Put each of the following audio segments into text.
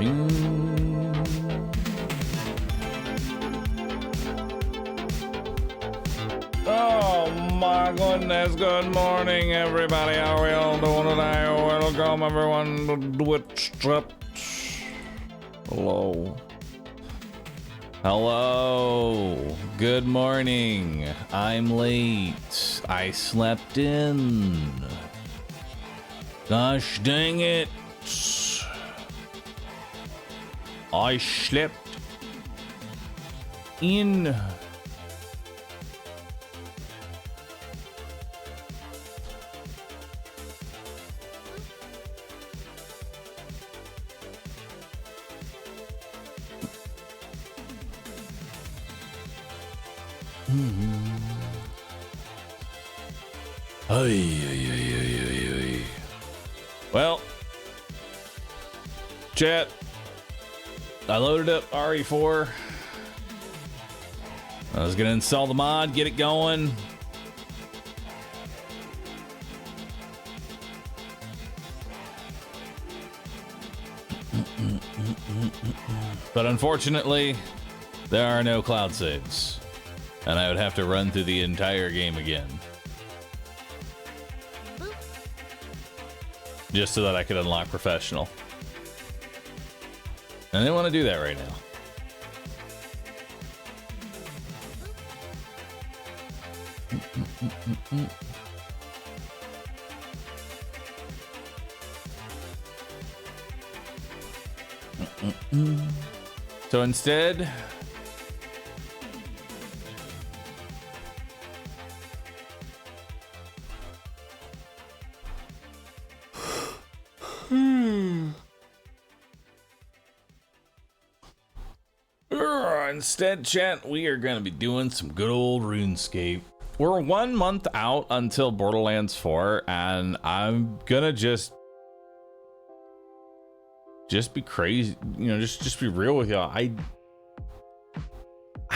Oh my goodness, good morning everybody, how are we all doing today? Welcome everyone to Twitch chat. Hello. Hello, good morning. I'm late, I slept in. Gosh dang it. I slept in. Well, chat, I loaded up RE4. I was gonna install the mod, get it going. But unfortunately, there are no cloud saves, and I would have to run through the entire game again. Just so that I could unlock professional. And I didn't want to do that right now. So instead, chat, we are going to be doing some good old RuneScape. We're 1 month out until Borderlands 4, and I'm gonna just be crazy, you know, just be real with y'all. I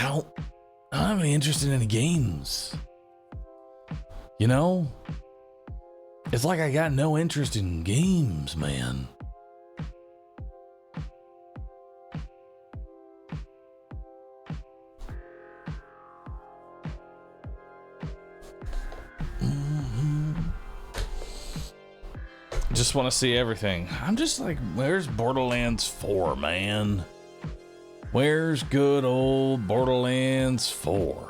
don't have any interest in any games. You know? It's like I got no interest in games, man. Just want to see everything. I'm just like, where's Borderlands 4, man? Where's good old Borderlands 4?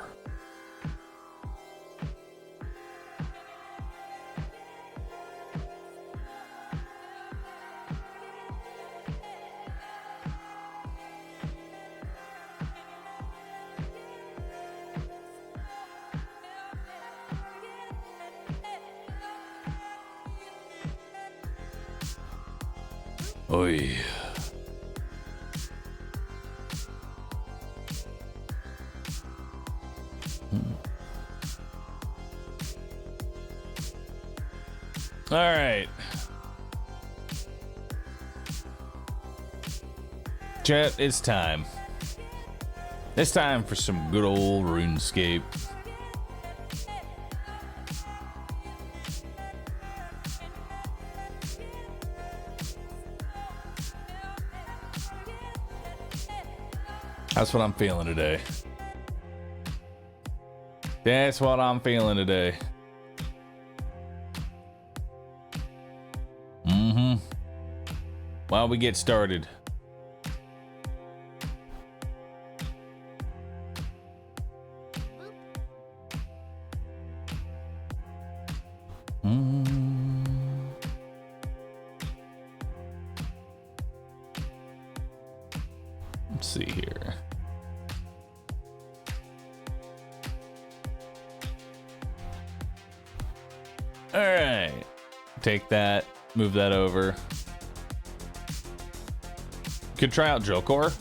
Oy. All right. Chat, it's time. It's time for some good old RuneScape. That's what I'm feeling today. That's what I'm feeling today. While we get started. Let's see here. All right, take that, move that over. Could try out Jokor.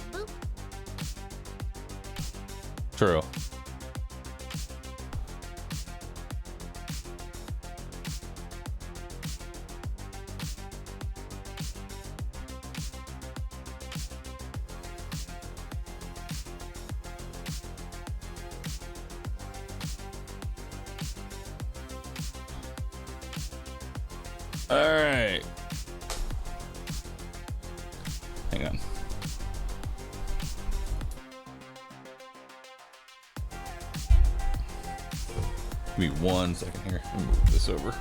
True. All right. Hang Hang on. Give me 1 second here. Let me move this over.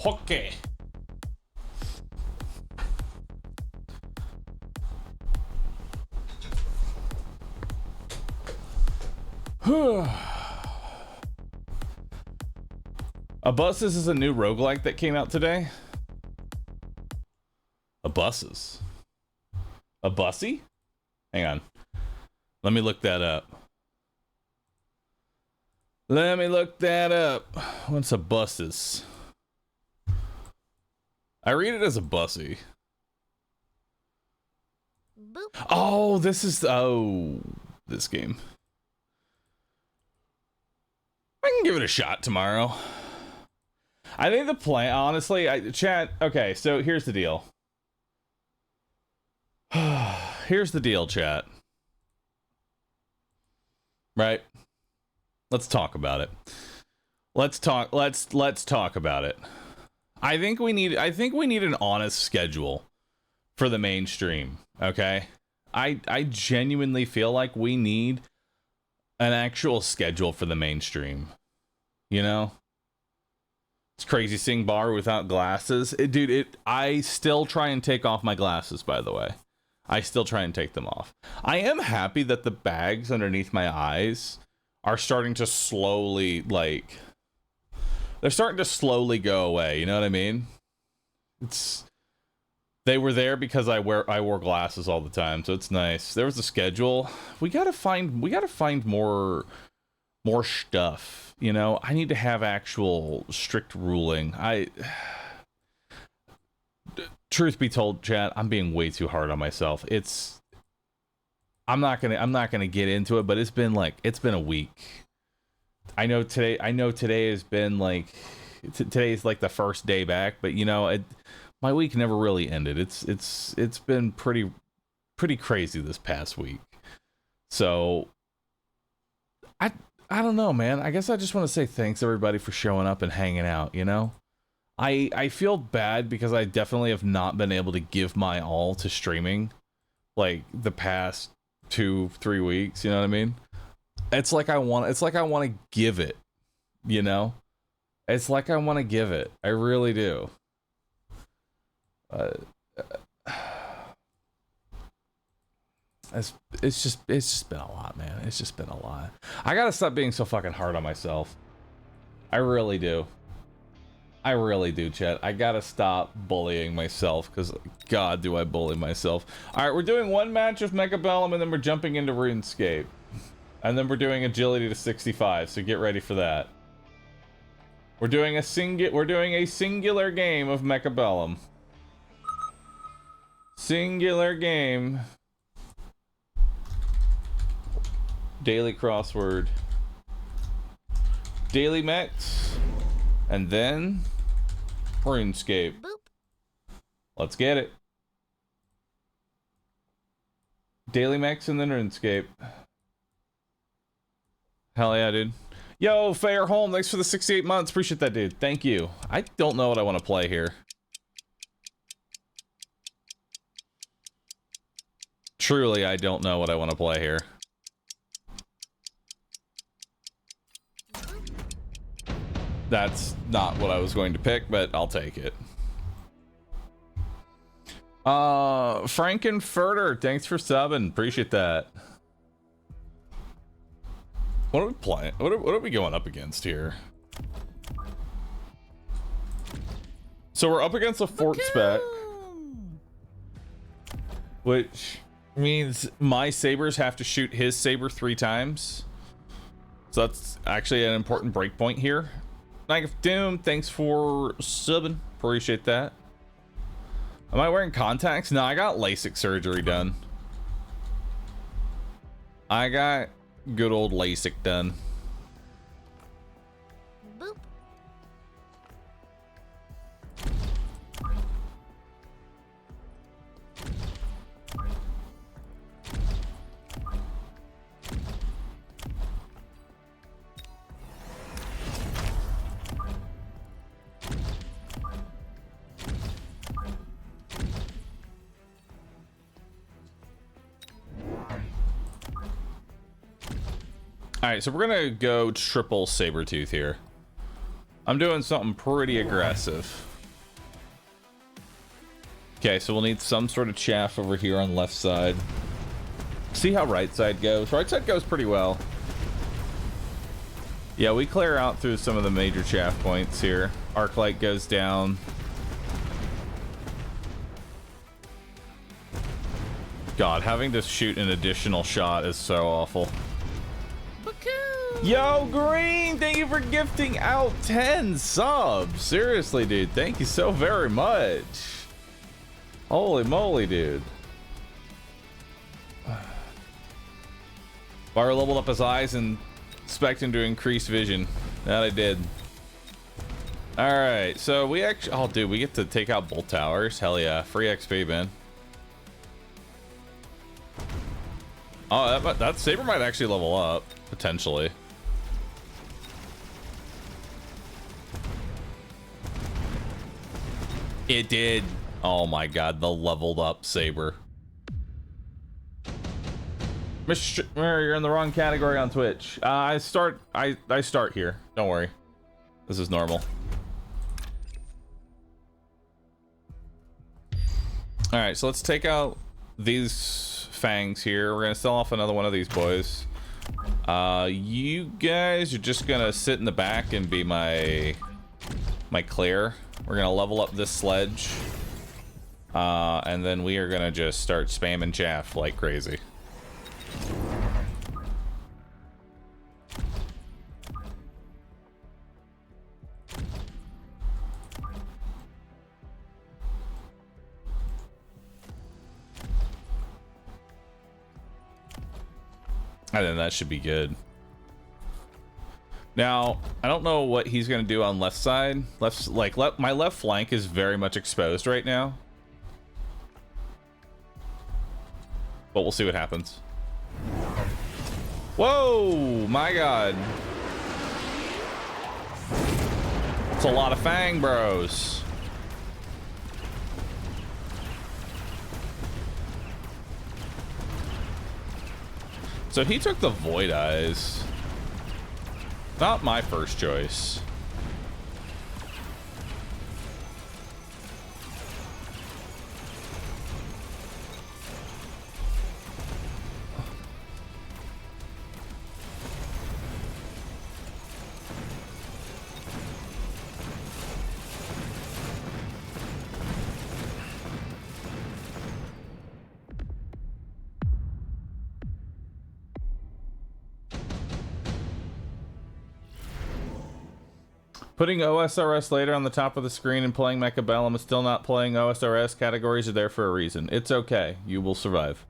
Okay. Abusses is a new roguelike that came out today. Abusses. A bussy? Hang on. Let me look that up. Let me look that up. What's a busses? I read it as a bussy. Boop. Oh, this is this game. I can give it a shot tomorrow. I think the plan, honestly, chat. Okay, so here's the deal. Here's the deal, chat. Right? Let's talk about it. Let's talk about it. I think we need an honest schedule for the mainstream, okay? I genuinely feel like we need an actual schedule for the mainstream. You know? It's crazy seeing Bahroo without glasses. I still try and take off my glasses, by the way. I still try and take them off. I am happy that the bags underneath my eyes are starting to slowly, they're starting to slowly go away. You know what I mean? They were there because I wore glasses all the time, so it's nice. There was a schedule. We gotta find more stuff. You know, I need to have actual strict ruling. Truth be told, chat, I'm being way too hard on myself. I'm not gonna get into it, but it's been a week. I know today has been today's like the first day back, but you know, my week never really ended. It's been pretty crazy this past week. So I don't know, man. I guess I just want to say thanks everybody for showing up and hanging out, you know? I feel bad because I definitely have not been able to give my all to streaming like the past 2-3 weeks, you know what I mean? It's like I want to give it, you know? It's like I want to give it. I really do. Uh, it's just been a lot, man. It's just been a lot. I gotta stop being so fucking hard on myself. I really do. I really do, chat. I gotta stop bullying myself, because God, do I bully myself. Alright, we're doing one match of Mechabellum, and then we're jumping into RuneScape. And then we're doing agility to 65, so get ready for that. We're doing a singular game of Mechabellum. Singular game. Daily crossword. Daily mechs. And then RuneScape. Boop. Let's get it. Daily mechs and then RuneScape. Hell yeah, dude. Yo, Fair Home, thanks for the 68 months. Appreciate that, dude. Thank you. I don't know what I want to play here. Truly, I don't know what I want to play here. That's not what I was going to pick, but I'll take it. Frankenfurter, thanks for subbing. Appreciate that. What are we playing? What are we going up against here? So we're up against a fort spec, which means my sabers have to shoot his saber 3 times. So that's actually an important breakpoint here. Knight of Doom, thanks for subbing. Appreciate that. Am I wearing contacts? No, I got LASIK surgery done. I got good old LASIK done. Boop. Alright, so we're gonna go triple Sabertooth here. I'm doing something pretty aggressive. Okay, so we'll need some sort of chaff over here on the left side. See how right side goes. Right side goes pretty well. Yeah, we clear out through some of the major chaff points here. Arc light goes down. God, having to shoot an additional shot is so awful. Yo, Green, thank you for gifting out 10 subs. Seriously, dude, thank you so very much. Holy moly, dude. Bahroo leveled up his eyes and expecting to increase vision. That I did. All right, so we actually, oh, dude, we get to take out bolt towers. Hell yeah, free XP, man. Oh, that saber might actually level up, potentially. It did. Oh my god, the leveled up saber. Mr. You're in the wrong category on Twitch. I start here. Don't worry. This is normal. All right, so let's take out these fangs here. We're gonna sell off another one of these boys. You guys are just gonna sit in the back and be my clear. We're gonna level up this sledge, and then we are gonna just start spamming chaff like crazy. I think that should be good. Now, I don't know what he's gonna do on left side. My left flank is very much exposed right now. But we'll see what happens. Whoa, my god. It's a lot of Fang bros. So he took the Void Eyes. Not my first choice. Putting OSRS later on the top of the screen and playing Mechabellum is still not playing OSRS. Categories are there for a reason. It's okay. You will survive.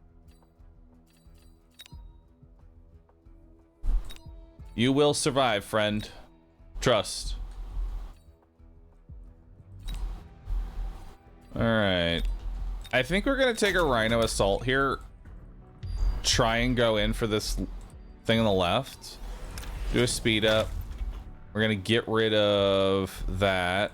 You will survive, friend. Trust. Alright. I think we're going to take a Rhino Assault here. Try and go in for this thing on the left. Do a speed up. We're going to get rid of that.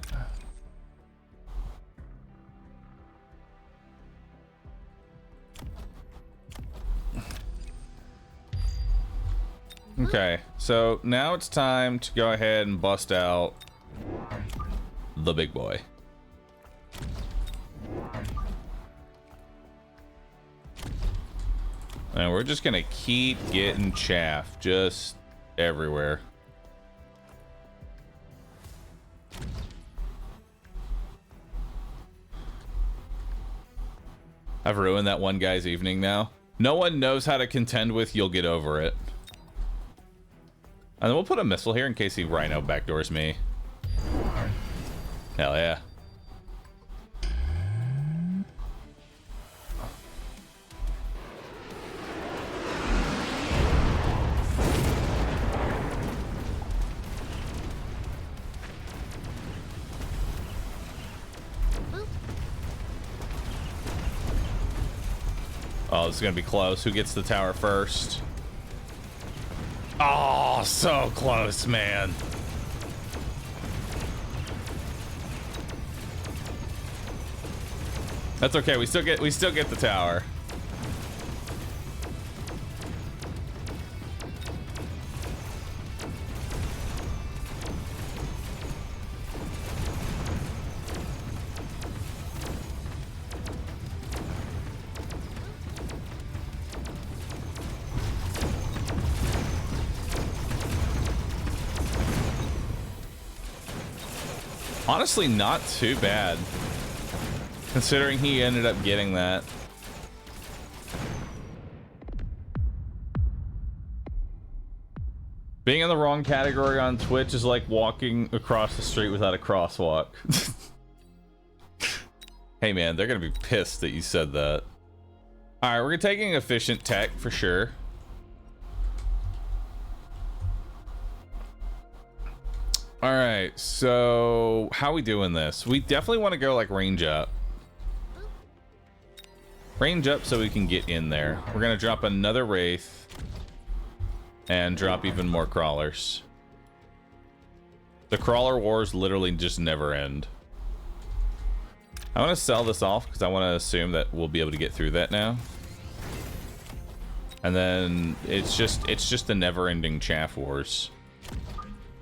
Okay, so now it's time to go ahead and bust out the big boy. And we're just gonna keep getting chaff just everywhere. I've ruined that one guy's evening now. No one knows how to contend with, you'll get over it. And then we'll put a missile here in case he Rhino backdoors me. Hell yeah. Oh, this is gonna be close. Who gets the tower first? Oh, so close, man. That's okay. We still get the tower. Honestly, not too bad, considering he ended up getting that. Being in the wrong category on Twitch is like walking across the street without a crosswalk. Hey man, they're gonna be pissed that you said that. Alright, we're taking efficient tech for sure. All right, so how are we doing this? We definitely want to go like range up. Range up so we can get in there. We're going to drop another Wraith and drop even more crawlers. The crawler wars literally just never end. I want to sell this off because I want to assume that we'll be able to get through that now. And then it's just the never-ending chaff wars.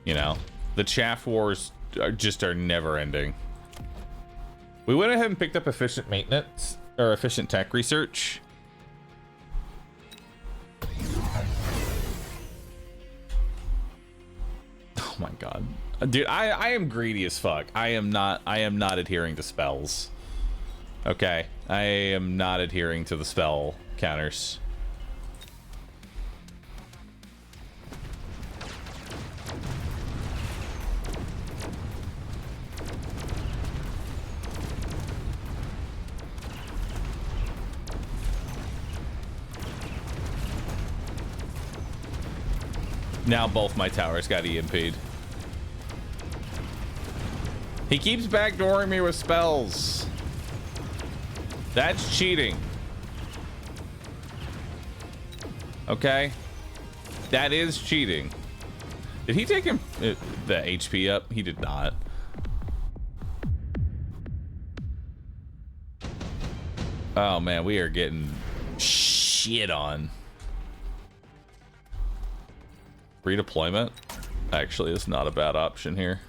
You know? The chaff wars are never ending. We went ahead and picked up efficient maintenance or efficient tech research. Oh my god. Dude, I am greedy as fuck. I am not adhering to spells. Okay. I am not adhering to the spell counters. Now both my towers got EMP'd. He keeps backdooring me with spells. That's cheating. Okay? That is cheating. Did he take him the HP up? He did not. Oh man, we are getting shit on. Redeployment actually is not a bad option here.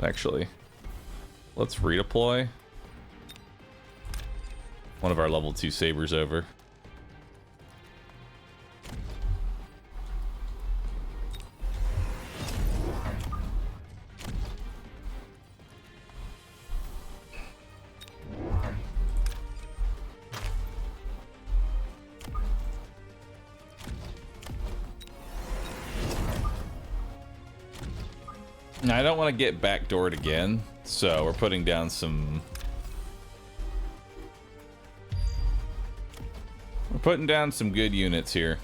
Actually, let's redeploy one of our level 2 sabers over. Now, I don't want to get backdoored again, so we're putting down some... We're putting down some good units here.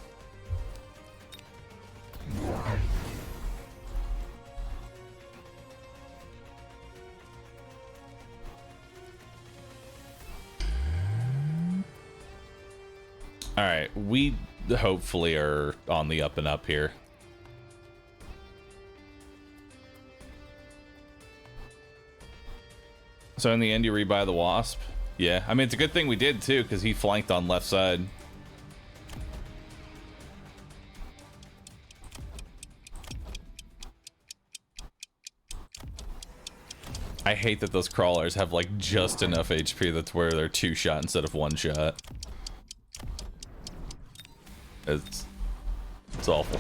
Alright, we hopefully are on the up and up here. So in the end, you rebuy the Wasp? Yeah, I mean, it's a good thing we did, too, because he flanked on left side. I hate that those crawlers have, like, just enough HP that's where they're 2-shot instead of 1-shot. It's awful.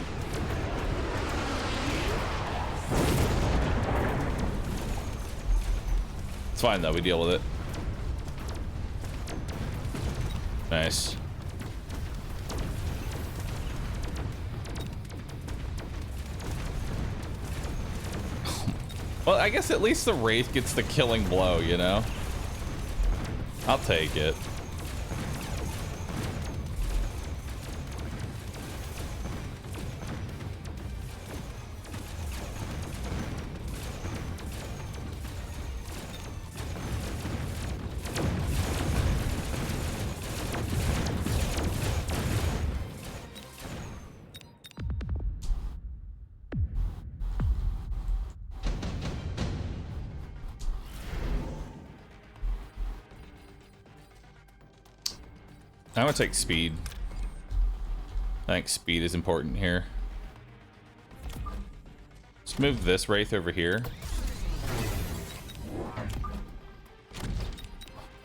It's fine, though. We deal with it. Nice. Well, I guess at least the Wraith gets the killing blow, you know? I'll take it. I'm gonna take speed. I think speed is important here. Let's move this Wraith over here.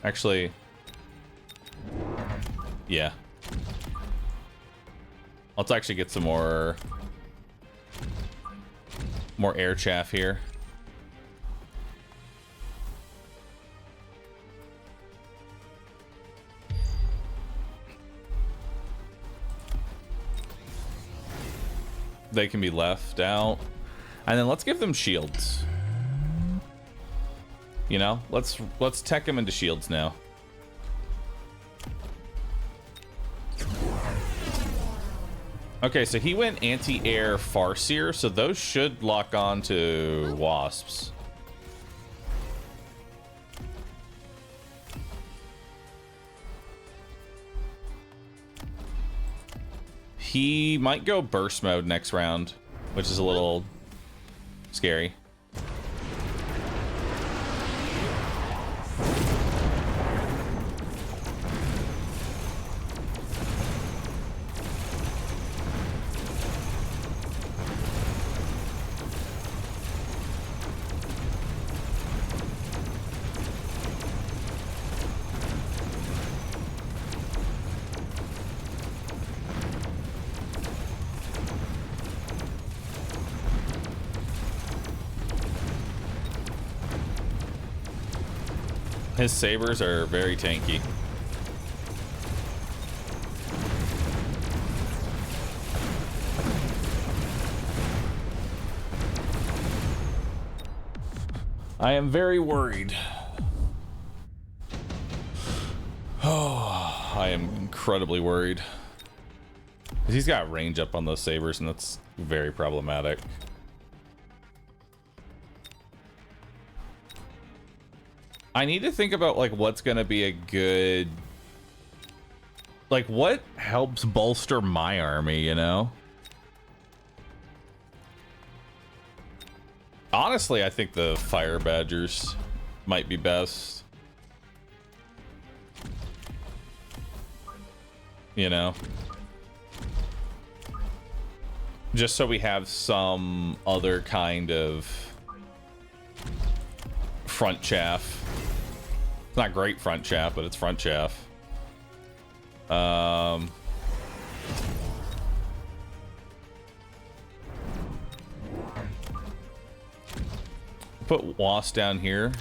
Actually, yeah. Let's actually get some more air chaff here. They can be left out, and then let's give them shields. You know, let's tech them into shields now. Okay, so he went anti-air Farseer, so those should lock on to Wasps. He might go burst mode next round, which is a little scary. His sabers are very tanky. I am very worried. Oh, I am incredibly worried. 'Cause he's got range up on those sabers, and that's very problematic. I need to think about, like, what's gonna be a good... Like, what helps bolster my army, you know? Honestly, I think the Fire Badgers might be best. You know? Just so we have some other kind of front chaff. It's not great front chaff, but it's front chaff. Put Wasp down here.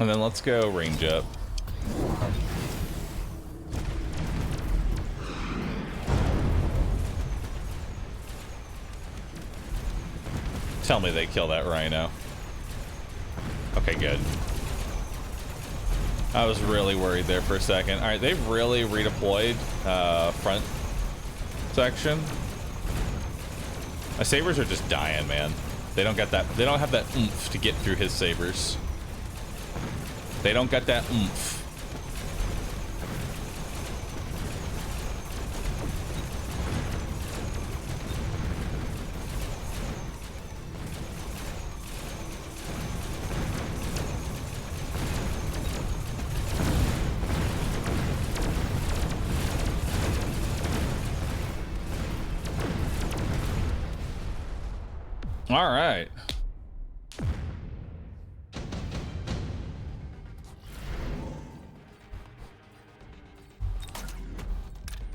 And then let's go range up. Tell me they kill that rhino. Okay, good. I was really worried there for a second. All right, they've really redeployed front section. My sabers are just dying, man. They don't get that. They don't have that oomph to get through his sabers. They don't get that oomph. All right.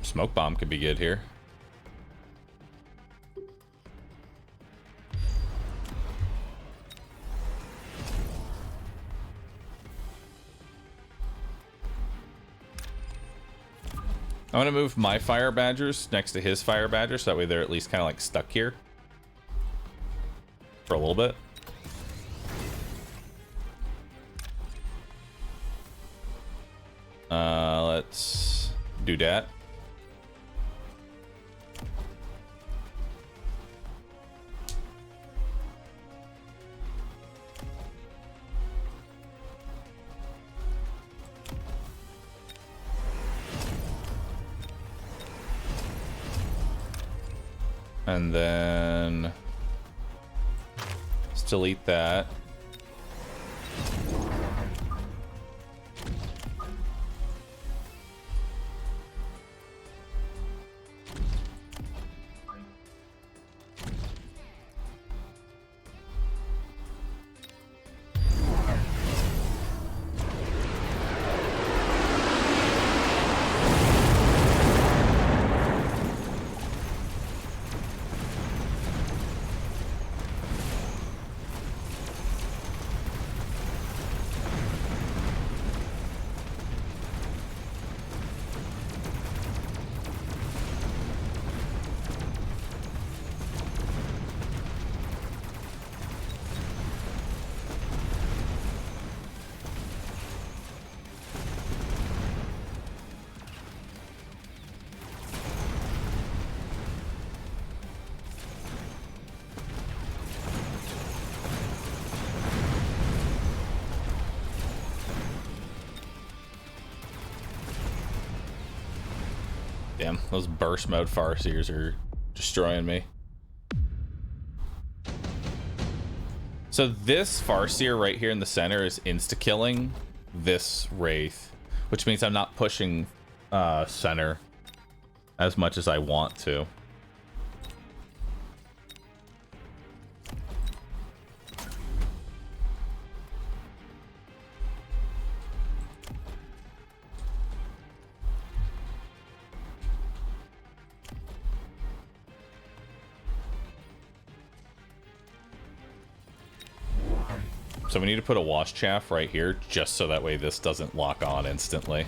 Smoke bomb could be good here. I want to move my fire badgers next to his fire badgers, so that way they're at least kind of like stuck here for a little bit. Let's do that. And then let's delete that. Damn, those burst mode Farseers are destroying me. So this Farseer right here in the center is insta-killing this Wraith, which means I'm not pushing center as much as I want to. So we need to put a wash chaff right here, just so that way this doesn't lock on instantly.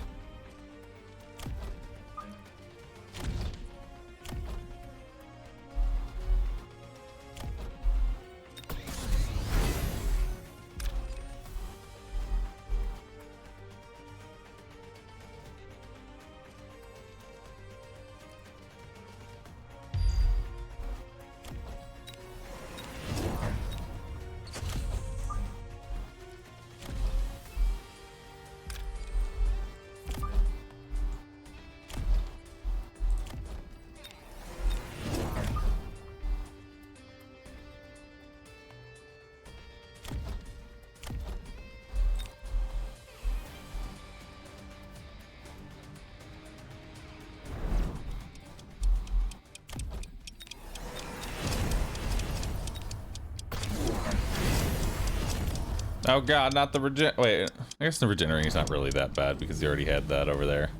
Oh god, not the regen- wait, I guess the regenerating is not really that bad because you already had that over there.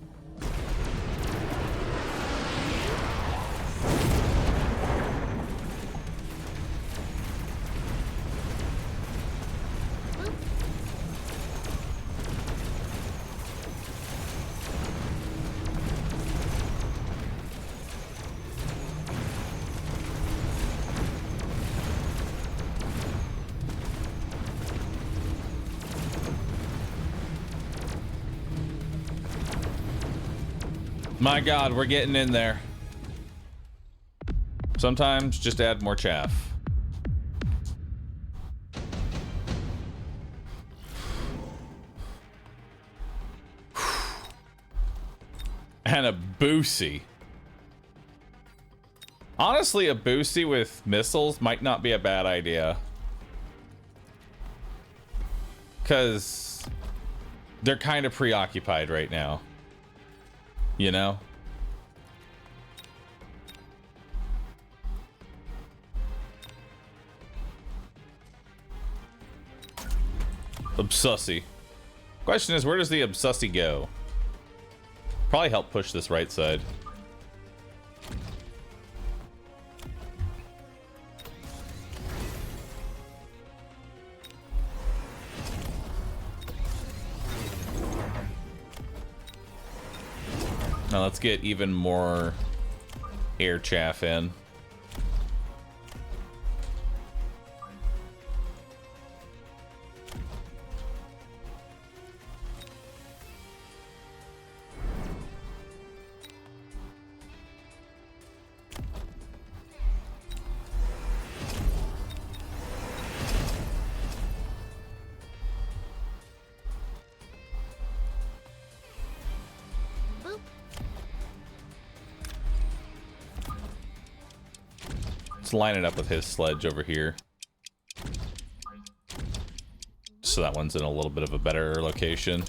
My God, we're getting in there. Sometimes just add more chaff. And a Boosie. Honestly, a Boosie with missiles might not be a bad idea. Because they're kind of preoccupied right now. You know? Obsussie. Question is, where does the Obsussie go? Probably help push this right side. Now let's get even more air chaff in. Let's line it up with his sledge over here. So that one's in a little bit of a better location.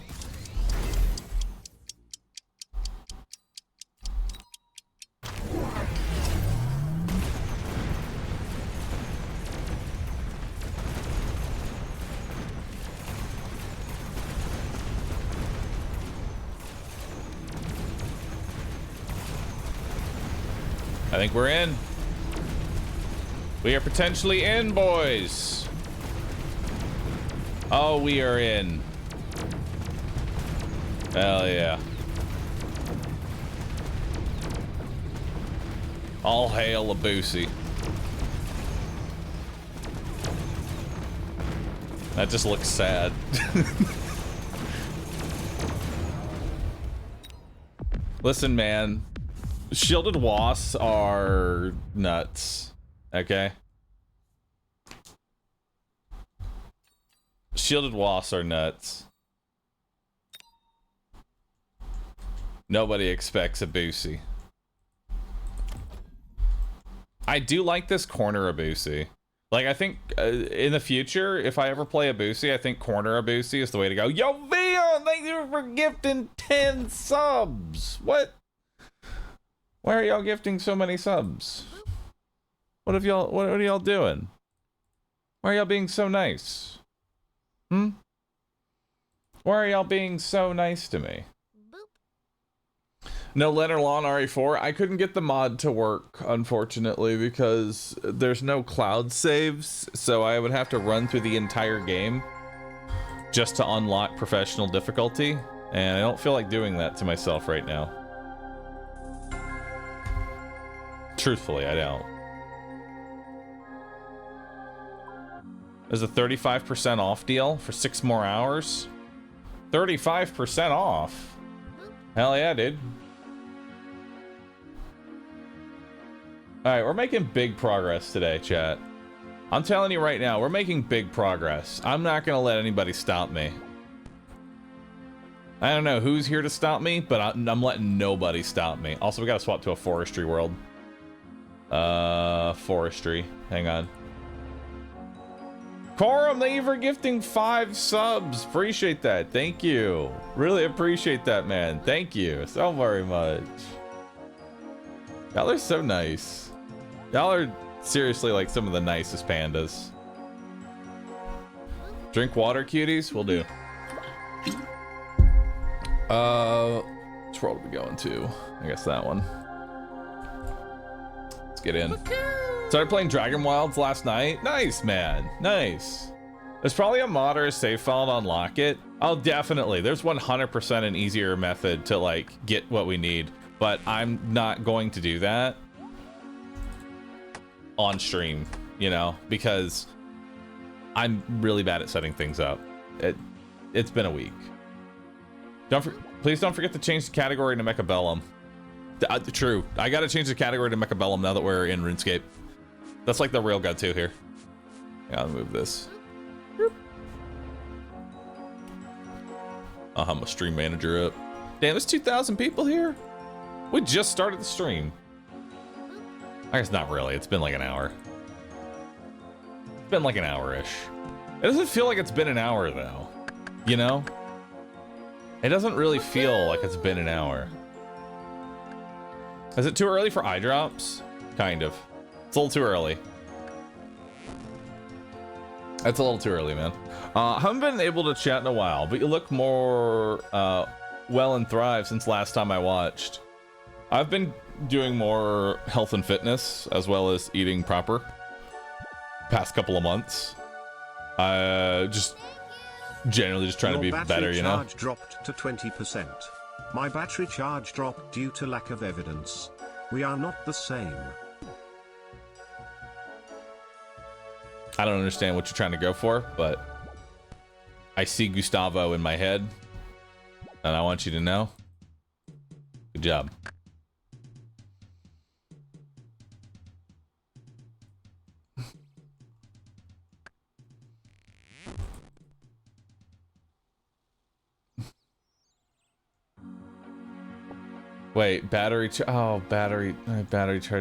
I think we're in. We are potentially in, boys. Oh, we are in. Hell yeah. All hail a Boosie. That just looks sad. Listen, man. Shielded wasps are nuts. Okay. Shielded wasps are nuts. Nobody expects a Boosie. I do like this corner Abusi. Like, I think in the future, if I ever play Abusi, I think corner Abusi is the way to go. Yo, Vion, thank you for gifting 10 subs. What? Why are y'all gifting so many subs? What are y'all doing? Why are y'all being so nice? Hmm? Why are y'all being so nice to me? No Leonard Lawn RE4. I couldn't get the mod to work, unfortunately, because there's no cloud saves, so I would have to run through the entire game just to unlock professional difficulty, and I don't feel like doing that to myself right now. Truthfully, I don't. There's a 35% off deal for 6 more hours. 35% off? Hell yeah, dude. Alright, we're making big progress today, chat. I'm telling you right now, we're making big progress. I'm not gonna let anybody stop me. I don't know who's here to stop me, but I'm letting nobody stop me. Also, we gotta swap to a forestry world. Forestry. Hang on. Corum, thank you for gifting 5 subs. Appreciate that. Thank you. Really appreciate that, man. Thank you so very much. Y'all are so nice. Y'all are seriously like some of the nicest pandas. Drink water, cuties? Will do. Which world are we going to? I guess that one. Let's get in. Started playing Dragon Wilds last night. Nice, man. Nice. There's probably a mod or a save file to unlock it. Oh, definitely. There's 100% an easier method to like get what we need, but I'm not going to do that on stream, you know, because I'm really bad at setting things up. It's been a week. Please don't forget to change the category to Mechabellum. True. I gotta change the category to Mechabellum now that we're in RuneScape. That's like the real go-to here. Yeah, I'll move this. I'll have my stream manager up. Damn, there's 2,000 people here? We just started the stream. I guess not really. It's been like an hour. It's been like an hour-ish. It doesn't feel like it's been an hour, though. You know? It doesn't really feel like it's been an hour. Is it too early for eye drops? Kind of. It's a little too early. That's a little too early, man. Haven't been able to chat in a while, but you look more well and thrive since last time I watched. I've been doing more health and fitness as well as eating proper past couple of months. Just generally just trying to be better, you know? Your battery charge dropped to 20%. My battery charge dropped due to lack of evidence. We are not the same. I don't understand what you're trying to go for, but I see Gustavo in my head, and I want you to know. Good job. Wait, battery charge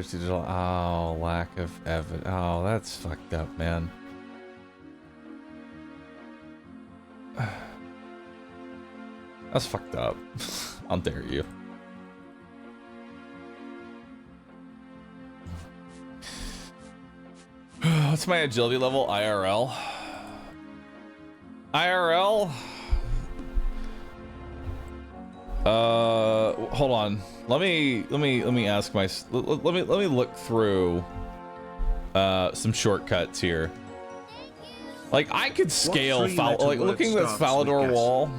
digital. Oh, lack of evidence. Oh, that's fucked up, man. That's fucked up. How dare you? What's my agility level? IRL? IRL? Hold on. Let me ask my. Let me look through some shortcuts here. Like I could scale like looking at this Falador wall.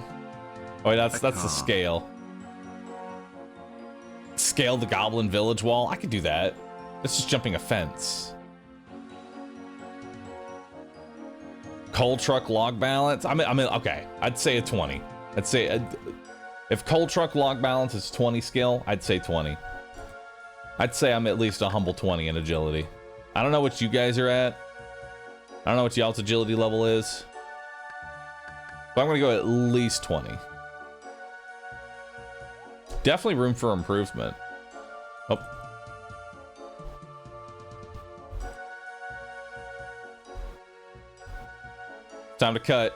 Oh, that's the scale. Scale the Goblin Village wall. I could do that. That's just jumping a fence. Coal truck log balance. I mean, okay. I'd say a 20. I'd say if coal truck log balance is 20 skill, I'd say 20. I'd say I'm at least a humble 20 in agility. I don't know what you guys are at. I don't know what y'all's agility level is. But I'm gonna go at least 20. Definitely room for improvement. Oh. Time to cut.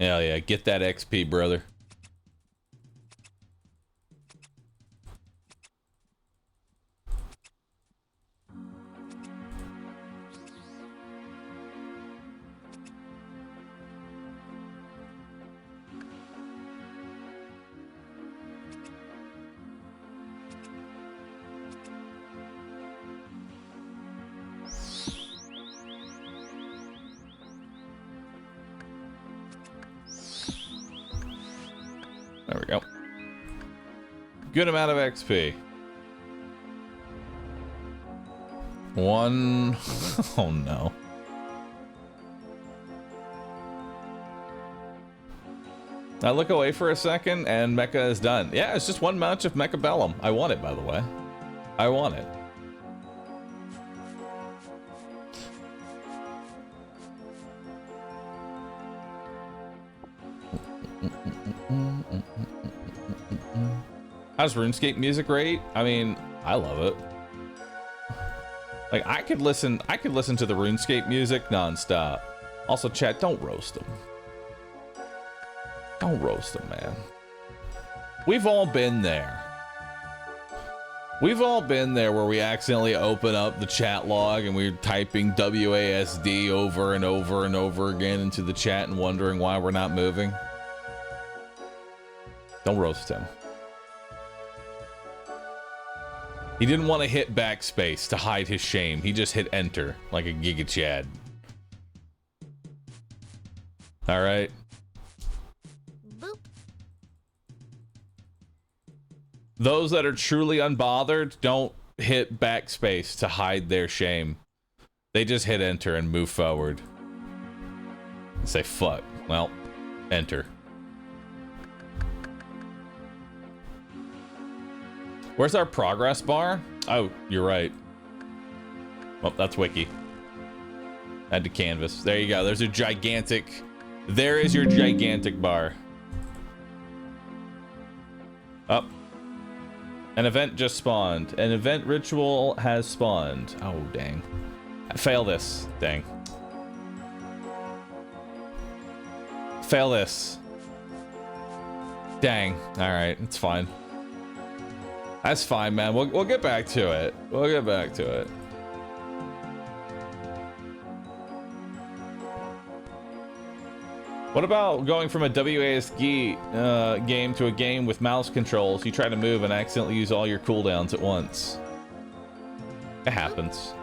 Hell yeah, get that XP, brother. There we go. Good amount of XP. One. Oh no. I look away for a second and Mecha is done. Yeah, it's just one match of Mechabellum. I want it, by the way. I want it. How's RuneScape music rate? I mean, I love it. Like I could listen to the RuneScape music non-stop. Also, chat, don't roast them. Don't roast them, man. We've all been there. We've all been there where we accidentally open up the chat log and we're typing WASD over and over and over again into the chat and wondering why we're not moving. Don't roast him. He didn't want to hit backspace to hide his shame. He just hit enter like a Giga Chad. All right. Boop. Those that are truly unbothered, don't hit backspace to hide their shame. They just hit enter and move forward. And say, fuck. Well, enter. Where's our progress bar? Oh, you're right. Well, that's wiki. Add to canvas. There you go. There's a gigantic... There is your gigantic bar. Up. An event just spawned. An event ritual has spawned. Oh, dang. Fail this. Dang. Fail this. Dang. Alright, it's fine. That's fine, man. We'll get back to it. We'll get back to it. What about going from a WASD game to a game with mouse controls? You try to move and accidentally use all your cooldowns at once. It happens.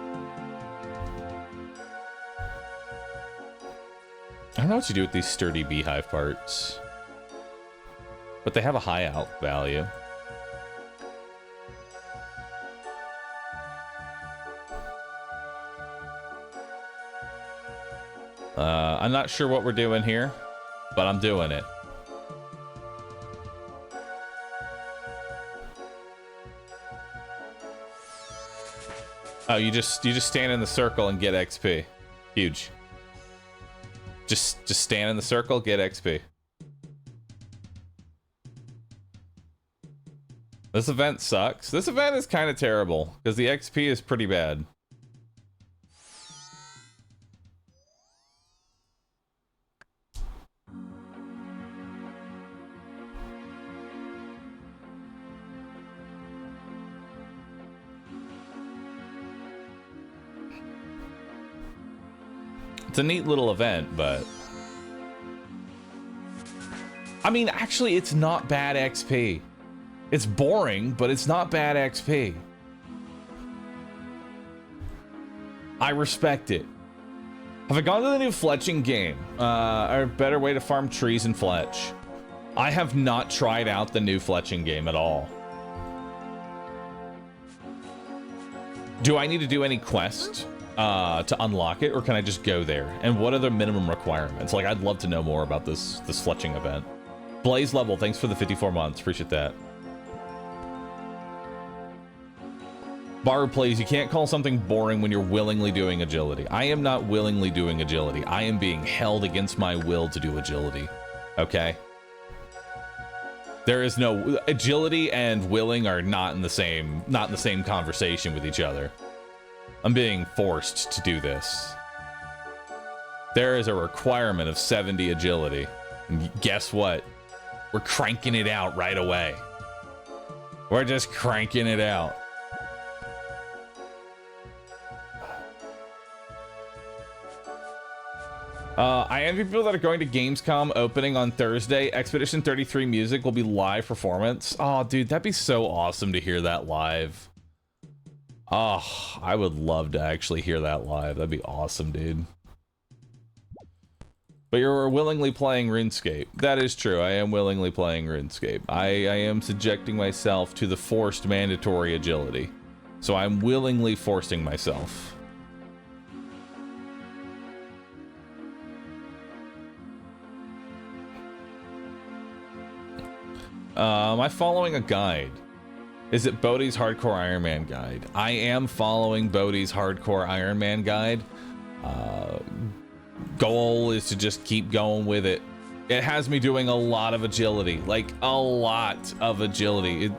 I don't know what you do with these sturdy beehive parts. But they have a high out value. I'm not sure what we're doing here, but I'm doing it. Oh, you just stand in the circle and get XP. Huge. Just stand in the circle, get XP. This event sucks. This event is kind of terrible because the XP is pretty bad. It's a neat little event, but... I mean, actually, it's not bad XP. It's boring, but it's not bad XP. I respect it. Have I gone to the new fletching game? Or a better way to farm trees and fletch? I have not tried out the new fletching game at all. Do I need to do any quest to unlock it, or can I just go there? And what are the minimum requirements? Like, I'd love to know more about this fletching event. Blaze Level, thanks for the 54 months. Appreciate that. Bahroo, please, you can't call something boring when you're willingly doing agility. I am not willingly doing agility. I am being held against my will to do agility. Okay? There is no... Agility and willing are not in the same conversation with each other. I'm being forced to do this. There is a requirement of 70 agility. And guess what? We're cranking it out right away. We're just cranking it out. I envy people that are going to Gamescom opening on Thursday. Expedition 33 music will be live performance. Oh, dude, that'd be so awesome to hear that live. Oh, I would love to actually hear that live. That'd be awesome, dude. But you're willingly playing RuneScape. That is true. I am willingly playing RuneScape. I am subjecting myself to the forced mandatory agility. So I'm willingly forcing myself. Am I following a guide? Is it Bodhi's Hardcore Iron Man guide? I am following Bodhi's Hardcore Iron Man guide. Goal is to just keep going with it. It has me doing a lot of agility, like a lot of agility.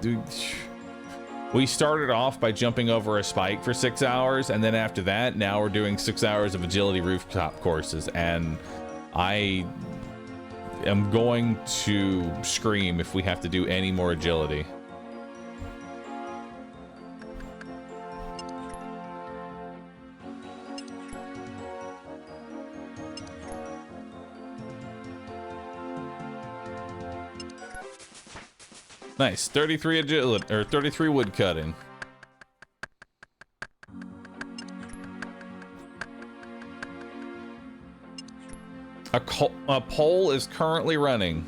We started off by jumping over a spike for 6 hours, and then after that, now we're doing 6 hours of agility rooftop courses, and I am going to scream if we have to do any more agility. Nice, 33 agility, or 33 wood cutting. A poll is currently running.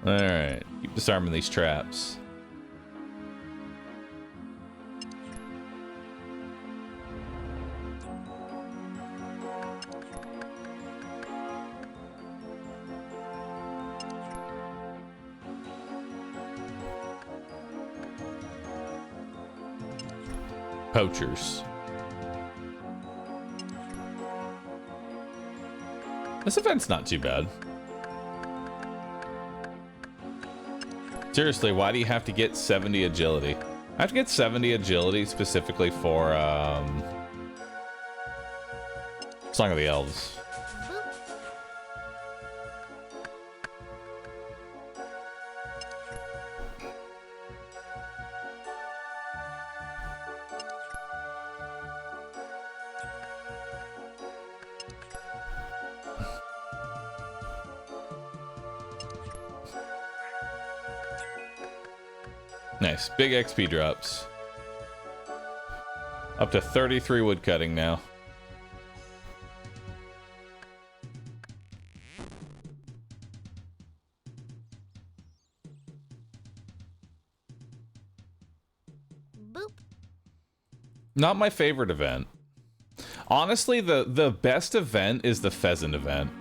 Alright, keep disarming these traps. Poachers. This event's not too bad. Seriously, why do you have to get 70 agility? I have to get 70 agility specifically for Song of the Elves. Nice. Big XP drops. Up to 33 woodcutting now. Boop. Not my favorite event. Honestly, the best event is the pheasant event.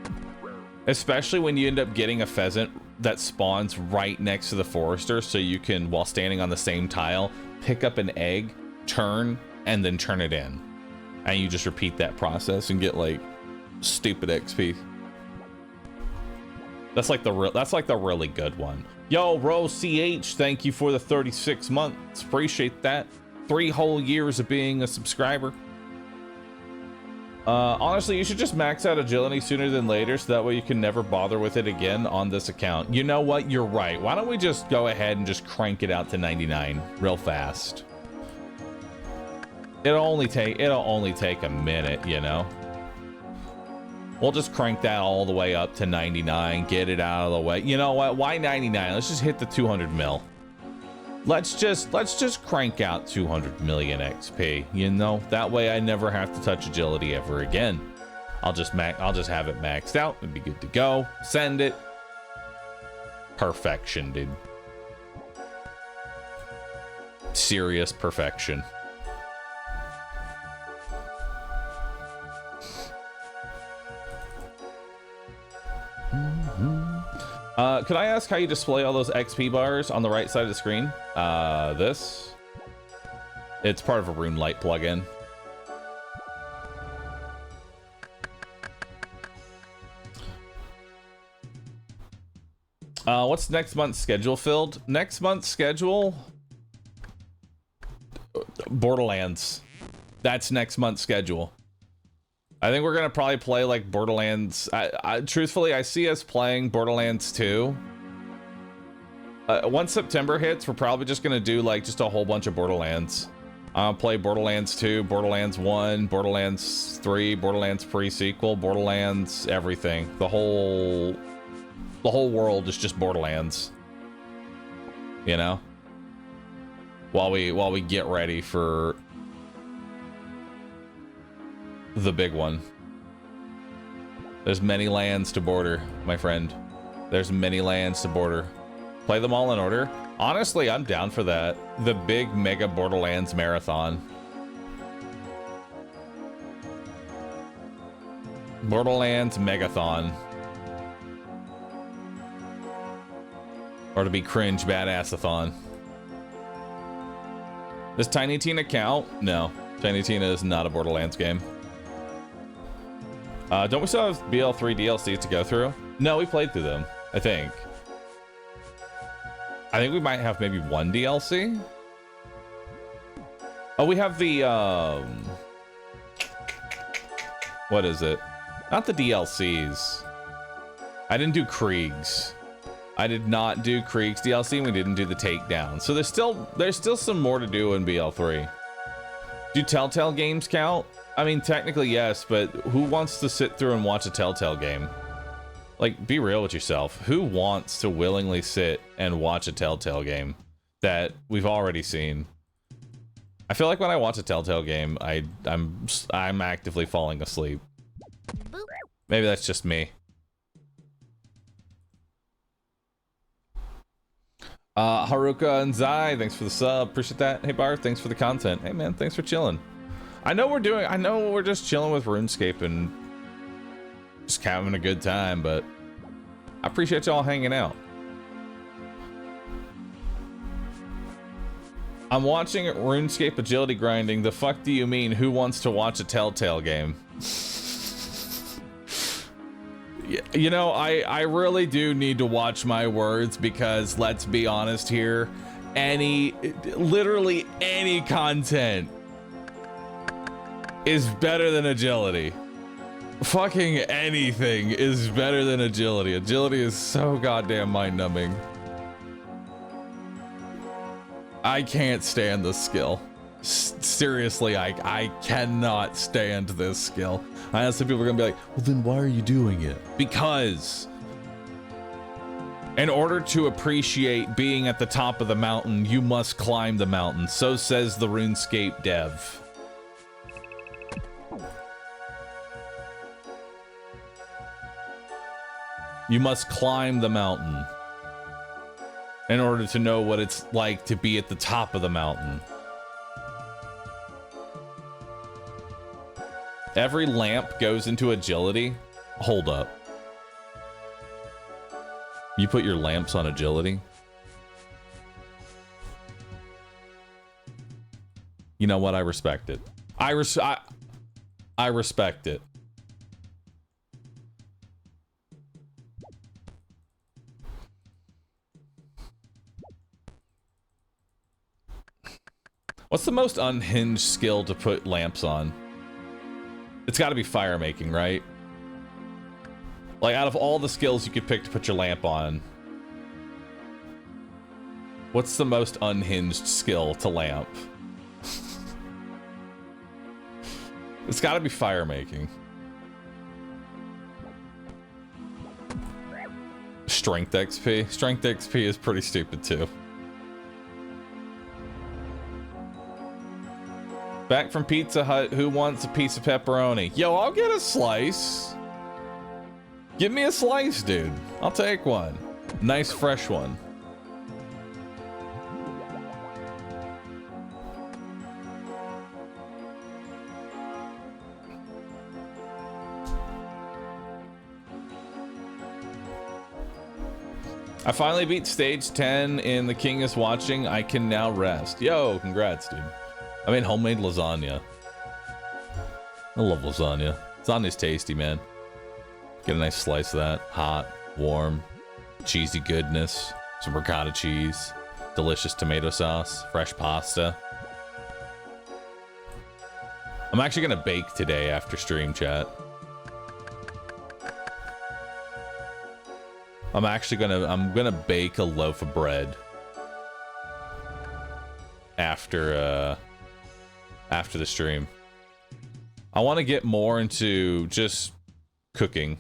Especially when you end up getting a pheasant that spawns right next to the forester, so you can, while standing on the same tile, pick up an egg, turn, and then turn it in. And you just repeat that process and get like stupid XP. That's like the really good one. Yo, Rose CH, thank you for the 36 months. Appreciate that. 3 whole years of being a subscriber. Honestly, you should just max out agility sooner than later, so that way you can never bother with it again on this account. You know what? You're right. Why don't we just go ahead and just crank it out to 99 real fast? It'll only take a minute, you know? We'll just crank that all the way up to 99, get it out of the way. You know what? Why 99? Let's just hit the 200 mil. Let's just crank out 200 million XP, you know? That way I never have to touch agility ever again. I'll just have it maxed out and be good to go. Send it. Perfection, dude. Serious perfection. Could I ask how you display all those XP bars on the right side of the screen? This. It's part of a Rune Light plugin. What's next month's schedule filled? Next month's schedule? Borderlands. That's next month's schedule. I think we're gonna probably play like Borderlands. Truthfully, I see us playing Borderlands 2. Once September hits, we're probably just gonna do like just a whole bunch of Borderlands. Play Borderlands 2, Borderlands 1, Borderlands 3, Borderlands pre-sequel, Borderlands everything. The whole world is just Borderlands. You know? While we get ready for the big one. There's many lands to border, my friend. There's many lands to border. Play them all in order. Honestly, I'm down for that. The big mega Borderlands marathon. Borderlands megathon. Or to be cringe badass-a-thon. Does Tiny Tina count? No. Tiny Tina is not a Borderlands game. Don't we still have BL3 DLCs to go through? No, we played through them, I think. I think we might have maybe one DLC. Oh, we have the, what is it? Not the DLCs. I didn't do Krieg's. I did not do Krieg's DLC, and we didn't do the Takedown. So there's still some more to do in BL3. Do Telltale games count? I mean, technically yes, but who wants to sit through and watch a Telltale game? Like, be real with yourself. Who wants to willingly sit and watch a Telltale game that we've already seen? I feel like when I watch a Telltale game, I'm actively falling asleep. Maybe that's just me. Haruka and Zai, thanks for the sub. Appreciate that. Hey Bar, thanks for the content. Hey man, thanks for chilling. I know we're just chilling with RuneScape and just having a good time, but I appreciate y'all hanging out. I'm watching RuneScape agility grinding. The fuck do you mean? Who wants to watch a Telltale game? You know, I really do need to watch my words because let's be honest here, literally any content is better than agility. Fucking anything is better than agility. Agility is so goddamn mind-numbing. I can't stand this skill. Seriously, I cannot stand this skill. I know some people are gonna be like, well then why are you doing it? Because in order to appreciate being at the top of the mountain, you must climb the mountain. So says the RuneScape dev. You must climb the mountain in order to know what it's like to be at the top of the mountain. Every lamp goes into agility. Hold up. You put your lamps on agility? You know what? I respect it. I respect it. What's the most unhinged skill to put lamps on? It's got to be fire making, right? Like, out of all the skills you could pick to put your lamp on, what's the most unhinged skill to lamp? It's got to be fire making. Strength XP. Strength XP is pretty stupid too. Back from Pizza Hut, who wants a piece of pepperoni? Yo, I'll get a slice. Give me a slice, dude. I'll take one. Nice fresh one. I finally beat stage 10 in The King is Watching. I can now rest. Yo, congrats, dude. I made homemade lasagna. I love lasagna. Lasagna's tasty, man. Get a nice slice of that. Hot, warm, cheesy goodness. Some ricotta cheese. Delicious tomato sauce. Fresh pasta. I'm actually gonna bake today after stream, chat. I'm gonna bake a loaf of bread after the stream. I want to get more into just cooking.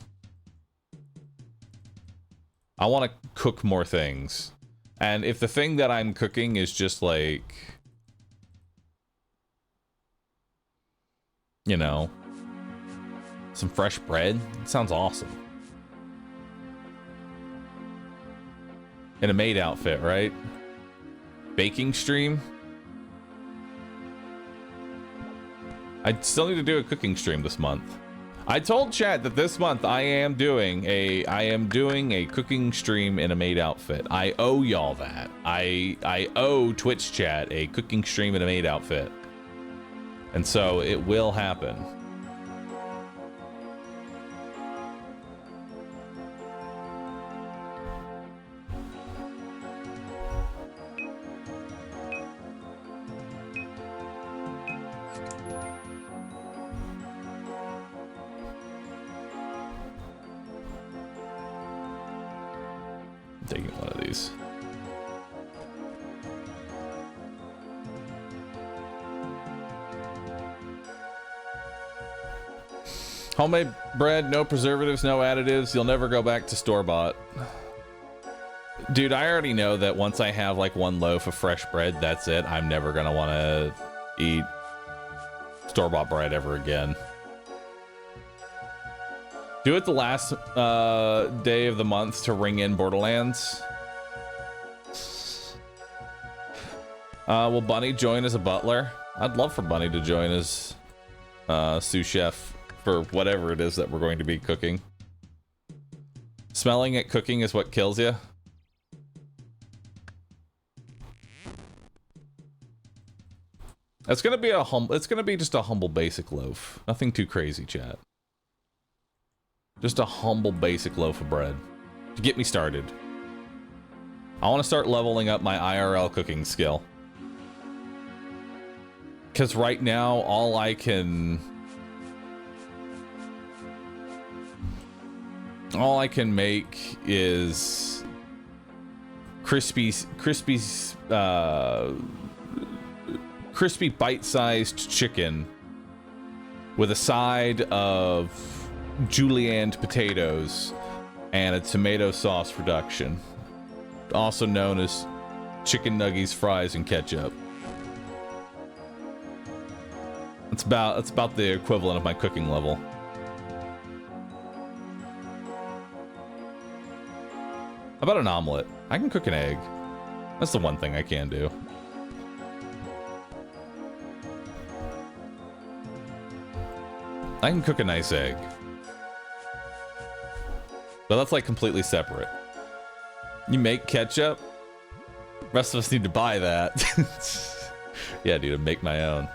I want to cook more things. And if the thing that I'm cooking is just like, you know, some fresh bread, it sounds awesome. In a maid outfit, right? Baking stream? I still need to do a cooking stream this month. I told chat that this month I am doing a cooking stream in a maid outfit. I owe y'all that. I owe Twitch chat a cooking stream in a maid outfit. And so it will happen. Taking one of these. Homemade bread, no preservatives, no additives. You'll never go back to store-bought. Dude, I already know that once I have like one loaf of fresh bread, that's it. I'm never gonna want to eat store-bought bread ever again. Do it the last day of the month to ring in Borderlands. Will Bunny join as a butler? I'd love for Bunny to join as sous chef for whatever it is that we're going to be cooking. Smelling at cooking is what kills you. It's gonna be it's gonna be just a humble basic loaf. Nothing too crazy, chat. Just a humble basic loaf of bread to get me started. I want to start leveling up my IRL cooking skill. Because right now, all I can make is crispy bite-sized chicken with a side of julienned potatoes and a tomato sauce reduction, also known as chicken nuggies, fries, and ketchup. It's about the equivalent of my cooking level. How about an omelet? I can cook an egg. That's the one thing I can do. I can cook a nice egg. But that's like completely separate. You make ketchup? Rest of us need to buy that. Yeah, dude, I'd make my own.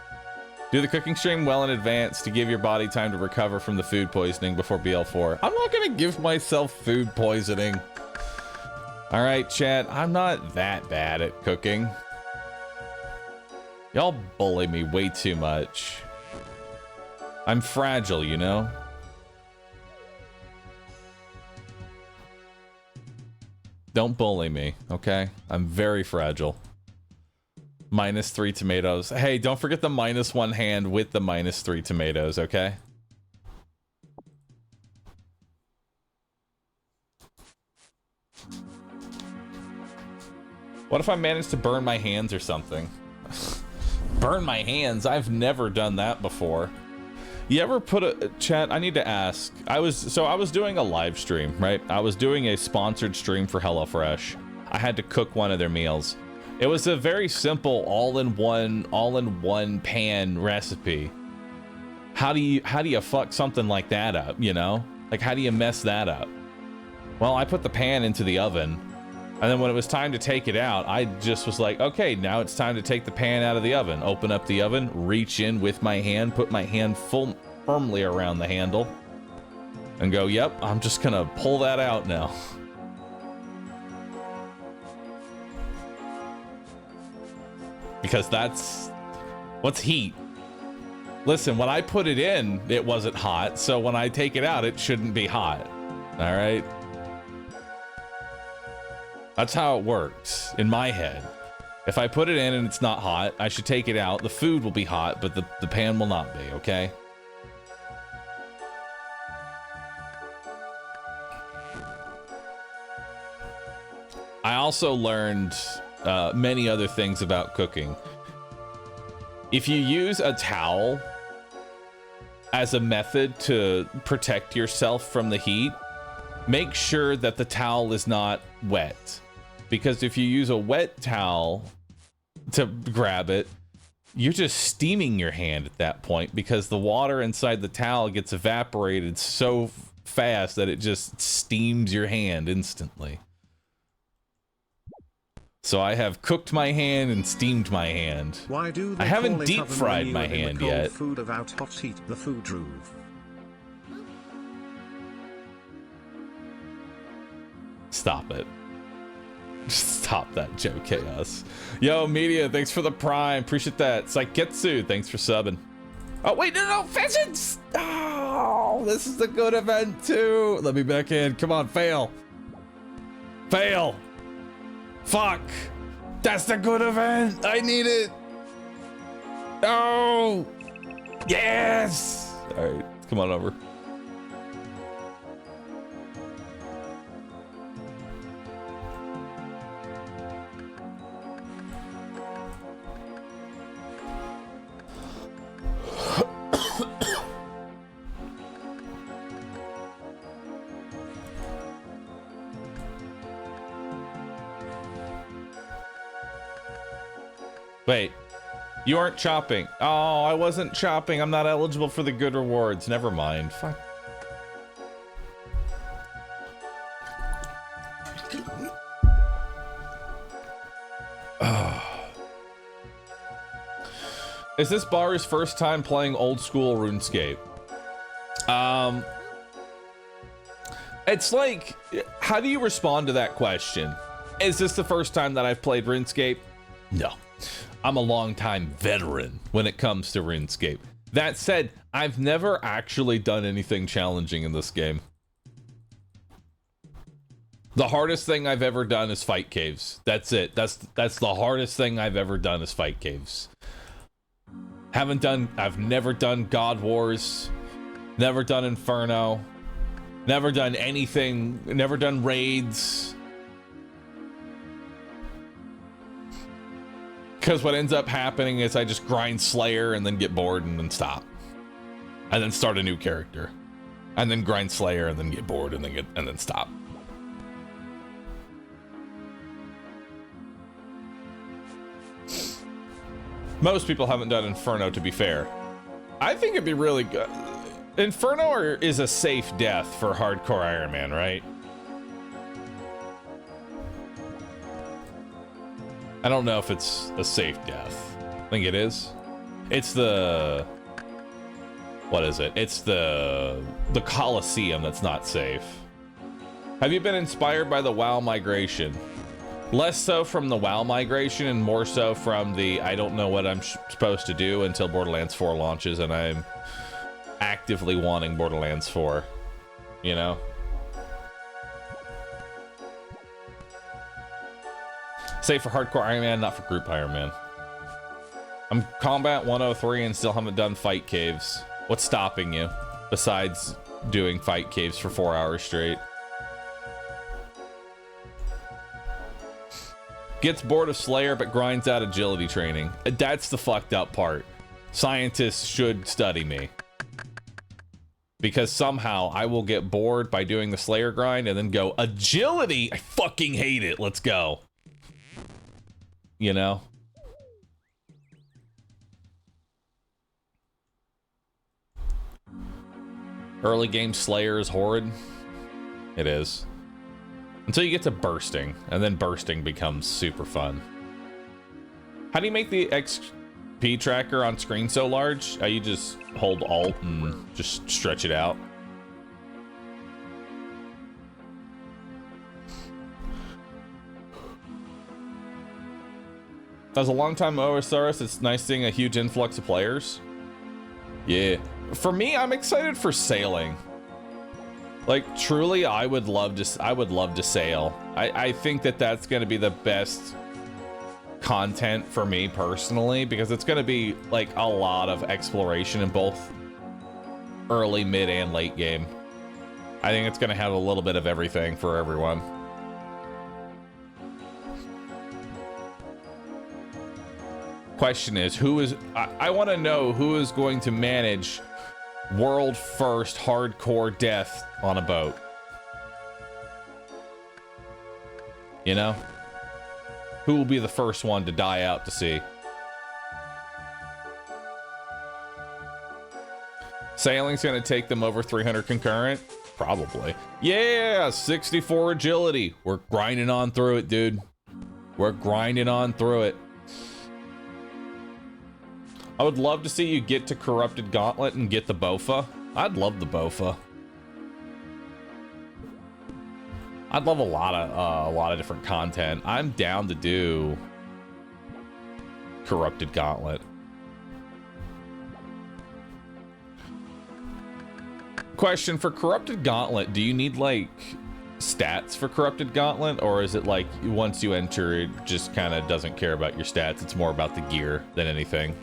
Do the cooking stream well in advance to give your body time to recover from the food poisoning before BL4. I'm not gonna give myself food poisoning. Alright, chat, I'm not that bad at cooking. Y'all bully me way too much. I'm fragile, you know? Don't bully me, okay? I'm very fragile. -3 tomatoes. Hey, don't forget the -1 hand with the -3 tomatoes, okay? What if I manage to burn my hands or something? Burn my hands? I've never done that before. You ever put a chat? I need to ask. I was doing a live stream, right? I was doing a sponsored stream for HelloFresh. I had to cook one of their meals. It was a very simple all-in-one pan recipe. How do you fuck something like that up, you know? Like, how do you mess that up? Well, I put the pan into the oven, and then when it was time to take it out, I just was like, okay, now it's time to take the pan out of the oven. Open up the oven, reach in with my hand, put my hand firmly around the handle, and go, yep, I'm just gonna pull that out now. Because that's... what's heat? Listen, when I put it in, it wasn't hot, so when I take it out, it shouldn't be hot. Alright? That's how it works, in my head. If I put it in and it's not hot, I should take it out. The food will be hot, but the pan will not be, okay? I also learned many other things about cooking. If you use a towel as a method to protect yourself from the heat, make sure that the towel is not wet. Because if you use a wet towel to grab it, you're just steaming your hand at that point because the water inside the towel gets evaporated so fast that it just steams your hand instantly. So I have cooked my hand and steamed my hand. Why do they I haven't call it deep oven fried when my you live in hand the cold yet. Food without hot heat, the food roof. Stop it. Stop that, Joe Chaos. Yo, Media, thanks for the prime. Appreciate that. Saiketsu, thanks for subbing. Oh, wait, no, pheasants! Oh, this is a good event, too. Let me back in. Come on, fail. Fail. Fuck. That's the good event. I need it. No. Yes. All right, come on over. Wait, you aren't chopping. Oh, I wasn't chopping. I'm not eligible for the good rewards. Never mind. Fuck. Is this Bahroo's first time playing old school RuneScape? It's like, how do you respond to that question? Is this the first time that I've played RuneScape? No. I'm a longtime veteran when it comes to RuneScape. That said, I've never actually done anything challenging in this game. The hardest thing I've ever done is fight caves. That's it. That's the hardest thing I've ever done is fight caves. I've never done God Wars, never done Inferno, never done anything, never done raids. Because what ends up happening is I just grind Slayer and then get bored and then stop. And then start a new character. And then grind Slayer and then get bored and then stop. Most people haven't done Inferno, to be fair. I think it'd be really good. Inferno is a safe death for hardcore Iron Man, right? I don't know if it's a safe death. I think it is. It's the... What is it? It's the Coliseum that's not safe. Have you been inspired by the WoW migration? Less so from the WoW migration and more so from the I don't know what I'm supposed to do until Borderlands 4 launches, and I'm actively wanting Borderlands 4, you know? Safe for hardcore Iron Man, not for group Iron Man. I'm combat 103 and still haven't done fight caves. What's stopping you besides doing fight caves for 4 hours straight? Gets bored of Slayer but grinds out agility training. That's the fucked up part. Scientists should study me. Because somehow I will get bored by doing the Slayer grind and then go, agility? I fucking hate it. Let's go. You know? Early game Slayer is horrid. It is. Until you get to bursting, and then bursting becomes super fun. How do you make the XP tracker on screen so large? You just hold Alt and just stretch it out. As a long-time OSRS, it's nice seeing a huge influx of players. Yeah. For me, I'm excited for sailing. Like, truly, I would love to sail. I think that that's going to be the best content for me personally, because it's going to be like a lot of exploration in both early, mid, and late game. I think it's going to have a little bit of everything for everyone. Question is, I want to know who is going to manage world first hardcore death on a boat. You know? Who will be the first one to die out to sea? Sailing's gonna take them over 300 concurrent? Probably. Yeah, 64 agility. We're grinding on through it, dude. We're grinding on through it. I would love to see you get to Corrupted Gauntlet and get the Bofa. I'd love the Bofa. I'd love a lot of different content. I'm down to do Corrupted Gauntlet. Question for Corrupted Gauntlet, do you need like stats for Corrupted Gauntlet, or is it like once you enter it just kind of doesn't care about your stats, it's more about the gear than anything?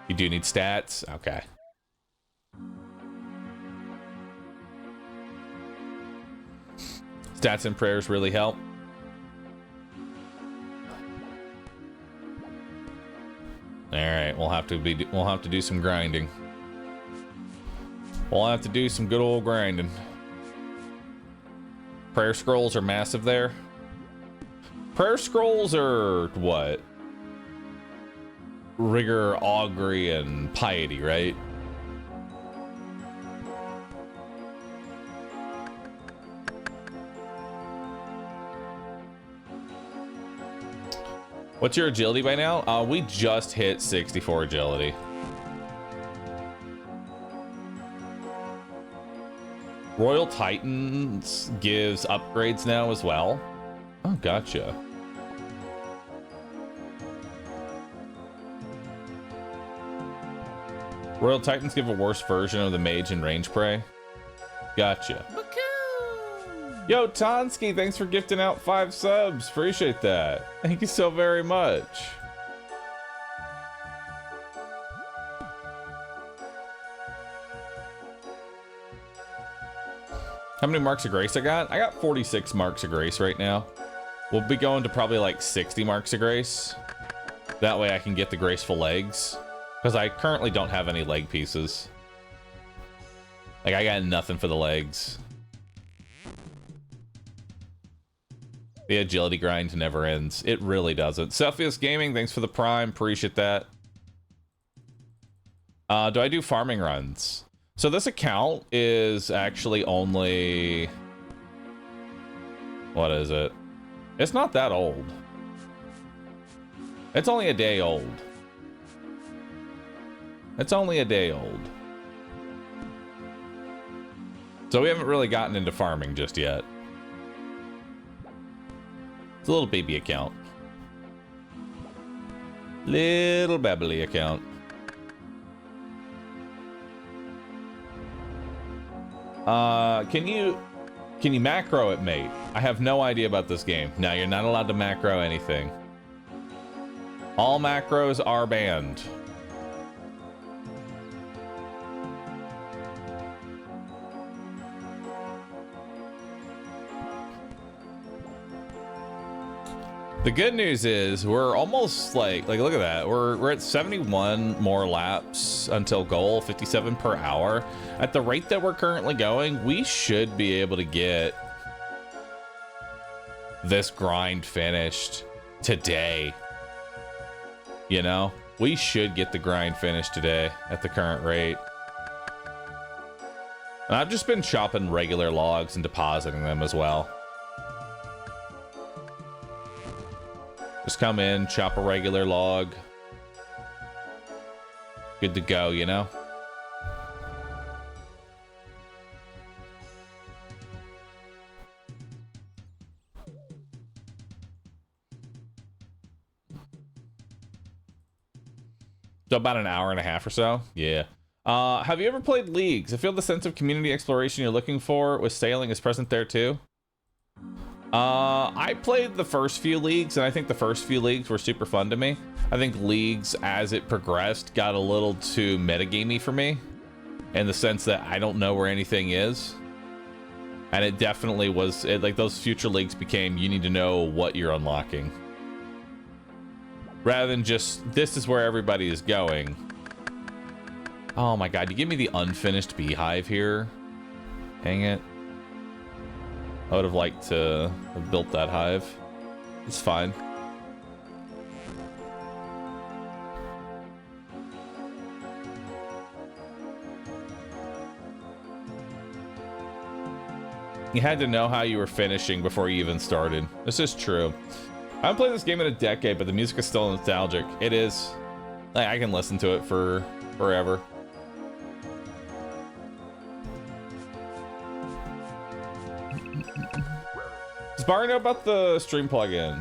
You do need stats? Okay. Stats and prayers really help. All right, we'll have to do some grinding. We'll have to do some good old grinding. Prayer scrolls are massive there. Prayer scrolls are what? Rigor, augury, and piety, right? What's your agility by now? We just hit 64 agility. Royal Titans gives upgrades now as well. Oh, gotcha. Royal Titans give a worse version of the mage and range prey. Gotcha. Yo, Tonsky, thanks for gifting out 5 subs. Appreciate that. Thank you so very much. How many marks of grace I got? I got 46 marks of grace right now. We'll be going to probably like 60 marks of grace. That way I can get the graceful legs. Because I currently don't have any leg pieces. Like, I got nothing for the legs. The agility grind never ends. It really doesn't. Cepheus Gaming, thanks for the prime. Appreciate that. Do I do farming runs? So this account is actually only... What is it? It's not that old. It's only a day old. It's only a day old. So we haven't really gotten into farming just yet. It's a little baby account. Little babbly account. Can you macro it, mate? I have no idea about this game. No, you're not allowed to macro anything. All macros are banned. The good news is we're almost like look at that. We're at 71 more laps until goal, 57 per hour. At the rate that we're currently going, we should be able to get this grind finished today. You know, we should get the grind finished today at the current rate. And I've just been chopping regular logs and depositing them as well. Just come in, chop a regular log. Good to go, you know? So about an hour and a half or so? Yeah. Have you ever played Leagues? I feel the sense of community exploration you're looking for with sailing is present there too. I played the first few Leagues, and I think the first few Leagues were super fun to me. I think Leagues, as it progressed, got a little too metagamey for me, in the sense that I don't know where anything is. And it definitely was, like, those future Leagues became, you need to know what you're unlocking. Rather than just, this is where everybody is going. Oh my god, you give me the unfinished beehive here? Dang it. I would have liked to have built that hive. It's fine. You had to know how you were finishing before you even started. This is true. I haven't played this game in a decade, but the music is still nostalgic. It is. I can listen to it for forever. Does Bahroo know about the stream plugin?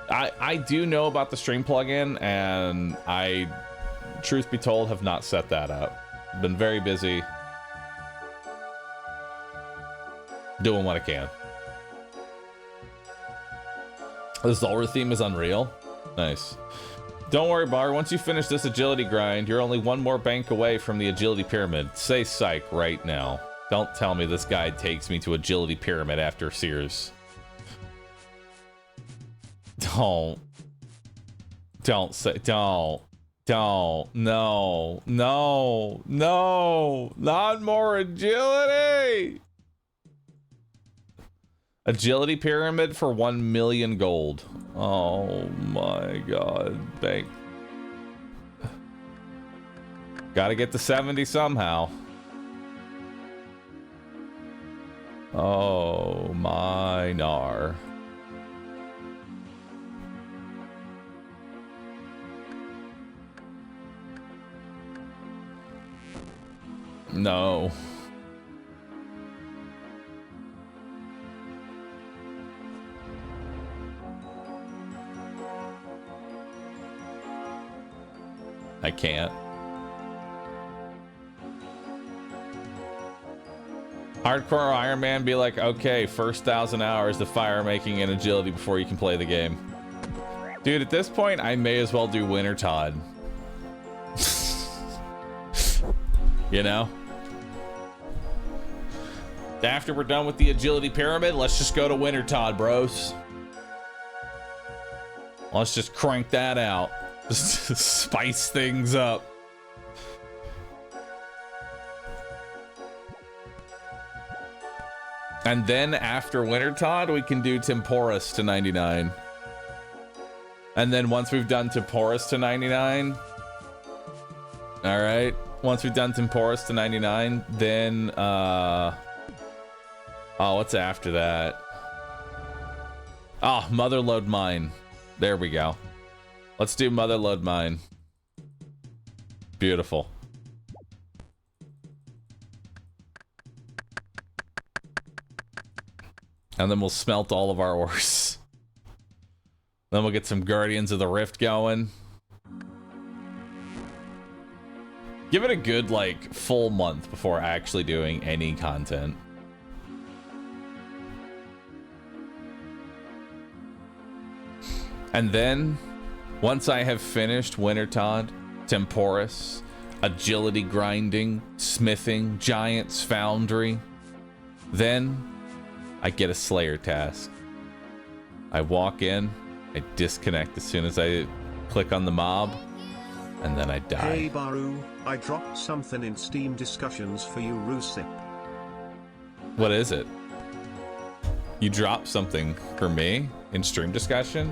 I do know about the stream plugin, and I, truth be told, have not set that up. Been very busy doing what I can. The Zulrah theme is unreal. Nice. Don't worry, Bar. Once you finish this agility grind, you're only one more bank away from the agility pyramid. Say psych right now. Don't tell me this guide takes me to agility pyramid after Sears. Don't say, no, not more agility. Agility pyramid for 1 million gold. Oh my god. Bank. Gotta get to 70 somehow. Oh my nar. No. I can't. Hardcore Iron Man be like, okay, first 1,000 hours of fire making and agility before you can play the game. Dude, at this point, I may as well do Winter Todd. You know? After we're done with the agility pyramid, let's just go to Winter Todd, bros. Let's just crank that out. Spice things up. And then after Winter Todd, we can do Temporis to 99. And then once we've done Temporis to 99, all right. Once we've done Temporis to 99, then oh, what's after that? Oh, Motherlode Mine. There we go. Let's do Motherlode Mine. Beautiful. And then we'll smelt all of our ores. Then we'll get some Guardians of the Rift going. Give it a good, like, full month before actually doing any content. And then, once I have finished Winter Todd, Temporis, agility grinding, smithing, Giant's Foundry, then I get a Slayer task. I walk in, I disconnect as soon as I click on the mob, and then I die. Hey Bahroo, I dropped something in Steam discussions for you, RuneScape. What is it? You dropped something for me in stream discussion?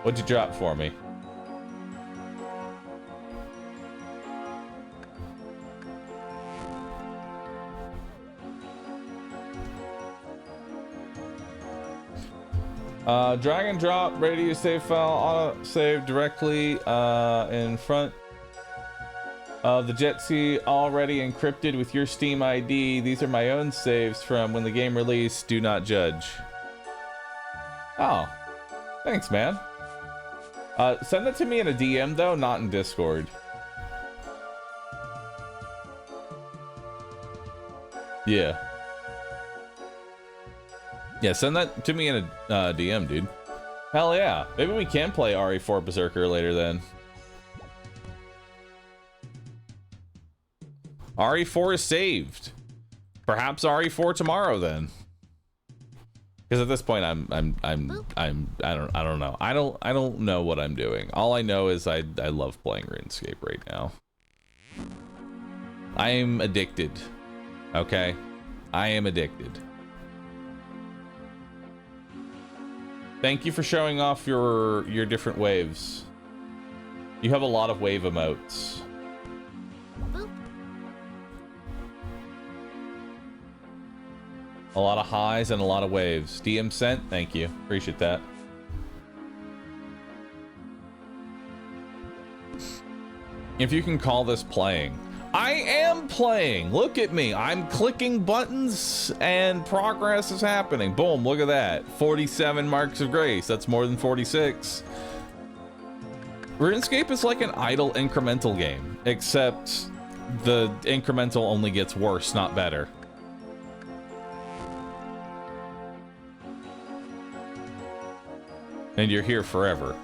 What'd you drop for me? Drag and drop, ready to use save file, auto save directly in front of the Jetsy, already encrypted with your Steam ID. These are my own saves from when the game released. Do not judge. Oh, thanks, man. Send it to me in a DM though, not in Discord. Yeah. Yeah, send that to me in a DM, dude. Hell yeah. Maybe we can play RE4 Berserker later then. RE4 is saved. Perhaps RE4 tomorrow then. Because at this point I don't know. I don't know what I'm doing. All I know is I love playing RuneScape right now. I am addicted. Okay? I am addicted. Thank you for showing off your different waves. You have a lot of wave emotes. Boop. A lot of highs and a lot of waves. DM sent, thank you. Appreciate that. If you can call this playing. I am playing! Look at me! I'm clicking buttons and progress is happening. Boom, look at that. 47 marks of grace. That's more than 46. RuneScape is like an idle incremental game, except the incremental only gets worse, not better. And you're here forever.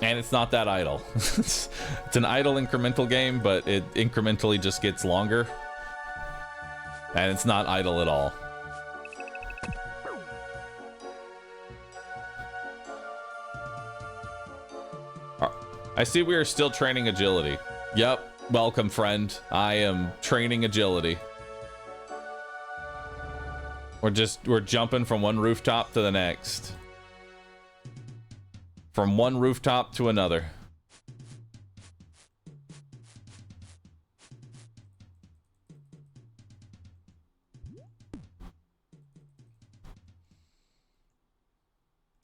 And it's not that idle. It's an idle incremental game, but it incrementally just gets longer. And it's not idle at all. I see we are still training agility. Yep. Welcome, friend. I am training agility. We're jumping from one rooftop to the next. From one rooftop to another.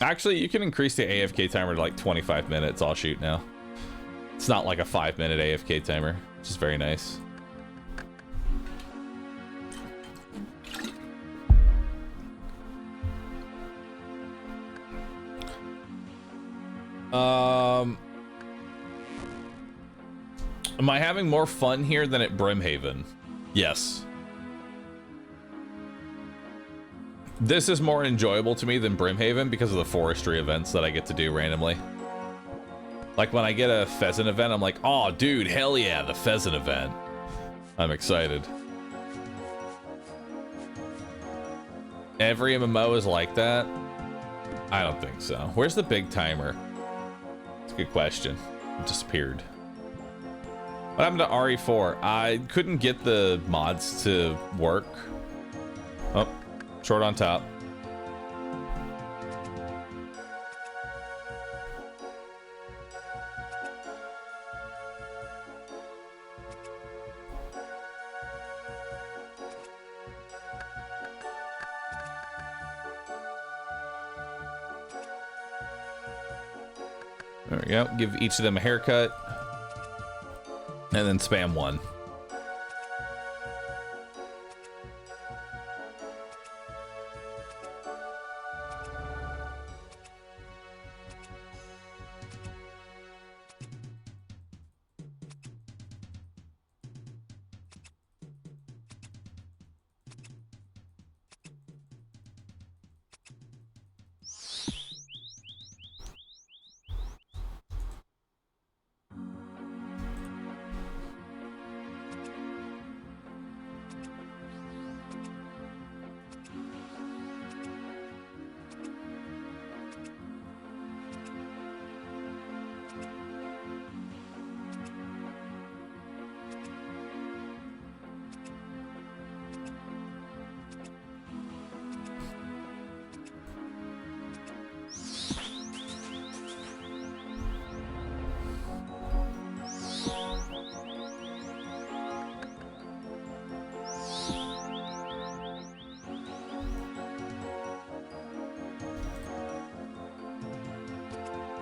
Actually, you can increase the AFK timer to like 25 minutes. I'll shoot now. It's not like a 5-minute AFK timer, which is very nice. Am I having more fun here than at Brimhaven? Yes. This is more enjoyable to me than Brimhaven because of the forestry events that I get to do randomly. Like when I get a pheasant event, I'm like, oh dude, hell yeah, the pheasant event. I'm excited. Every MMO is like that? I don't think so. Where's the big timer? It's a good question. It disappeared. What happened to RE4? I couldn't get the mods to work. Oh, short on top. There we go. Give each of them a haircut. And then spam one.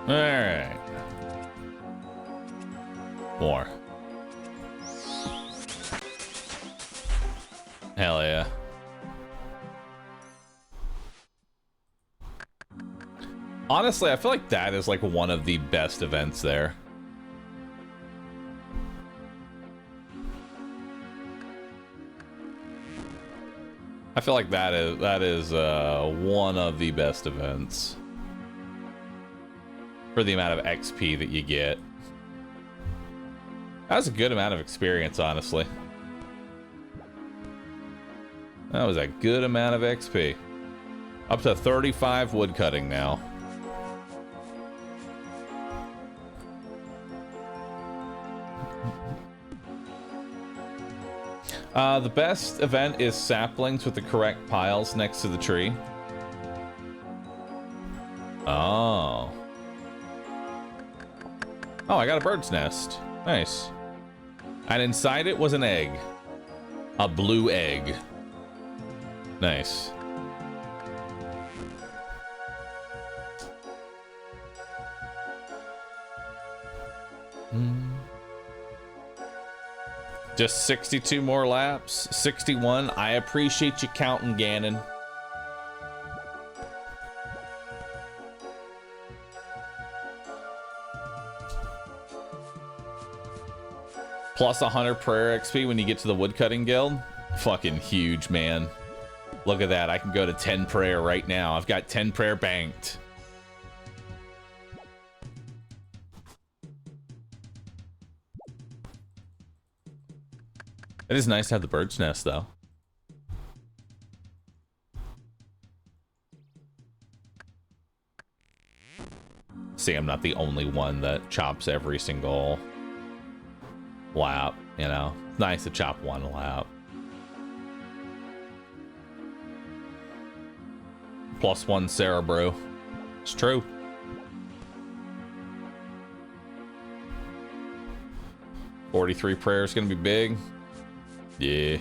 All right. More. Hell yeah. Honestly, I feel like that is like one of the best events there. I feel like that is one of the best events. For the amount of XP that you get. That was a good amount of experience, honestly. That was a good amount of XP. Up to 35 woodcutting now. The best event is saplings with the correct piles next to the tree. Oh. Oh, I got a bird's nest. Nice. And inside it was an egg. A blue egg. Nice. Just 62 more laps. 61. I appreciate you counting, Ganon. Plus 100 prayer XP when you get to the woodcutting guild. Fucking huge, man. Look at that. I can go to 10 prayer right now. I've got 10 prayer banked. It is nice to have the bird's nest, though. See, I'm not the only one that chops every single lap, you know? It's nice to chop one lap. +1 Sarah Brew. It's true. $43 prayers gonna be big. Yeah.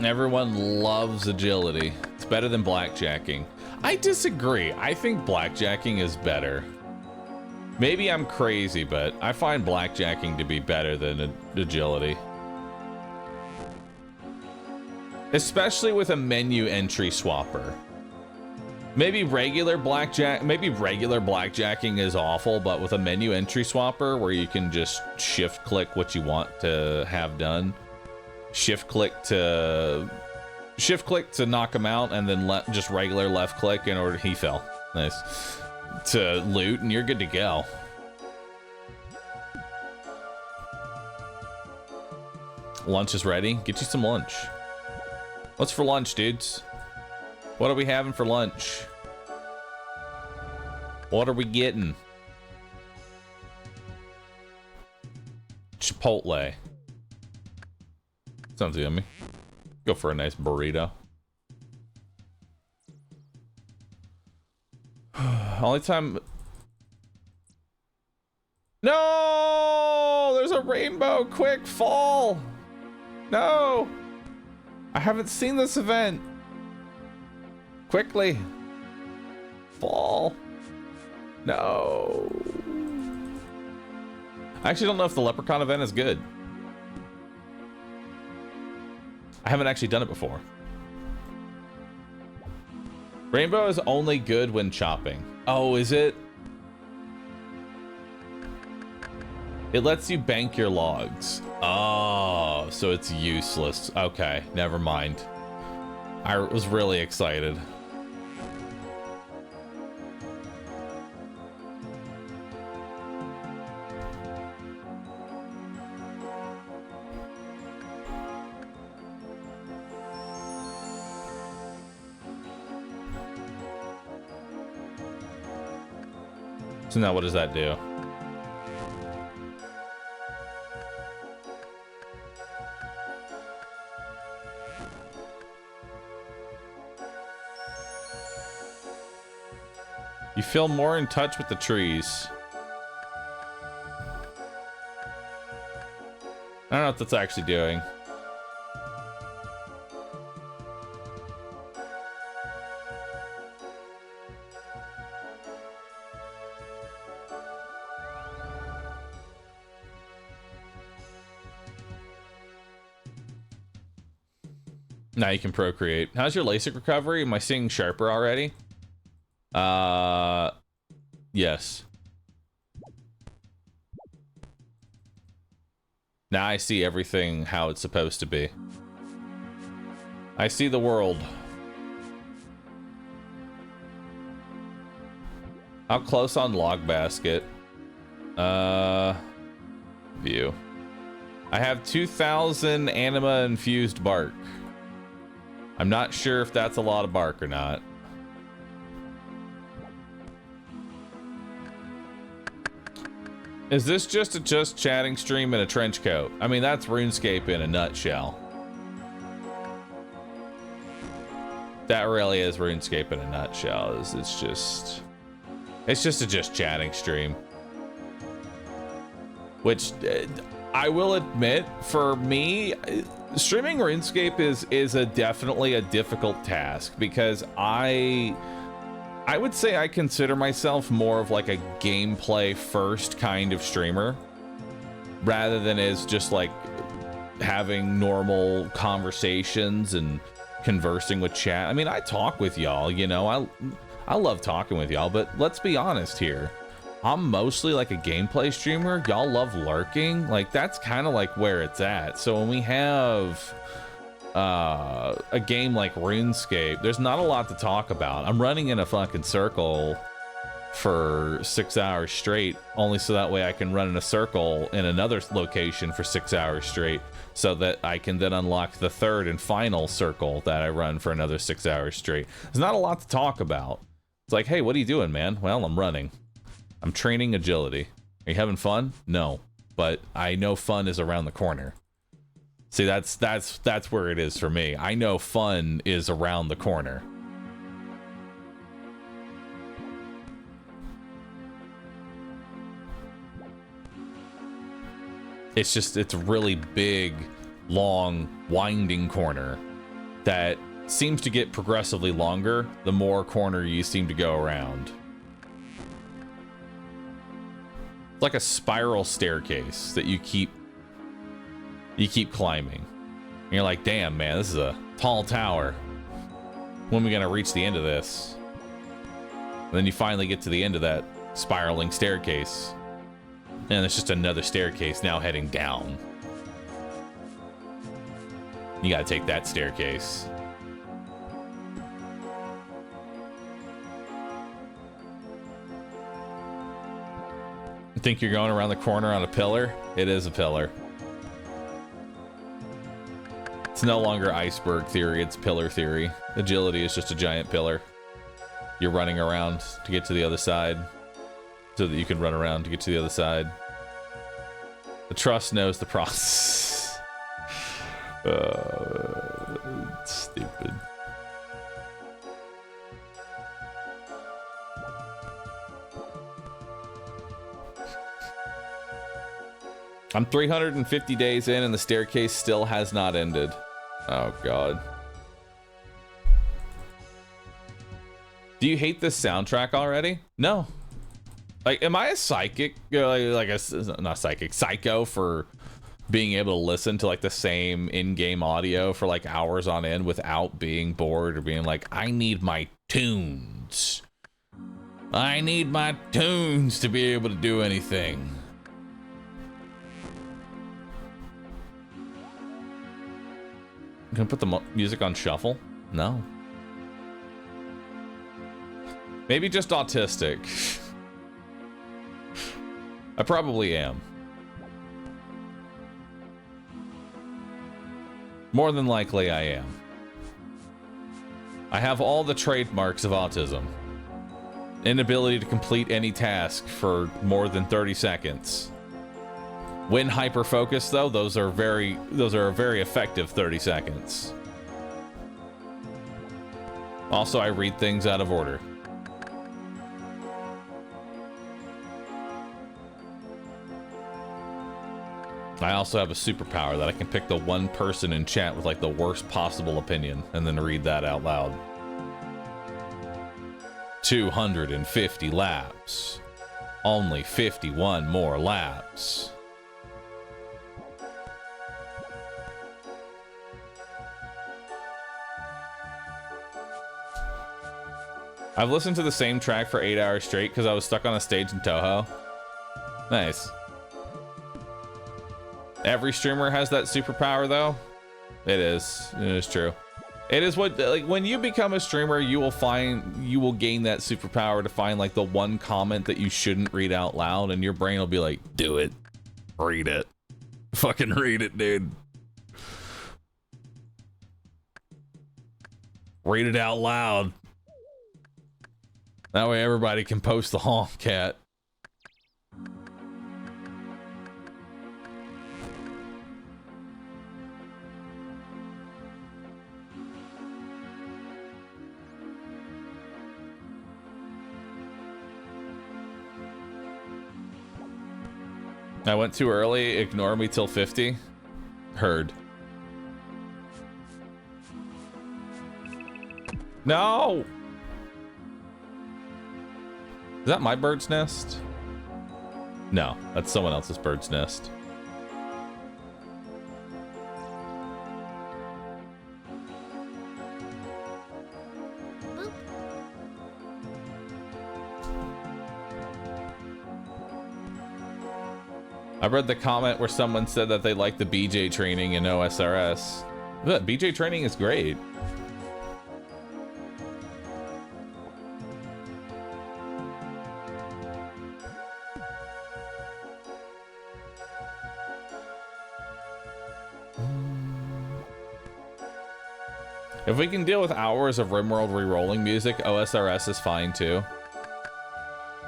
Everyone loves agility. It's better than blackjacking. I disagree. I think blackjacking is better. Maybe I'm crazy, but I find blackjacking to be better than agility. Especially with a menu entry swapper. Maybe regular blackjacking is awful, but with a menu entry swapper where you can just shift click what you want to have done. Shift click to knock him out, and then just regular left click in order he fell. Nice. To loot, and you're good to go. Lunch is ready. Get you some lunch. What's for lunch, dudes? What are we having for lunch? What are we getting? Chipotle. Sounds yummy. Go for a nice burrito. Only time... No! There's a rainbow! Quick, fall! No! I haven't seen this event. Quickly. Fall. No. I actually don't know if the leprechaun event is good. I haven't actually done it before. Rainbow is only good when chopping. Oh, is it? It lets you bank your logs. Oh, so it's useless. Okay, never mind. I was really excited. So now what does that do? You feel more in touch with the trees. I don't know what that's actually doing. Now you can procreate. How's your LASIK recovery? Am I seeing sharper already? Yes. Now I see everything how it's supposed to be. I see the world. How close on log basket? View. I have 2,000 anima infused bark. I'm not sure if that's a lot of bark or not. Is this just a chatting stream in a trench coat? I mean, that's RuneScape in a nutshell. That really is RuneScape in a nutshell. It's just a chatting stream. Which I will admit, for me, streaming RuneScape is definitely a difficult task, because I would say I consider myself more of like a gameplay first kind of streamer, rather than as just like having normal conversations and conversing with chat. I mean, I talk with y'all, you know, I love talking with y'all, but let's be honest here. I'm mostly like a gameplay streamer. Y'all love lurking. Like, that's kind of like where it's at. So when we have a game like RuneScape, there's not a lot to talk about. I'm running in a fucking circle for 6 hours straight, only so that way I can run in a circle in another location for 6 hours straight, so that I can then unlock the third and final circle that I run for another 6 hours straight. There's not a lot to talk about. It's like, hey, what are you doing, man? Well, I'm running. I'm training agility. Are you having fun? No, but I know fun is around the corner. See, that's where it is for me. I know fun is around the corner. It's just, it's a really big, long, winding corner that seems to get progressively longer the more corner you seem to go around. It's like a spiral staircase that you keep climbing. And you're like, damn, man, this is a tall tower. When are we gonna reach the end of this? And then you finally get to the end of that spiraling staircase. And it's just another staircase now heading down. You gotta take that staircase. You think you're going around the corner on a pillar? It is a pillar. It's no longer iceberg theory, it's pillar theory. Agility is just a giant pillar. You're running around to get to the other side, so that you can run around to get to the other side. The trust knows the process. Stupid. I'm 350 days in and the staircase still has not ended. Oh god. Do you hate this soundtrack already? No. Like, am I a psychic? Not psychic, psycho for being able to listen to like the same in-game audio for like hours on end without being bored or being like, I need my tunes. I need my tunes to be able to do anything. Can I put the music on shuffle? No. Maybe just autistic. I probably am. More than likely I am. I have all the trademarks of autism. Inability to complete any task for more than 30 seconds. When hyper-focused though, those are a very effective 30 seconds. Also, I read things out of order. I also have a superpower that I can pick the one person in chat with like the worst possible opinion and then read that out loud. 250 laps. Only 51 more laps. I've listened to the same track for 8 hours straight because I was stuck on a stage in Toho. Nice. Every streamer has that superpower though. It is true. It is what, like, when you become a streamer, you will gain that superpower to find like the one comment that you shouldn't read out loud, and your brain will be like, do it. Read it. Fucking read it, dude. Read it out loud. That way everybody can post the honk cat. I went too early, ignore me till 50. Heard. No! Is that my bird's nest? No, that's someone else's bird's nest. Boop. I read the comment where someone said that they like the BJ training in OSRS. But BJ training is great. If we can deal with hours of RimWorld re-rolling music, OSRS is fine too.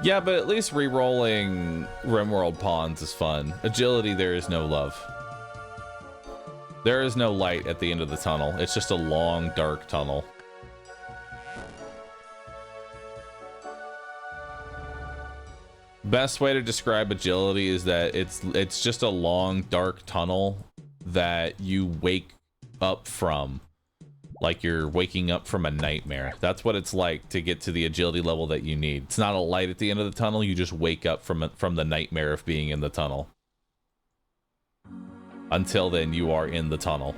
Yeah, but at least re-rolling RimWorld pawns is fun. Agility, there is no love. There is no light at the end of the tunnel. It's just a long, dark tunnel. Best way to describe agility is that it's just a long, dark tunnel that you wake up from. Like you're waking up from a nightmare. That's what it's like to get to the agility level that you need. It's not a light at the end of the tunnel. You just wake up from the nightmare of being in the tunnel. Until then, you are in the tunnel.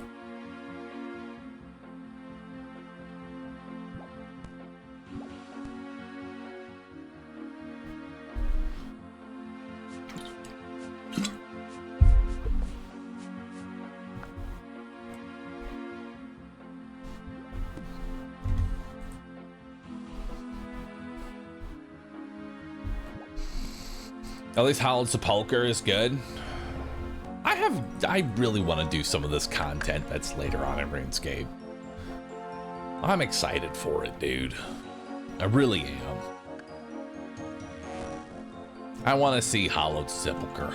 At least Howled Sepulchre is good. I really want to do some of this content that's later on in RuneScape. I'm excited for it, dude. I really am. I want to see Hallowed Sepulchre.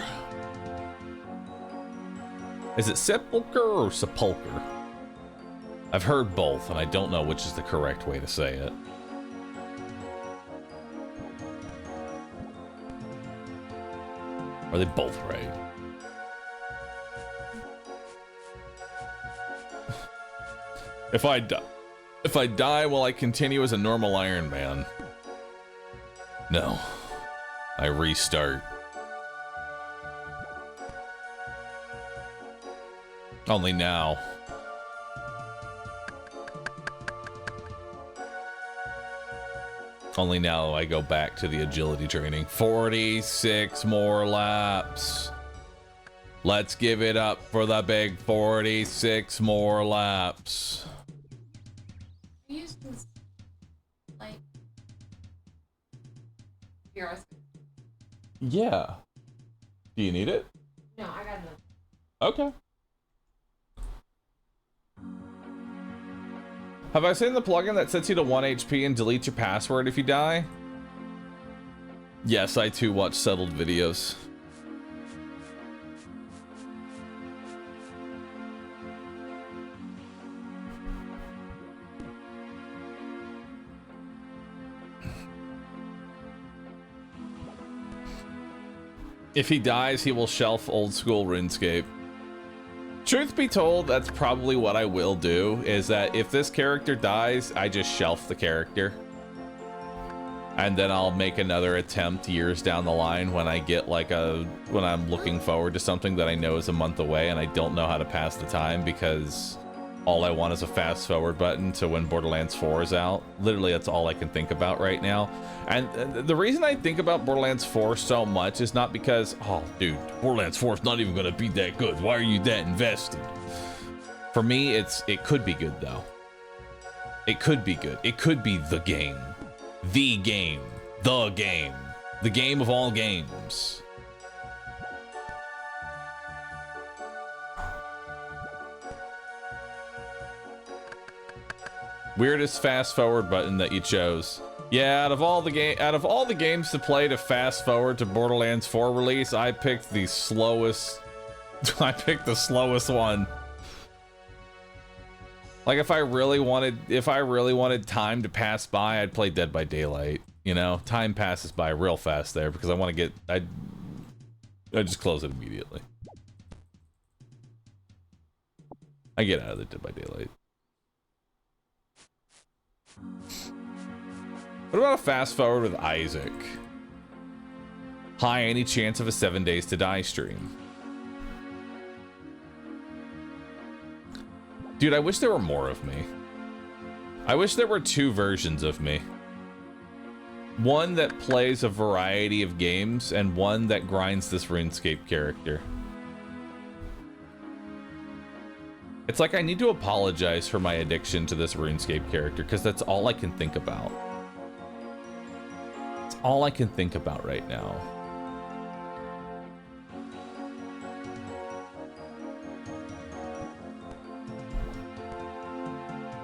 Is it Sepulchre or Sepulchre? I've heard both, and I don't know which is the correct way to say it. Are they both right? If I die, will I continue as a normal Iron Man? No. I restart. Only now. Only now I go back to the agility training. 46 more laps. Let's give it up for the big 46 more laps. Use this, like, here, Yeah. Do you need it? no, I got enough. Okay. Have I seen the plugin that sets you to 1 HP and deletes your password if you die? Yes, I too watch settled videos. If he dies, he will shelf old school RuneScape. Truth be told, that's probably what I will do, is that if this character dies, I just shelf the character. And then I'll make another attempt years down the line when I get like when I'm looking forward to something that I know is a month away and I don't know how to pass the time because all I want is a fast forward button to when Borderlands 4 is out. Literally, that's all I can think about right now. And the reason I think about Borderlands 4 so much is not because, oh, dude, Borderlands 4 is not even going to be that good. Why are you that invested? For me, it could be good, though. It could be good. It could be the game. The game. The game. The game of all games. Weirdest fast forward button that you chose. Yeah, out of all the games to play to fast forward to Borderlands 4 release, I picked the slowest. I picked the slowest one. Like if I really wanted time to pass by, I'd play Dead by Daylight. You know, time passes by real fast there because I want to get. I just close it immediately. I get out of the Dead by Daylight. What about a fast forward with Isaac? Hi, any chance of a 7 Days to Die stream? Dude, I wish there were more of me. I wish there were two versions of me. One that plays a variety of games and one that grinds this RuneScape character. It's like I need to apologize for my addiction to this RuneScape character because that's all I can think about. It's all I can think about right now.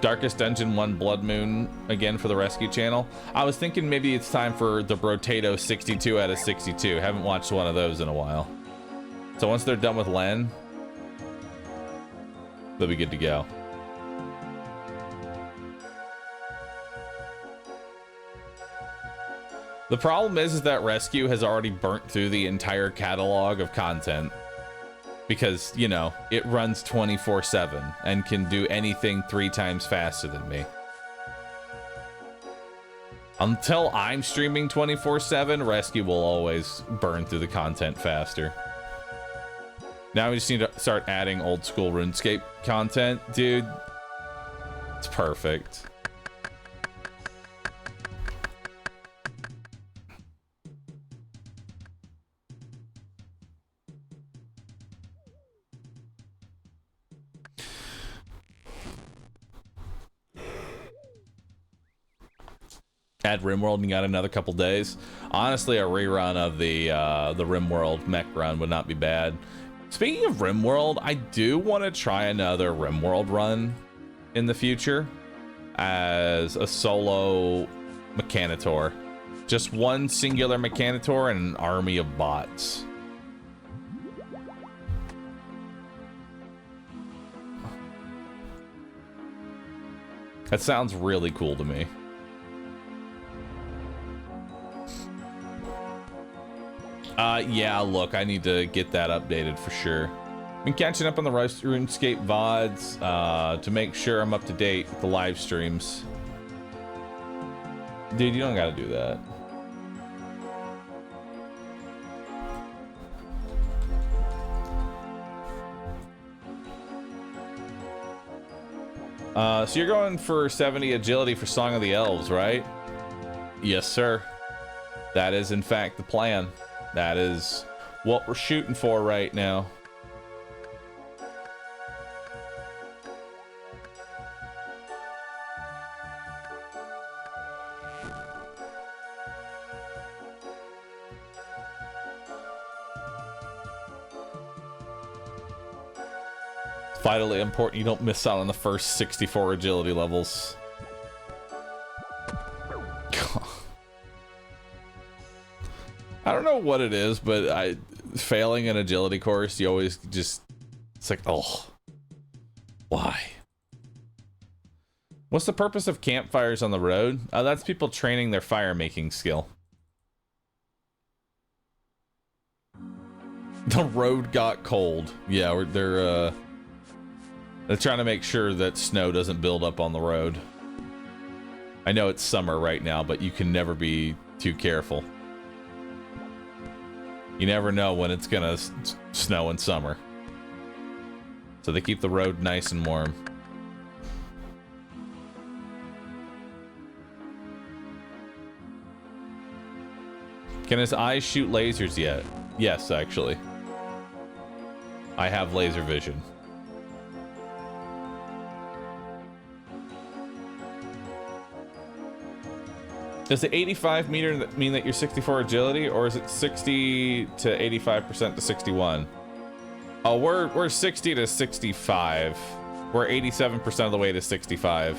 Darkest Dungeon 1 Blood Moon again for the rescue channel. I was thinking maybe it's time for the Brotato 62 out of 62. Haven't watched one of those in a while. So once they're done with Len, they'll be good to go. The problem is that Rescue has already burnt through the entire catalog of content. Because, you know, it runs 24/7 and can do anything 3 times faster than me. Until I'm streaming 24/7, Rescue will always burn through the content faster. Now we just need to start adding old school RuneScape content. Dude, it's perfect. Add RimWorld and got another couple days. Honestly, a rerun of the RimWorld mech run would not be bad. Speaking of RimWorld, I do want to try another RimWorld run in the future as a solo Mechanitor. Just one singular Mechanitor and an army of bots. That sounds really cool to me. Yeah, look, I need to get that updated for sure. Been catching up on the RuneScape VODs to make sure I'm up to date with the live streams. Dude, you don't gotta do that. So you're going for 70 agility for Song of the Elves, right? Yes, sir. That is, in fact, the plan. That is what we're shooting for right now. It's vitally important you don't miss out on the first 64 agility levels. I don't know what it is, but failing an agility course, you always just, it's like, oh, why? What's the purpose of campfires on the road? That's people training their fire making skill. The road got cold. Yeah, they're trying to make sure that snow doesn't build up on the road. I know it's summer right now, but you can never be too careful. You never know when it's gonna snow in summer. So they keep the road nice and warm. Can his eyes shoot lasers yet? Yes, actually. I have laser vision. Does the 85 meter mean that you're 64 agility, or is it 60 to 85% to 61? Oh, we're 60 to 65. We're 87% of the way to 65.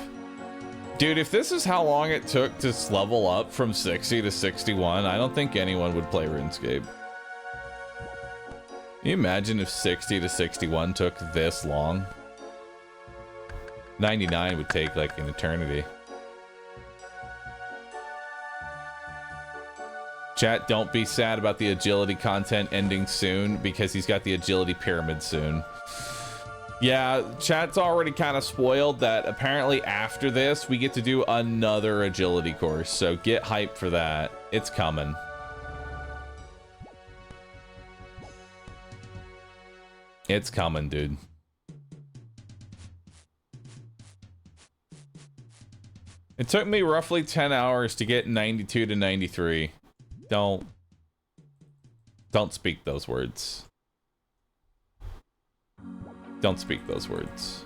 Dude, if this is how long it took to level up from 60 to 61, I don't think anyone would play RuneScape. Can you imagine if 60 to 61 took this long? 99 would take like an eternity. Chat, don't be sad about the agility content ending soon, because he's got the agility pyramid soon. Yeah, chat's already kind of spoiled that apparently after this, we get to do another agility course. So get hyped for that. It's coming. It's coming, dude. It took me roughly 10 hours to get 92 to 93. Don't speak those words. Don't speak those words.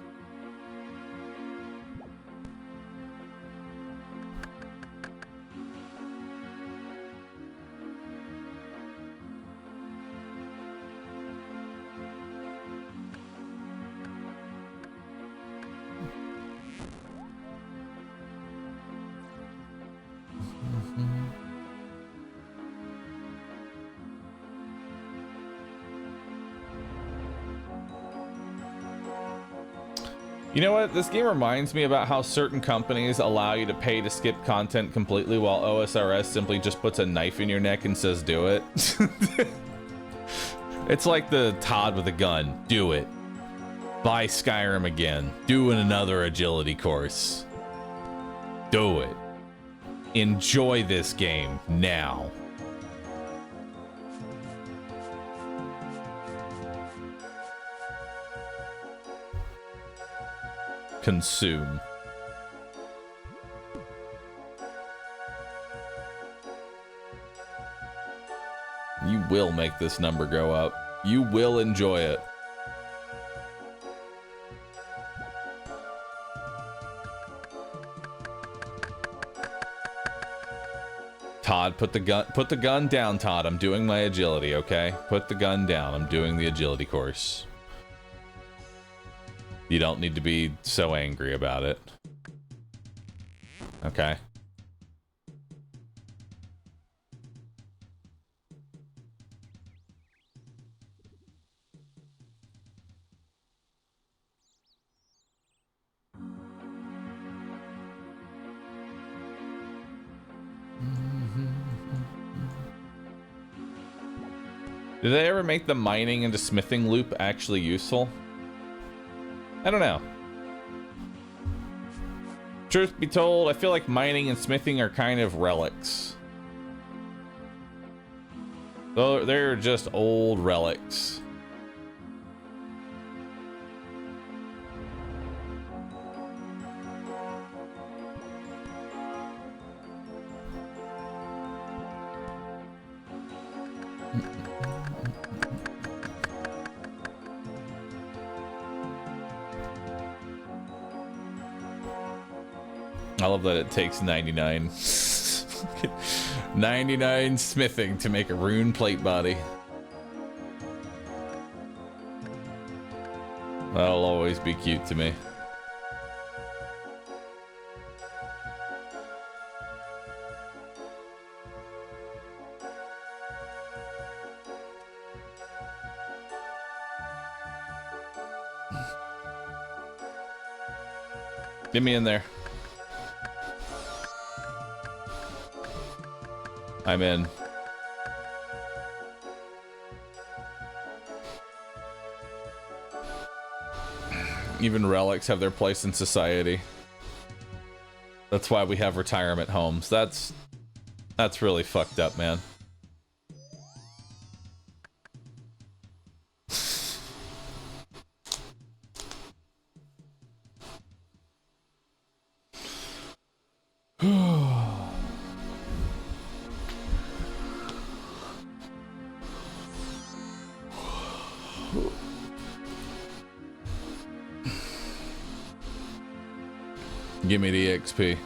You know what? This game reminds me about how certain companies allow you to pay to skip content completely while OSRS simply just puts a knife in your neck and says do it. It's like the Todd with a gun. Do it. Buy Skyrim again. Do another agility course. Do it. Enjoy this game now. Consume. You will make this number go up. You will enjoy it. Todd, put the gun down, Todd. I'm doing my agility, okay? Put the gun down. I'm doing the agility course. You don't need to be so angry about it. Okay. Did they ever make the mining into smithing loop actually useful? I don't know. Truth be told, I feel like mining and smithing are kind of relics. Though they're just old relics. I love that it takes 99 99 smithing to make a rune plate body. That'll always be cute to me. Get me in there. I'm in. Even relics have their place in society. That's why we have retirement homes. That's really fucked up, man. Give me the XP.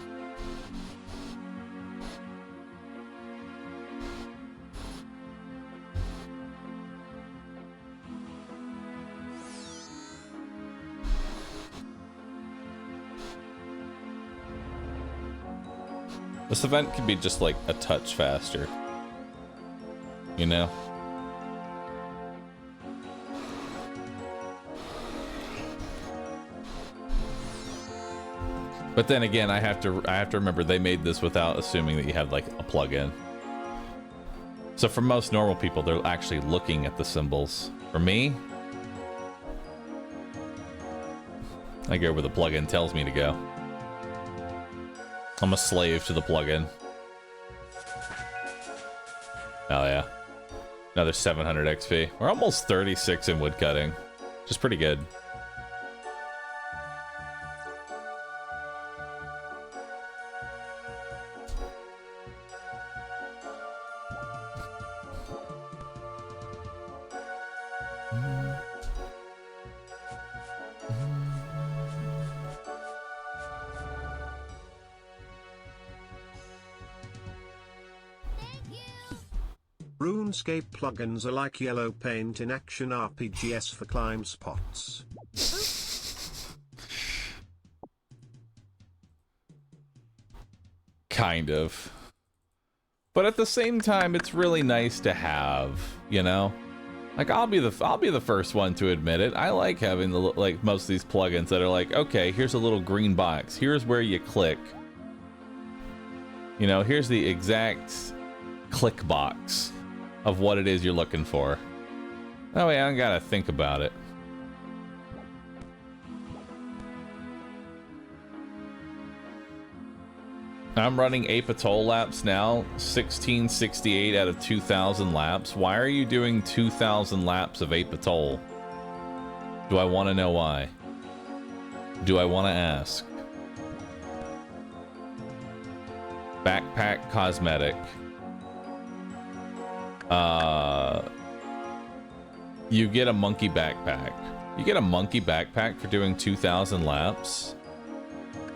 This event could be just like a touch faster, you know? But then again, I have to remember they made this without assuming that you had like a plugin. So for most normal people, they're actually looking at the symbols. For me, I go where the plugin tells me to go. I'm a slave to the plugin. Oh yeah. Another 700 XP. We're almost 36 in woodcutting, which is pretty good. RuneScape plugins are like yellow paint in action RPGs for climb spots. Kind of. But at the same time, it's really nice to have, you know? Like I'll be the first one to admit it. I like having the like most of these plugins that are like, okay, here's a little green box. Here's where you click. You know, here's the exact click box of what it is you're looking for. That way I don't gotta think about it. I'm running Ape Atoll laps now, 1668 out of 2,000 laps. Why are you doing 2,000 laps of Ape Atoll? Do I want to know why? Do I want to ask? Backpack cosmetic. You get a monkey backpack. You get a monkey backpack for doing 2,000 laps?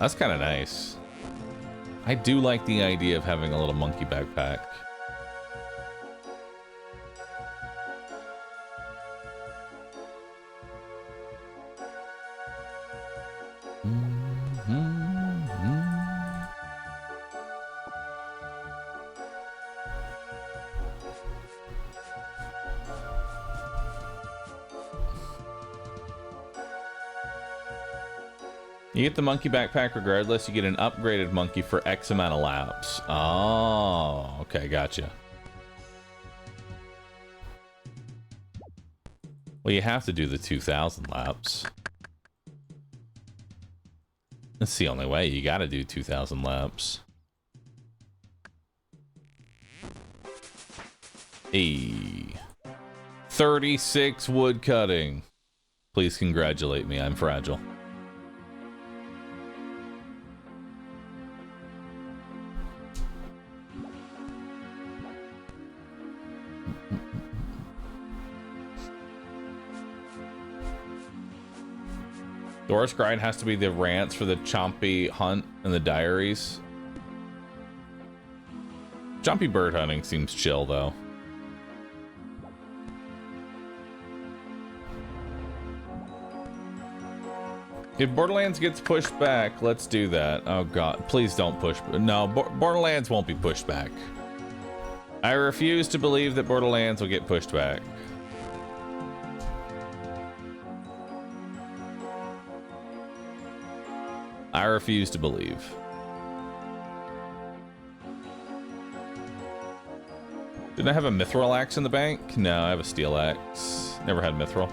That's kind of nice. I do like the idea of having a little monkey backpack. You get the monkey backpack regardless. You get an upgraded monkey for X amount of laps. Oh, okay, gotcha. Well, you have to do the 2,000 laps. That's the only way. You gotta do 2,000 laps. Hey. 36 wood cutting. Please congratulate me. I'm fragile. The worst grind has to be the rants for the Chompy hunt and the diaries. Chompy bird hunting seems chill though. If Borderlands gets pushed back, let's do that. Oh god, please don't push. No, Borderlands won't be pushed back. I refuse to believe that Borderlands will get pushed back. I refuse to believe. Didn't I have a mithril axe in the bank? No, I have a steel axe. Never had mithril.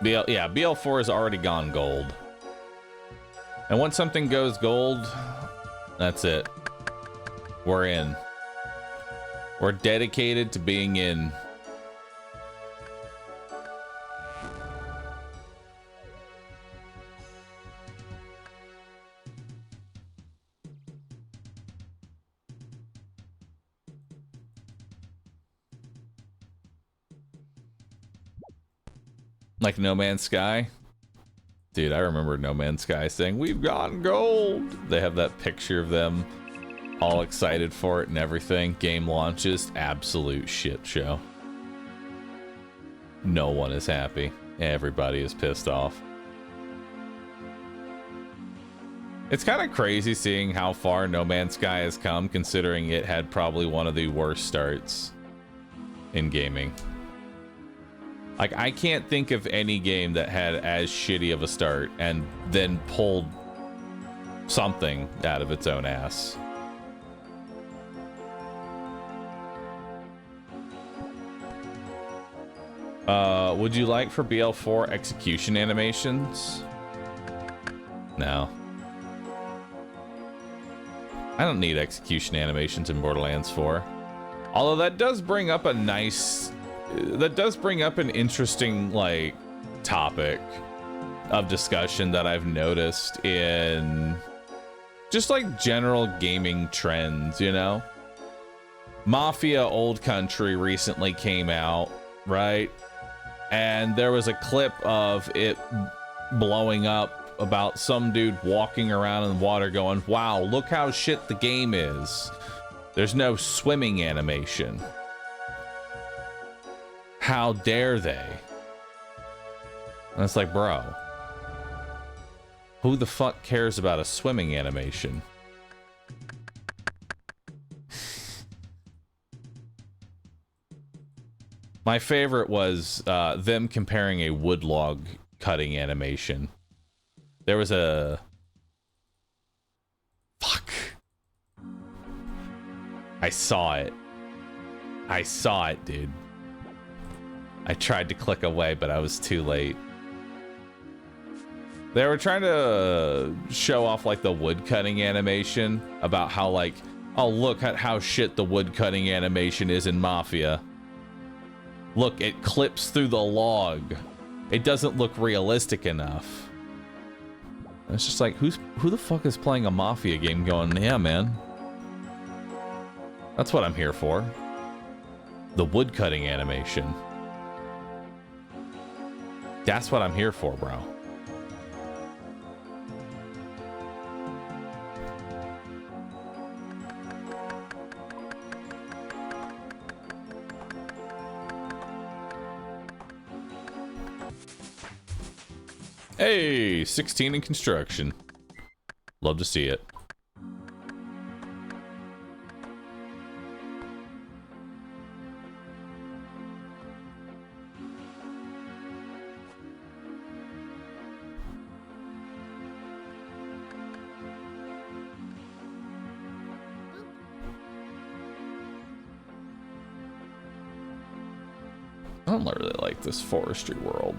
BL4 has already gone gold. And once something goes gold, that's it. We're in. We're dedicated to being in. Like No Man's Sky. Dude, I remember No Man's Sky saying, "We've gone gold." They have that picture of them all excited for it and everything. Game launches, absolute shit show. No one is happy. Everybody is pissed off. It's kind of crazy seeing how far No Man's Sky has come, considering it had probably one of the worst starts in gaming. Like, I can't think of any game that had as shitty of a start and then pulled something out of its own ass. Would you like for BL4 execution animations? No. I don't need execution animations in Borderlands 4. Although that does bring up a nice... That does bring up an interesting, like, topic of discussion that I've noticed in just, like, general gaming trends, you know? Mafia Old Country recently came out, right? And there was a clip of it blowing up about some dude walking around in the water going, "Wow, look how shit the game is. There's no swimming animation. How dare they?" And it's like, bro, who the fuck cares about a swimming animation? My favorite was them comparing a wood log cutting animation. There was a... Fuck. I saw it. I saw it, dude. I tried to click away, but I was too late. They were trying to show off like the wood cutting animation about how like, oh, look at how shit the wood cutting animation is in Mafia. Look, it clips through the log. It doesn't look realistic enough. And it's just like, who the fuck is playing a Mafia game going, yeah, man. That's what I'm here for. The wood cutting animation. That's what I'm here for, bro. Hey, 16 in construction. Love to see it. I don't really like this forestry world.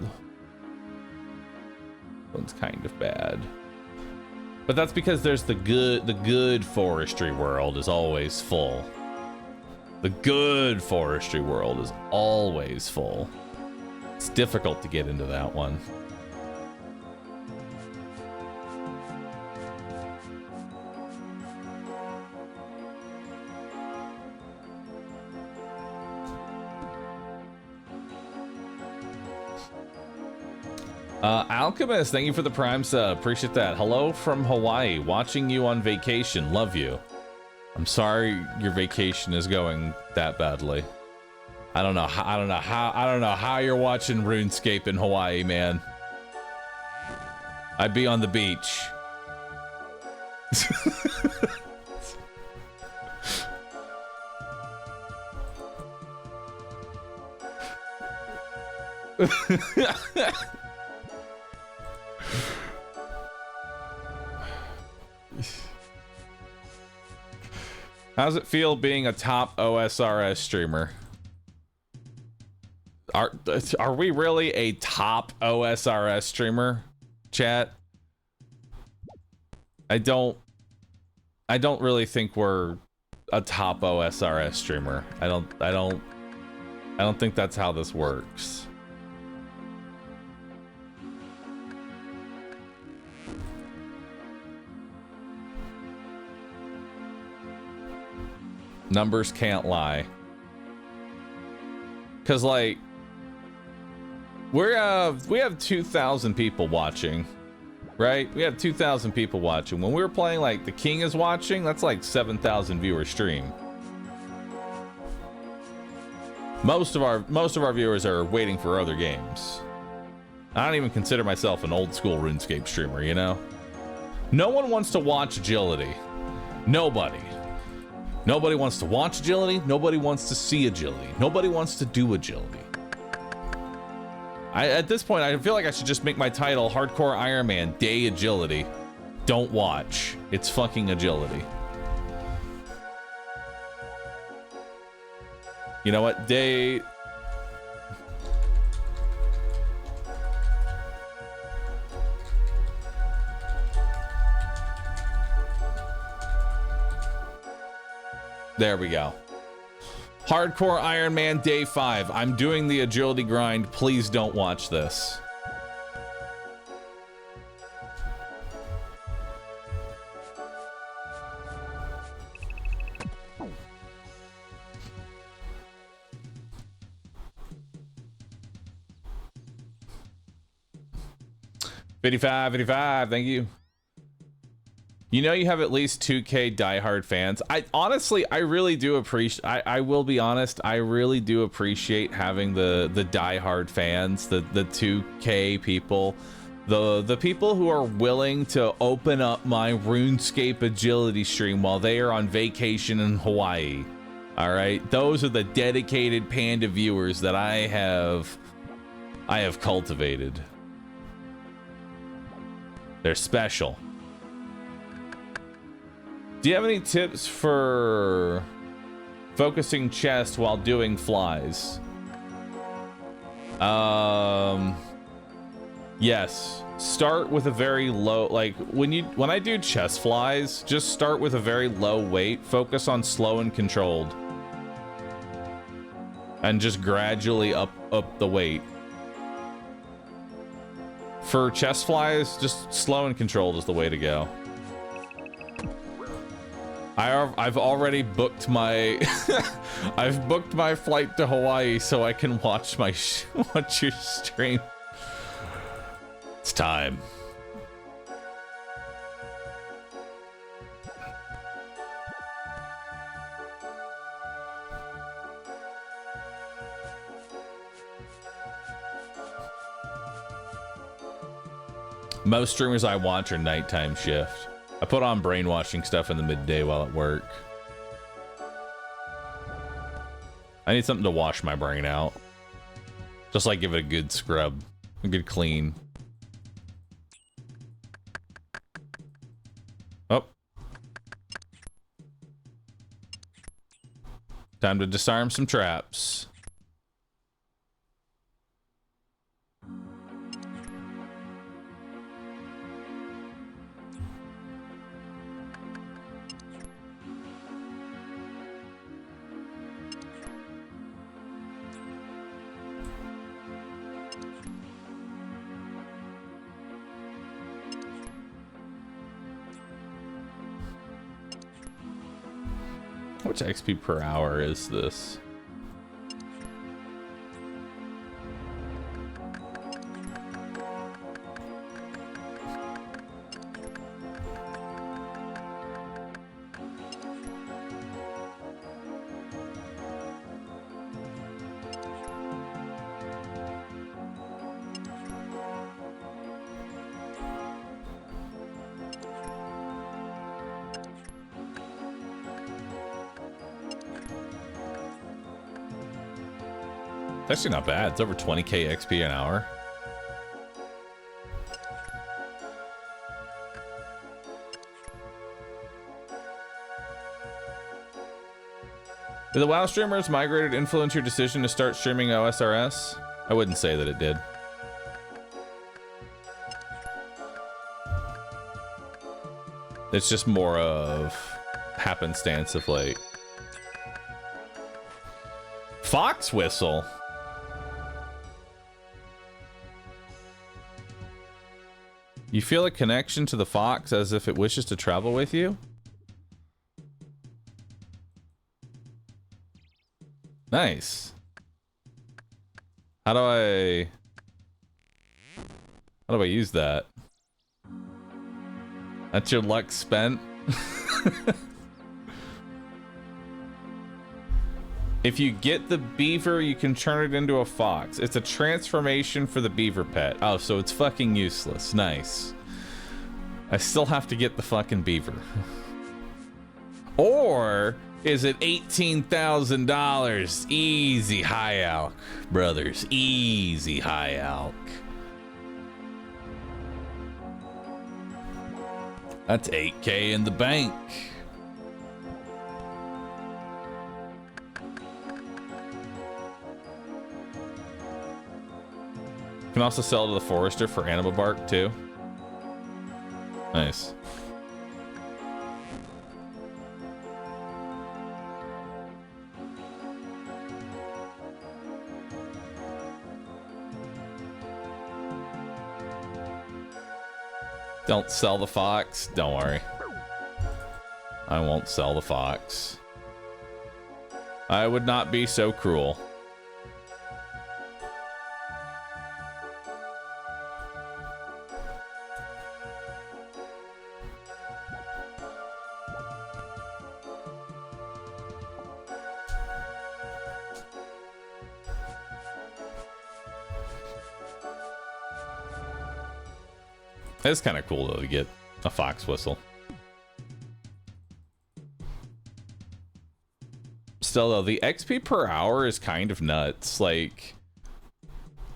One's kind of bad. But that's because there's the good forestry world is always full. The good forestry world is always full. It's difficult to get into that one. Alchemist, thank you for the Prime sub. Appreciate that. Hello from Hawaii. Watching you on vacation. Love you. I'm sorry your vacation is going that badly. I don't know how you're watching RuneScape in Hawaii, man. I'd be on the beach. How's it feel being a top OSRS streamer? Are we really a top OSRS streamer, chat? I don't really think we're a top OSRS streamer. I don't think that's how this works. Numbers can't lie. Cause like we have 2,000 people watching, right? We have 2,000 people watching. When we were playing like The King is Watching, that's like 7,000 viewer stream. Most of our viewers are waiting for other games. I don't even consider myself an old school RuneScape streamer, you know? No one wants to watch agility. Nobody. Nobody wants to watch agility. Nobody wants to see agility. Nobody wants to do agility. At this point, I feel like I should just make my title Hardcore Iron Man Day Agility. Don't watch. It's fucking agility. You know what? Day... There we go. Hardcore Iron Man Day 5. I'm doing the agility grind. Please don't watch this. $55, thank you. You know, you have at least 2K diehard fans. I honestly, I really do appreciate. I will be honest. I really do appreciate having the diehard fans, the 2K people, the people who are willing to open up my RuneScape agility stream while they are on vacation in Hawaii. All right, those are the dedicated Panda viewers that I have cultivated. They're special. Do you have any tips for focusing chest while doing flies? Yes. Start with a very low, like when I do chest flies, just start with a very low weight, focus on slow and controlled. And just gradually up the weight. For chest flies, just slow and controlled is the way to go. I've already booked my I've booked my flight to Hawaii so I can watch watch your stream. It's time. Most streamers I watch are nighttime shift. I put on brainwashing stuff in the midday while at work. I need something to wash my brain out. Just like give it a good scrub, a good clean. Oh. Time to disarm some traps. How much XP per hour is this? It's actually not bad. It's over 20k XP an hour. Did the WoW streamers migrated influence your decision to start streaming OSRS? I wouldn't say that it did. It's just more of happenstance of late. Fox whistle. You feel a connection to the fox as if it wishes to travel with you? Nice. How do I use that? That's your luck spent? If you get the beaver, you can turn it into a fox. It's a transformation for the beaver pet. Oh, so it's fucking useless. Nice. I still have to get the fucking beaver. Or is it $18,000? Easy high alk, brothers. Easy high alk. That's 8K in the bank. You can also sell to the forester for animal bark too. Nice. Don't sell the fox. Don't worry. I won't sell the fox. I would not be so cruel. It's kind of cool though to get a fox whistle. Still though, the XP per hour is kind of nuts. Like,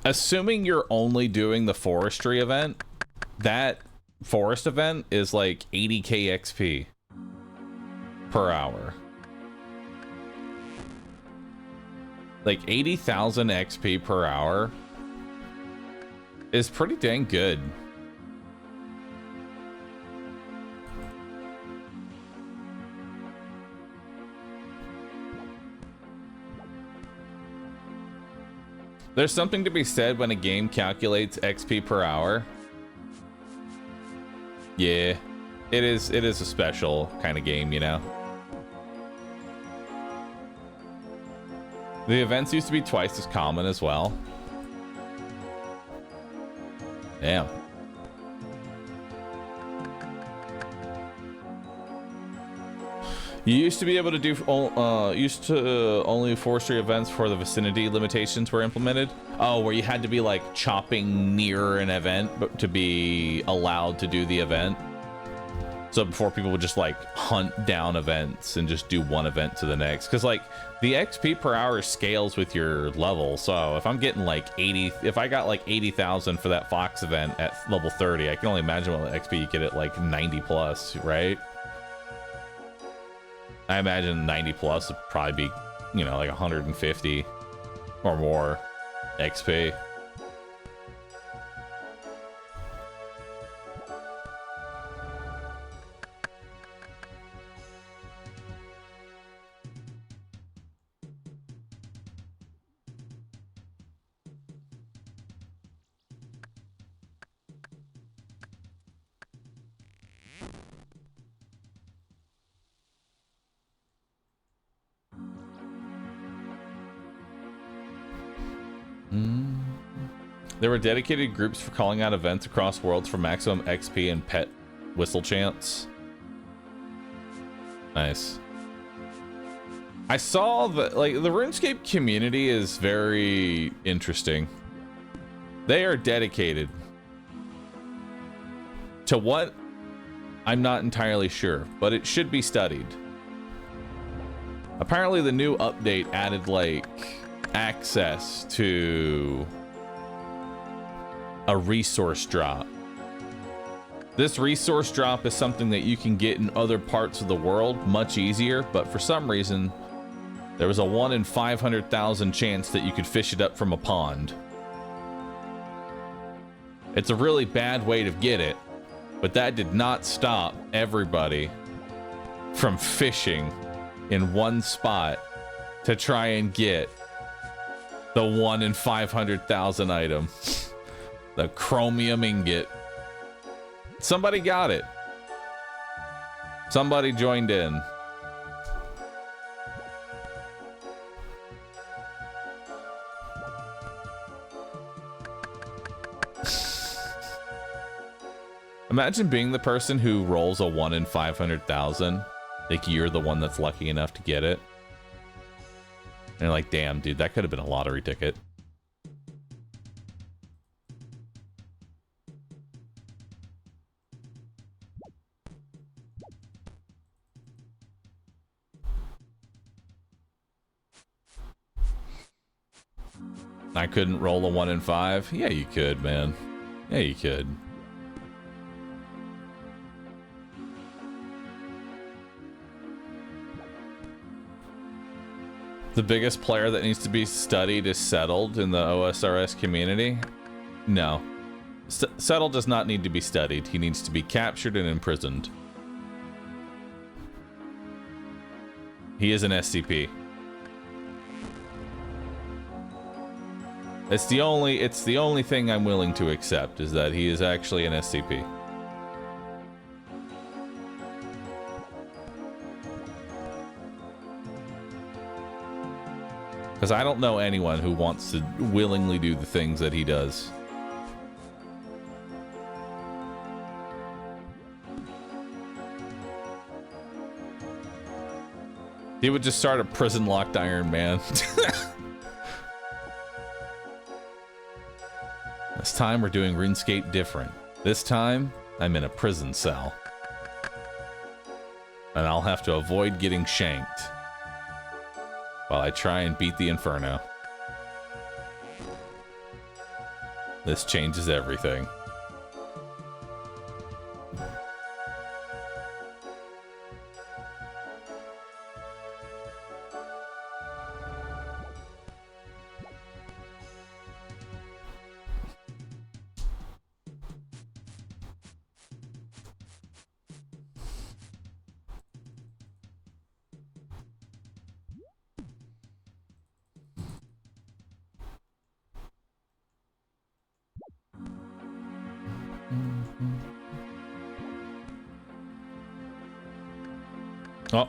assuming you're only doing the forestry event, that forest event is like 80k XP per hour. Like 80,000 XP per hour is pretty dang good. There's something to be said when a game calculates XP per hour. Yeah, it is a special kind of game, you know. The events used to be twice as common as well. Damn. You used to be able to do only forestry events before the vicinity limitations were implemented. Oh, where you had to be like chopping near an event but to be allowed to do the event. So before people would just like hunt down events and just do one event to the next. Because like the XP per hour scales with your level. So if I'm getting like 80, if I got like 80,000 for that Fox event at level 30, I can only imagine what XP you get at like 90 plus, right? I imagine 90 plus would probably be, you know, like 150 or more XP. There were dedicated groups for calling out events across worlds for maximum XP and pet whistle chants. Nice. I saw that, like, the RuneScape community is very interesting. They are dedicated to what? I'm not entirely sure, but it should be studied. Apparently the new update added, like, access to a resource drop. This resource drop is something that you can get in other parts of the world much easier, but for some reason there was a 1 in 500,000 chance that you could fish it up from a pond. It's a really bad way to get it, but that did not stop everybody from fishing in one spot to try and get the 1 in 500,000 item. The chromium ingot. Somebody got it. Somebody joined in. Imagine being the person who rolls a 1 in 500,000. Like, you're the one that's lucky enough to get it. And you're like, damn, dude, that could have been a lottery ticket. I couldn't roll a 1 in 5. Yeah, you could, man. Yeah, you could. The biggest player that needs to be studied is Settled in the OSRS community. No. Settled does not need to be studied. He needs to be captured and imprisoned. He is an SCP. It's the only thing I'm willing to accept is that he is actually an SCP. Because I don't know anyone who wants to willingly do the things that he does. He would just start a prison locked Iron Man. This time we're doing RuneScape different. This time, I'm in a prison cell. And I'll have to avoid getting shanked while I try and beat the Inferno. This changes everything. Oh.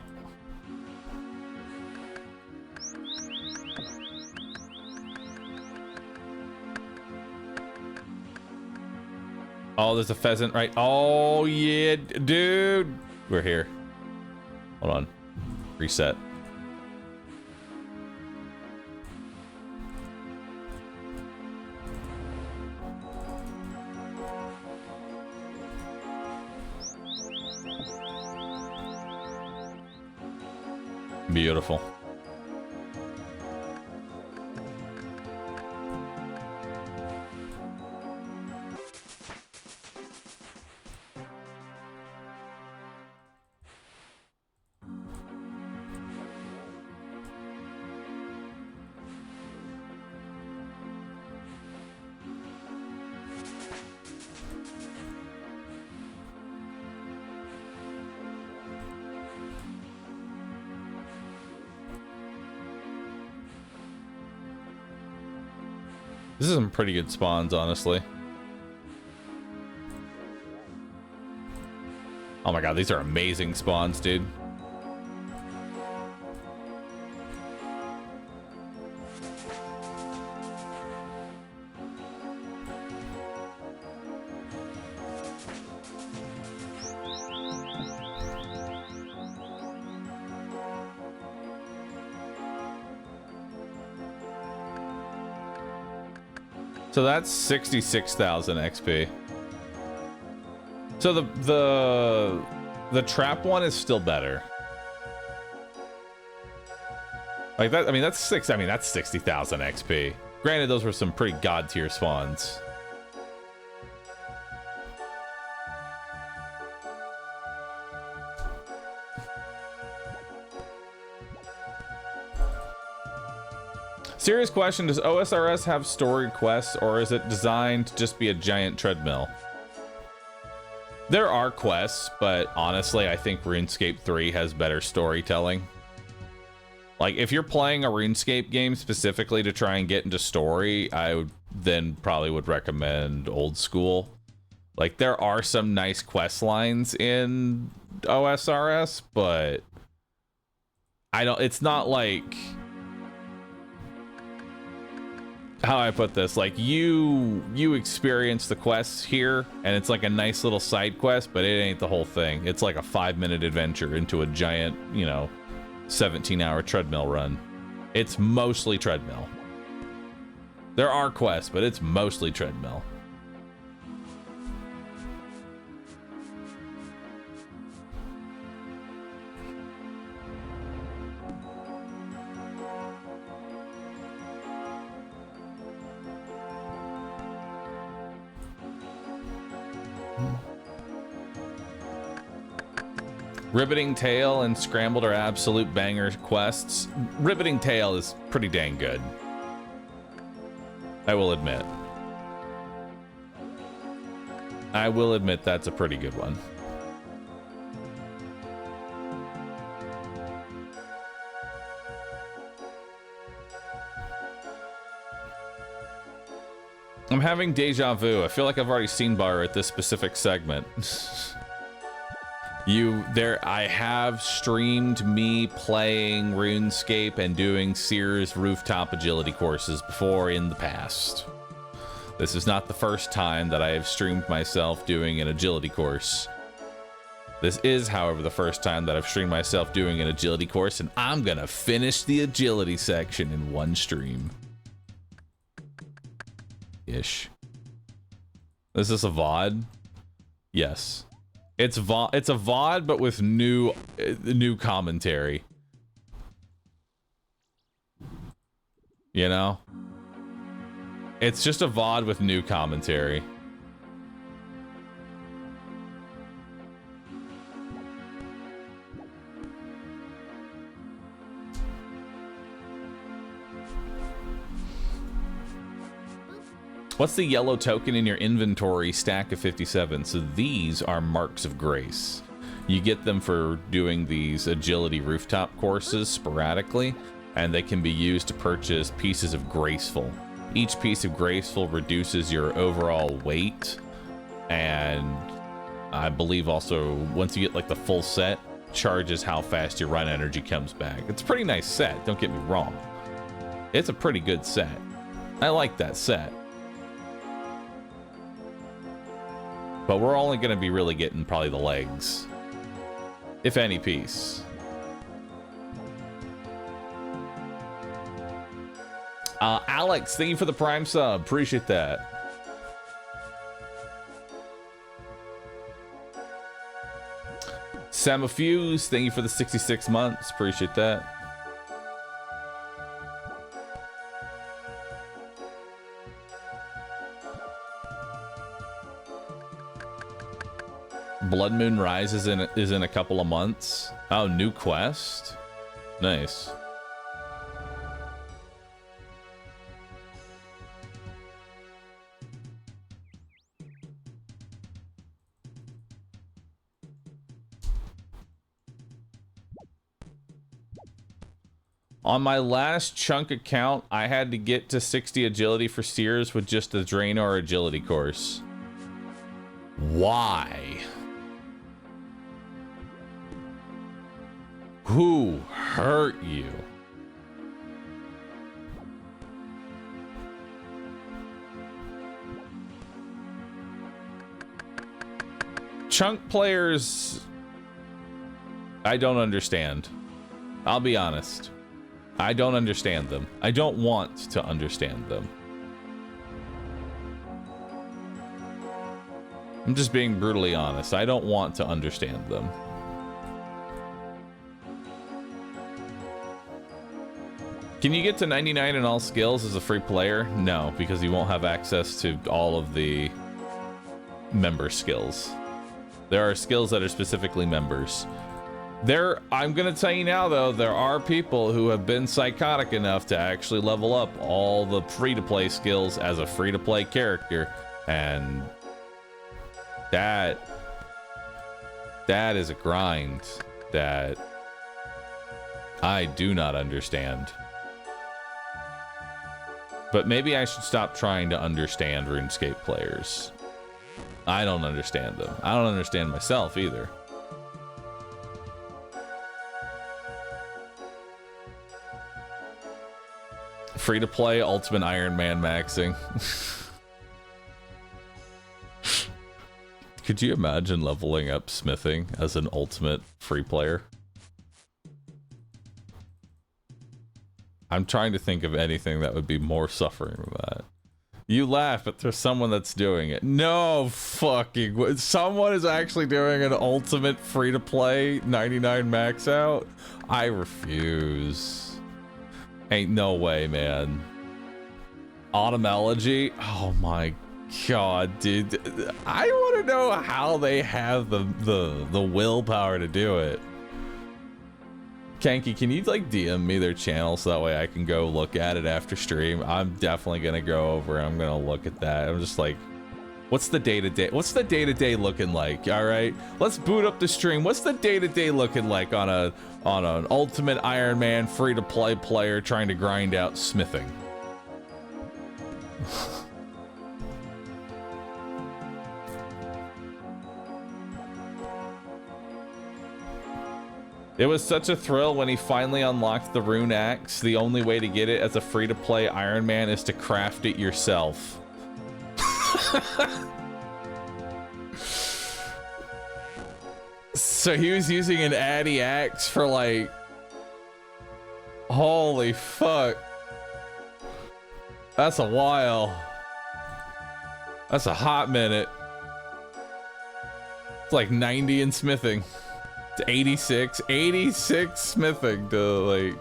Oh, there's a pheasant, right? Oh, yeah, dude. We're here. Hold on. Reset. Beautiful. This is some pretty good spawns, honestly. Oh my god, these are amazing spawns, dude. So that's 66,000 XP. So the trap one is still better. Like that, I mean that's 60,000 XP. Granted, those were some pretty god tier spawns. Serious question, does OSRS have story quests, or is it designed to just be a giant treadmill? There are quests, but honestly, I think RuneScape 3 has better storytelling. Like, if you're playing a RuneScape game specifically to try and get into story, I would then probably would recommend old school. Like, there are some nice quest lines in OSRS, but it's not like... How I put this, like you experience the quests here and it's like a nice little side quest, but it ain't the whole thing. It's like a 5-minute adventure into a giant, 17-hour treadmill run. It's mostly treadmill. There are quests, but it's mostly treadmill. Riveting Tale and Scrambled are absolute banger quests. Riveting Tale is pretty dang good, I will admit. I will admit that's a pretty good one. I'm having deja vu. I feel like I've already seen Bahroo at this specific segment. I have streamed me playing RuneScape and doing Sears rooftop agility courses before in the past. This is not the first time that I have streamed myself doing an agility course. This is, however, the first time that I've streamed myself doing an agility course, and I'm gonna finish the agility section in one stream. Ish. Is this a VOD? Yes. It's a VOD, but with new commentary. You know? It's just a VOD with new commentary. What's the yellow token in your inventory stack of 57? So these are marks of grace. You get them for doing these agility rooftop courses sporadically, and they can be used to purchase pieces of graceful. Each piece of graceful reduces your overall weight, and I believe also once you get like the full set, charges how fast your run energy comes back. It's a pretty nice set, don't get me wrong. It's a pretty good set. I like that set. But we're only going to be really getting probably the legs. If any piece. Alex, thank you for the Prime sub. Appreciate that. Samafuse, thank you for the 66 months. Appreciate that. Blood Moon Rise is in a couple of months. Oh, new quest. Nice. On my last chunk account, I had to get to 60 agility for Sears with just the Draenor agility course. Why? Who hurt you? Chunk players, I don't understand. I'll be honest. I don't understand them. I don't want to understand them. I'm just being brutally honest. I don't want to understand them. Can you get to 99 in all skills as a free player? No, because you won't have access to all of the member skills. There are skills that are specifically members. I'm gonna tell you now though, there are people who have been psychotic enough to actually level up all the free-to-play skills as a free-to-play character, and that is a grind that I do not understand. But maybe I should stop trying to understand RuneScape players. I don't understand them. I don't understand myself either. Free to play Ultimate Iron Man maxing. Could you imagine leveling up smithing as an ultimate free player? I'm trying to think of anything that would be more suffering than that. You laugh, but there's someone that's doing it. No fucking... Someone is actually doing an ultimate free-to-play 99 max out? I refuse. Ain't no way, man. Automology? Oh my god, dude. I want to know how they have the willpower to do it. Kanky, can you like DM me their channel so that way I can go look at it after stream? I'm definitely gonna go over and I'm gonna look at that. I'm just like, what's the day-to-day? What's the day-to-day looking like? All right, let's boot up the stream. What's the day-to-day looking like on an Ultimate Iron Man free-to-play player trying to grind out smithing? It was such a thrill when he finally unlocked the rune axe. The only way to get it as a free-to-play Iron Man is to craft it yourself. So he was using an Addy axe for like... Holy fuck. That's a while. That's a hot minute. like 90 in smithing. It's 86 smithing to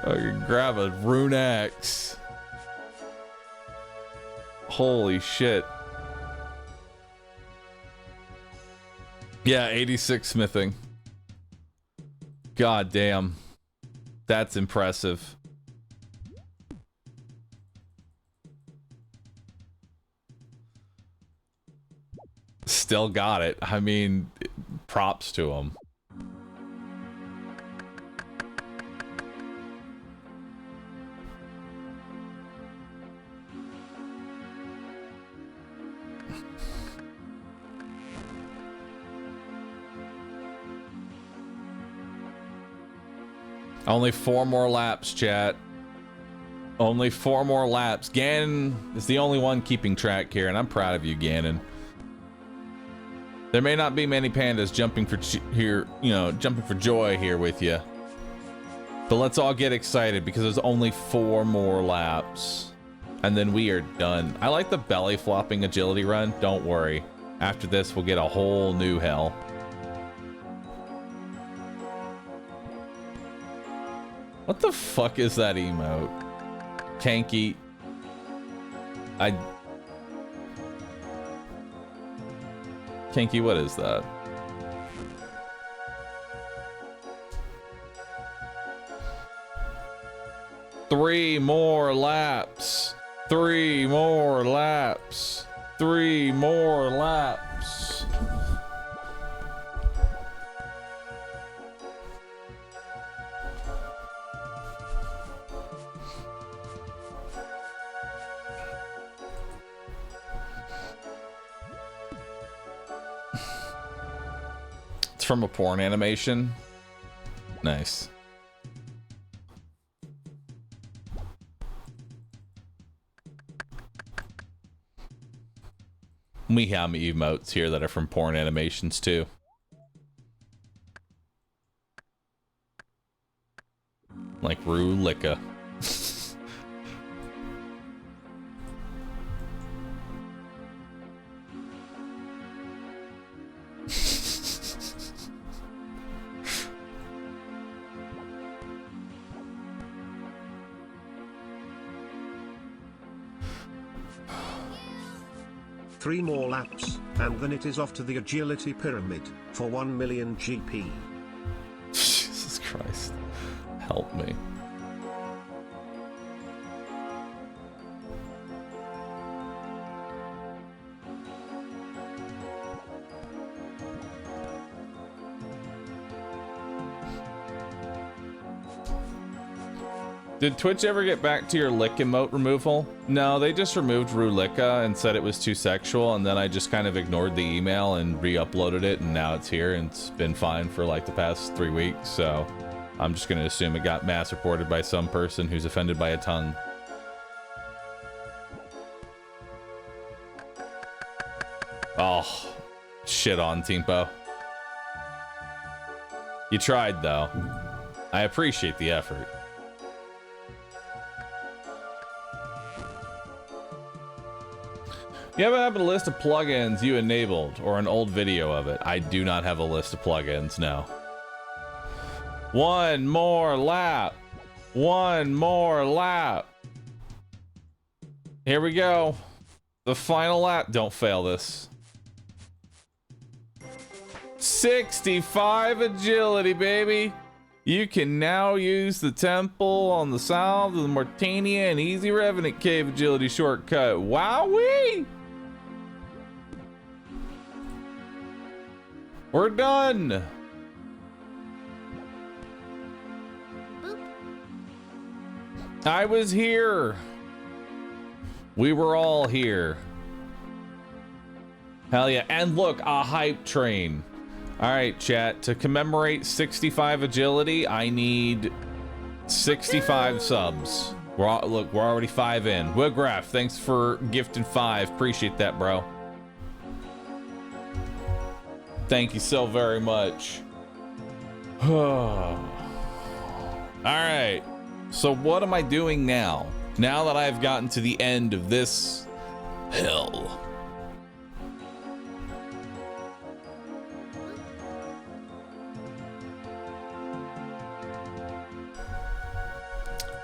like grab a rune axe. Holy shit. Yeah, 86 smithing. God damn. That's impressive. Still got it. I mean, props to him. Only 4 more laps, chat. Only 4 more laps. Ganon is the only one keeping track here, and I'm proud of you, Ganon. There may not be many pandas jumping for jumping for joy here with you. But let's all get excited because there's only 4 more laps. And then we are done. I like the belly flopping agility run. Don't worry. After this, we'll get a whole new hell. What the fuck is that emote? Kanky. Kanky, what is that? Three more laps. 3 more laps. 3 more laps. It's from a porn animation. Nice. We have emotes here that are from porn animations too. Like Rulika. Three more laps, and then it is off to the agility pyramid for 1 million GP. Jesus Christ. Help me. Did Twitch ever get back to your lick emote removal? No, they just removed Rulika and said it was too sexual, and then I just kind of ignored the email and re-uploaded it, and now it's here, and it's been fine for like the past 3 weeks, so I'm just gonna assume it got mass reported by some person who's offended by a tongue. Oh, shit on, Teampo. You tried, though. I appreciate the effort. You ever have a list of plugins you enabled or an old video of it? I do not have a list of plugins, no. 1 more lap. 1 more lap. Here we go. The final lap. Don't fail this. 65 agility, baby. You can now use the temple on the south of the Mortania and Easy Revenant Cave agility shortcut. Wowee! We're done. I was here. We were all here. Hell yeah. And look, a hype train. All right, chat. To commemorate 65 agility, I need 65 subs. Look, we're already 5 in. Wigraf, thanks for gifting 5. Appreciate that, bro. Thank you so very much. All right. So what am I doing now? Now that I've gotten to the end of this hell.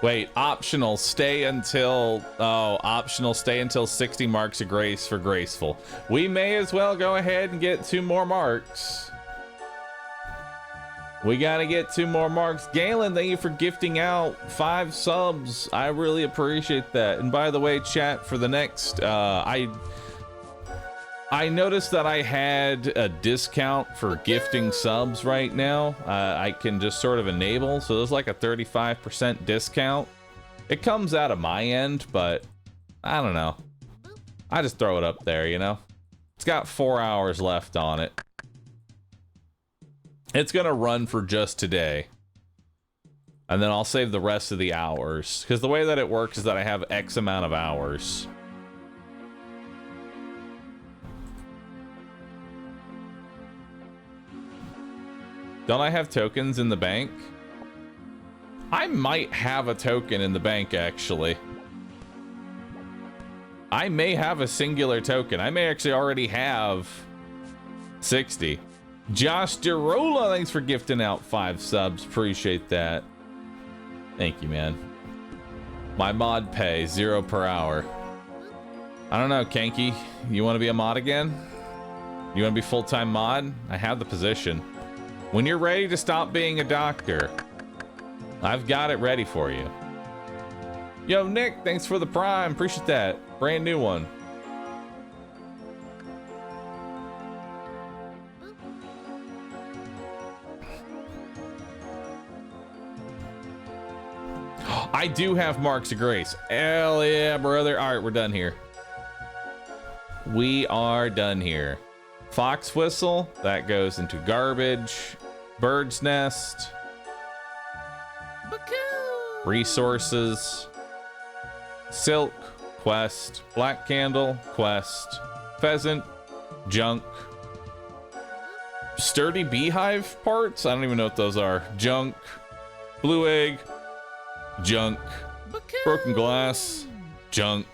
Wait, optional, stay until... Oh, optional, stay until 60 marks of grace for graceful. We may as well go ahead and get 2 more marks. We gotta get 2 more marks. Galen, thank you for gifting out 5 subs. I really appreciate that. And by the way, chat, for the next, I noticed that I had a discount for gifting subs right now. I can just sort of enable, so there's like a 35% discount. It comes out of my end, but I don't know. I just throw it up there, you know? It's got 4 hours left on it. It's gonna run for just today. And then I'll save the rest of the hours. Because the way that it works is that I have X amount of hours. Don't I have tokens in the bank? I might have a token in the bank, actually. I may have a singular token. I may actually already have 60. Josh Derola, thanks for gifting out 5 subs. Appreciate that. Thank you, man. My mod pay, 0 per hour. I don't know, Kanky. You want to be a mod again? You want to be full-time mod? I have the position. When you're ready to stop being a doctor, I've got it ready for you. Yo, Nick, thanks for the prime. Appreciate that. Brand new one. I do have marks of grace. Hell yeah, brother. All right, we're done here. We are done here. Fox whistle, that goes into garbage. Bird's nest. Resources. Silk, quest. Black candle, quest. Pheasant, junk. Sturdy beehive parts? I don't even know what those are. Junk. Blue egg. Junk. Broken glass. Junk.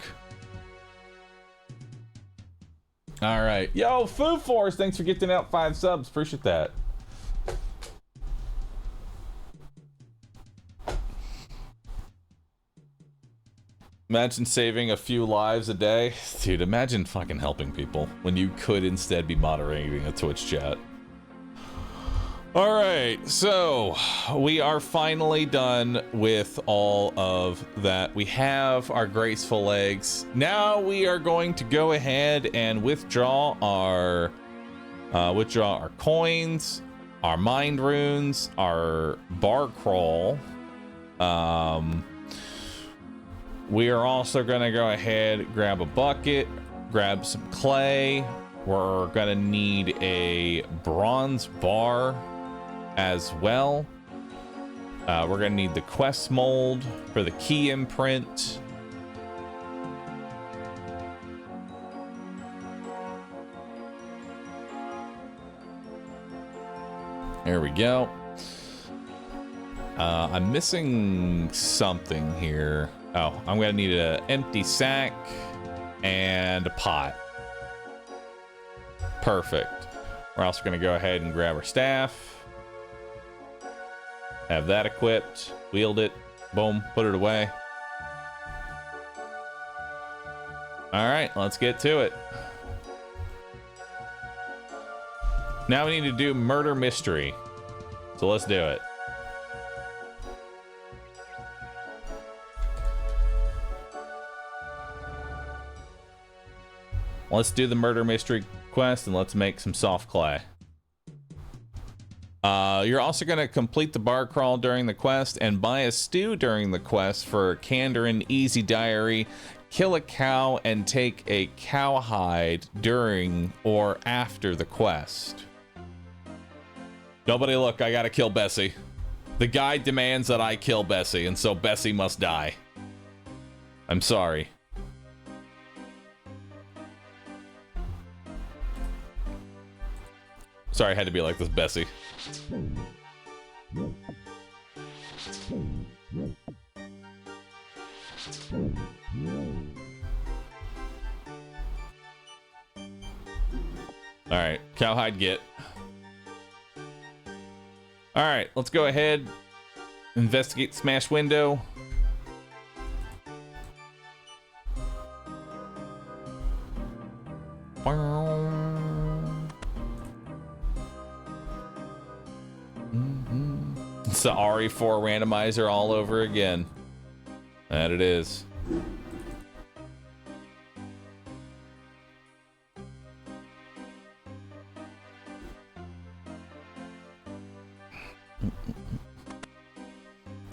All right. Yo, Foo Force, thanks for getting out 5 subs. Appreciate that. Imagine saving a few lives a day. Dude, imagine fucking helping people when you could instead be moderating a Twitch chat. All right, so we are finally done with all of that. We have our graceful legs. Now we are going to go ahead and withdraw our coins, our mind runes, our bar crawl. We are also gonna go ahead, grab a bucket, grab some clay. We're gonna need a bronze bar as well. We're gonna need the quest mold for the key imprint. There we go. I'm missing something here. Oh, I'm gonna need an empty sack and a pot. Perfect. We're also gonna go ahead and grab our staff. Have that equipped, wield it, boom, put it away. All right, let's get to it. Now we need to do murder mystery. So let's do it. Let's do the murder mystery quest and let's make some soft clay. You're also going to complete the bar crawl during the quest and buy a stew during the quest for Kandarin Easy Diary. Kill a cow and take a cowhide during or after the quest. Nobody look, I gotta kill Bessie. The guide demands that I kill Bessie, and so Bessie must die. I'm sorry. Sorry, I had to be like this, Bessie. Alright, cowhide get. Alright, let's go ahead. Investigate smash window. It's the RE4 randomizer all over again. That it is.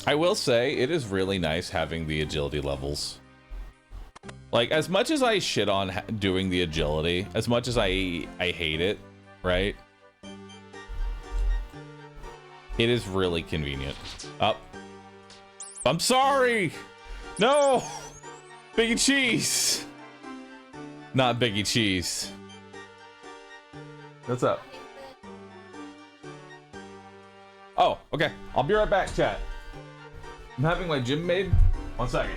I will say, it is really nice having the agility levels. Like, as much as I shit on doing the agility, as much as I hate it, right? It is really convenient. Up. I'm sorry! No! Biggie Cheese! Not Biggie Cheese. What's up? Oh, okay. I'll be right back, chat. I'm having my gym made. 1 second.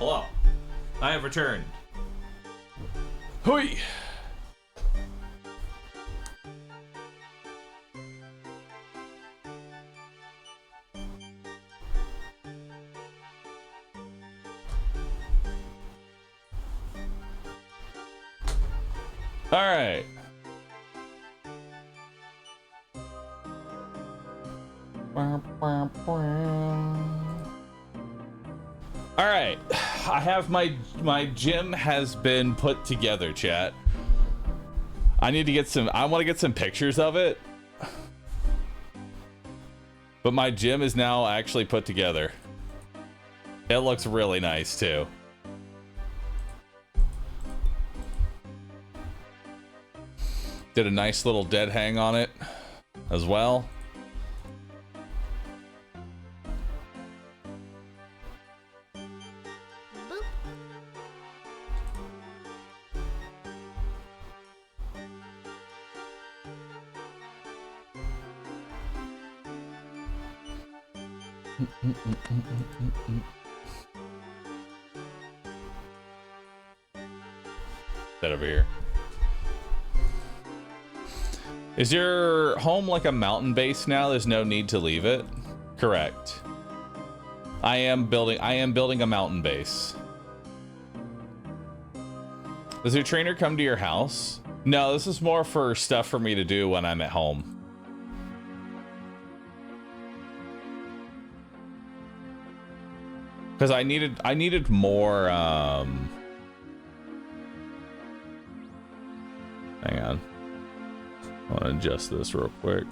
Hello. I have returned. Hoi! All right. All All right, I have my gym has been put together, chat. I need to get some. I want to get some pictures of it. But my gym is now actually put together. It looks really nice too. Did a nice little dead hang on it as well. That over here. Is your home like a mountain base now? There's no need to leave it? Correct. I am building a mountain base. Does your trainer come to your house? No, this is more for stuff for me to do when I'm at home. Because I needed more hang on. I want to adjust this real quick.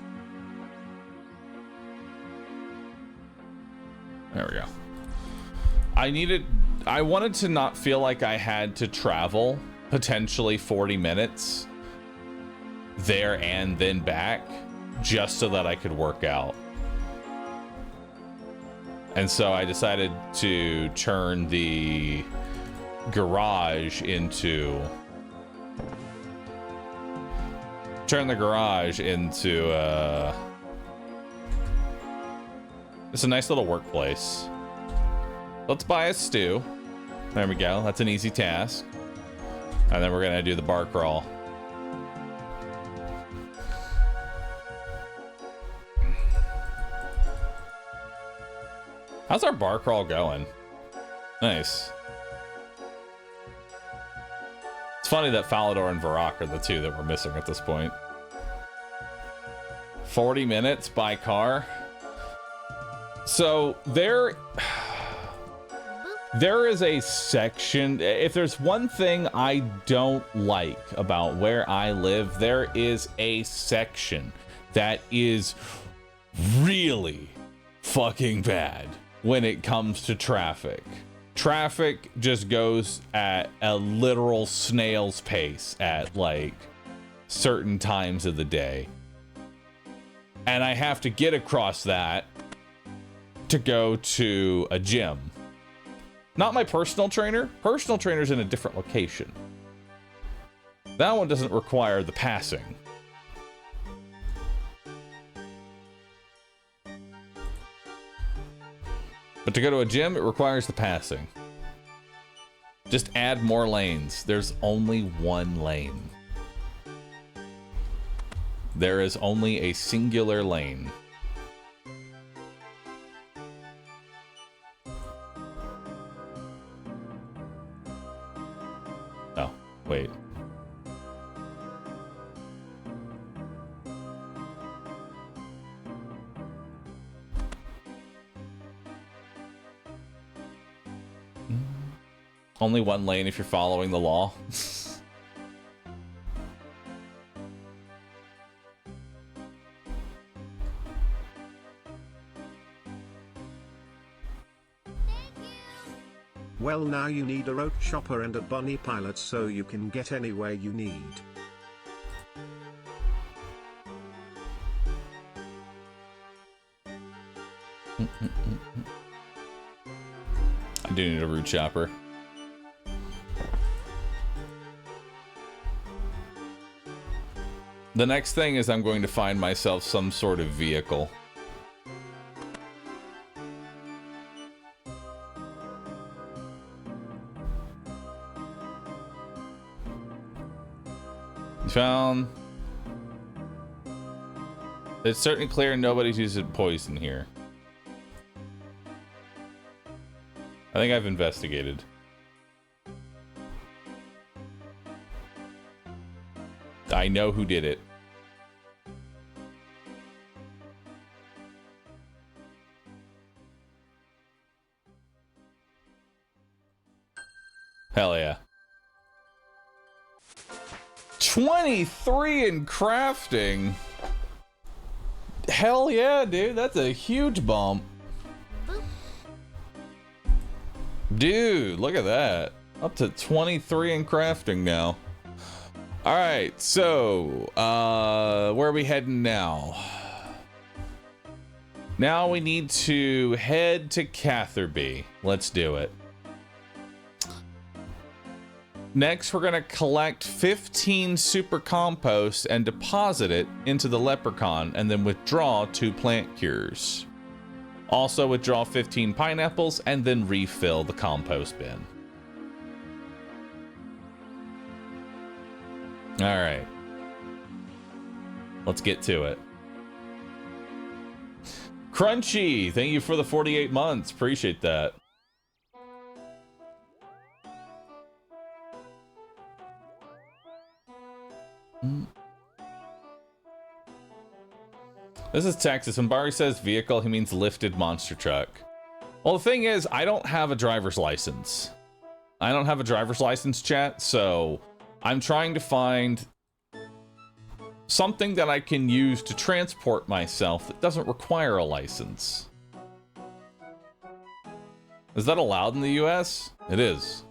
There we go. I wanted to not feel like I had to travel potentially 40 minutes there and then back just so that I could work out. And so I decided to turn the garage into it's a nice little workplace. Let's buy a stew. There we go. That's an easy task. And then we're gonna do the bar crawl. How's our bar crawl going? Nice. It's funny that Falador and Varrock are the two that we're missing at this point. 40 minutes by car. So there is a section. If there's one thing I don't like about where I live, there is a section that is really fucking bad when it comes to traffic. Traffic just goes at a literal snail's pace at like certain times of the day. And I have to get across that to go to a gym. Not my personal trainer. Personal trainer's in a different location. That one doesn't require the passing. But to go to a gym, it requires the passing. Just add more lanes. There's only one lane. There is only a singular lane. Oh, wait. Only one lane if you're following the law. Well, now you need a road chopper and a bunny pilot so you can get anywhere you need. I do need a root chopper. The next thing is I'm going to find myself some sort of vehicle. Found. It's certainly clear nobody's using poison here. I think I've investigated. I know who did it. Hell yeah. 23 in crafting. Hell yeah, dude. That's a huge bump. Dude, look at that. Up to 23 in crafting now. All right, so where are we heading now? Now we need to head to Catherby. Let's do it. Next, we're gonna collect 15 super compost and deposit it into the leprechaun, and then withdraw 2 plant cures. Also withdraw 15 pineapples and then refill the compost bin. All right, let's get to it. Crunchy, thank you for the 48 months. Appreciate that. This is Texas. When Barry says vehicle, he means lifted monster truck. Well, the thing is, I don't have a driver's license. I don't have a driver's license, chat, so I'm trying to find something that I can use to transport myself that doesn't require a license. Is that allowed in the US? It is.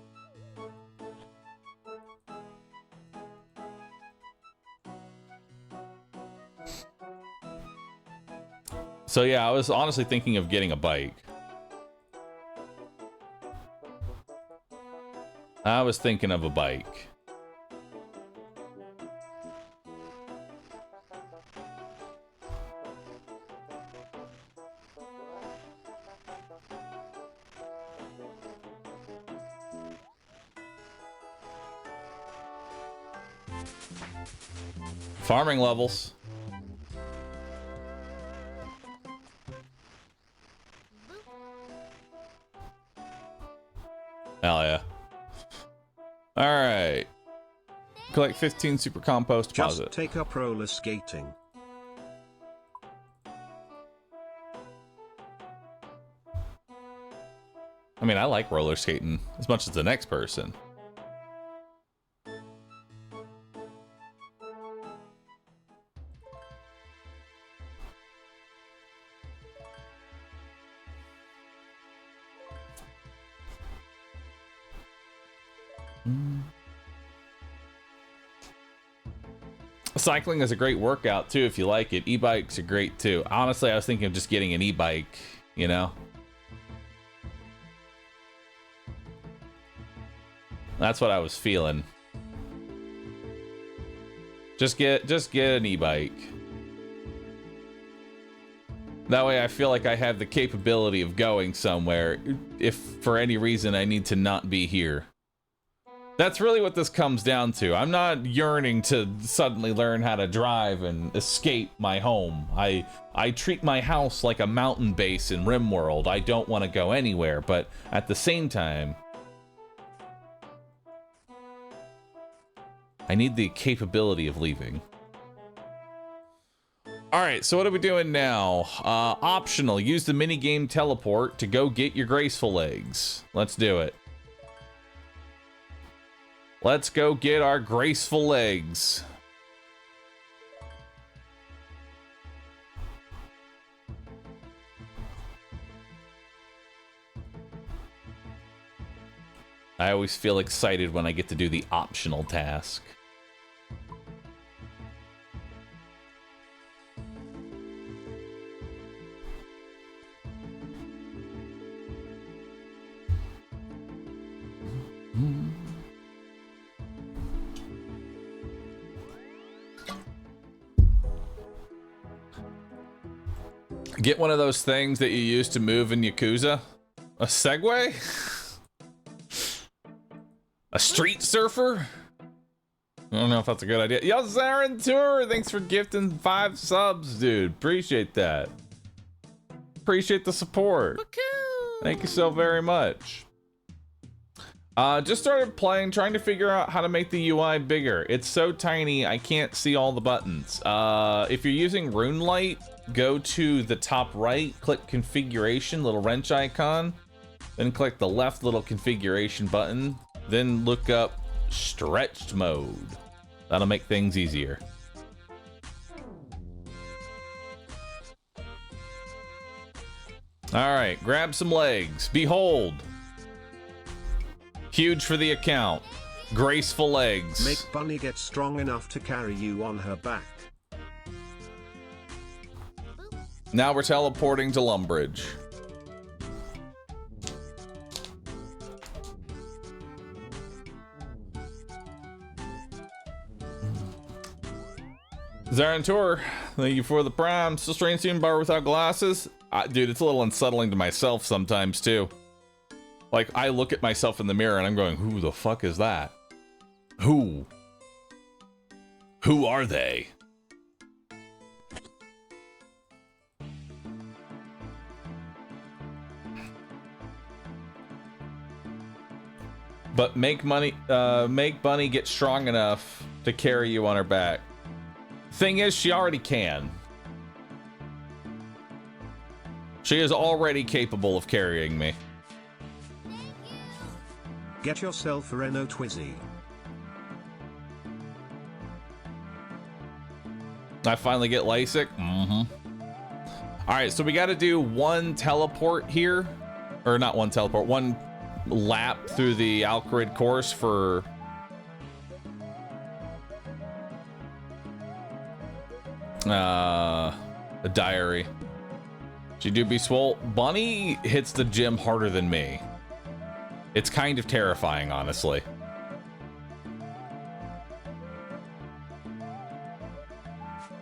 So yeah, I was honestly thinking of getting a bike. I was thinking of a bike. Farming levels. Hell yeah. All right. Collect 15 super compost deposit. Just take up roller skating. I mean, I like roller skating as much as the next person. Cycling is a great workout too if you like it. E-bikes are great too. Honestly, I was thinking of just getting an e-bike, you know? That's what I was feeling. Just get an e-bike. That way I feel like I have the capability of going somewhere if for any reason I need to not be here. That's really what this comes down to. I'm not yearning to suddenly learn how to drive and escape my home. I treat my house like a mountain base in RimWorld. I don't want to go anywhere, but at the same time, I need the capability of leaving. All right, so what are we doing now? Optional, use the minigame teleport to go get your graceful legs. Let's do it. Let's go get our graceful legs. I always feel excited when I get to do the optional task. Get one of those things that you use to move in Yakuza. A Segway? A street surfer? I don't know if that's a good idea. Yo, Zarin Tour, thanks for gifting 5 subs, dude. Appreciate that. Appreciate the support. Thank you so very much. Just started playing, trying to figure out how to make the UI bigger. It's so tiny, I can't see all the buttons. If you're using RuneLite, go to the top right, click configuration, little wrench icon, then click the left little configuration button. then look up stretched mode. That'll make things easier. All right, grab some legs. Behold. Huge for the account. Graceful legs. Make Bunny get strong enough to carry you on her back. Now we're teleporting to Lumbridge. Zarin Tour, thank you for the prime. Still strange seeing Bahroo without glasses? Dude, it's a little unsettling to myself sometimes too. Like, I look at myself in the mirror and I'm going, who the fuck is that? Who? Who are they? But make Bunny get strong enough to carry you on her back. Thing is, she already can. She is already capable of carrying me. Get yourself a Renault Twizy. I finally get LASIK? Mm-hmm. Alright, so we gotta do one teleport here. Or not one teleport, one lap through the Alcarid course for... a diary. She do be swole. Bunny hits the gym harder than me. It's kind of terrifying, honestly.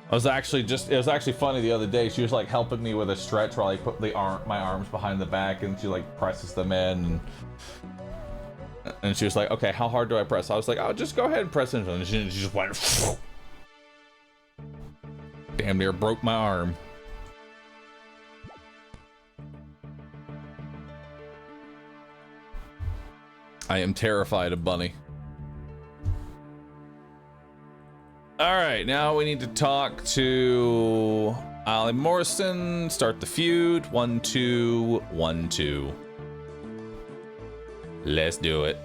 It was actually funny the other day. She was like helping me with a stretch while I put my arms behind the back, and she like presses them in, and she was like, okay, how hard do I press? I was like, oh, just go ahead and press into them. And she just went damn near broke my arm. I am terrified of Bunny. All right, now we need to talk to Ali Morrison, start the feud. 1, 2, 1, 2. Let's do it.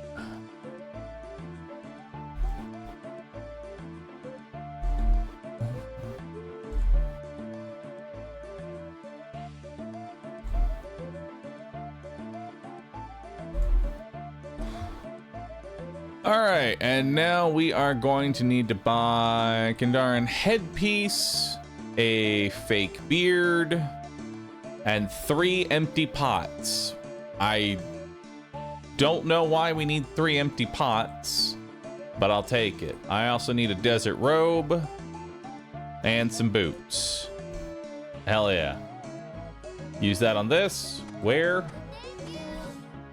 Alright, and now we are going to need to buy Kandaran headpiece, a fake beard, and 3 empty pots. I don't know why we need 3 empty pots, but I'll take it. I also need a desert robe and some boots. Hell yeah. Use that on this. Where?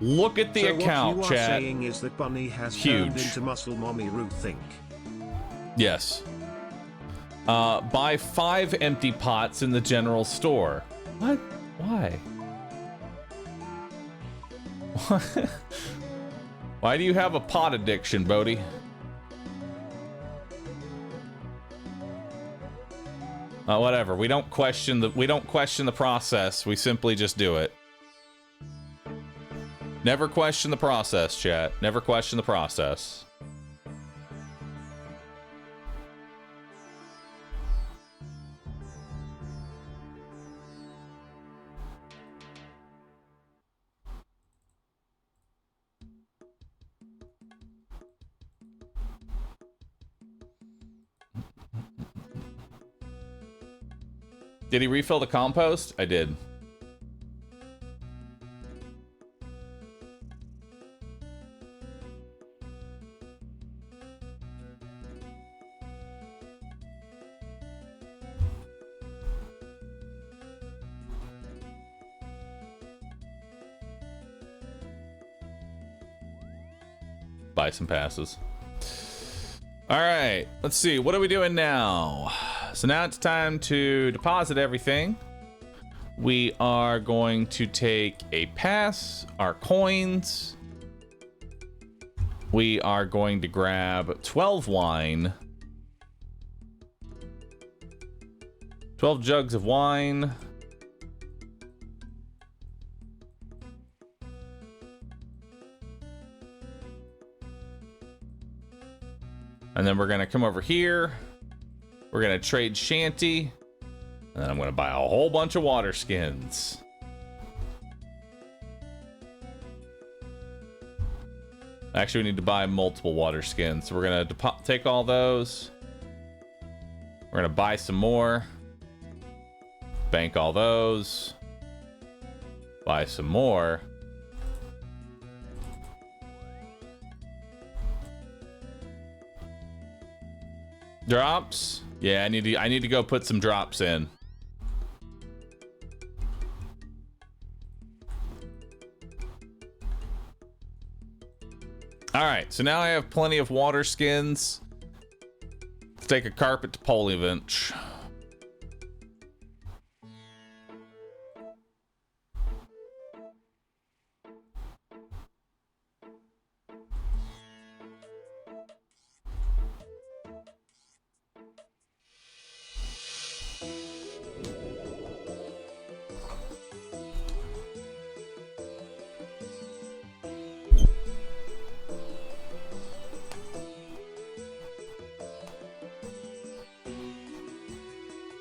Look at the account, what you chat. are saying is that Bunny has Huge. turned into Muscle Mommy Ruth think. Yes. Buy 5 empty pots in the general store. What? Why? Why do you have a pot addiction, Bodhi? Whatever. We don't question the process. We simply just do it. Never question the process, chat. Never question the process. Did he refill the compost? I did. Buy some passes. All right, let's see. What are we doing now? So now it's time to deposit everything. We are going to take a pass, our coins. We are going to grab 12 wine. 12 jugs of wine. And then we're gonna come over here. We're gonna trade shanty. And then I'm gonna buy a whole bunch of water skins. Actually, we need to buy multiple water skins. So we're gonna take all those. We're gonna buy some more. Bank all those. Buy some more. Drops? Yeah, I need to go put some drops in. Alright, so now I have plenty of water skins. Let's take a carpet to Polyvinch.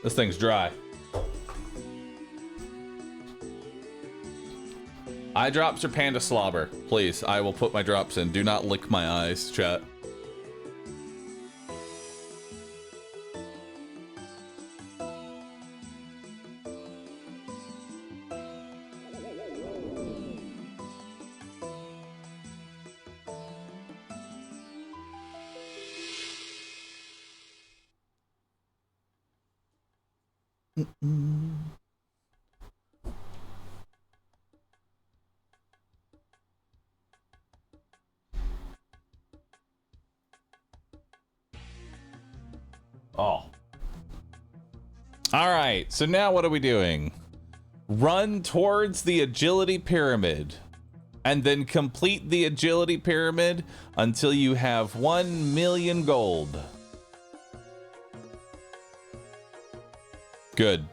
This thing's dry. Eye drops or panda slobber? Please, I will put my drops in. Do not lick my eyes, chat. Oh. All right, so now what are we doing? Run towards the agility pyramid and then complete the agility pyramid until you have 1 million gold. Good.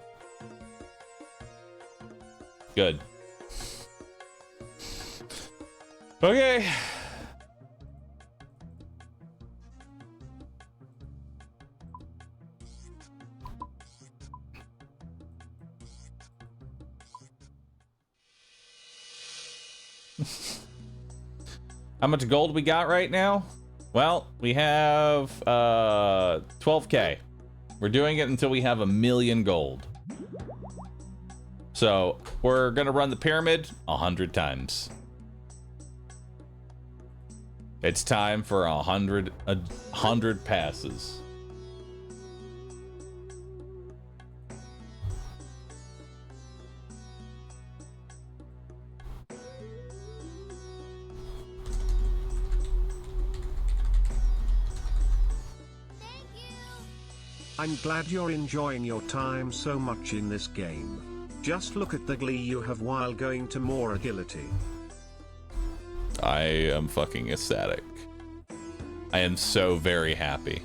Good. Okay. How much gold we got right now? Well, we have 12k. We're doing it until we have 1 million gold. So we're gonna run the pyramid 100 times. It's time for 100 passes. I'm glad you're enjoying your time so much in this game. Just look at the glee you have while going to more agility. I am fucking ecstatic. I am so very happy.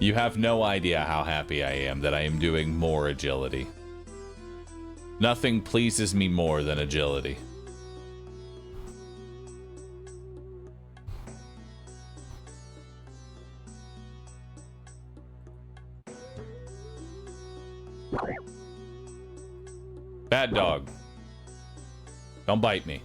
You have no idea how happy I am that I am doing more agility. Nothing pleases me more than agility. Bad dog. Don't bite me.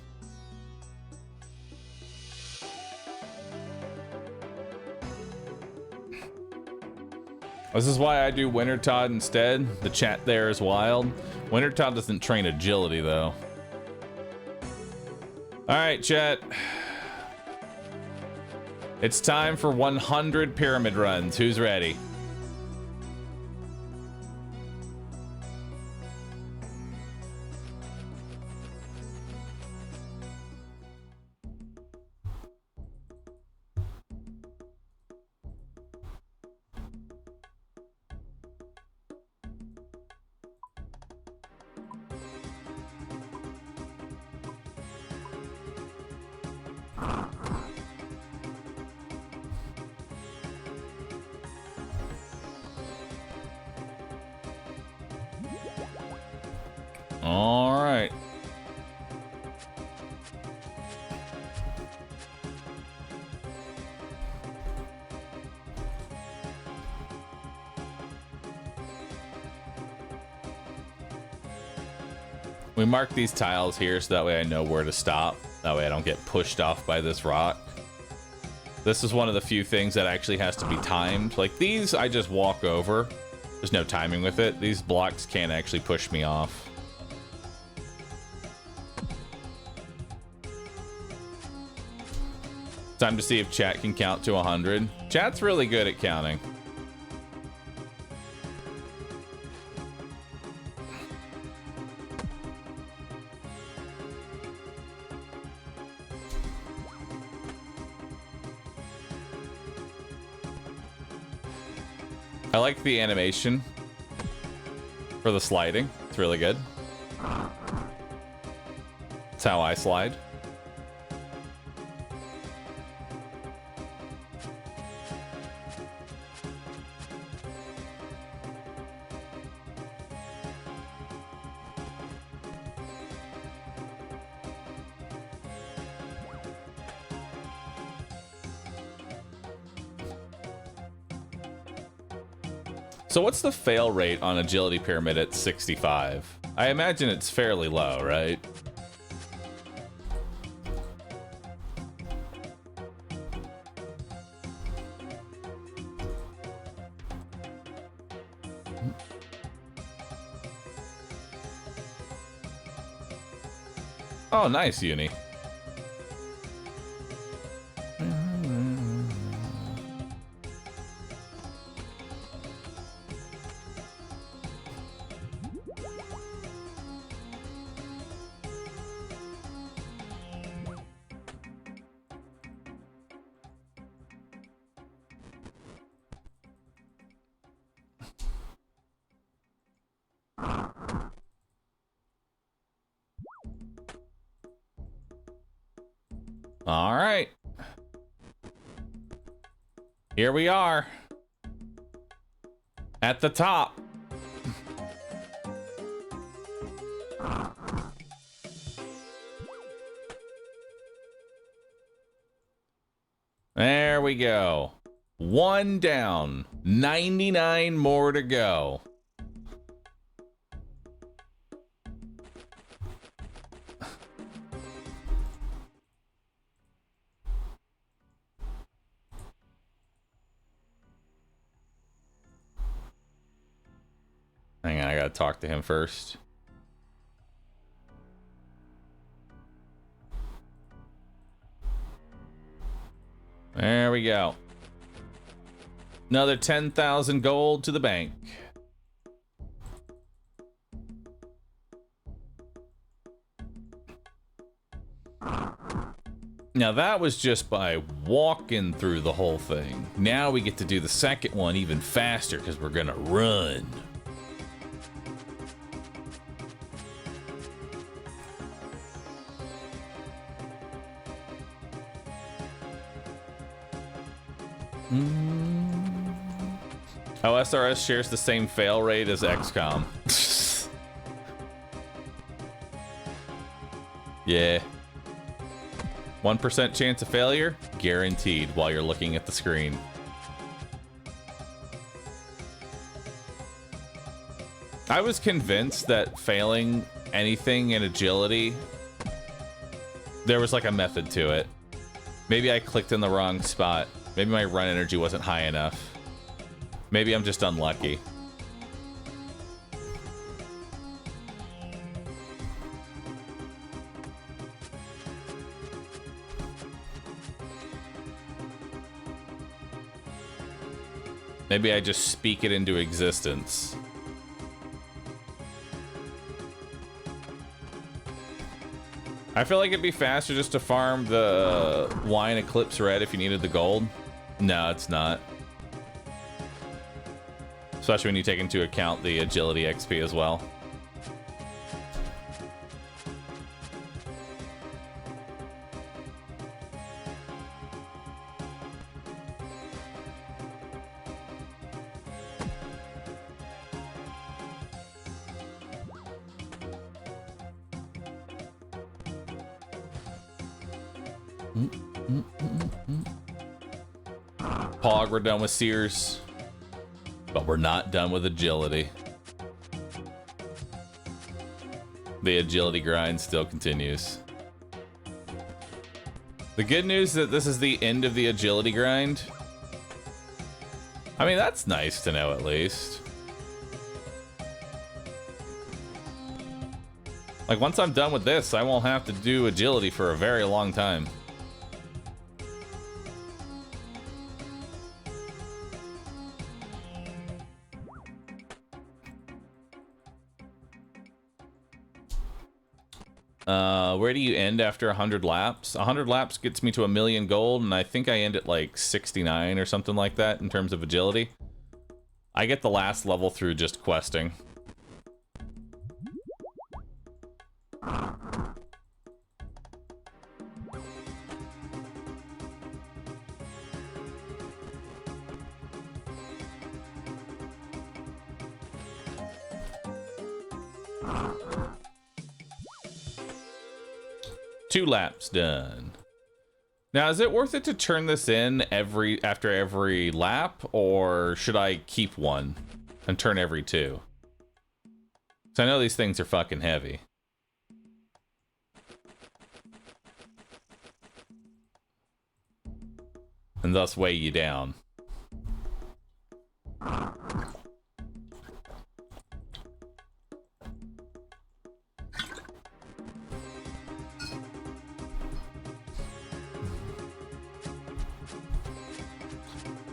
This is why I do Winter Todd instead. The chat there is wild. Winter Todd doesn't train agility though. Alright, chat. It's time for 100 pyramid runs. Who's ready? All right. We mark these tiles here so that way I know where to stop. That way I don't get pushed off by this rock. This is one of the few things that actually has to be timed. Like these, I just walk over. There's no timing with it. These blocks can't actually push me off. Time to see if chat can count to 100. Chat's really good at counting. I like the animation for the sliding. It's really good. That's how I slide. So what's the fail rate on agility pyramid at 65? I imagine it's fairly low, right? Oh, nice, Uni. All right. Here we are. At the top. There we go. One down. 99 more to go. Hang on, I gotta talk to him first. There we go. Another 10,000 gold to the bank. Now that was just by walking through the whole thing. Now we get to do the second one even faster because we're gonna run. Oh, SRS shares the same fail rate as XCOM. Yeah. 1% chance of failure? Guaranteed while you're looking at the screen. I was convinced that failing anything in agility, there was like a method to it. Maybe I clicked in the wrong spot. Maybe my run energy wasn't high enough. Maybe I'm just unlucky. Maybe I just speak it into existence. I feel like it'd be faster just to farm the Wine Eclipse Red if you needed the gold. No, it's not. Especially when you take into account the agility XP as well. Pog, we're done with Sears. But we're not done with agility. The agility grind still continues. The good news is that this is the end of the agility grind. I mean, that's nice to know at least. Like, once I'm done with this, I won't have to do agility for a very long time. Where do you end after 100 laps? 100 laps gets me to 1,000,000 gold, and I think I end at like 69 or something like that in terms of agility. I get the last level through just questing. Two laps done. Now, is it worth it to turn this in after every lap, or should I keep one and turn every 2? Because I know these things are fucking heavy. And thus weigh you down.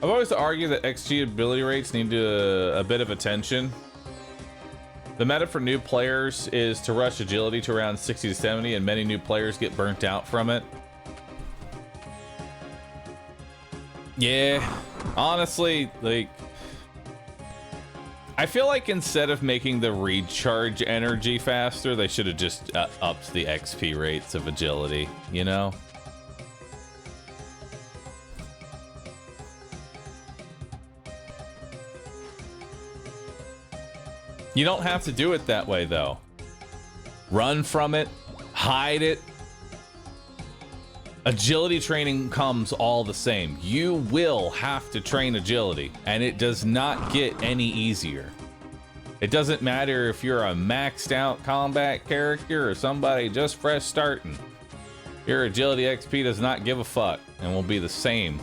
I've always argued that XG ability rates need a bit of attention. The meta for new players is to rush agility to around 60 to 70, and many new players get burnt out from it. Yeah, honestly, like, I feel like instead of making the recharge energy faster, they should have just upped the XP rates of agility, you know? You don't have to do it that way, though. Run from it, hide it. Agility training comes all the same. You will have to train agility, and it does not get any easier. It doesn't matter if you're a maxed out combat character or somebody just fresh starting. Your agility XP does not give a fuck and will be the same.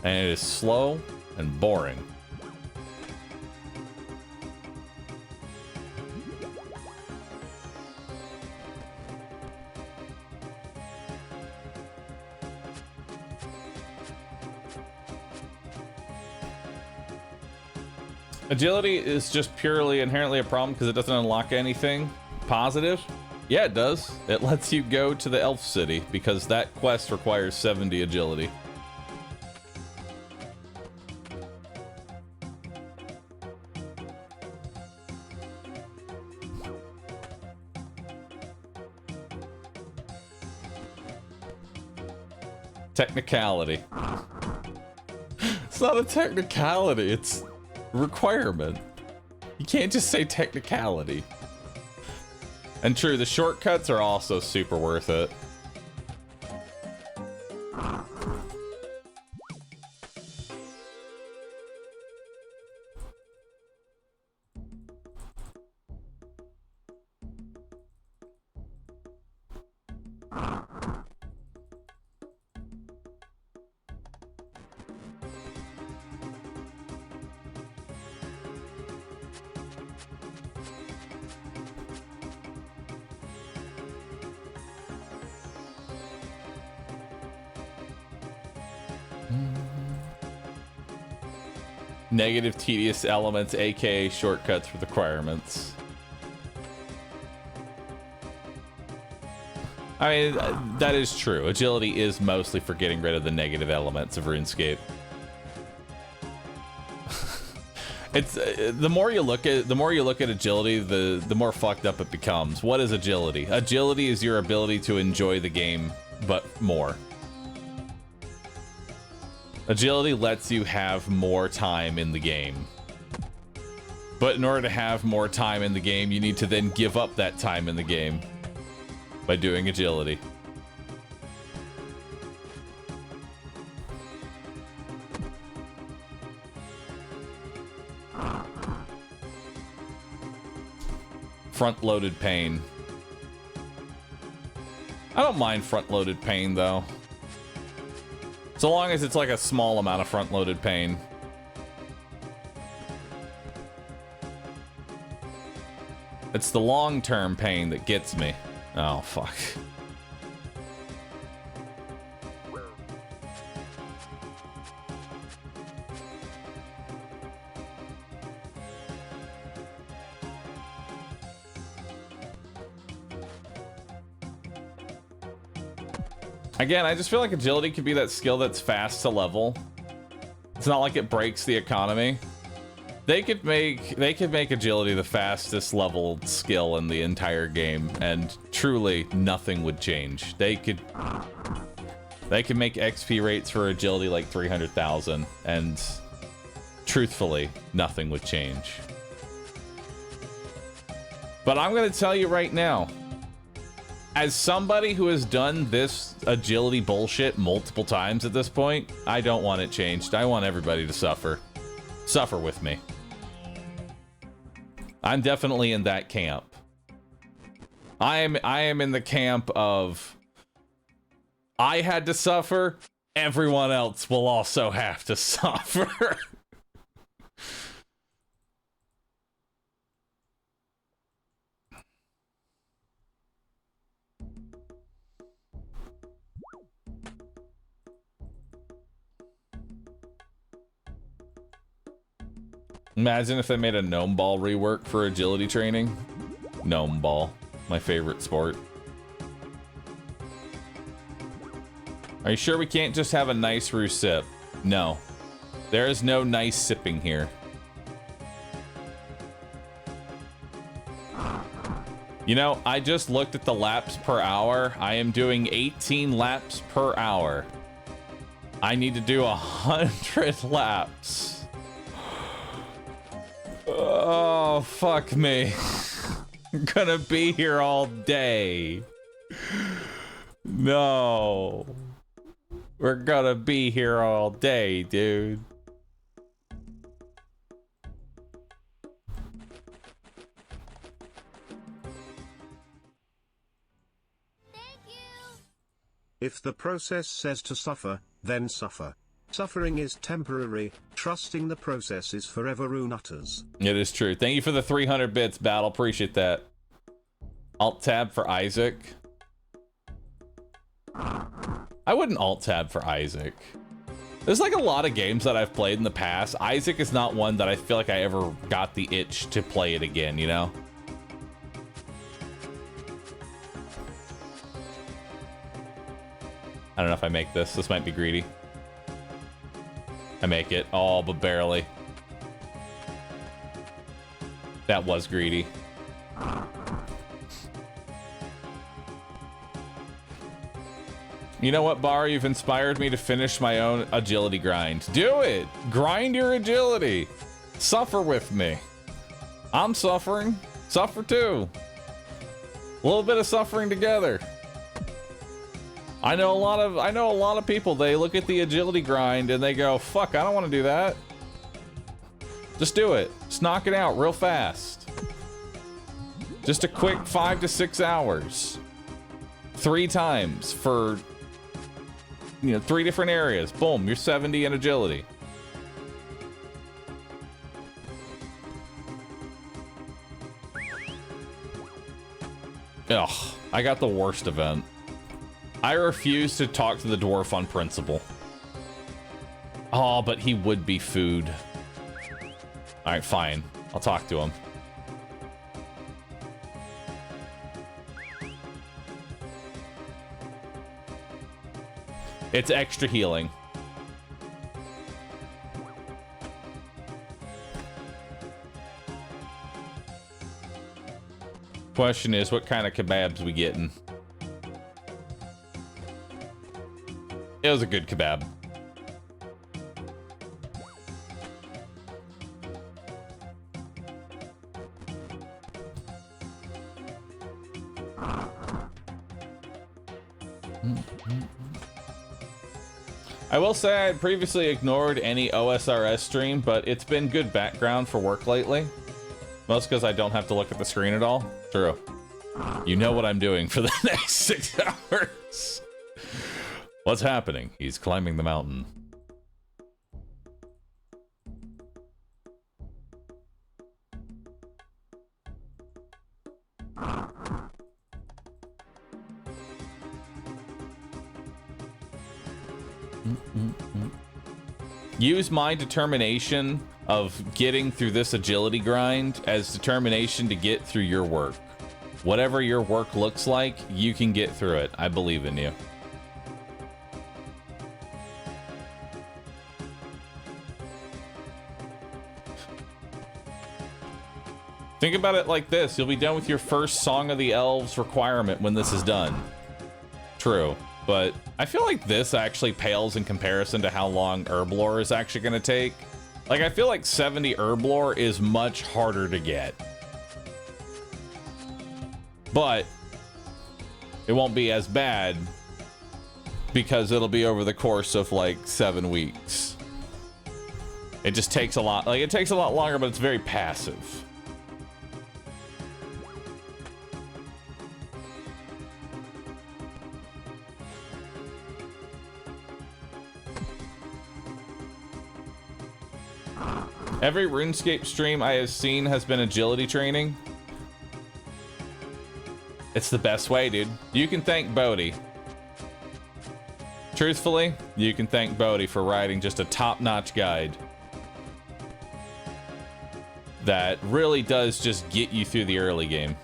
And it is slow and boring. Agility is just purely inherently a problem because it doesn't unlock anything positive. Yeah, it does. It lets you go to the Elf City because that quest requires 70 agility. Technicality. It's not a technicality, it's requirement. You can't just say technicality. And true, the shortcuts are also super worth it. Negative tedious elements, aka shortcuts with requirements. I mean, that is true. Agility is mostly for getting rid of the negative elements of RuneScape. It's the more you look at agility, the more fucked up it becomes. What is agility? Agility is your ability to enjoy the game, but more. Agility lets you have more time in the game. But in order to have more time in the game, you need to then give up that time in the game by doing agility. front-loaded pain. I don't mind front-loaded pain, though. So long as it's like a small amount of front-loaded pain. It's the long-term pain that gets me. Oh, fuck. Again, I just feel like agility could be that skill that's fast to level. It's not like it breaks the economy. They could make agility the fastest leveled skill in the entire game, and truly nothing would change. They could make XP rates for agility like 300,000, and truthfully, nothing would change. But I'm gonna tell you right now, as somebody who has done this agility bullshit multiple times at this point, I don't want it changed. I want everybody to suffer. Suffer with me. I'm definitely in that camp. I am in the camp of I had to suffer, everyone else will also have to suffer. Imagine if they made a gnome ball rework for agility training. Gnome ball, my favorite sport. Are you sure we can't just have a nice Roo sip? No. There is no nice sipping here. You know, I just looked at the laps per hour. I am doing 18 laps per hour. I need to do 100 laps. Oh, fuck me. I'm gonna be here all day. No. We're gonna be here all day, dude. Thank you. If the process says to suffer, then suffer. Suffering is temporary, trusting the process is forever. Unutters. It is true. Thank you for the 300 bits, Battle. Appreciate that. Alt-tab for Isaac. I wouldn't alt-tab for Isaac. There's like a lot of games that I've played in the past. Isaac is not one that I feel like I ever got the itch to play it again, you know? I don't know if I make this. This might be greedy. I make it. Oh, but barely. That was greedy. You know what, Bar? You've inspired me to finish my own agility grind. Do it! Grind your agility! Suffer with me. I'm suffering. Suffer too. A little bit of suffering together. I know a lot of people, they look at the agility grind and they go, fuck, I don't want to do that. Just do it. Just knock it out real fast. Just a quick 5 to 6 hours. 3 times for, you know, 3 different areas. Boom, you're 70 in agility. Ugh, I got the worst event. I refuse to talk to the dwarf on principle. Oh, but he would be food. Alright, fine. I'll talk to him. It's extra healing. Question is, what kind of kebabs we getting? It was a good kebab. I will say I had previously ignored any OSRS stream, but it's been good background for work lately. Most because I don't have to look at the screen at all. True. You know what I'm doing for the next 6 hours. What's happening? He's climbing the mountain. Use my determination of getting through this agility grind as determination to get through your work. Whatever your work looks like, you can get through it. I believe in you. Think about it like this. You'll be done with your first Song of the Elves requirement when this is done. True. But I feel like this actually pales in comparison to how long Herblore is actually going to take. Like, I feel like 70 Herblore is much harder to get. But it won't be as bad because it'll be over the course of like 7 weeks. It just takes a lot, like it takes a lot longer, but it's very passive. Every RuneScape stream I have seen has been agility training. It's the best way, dude. You can thank Bodhi. Truthfully, you can thank Bodhi for writing just a top-notch guide that really does just get you through the early game.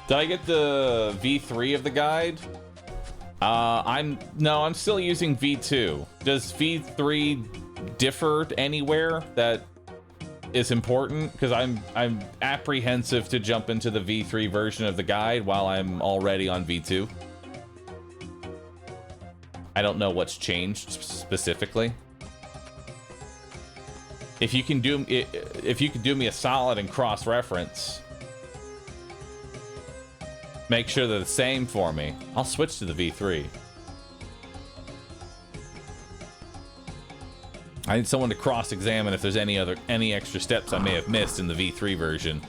Did I get the V3 of the guide? I'm still using V2. Does V3 differ anywhere that is important? Because I'm apprehensive to jump into the V3 version of the guide while I'm already on V2. I don't know what's changed specifically. If you can do me a solid and cross-reference, make sure they're the same for me, I'll switch to the V3. I need someone to cross-examine if there's any extra steps I may have missed in the V3 version.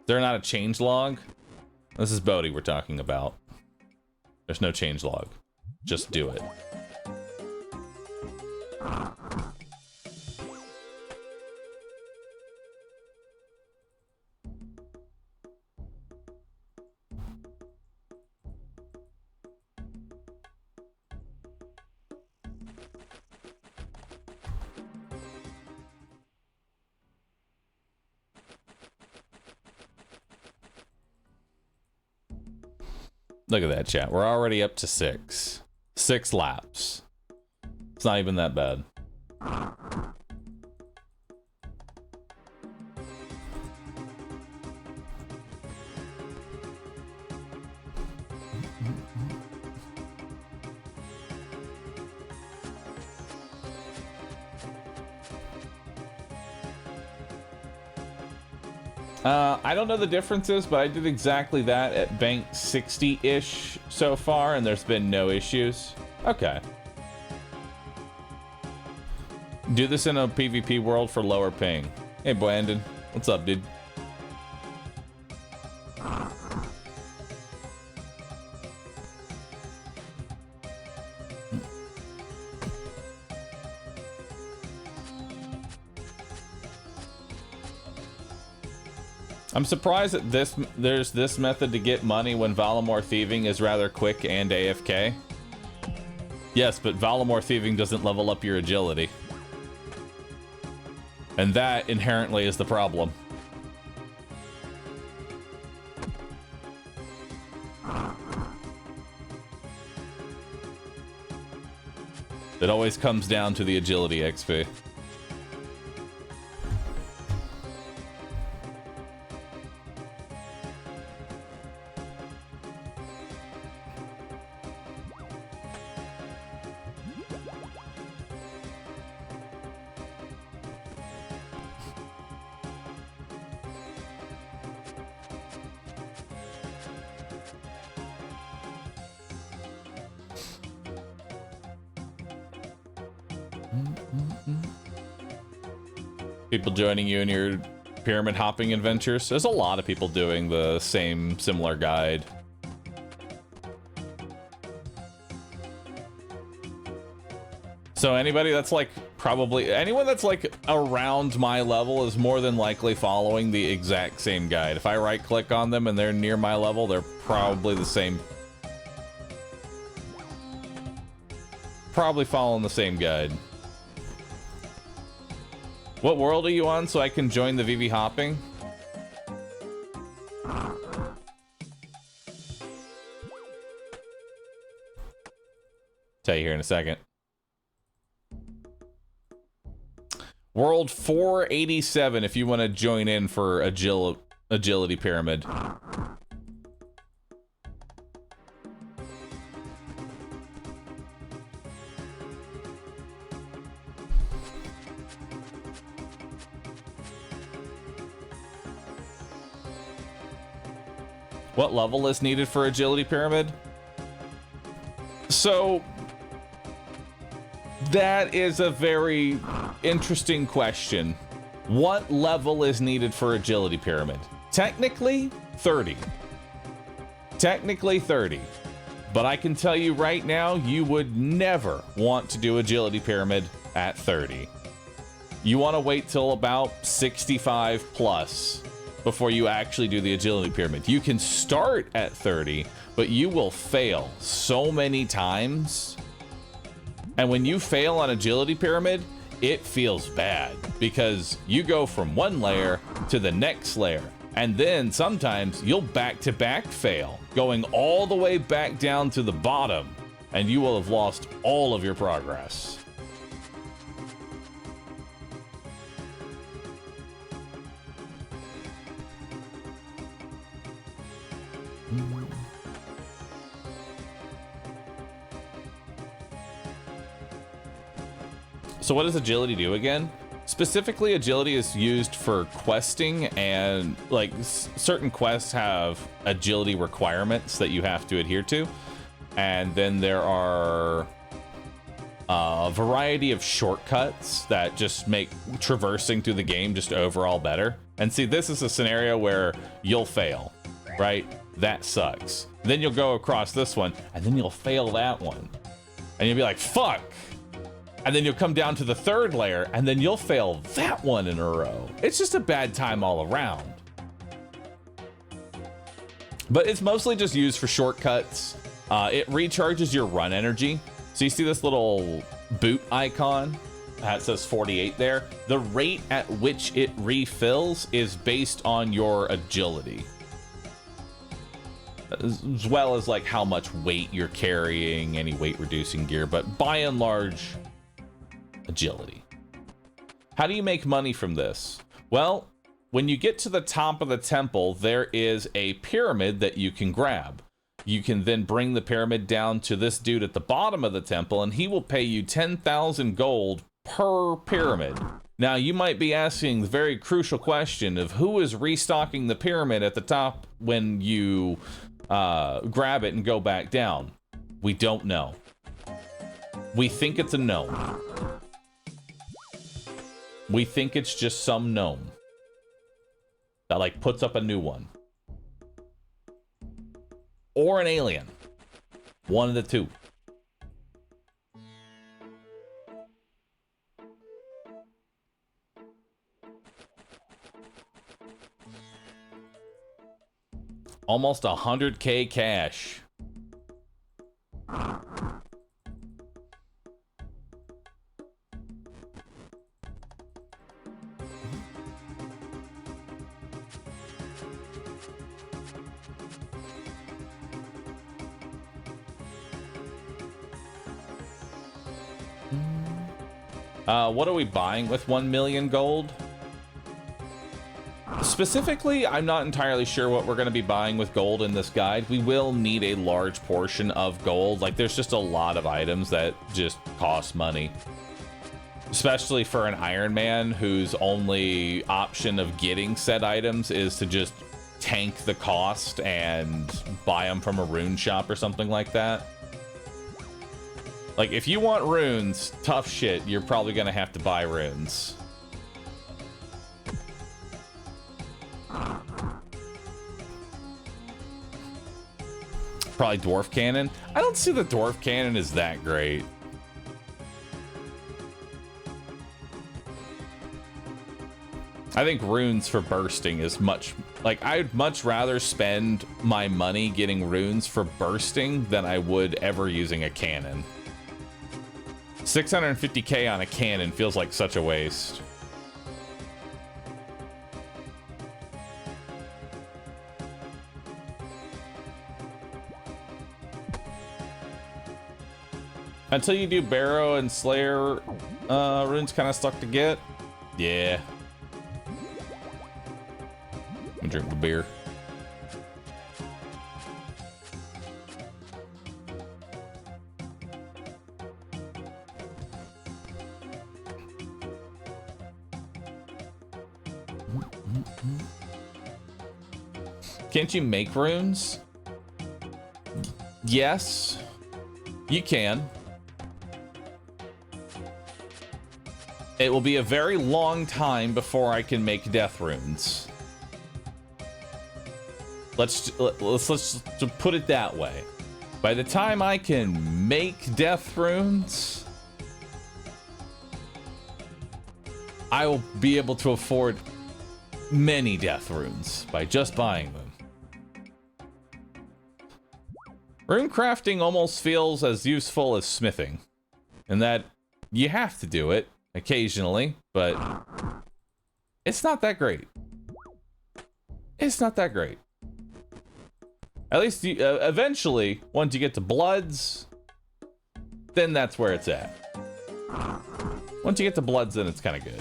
They're not a changelog. This is Bodhi we're talking about. There's no changelog. Just do it. Look at that, chat. We're already up to 6. 6 laps. It's not even that bad. I don't know the differences, but I did exactly that at bank 60-ish so far, and there's been no issues. Okay. Do this in a PvP world for lower ping. Hey, Blandon. What's up, dude? I'm surprised that there's this method to get money when Valimor thieving is rather quick and AFK. Yes, but Valimor thieving doesn't level up your agility. And that inherently is the problem. It always comes down to the agility XP. People joining you in your pyramid hopping adventures. There's a lot of people doing the same similar guide. So anybody that's like anyone that's like around my level is more than likely following the exact same guide. If I right click on them and they're near my level, they're probably the same. Probably following the same guide. What world are you on so I can join the VV hopping? Tell you here in a second. World 487 if you want to join in for agility pyramid. What level is needed for agility pyramid? So that is a very interesting question. What level is needed for agility pyramid? Technically 30. Technically 30. But I can tell you right now, you would never want to do agility pyramid at 30. You want to wait till about 65 plus before you actually do the agility pyramid. You can start at 30, but you will fail so many times. And when you fail on agility pyramid, it feels bad because you go from one layer to the next layer. And then sometimes you'll back-to-back fail, going all the way back down to the bottom, and you will have lost all of your progress. So what does agility do again? Specifically, agility is used for questing, and like certain quests have agility requirements that you have to adhere to. And then there are a variety of shortcuts that just make traversing through the game just overall better. And see, this is a scenario where you'll fail, right? That sucks. Then you'll go across this one, and then you'll fail that one. And you'll be like, fuck! And then you'll come down to the third layer, and then you'll fail that one in a row. It's just a bad time all around. But it's mostly just used for shortcuts. It recharges your run energy. So you see this little boot icon that says 48 there. The rate at which it refills is based on your agility, as well as like how much weight you're carrying, any weight reducing gear, but by and large, agility. How do you make money from this? Well, when you get to the top of the temple, there is a pyramid that you can grab. You can then bring the pyramid down to this dude at the bottom of the temple, and he will pay you 10,000 gold per pyramid. Now, you might be asking the very crucial question of who is restocking the pyramid at the top when you grab it and go back down. We don't know. We think it's a gnome. We think it's just some gnome that like puts up a new one. Or an alien. One of the two. Almost 100K cash. What are we buying with 1 million gold? Specifically, I'm not entirely sure what we're going to be buying with gold in this guide. We will need a large portion of gold. Like, there's just a lot of items that just cost money. Especially for an Iron Man whose only option of getting said items is to just tank the cost and buy them from a rune shop or something like that. Like, if you want runes, tough shit, you're probably gonna have to buy runes. Probably dwarf cannon. I don't see the dwarf cannon as that great. I think runes for bursting is much... Like, I'd much rather spend my money getting runes for bursting than I would ever using a cannon. 650k on a cannon feels like such a waste. Until you do Bahroo and Slayer, runes kind of suck to get. Yeah. I'm gonna drink the beer. Can't you make runes? Yes, you can. It will be a very long time before I can make death runes. Let's put it that way. By the time I can make death runes, I will be able to afford many death runes by just buying them. Rune crafting almost feels as useful as smithing, in that you have to do it occasionally, but it's not that great. It's not that great. At least you, eventually, once you get to Bloods, then that's where it's at. Once you get to Bloods, then it's kind of good.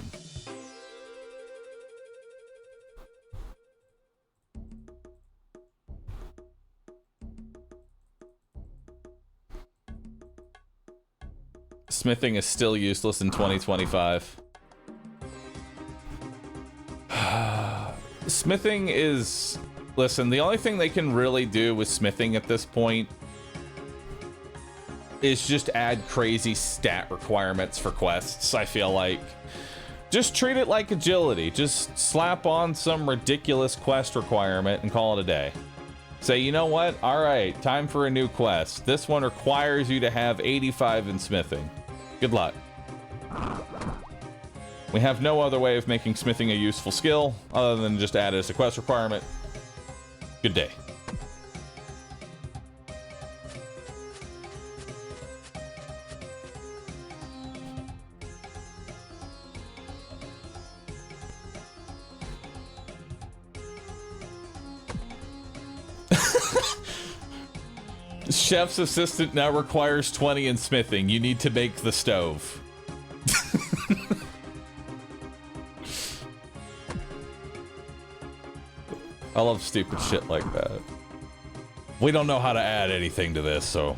Smithing is still useless in 2025. Smithing is... Listen, the only thing they can really do with smithing at this point is just add crazy stat requirements for quests, I feel like. Just treat it like agility. Just slap on some ridiculous quest requirement and call it a day. Say, you know what? All right, time for a new quest. This one requires you to have 85 in smithing. Good luck. We have no other way of making smithing a useful skill other than just add it as a quest requirement. Good day. Chef's assistant now requires 20 in smithing. You need to make the stove. I love stupid shit like that. We don't know how to add anything to this, so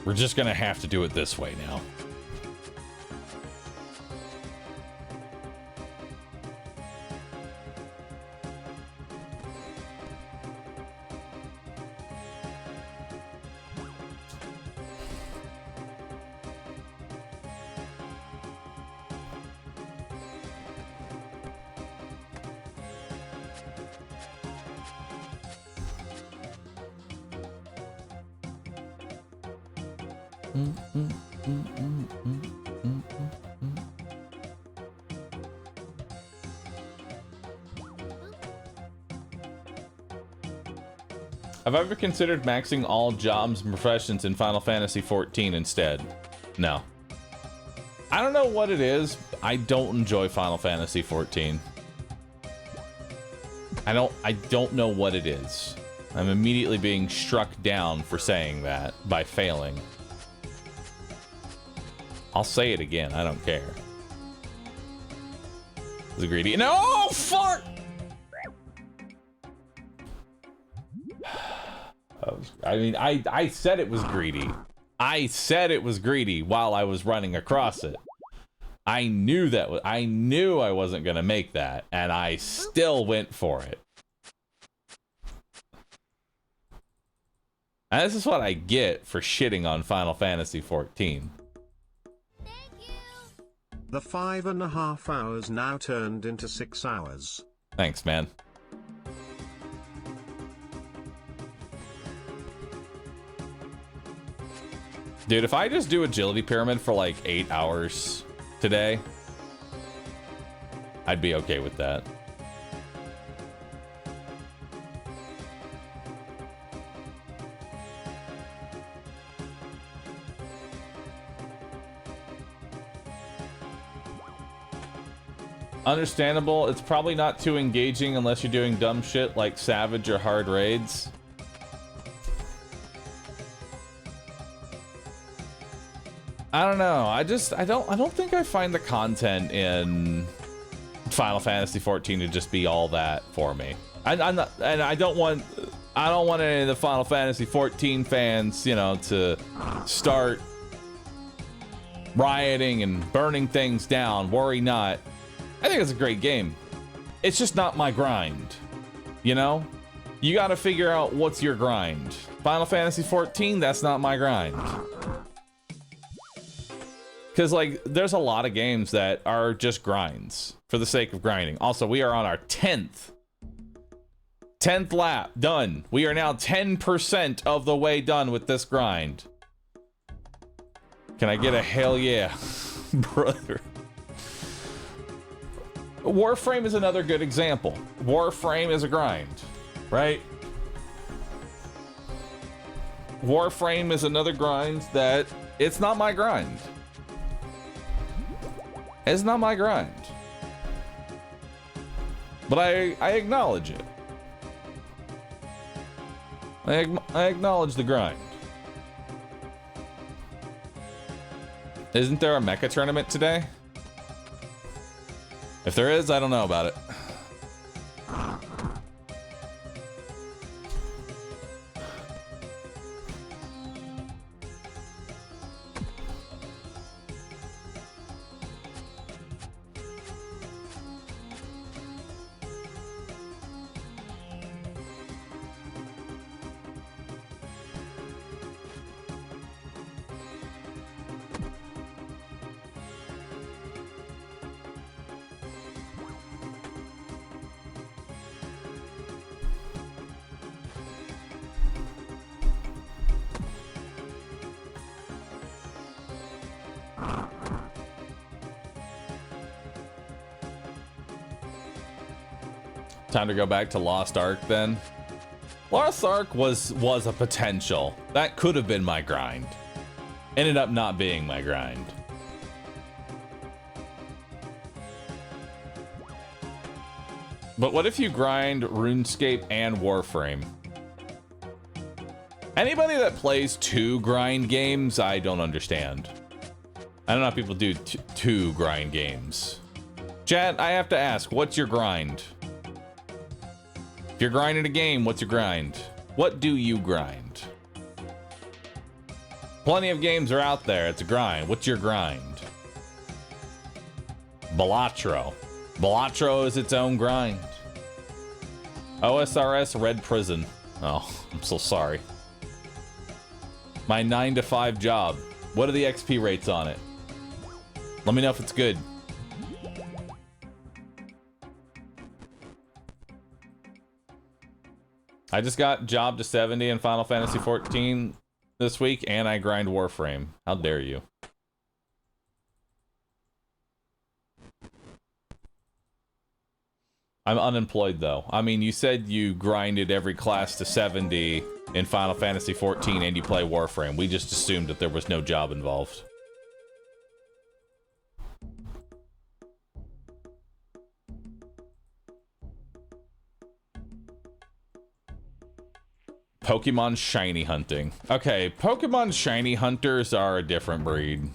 we're just gonna have to do it this way now. Have I ever considered maxing all jobs and professions in Final Fantasy XIV instead? No. I don't know what it is. I don't enjoy Final Fantasy XIV. I don't know what it is. I'm immediately being struck down for saying that by failing. I'll say it again. I don't care. Is it greedy? No, fart! I mean, I said it was greedy. I said it was greedy while I was running across it. I knew I wasn't gonna make that, and I still went for it. And this is what I get for shitting on Final Fantasy 14. Thank you. The 5.5 hours now turned into 6 hours. Thanks, man. Dude, if I just do Agility Pyramid for like 8 hours today, I'd be okay with that. Understandable. It's probably not too engaging unless you're doing dumb shit like Savage or hard raids. I don't know. I don't think I find the content in Final Fantasy 14 to just be all that for me. I'm not, and I don't want any of the Final Fantasy 14 fans, you know, to start rioting and burning things down. Worry not. I think it's a great game. It's just not my grind. You know? You gotta figure out what's your grind. Final Fantasy 14, that's not my grind. Because, like, there's a lot of games that are just grinds for the sake of grinding. Also, we are on our 10th lap. Done. We are now 10% of the way done with this grind. Can I get a hell yeah, brother? Warframe is another good example. Warframe is a grind, right? Warframe is another grind that it's not my grind. It's not my grind. But I acknowledge it. I acknowledge the grind. Isn't there a mecha tournament today? If there is, I don't know about it. Time to go back to Lost Ark then. Lost Ark was a potential. That could have been my grind. Ended up not being my grind. But what if you grind RuneScape and Warframe? Anybody that plays two grind games, I don't understand. I don't know how people do two grind games. Chat, I have to ask, what's your grind? If you're grinding a game, what's your grind? What do you grind? Plenty of games are out there. It's a grind. What's your grind? Balatro. Balatro is its own grind. OSRS Red Prison. Oh, I'm so sorry. My 9 to 5 job. What are the XP rates on it? Let me know if it's good. I just got job to 70 in Final Fantasy 14 this week, and I grind Warframe. How dare you? I'm unemployed, though. I mean, you said you grinded every class to 70 in Final Fantasy 14 and you play Warframe. We just assumed that there was no job involved. Pokemon shiny hunting. Okay, Pokemon shiny hunters are a different breed.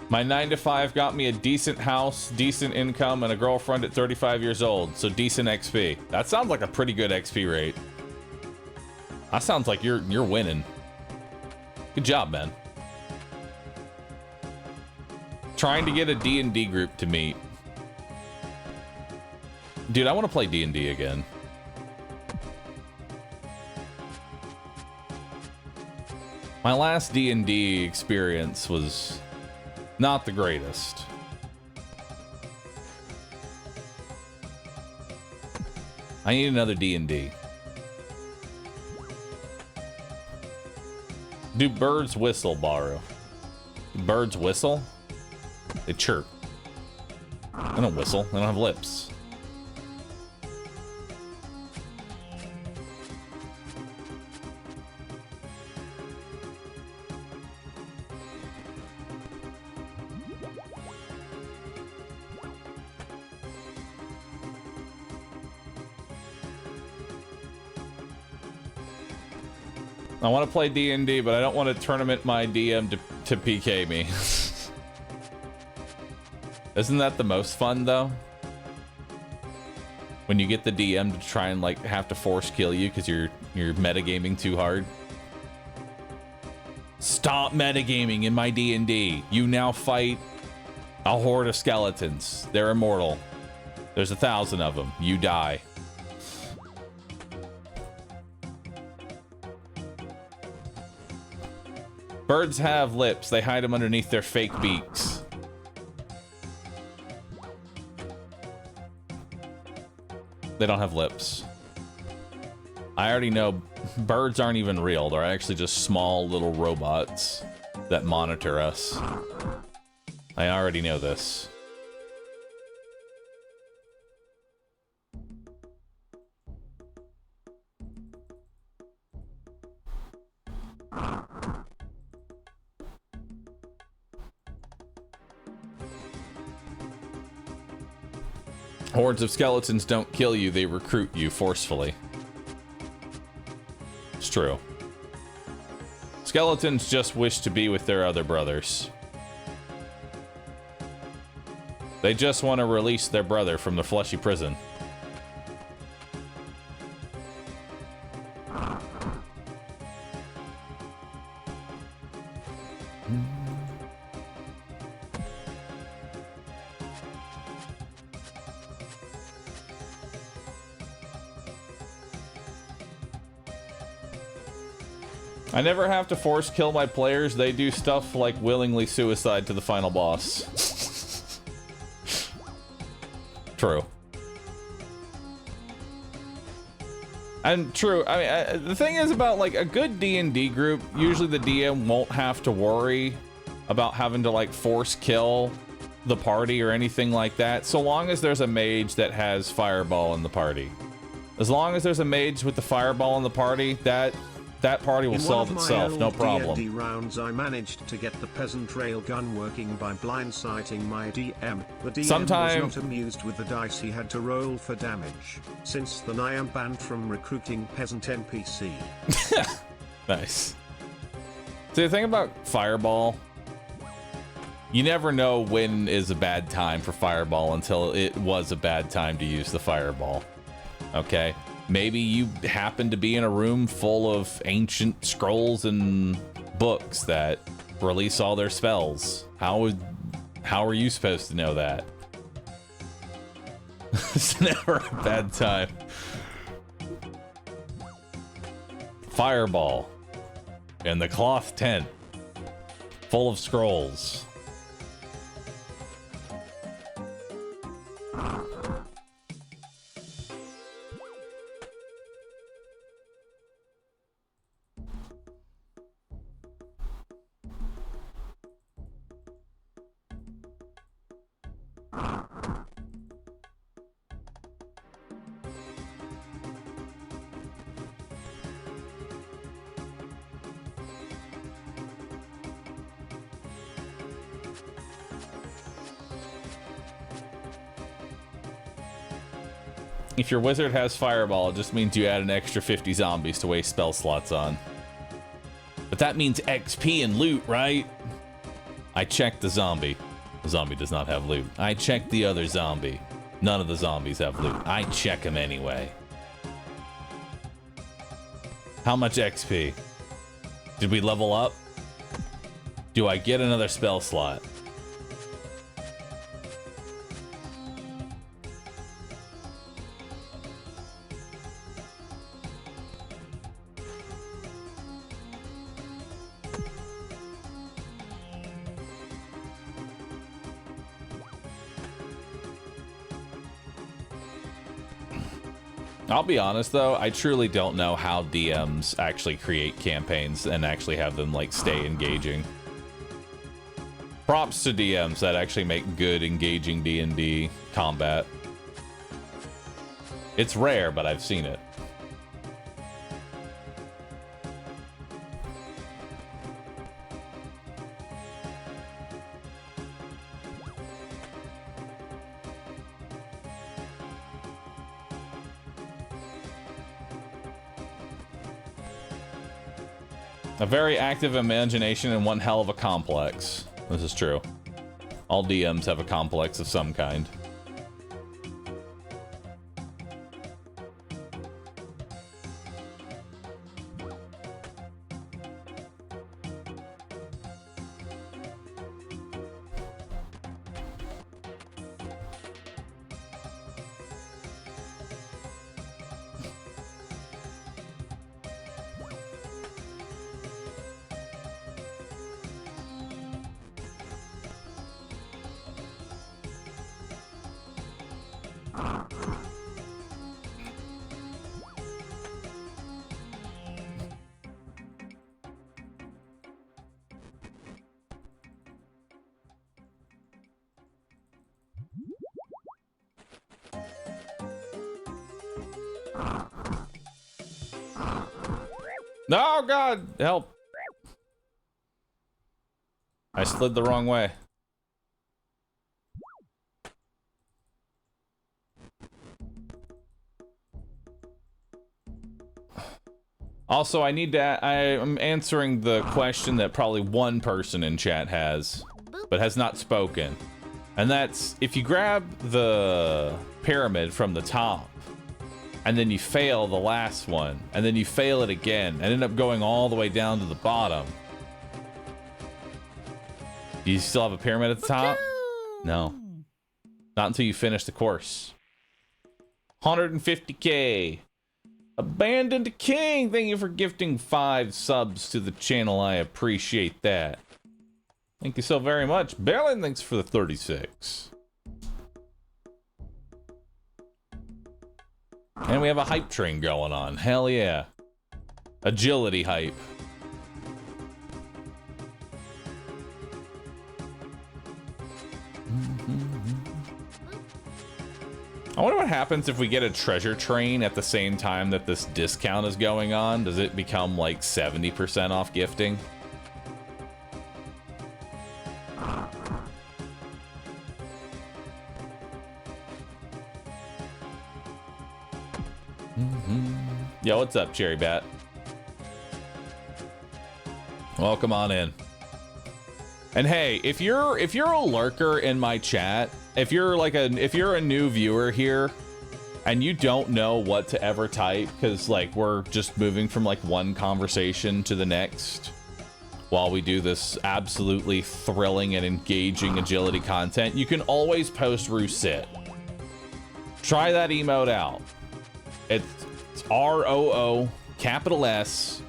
My 9 to 5 got me a decent house, decent income, and a girlfriend at 35 years old, so decent XP. That sounds like a pretty good XP rate. That sounds like you're winning. Good job, man. Trying to get a D&D group to meet. Dude, I want to play D&D again. My last D&D experience was not the greatest. I need another D&D. Do birds whistle, Bahroo? Do birds whistle? They chirp. They don't whistle. They don't have lips. I want to play D&D, but I don't want to tournament my DM to PK me. Isn't that the most fun, though? When you get the DM to try and, like, have to force kill you because you're metagaming too hard. Stop metagaming in my D&D. You now fight a horde of skeletons. They're immortal. There's 1,000 of them. You die. Birds have lips. They hide them underneath their fake beaks. They don't have lips. I already know birds aren't even real. They're actually just small little robots that monitor us. I already know this. Hordes of skeletons don't kill you, they recruit you forcefully. It's true. Skeletons just wish to be with their other brothers. They just want to release their brother from the fleshy prison. I never have to force kill my players. They do stuff like willingly suicide to the final boss. True. And true, I mean, the thing is about like a good D&D group, usually the DM won't have to worry about having to like force kill the party or anything like that, so long as there's a mage that has fireball in the party. As long as there's a mage with the fireball in the party, that party will solve itself, no problem. D&D rounds, I managed to get the peasant railgun working by blindsighting my DM. The DM was not amused with the dice he had to roll for damage. Since then I am banned from recruiting peasant NPC. Nice. See, the thing about fireball, you never know when is a bad time for fireball until it was a bad time to use the fireball. Okay? Maybe you happen to be in a room full of ancient scrolls and books that release all their spells. How are you supposed to know that? It's never a bad time. Fireball in the cloth tent full of scrolls. If your wizard has fireball, it just means you add an extra 50 zombies to waste spell slots on. But that means XP and loot, right? I checked the zombie. The zombie does not have loot. I checked the other zombie. None of the zombies have loot. I check them anyway. How much XP? Did we level up? Do I get another spell slot? I'll be honest though, I truly don't know how DMs actually create campaigns and actually have them like stay engaging. Props to DMs that actually make good engaging D&D combat. It's rare, but I've seen it. A very active imagination and one hell of a complex. This is true. All DMs have a complex of some kind. No, God, help. I slid the wrong way. Also, I'm answering the question that probably one person in chat has, but has not spoken. And that's, if you grab the pyramid from the top, and then you fail the last one, and then you fail it again, and end up going all the way down to the bottom. Do you still have a pyramid at the top? No. Not until you finish the course. 150K. Abandoned King, thank you for gifting 5 subs to the channel. I appreciate that. Thank you so very much. Berlin, thanks for the 36. And we have a hype train going on. Hell yeah. Agility hype. I wonder what happens if we get a treasure train at the same time that this discount is going on. Does it become like 70% off gifting? Yo, what's up, Cherry Bat? Welcome on in. And hey, if you're a lurker in my chat, if you're a new viewer here and you don't know what to ever type, because like we're just moving from like one conversation to the next while we do this absolutely thrilling and engaging agility content, you can always post RuneScape. Try that emote out. It's ROO capital SIT.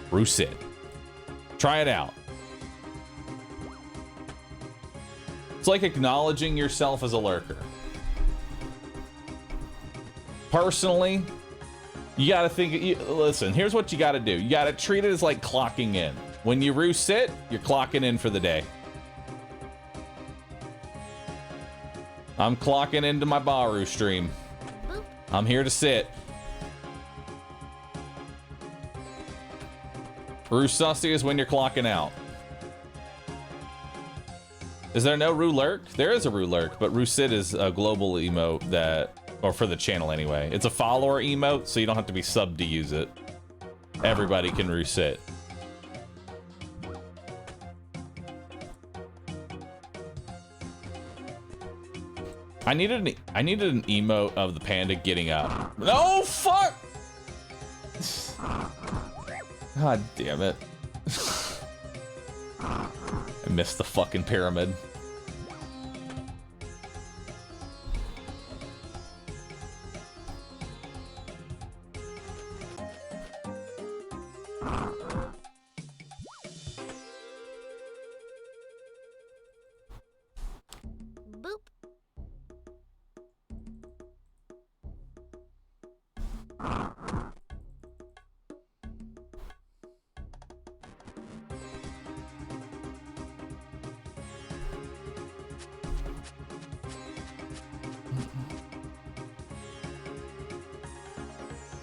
RuneScape. Try it out. It's like acknowledging yourself as a lurker. Personally, you gotta think, listen, here's what you gotta do. You gotta treat it as like clocking in. When you RuneScape, you're clocking in for the day. I'm clocking into my Bahroo stream. I'm here to sit. RuneSussy is when you're clocking out. Is there no Rue Lurk? There is a Rue Lurk, but RuneScape is a global emote that, or for the channel anyway. It's a follower emote, so you don't have to be subbed to use it. Everybody can RuneScape. I needed an emote of the panda getting up. No, fuck! God damn it. I missed the fucking pyramid. Boop.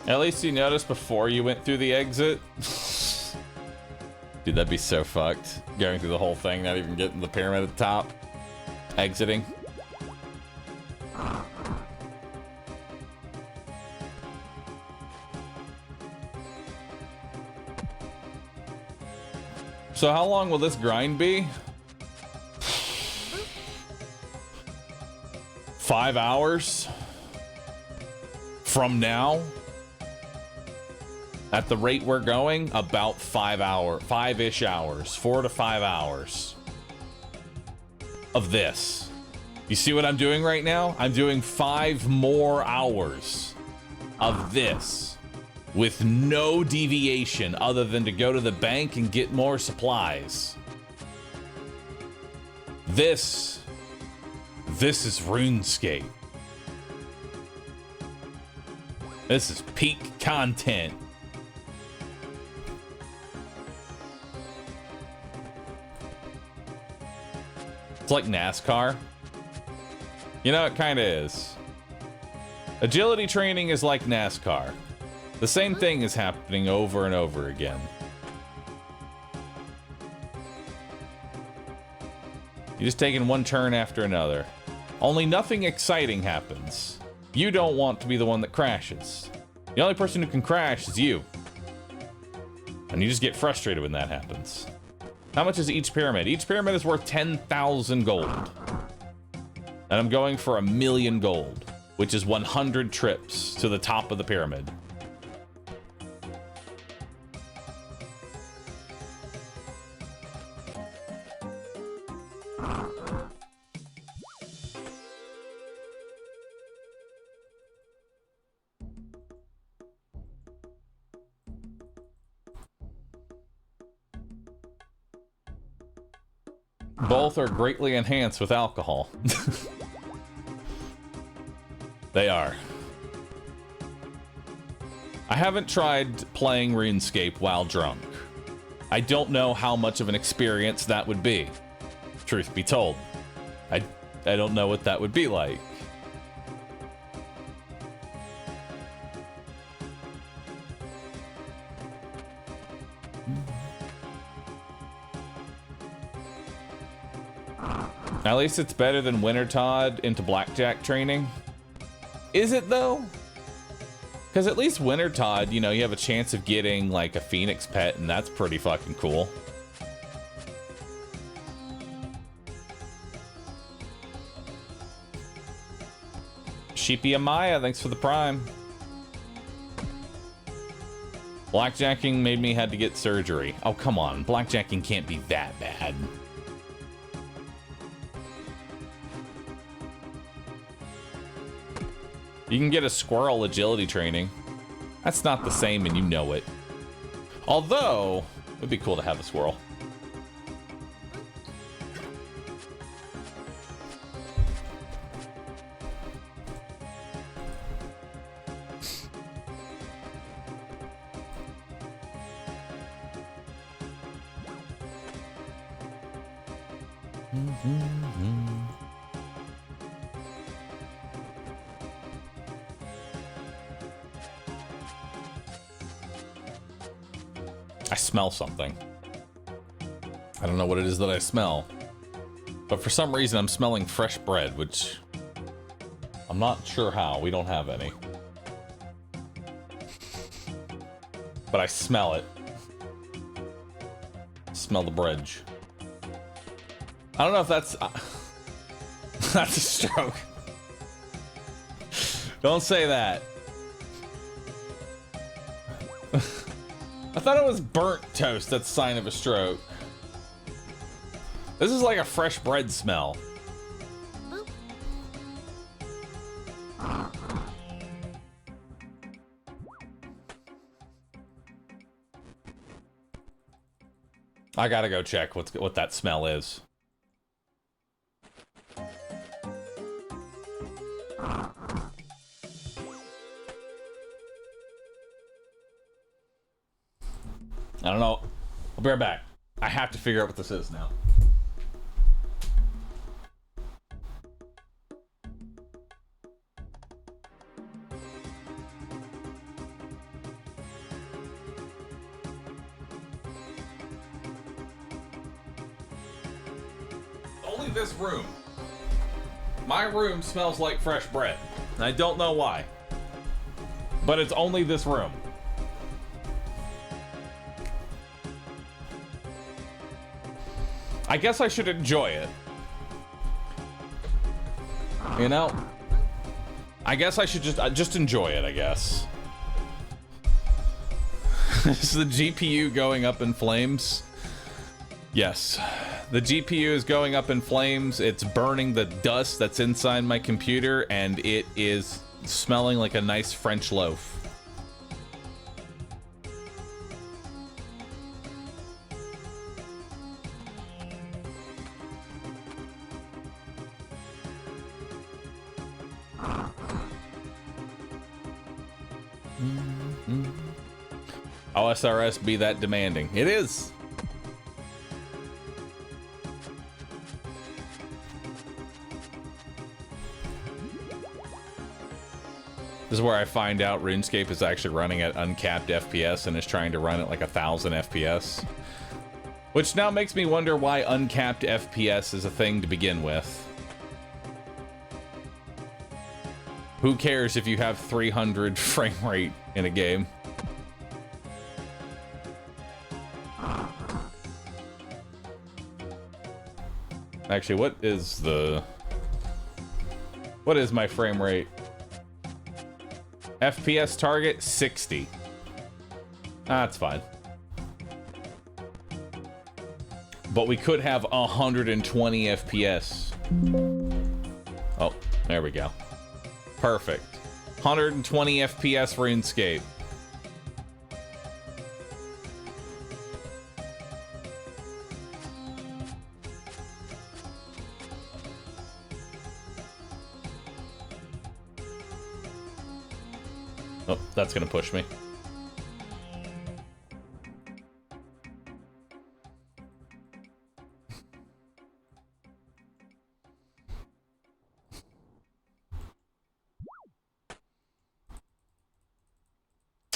At least you noticed before you went through the exit. Dude, that'd be so fucked. Going through the whole thing, not even getting the pyramid at the top. Exiting. So how long will this grind be? 5 hours? From now? At the rate we're going, about 5-ish hours, 4 to 5 hours of this. You see what I'm doing right now? I'm doing 5 more hours of this with no deviation other than to go to the bank and get more supplies. This is RuneScape. This is peak content. It's like NASCAR. You know, it kind of is. Agility training is like NASCAR. The same thing is happening over and over again. You're just taking one turn after another. Only nothing exciting happens. You don't want to be the one that crashes. The only person who can crash is you. And you just get frustrated when that happens. How much is each pyramid? Each pyramid is worth 10,000 gold. And I'm going for 1,000,000 gold, which is 100 trips to the top of the pyramid. Both are greatly enhanced with alcohol. They are. I haven't tried playing RuneScape while drunk. I don't know how much of an experience that would be. Truth be told. I don't know what that would be like. At least it's better than Winter Todd into blackjack training. Is it though? Because at least Winter Todd, you know, you have a chance of getting like a Phoenix pet, and that's pretty fucking cool. Sheepy Amaya, thanks for the prime. Blackjacking made me had to get surgery. Oh, come on. Blackjacking can't be that bad. You can get a squirrel agility training. That's not the same, and you know it. Although, it would be cool to have a squirrel. I smell something. I don't know what it is that I smell. But for some reason I'm smelling fresh bread, which I'm not sure how. We don't have any. But I smell it. Smell the bread. I don't know if that's... that's a stroke. Don't say that. I thought it was burnt toast. That's a sign of a stroke. This is like a fresh bread smell. Boop. I gotta go check what that smell is. I don't know. I'll be right back. I have to figure out what this is now. Only this room. My room smells like fresh bread. And I don't know why. But it's only this room. I guess I should enjoy it. You know? I guess I should just enjoy it, I guess. Is the GPU going up in flames? Yes. The GPU is going up in flames. It's burning the dust that's inside my computer, and it is smelling like a nice French loaf. OSRS be that demanding. It is. This is where I find out RuneScape is actually running at uncapped FPS and is trying to run at like 1,000 FPS. Which now makes me wonder why uncapped FPS is a thing to begin with. Who cares if you have 300 frame rate in a game? Actually, what is my frame rate? FPS target 60. That's fine. But we could have 120 FPS. Oh, there we go. Perfect. 120 FPS RuneScape. Oh, that's gonna push me.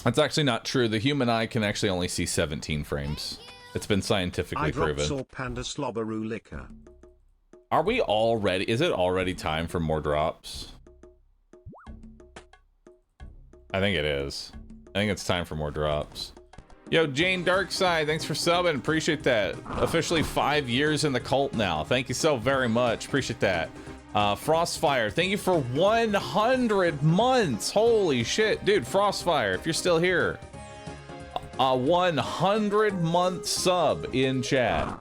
That's actually not true. The human eye can actually only see 17 frames. It's been scientifically proven. Saw Panda Slobberoo Liquor. Are we already? Is it already time for more drops? I think it is. I think it's time for more drops. Yo, Jane Darkside, thanks for subbing. Appreciate that. Officially 5 years in the cult now. Thank you so very much. Appreciate that. Frostfire, thank you for 100 months. Holy shit, dude. Frostfire, if you're still here, a 100-month sub in chat.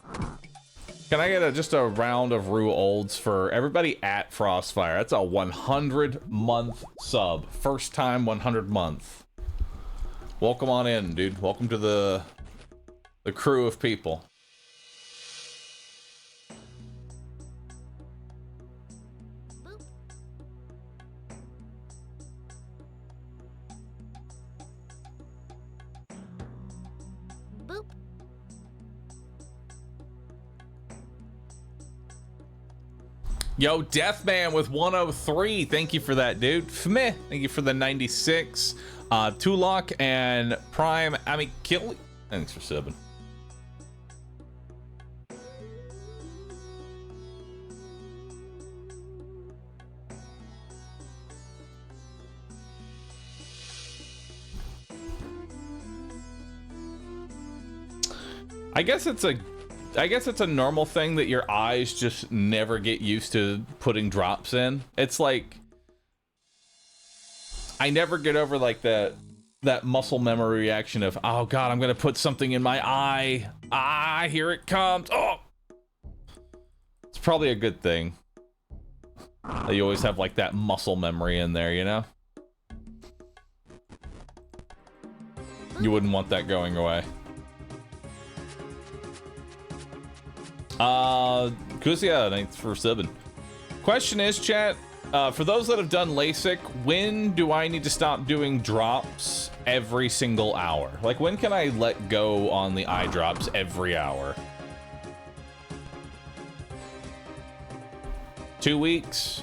Can I get just a round of Rue Olds for everybody at Frostfire? That's a 100-month sub. First time 100-month. Welcome on in, dude. Welcome to the crew of people. Yo, Deathman with 103. Thank you for that, dude. Fmeh. Thank you for the 96. Tulok and Prime Amikili. Thanks for subbing. I guess it's a normal thing that your eyes just never get used to putting drops in. It's like I never get over like that muscle memory reaction of, oh god, I'm gonna put something in my eye. Ah, here it comes. Oh, it's probably a good thing that you always have like that muscle memory in there, you know? You wouldn't want that going away. Kuzia, thanks for subbing. Question is, chat, for those that have done LASIK, when do I need to stop doing drops every single hour? Like, when can I let go on the eye drops every hour? 2 weeks?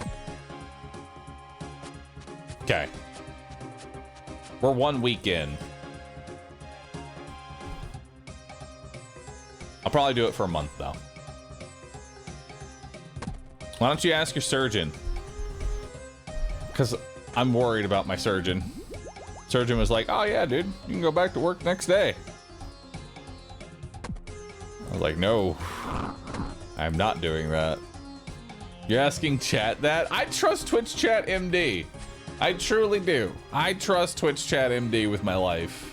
Okay. We're 1 week in. I'll probably do it for a month, though. Why don't you ask your surgeon? Because I'm worried about my surgeon. Surgeon was like, oh yeah, dude, you can go back to work next day. I was like, no, I'm not doing that. You're asking chat that? I trust Twitch Chat MD. I truly do. I trust Twitch Chat MD with my life.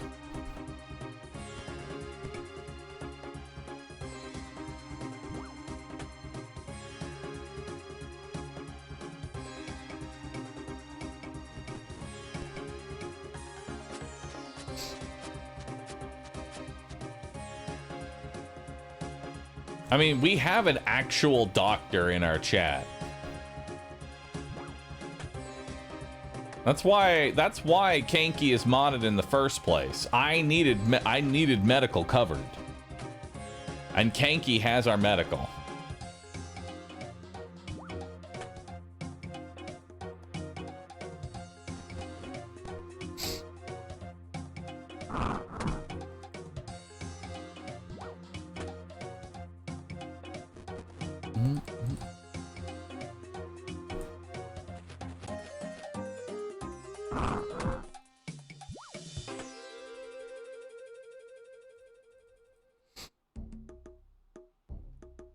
I mean, we have an actual doctor in our chat. That's why Kanky is modded in the first place. I needed medical covered. And Kanky has our medical.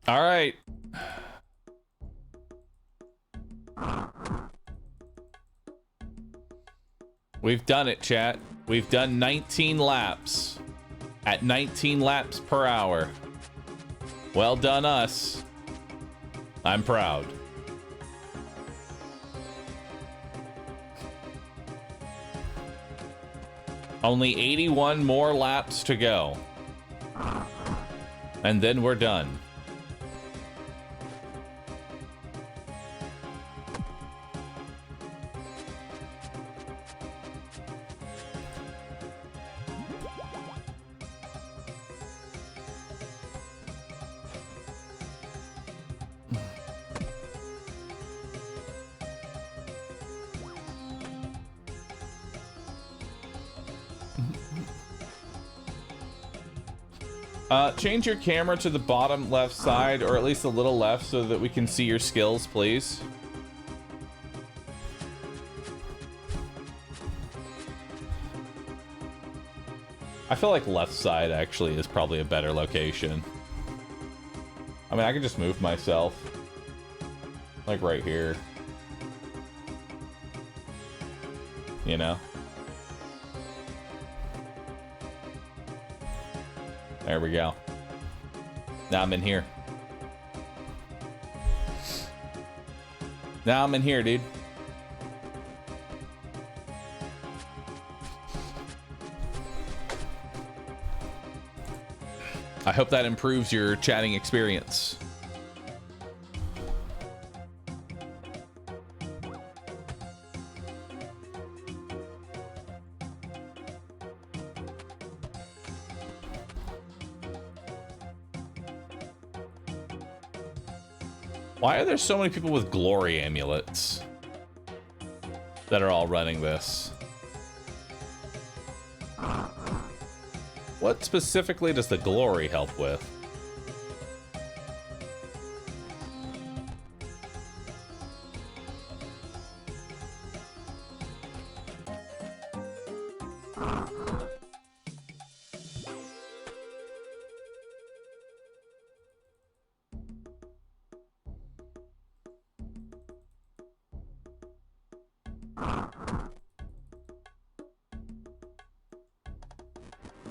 All right. We've done it, chat. We've done 19 laps at 19 laps per hour. Well done, us. I'm proud. Only 81 more laps to go. And then we're done. Change your camera to the bottom left side, or at least a little left, so that we can see your skills, please. I feel like left side actually is probably a better location. I mean, I can just move myself. Like right here. You know? There we go. Now I'm in here. Now I'm in here, dude. I hope that improves your chatting experience. Why are there so many people with glory amulets that are all running this? What specifically does the glory help with?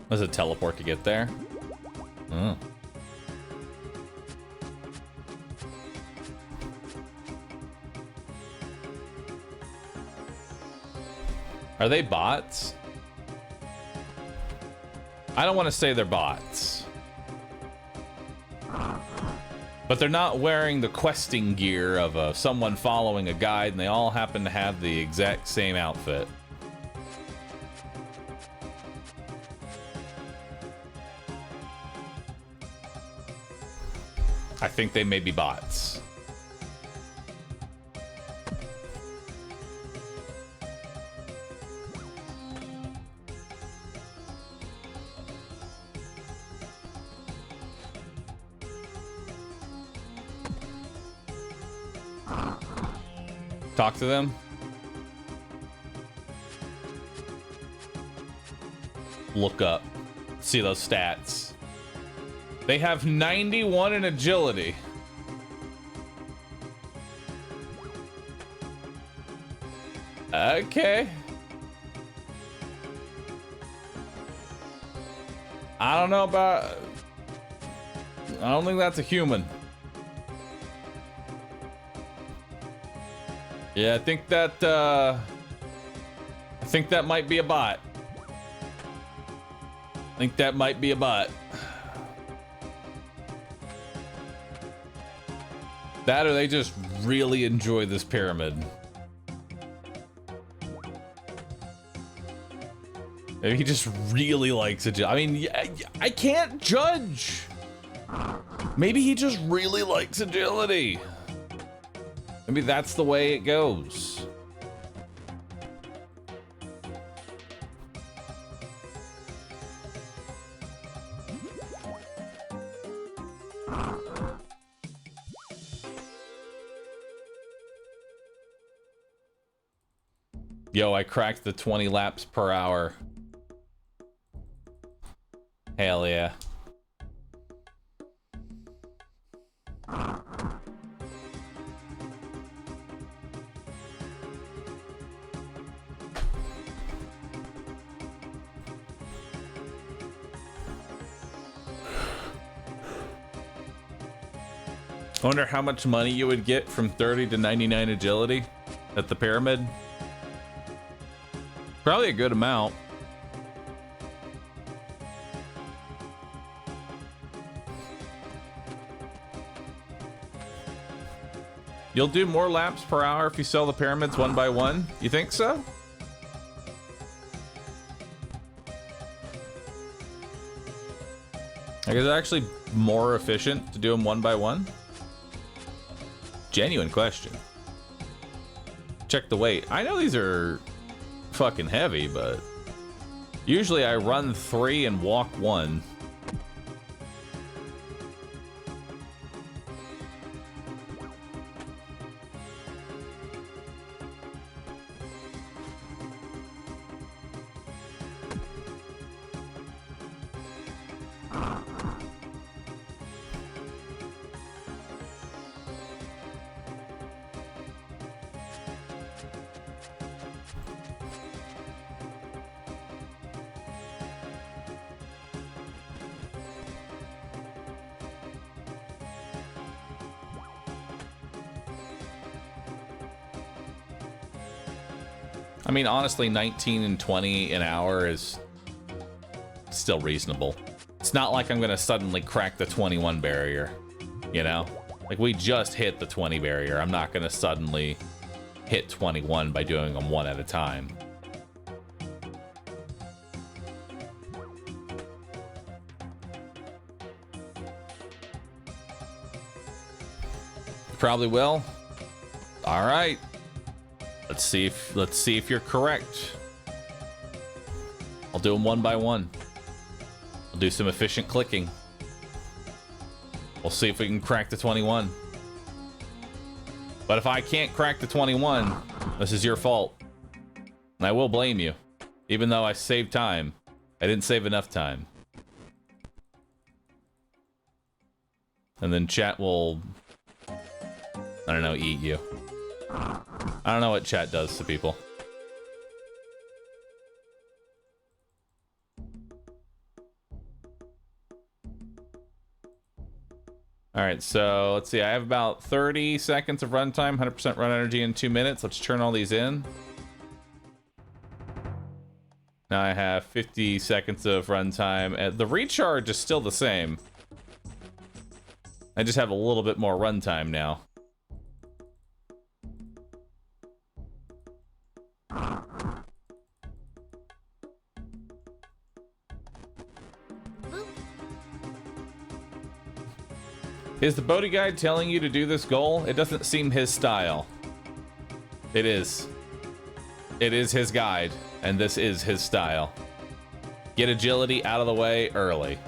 Does it teleport to get there? Oh. Are they bots? I don't want to say they're bots. But they're not wearing the questing gear of someone following a guide, and they all happen to have the exact same outfit. I think they may be bots. Talk to them. Look up. See those stats. They have 91 in agility. Okay. I don't know about... I don't think that's a human. Yeah, I think that might be a bot. I think that might be a bot. That or they just really enjoy this pyramid. Maybe he just really likes it. I mean, I can't judge. Maybe he just really likes agility. Maybe that's the way it goes. Yo, I cracked the 20 laps per hour. Hell yeah. I wonder how much money you would get from 30 to 99 agility at the pyramid. Probably a good amount. You'll do more laps per hour if you sell the pyramids one by one? You think so? Like, is it actually more efficient to do them one by one? Genuine question. Check the weight. I know these are fucking heavy, but usually I run 3 and walk 1. I mean, honestly, 19 and 20 an hour is still reasonable. It's not like I'm gonna suddenly crack the 21 barrier, you know? Like, we just hit the 20 barrier. I'm not gonna suddenly hit 21 by doing them one at a time. You probably will. All right. Let's see if you're correct. I'll do them one by one. I'll do some efficient clicking. We'll see if we can crack the 21. But if I can't crack the 21, this is your fault. And I will blame you. Even though I saved time, I didn't save enough time. And then chat will, I don't know, eat you. I don't know what chat does to people. All right, so let's see. I have about 30 seconds of runtime, 100% run energy in 2 minutes. Let's turn all these in. Now I have 50 seconds of runtime. The recharge is still the same. I just have a little bit more runtime now. Is the Bodhi guide telling you to do this goal? It doesn't seem his style. It is. It is his guide, and this is his style. Get agility out of the way early.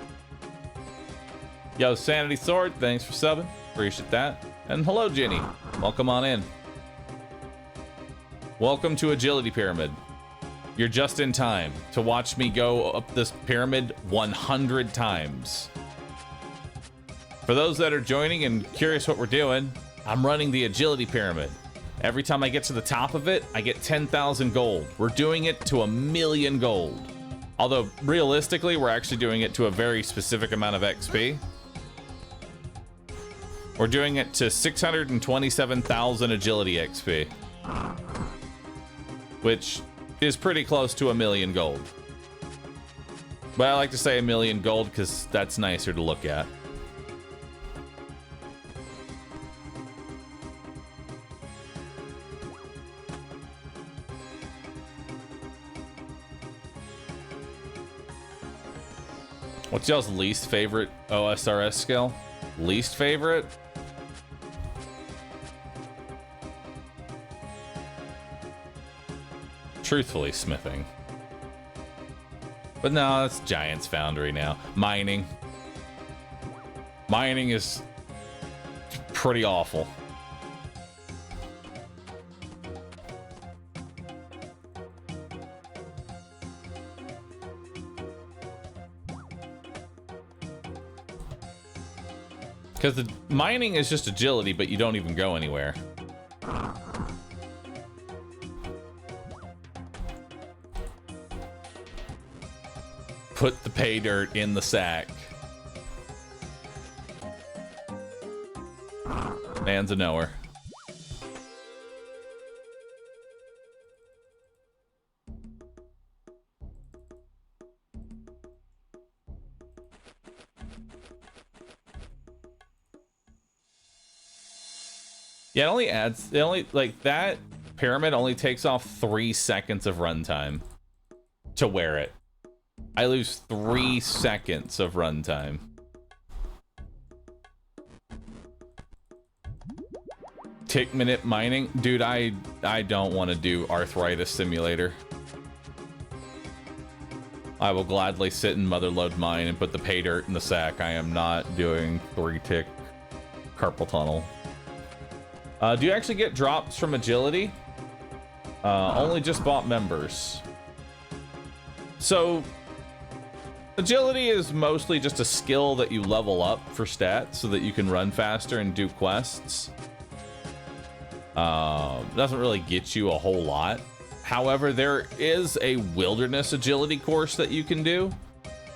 Yo, Sanity Sword, thanks for subbing. Appreciate that. And hello, Jenny. Welcome on in. Welcome to Agility Pyramid. You're just in time to watch me go up this pyramid 100 times. For those that are joining and curious what we're doing, I'm running the Agility Pyramid. Every time I get to the top of it, I get 10,000 gold. We're doing it to 1,000,000 gold. Although, realistically, we're actually doing it to a very specific amount of XP. We're doing it to 627,000 Agility XP. Which is pretty close to 1,000,000 gold. But I like to say 1,000,000 gold because that's nicer to look at. What's y'all's least favorite OSRS skill? Least favorite? Truthfully, smithing. But no, that's Giant's Foundry now. Mining. Mining is pretty awful. Because the mining is just agility, but you don't even go anywhere. Put the pay dirt in the sack. Man's a knower. Yeah, it only adds, like, that pyramid only takes off 3 seconds of runtime to wear it. I lose 3 seconds of runtime. Tick minute mining? Dude, I don't want to do Arthritis Simulator. I will gladly sit in Motherlode Mine and put the pay dirt in the sack. I am not doing 3-tick carpal tunnel. Do you actually get drops from agility? Only just bought members. So, agility is mostly just a skill that you level up for stats so that you can run faster and do quests. Doesn't really get you a whole lot. However, there is a wilderness agility course that you can do,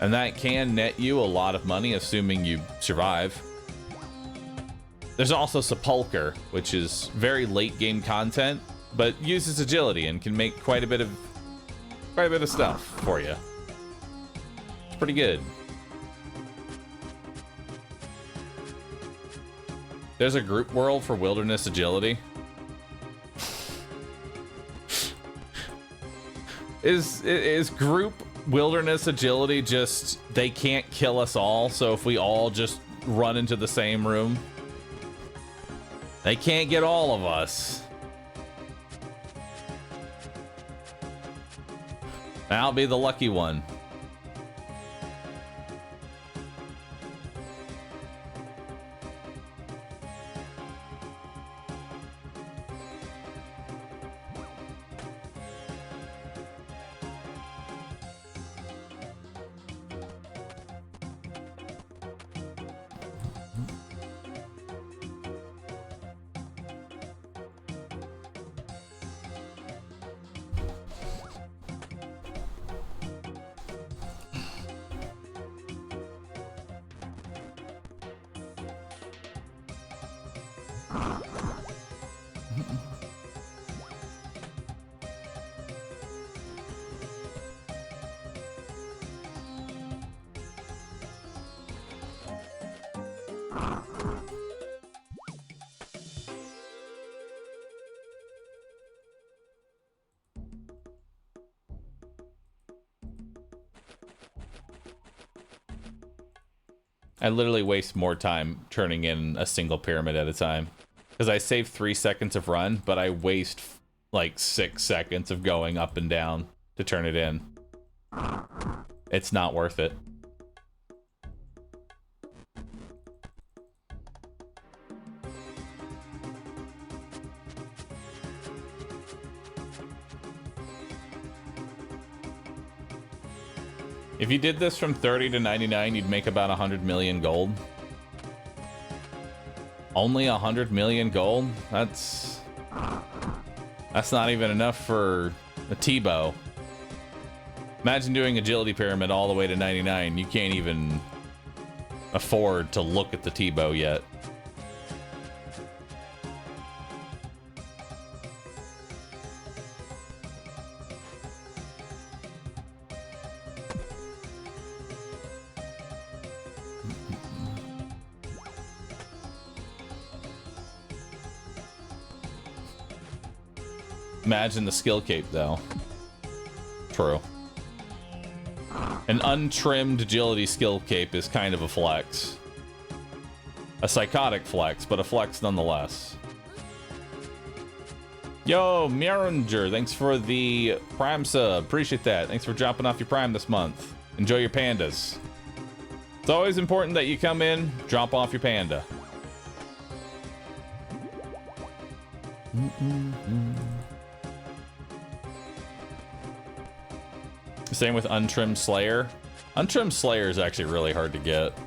and that can net you a lot of money, assuming you survive. There's also Sepulcher, which is very late game content, but uses agility and can make quite a bit of stuff for you. It's pretty good. There's a group world for wilderness agility. Is group wilderness agility just they can't kill us all, so if we all just run into the same room, they can't get all of us. I'll be the lucky one. I literally waste more time turning in a single pyramid at a time. Because I save 3 seconds of run, but I waste like 6 seconds of going up and down to turn it in. It's not worth it. If you did this from 30 to 99, you'd make about 100 million gold. Only 100 million gold? That's not even enough for a T-bow. Imagine doing agility pyramid all the way to 99. You can't even afford to look at the T-bow yet. Imagine the skill cape, though. True. An untrimmed agility skill cape is kind of a flex. A psychotic flex, but a flex nonetheless. Yo, Miranger, thanks for the Prime sub. Appreciate that. Thanks for dropping off your Prime this month. Enjoy your pandas. It's always important that you come in, drop off your panda. Same with Untrimmed Slayer. Untrimmed Slayer is actually really hard to get.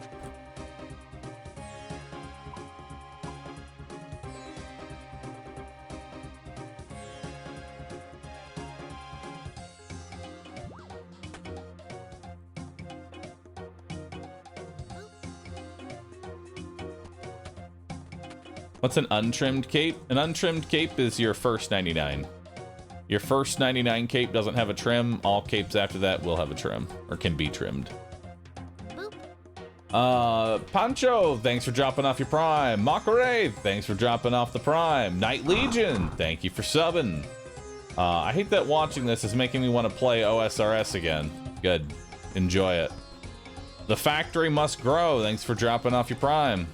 What's an untrimmed cape? An untrimmed cape is your first 99. Your first 99 cape doesn't have a trim. All capes after that will have a trim, or can be trimmed. Pancho, thanks for dropping off your Prime. Makare, thanks for dropping off the Prime. Night Legion, thank you for subbing. I hate that watching this is making me want to play OSRS again. Good. Enjoy it. The Factory Must Grow, thanks for dropping off your Prime.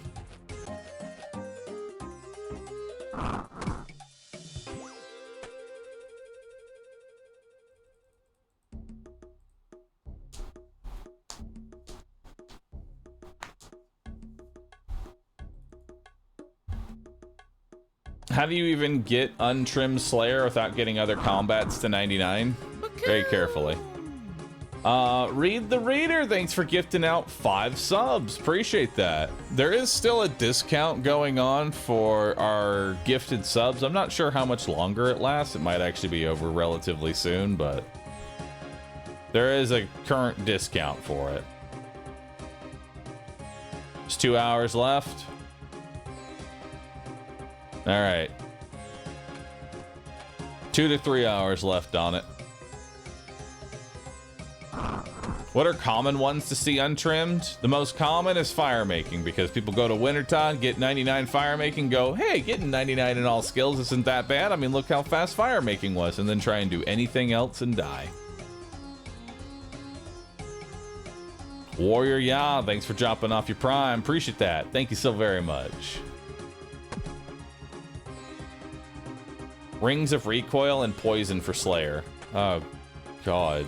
How do you even get Untrimmed Slayer without getting other combats to 99? Very carefully. Read the Reader, thanks for gifting out 5 subs. Appreciate that. There is still a discount going on for our gifted subs. I'm not sure how much longer it lasts. It might actually be over relatively soon, but there is a current discount for it. There's 2 hours left. All right. 2 to 3 hours left on it. What are common ones to see untrimmed? The most common is fire making, because people go to Wintertime, get 99 fire making, go, hey, getting 99 in all skills isn't that bad. I mean, look how fast fire making was, and then try and do anything else and die. Warrior Ya, thanks for dropping off your Prime. Appreciate that. Thank you so very much. Rings of Recoil and Poison for Slayer. Oh, God.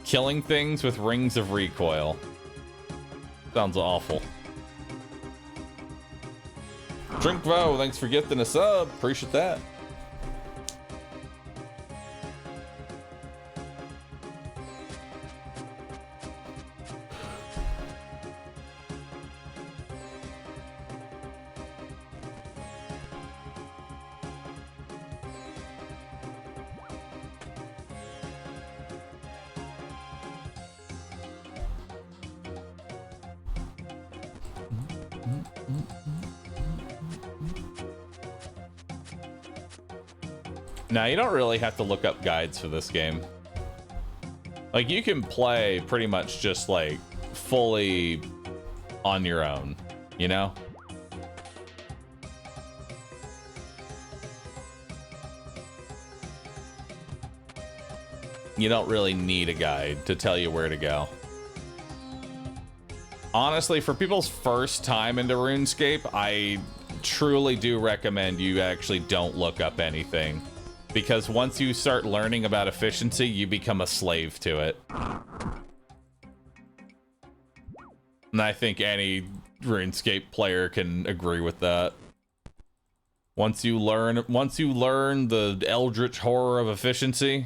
Killing things with Rings of Recoil. Sounds awful. Drinkvo, thanks for gifting a sub. Appreciate that. Now, you don't really have to look up guides for this game. Like, you can play pretty much just, like, fully on your own, you know? You don't really need a guide to tell you where to go. Honestly, for people's first time into RuneScape, I truly do recommend you actually don't look up anything. Because once you start learning about efficiency, you become a slave to it. And I think any RuneScape player can agree with that. Once you learn the eldritch horror of efficiency,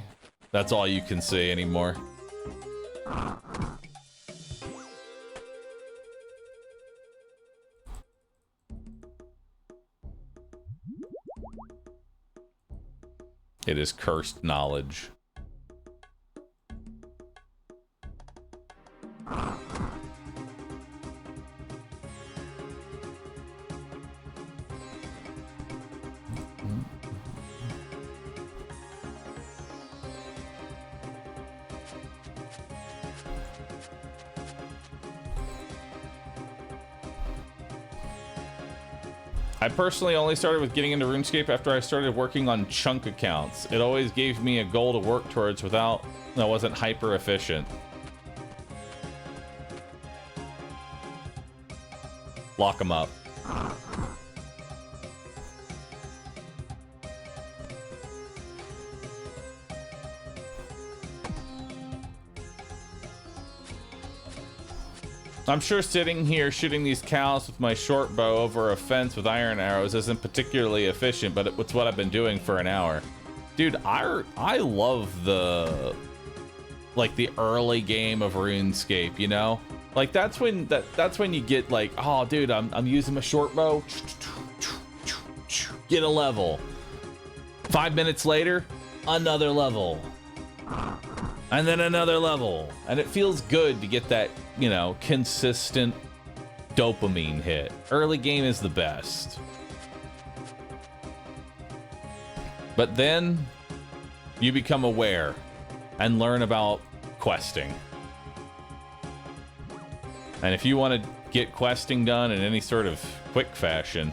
that's all you can see anymore. It is cursed knowledge. I personally only started with getting into RuneScape after I started working on chunk accounts. It always gave me a goal to work towards without that wasn't hyper efficient. Lock them up. I'm sure sitting here shooting these cows with my short bow over a fence with iron arrows isn't particularly efficient, but it's what I've been doing for an hour. Dude, I love the early game of RuneScape, you know? Like that's when you get like, oh dude, I'm using my short bow. Get a level. 5 minutes later, another level. And then another level. And it feels good to get that, you know, consistent dopamine hit. Early game is the best. But then you become aware and learn about questing. And if you want to get questing done in any sort of quick fashion,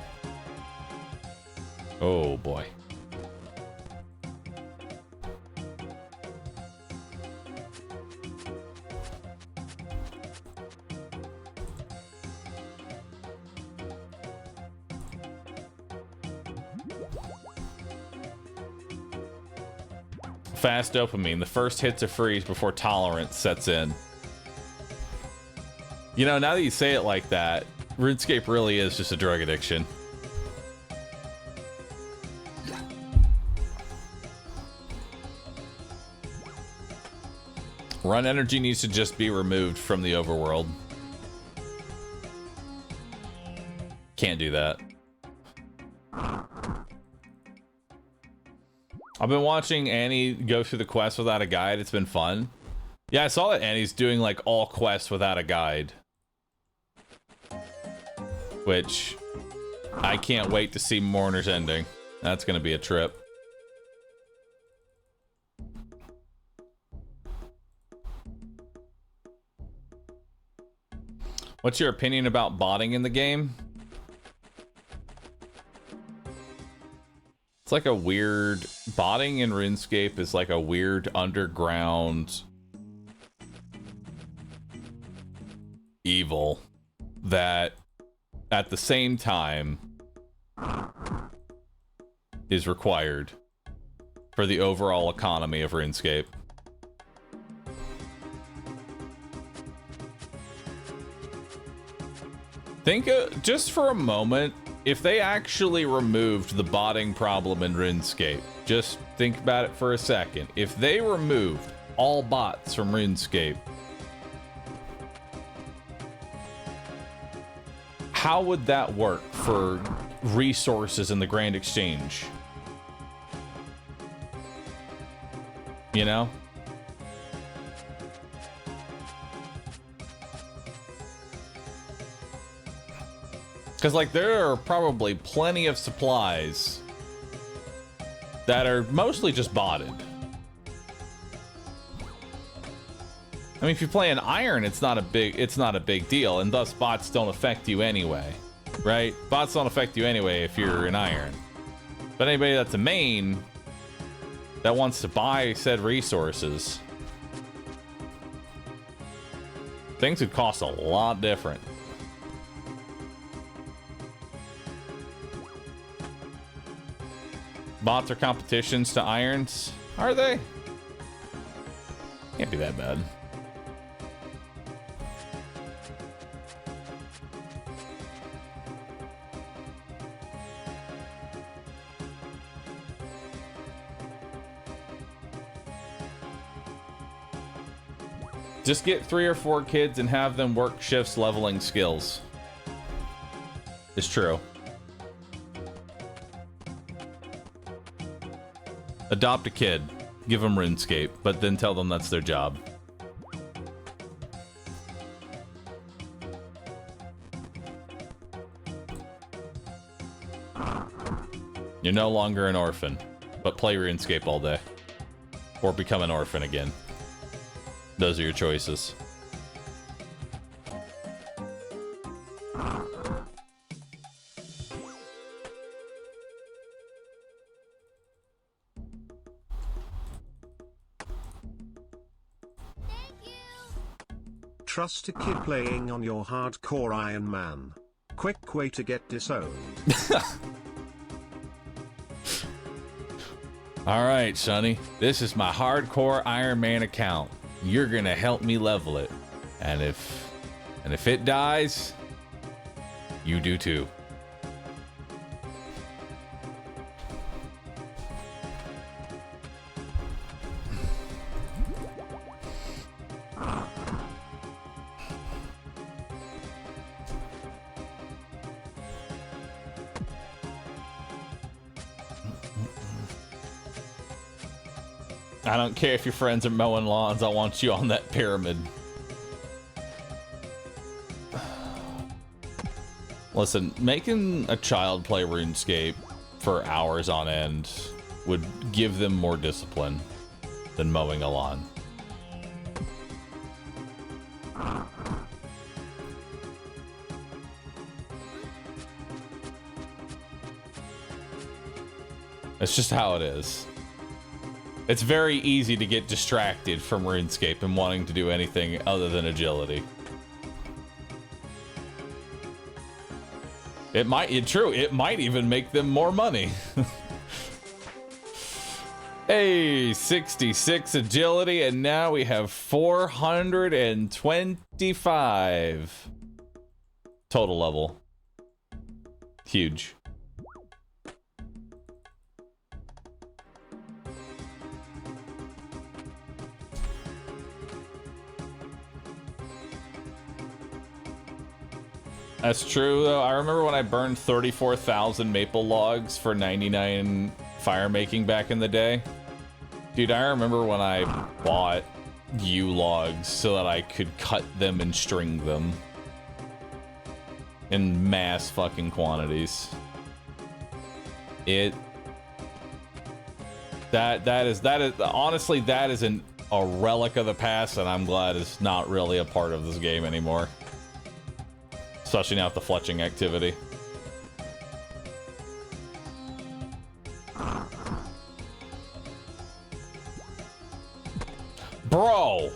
oh boy. Fast dopamine. The first hit's a freeze before tolerance sets in. You know, now that you say it like that, RuneScape really is just a drug addiction. Run energy needs to just be removed from the overworld. Can't do that. I've been watching Annie go through the quest without a guide. It's been fun. Yeah, I saw that Annie's doing like all quests without a guide. Which I can't wait to see Mourner's Ending. That's gonna be a trip. What's your opinion about botting in the game? It's like a weird... Botting in RuneScape is like a weird underground... evil that, at the same time, is required for the overall economy of RuneScape. Think, just for a moment, if they actually removed the botting problem in RuneScape, just think about it for a second. If they removed all bots from RuneScape, how would that work for resources in the Grand Exchange? You know? Because, like, there are probably plenty of supplies that are mostly just botted. I mean, if you play an iron, it's not a big deal, and thus bots don't affect you anyway, right? Bots don't affect you anyway if you're an iron. But anybody that's a main that wants to buy said resources, Things would cost a lot different. Bots are competitions to irons. Are they? Can't be that bad. Just get 3 or 4 kids and have them work shifts leveling skills. It's true. Adopt a kid. Give them RuneScape, but then tell them that's their job. You're no longer an orphan, but play RuneScape all day. Or become an orphan again. Those are your choices. Trust a kid playing on your hardcore Iron Man. Quick way to get disowned. Alright, Sonny. This is my hardcore Iron Man account. You're gonna help me level it. And if it dies, you do too. I don't care if your friends are mowing lawns, I want you on that pyramid. Listen, making a child play RuneScape for hours on end would give them more discipline than mowing a lawn. It's just how it is. It's very easy to get distracted from RuneScape and wanting to do anything other than agility. It might even make them more money. Hey, 66 agility, and now we have 425 total level. Huge. That's true, though. I remember when I burned 34,000 maple logs for 99 fire making back in the day. Dude, I remember when I bought yew logs so that I could cut them and string them in mass fucking quantities. That is honestly, that is a relic of the past, and I'm glad it's not really a part of this game anymore. Especially now with the fletching activity. Bro!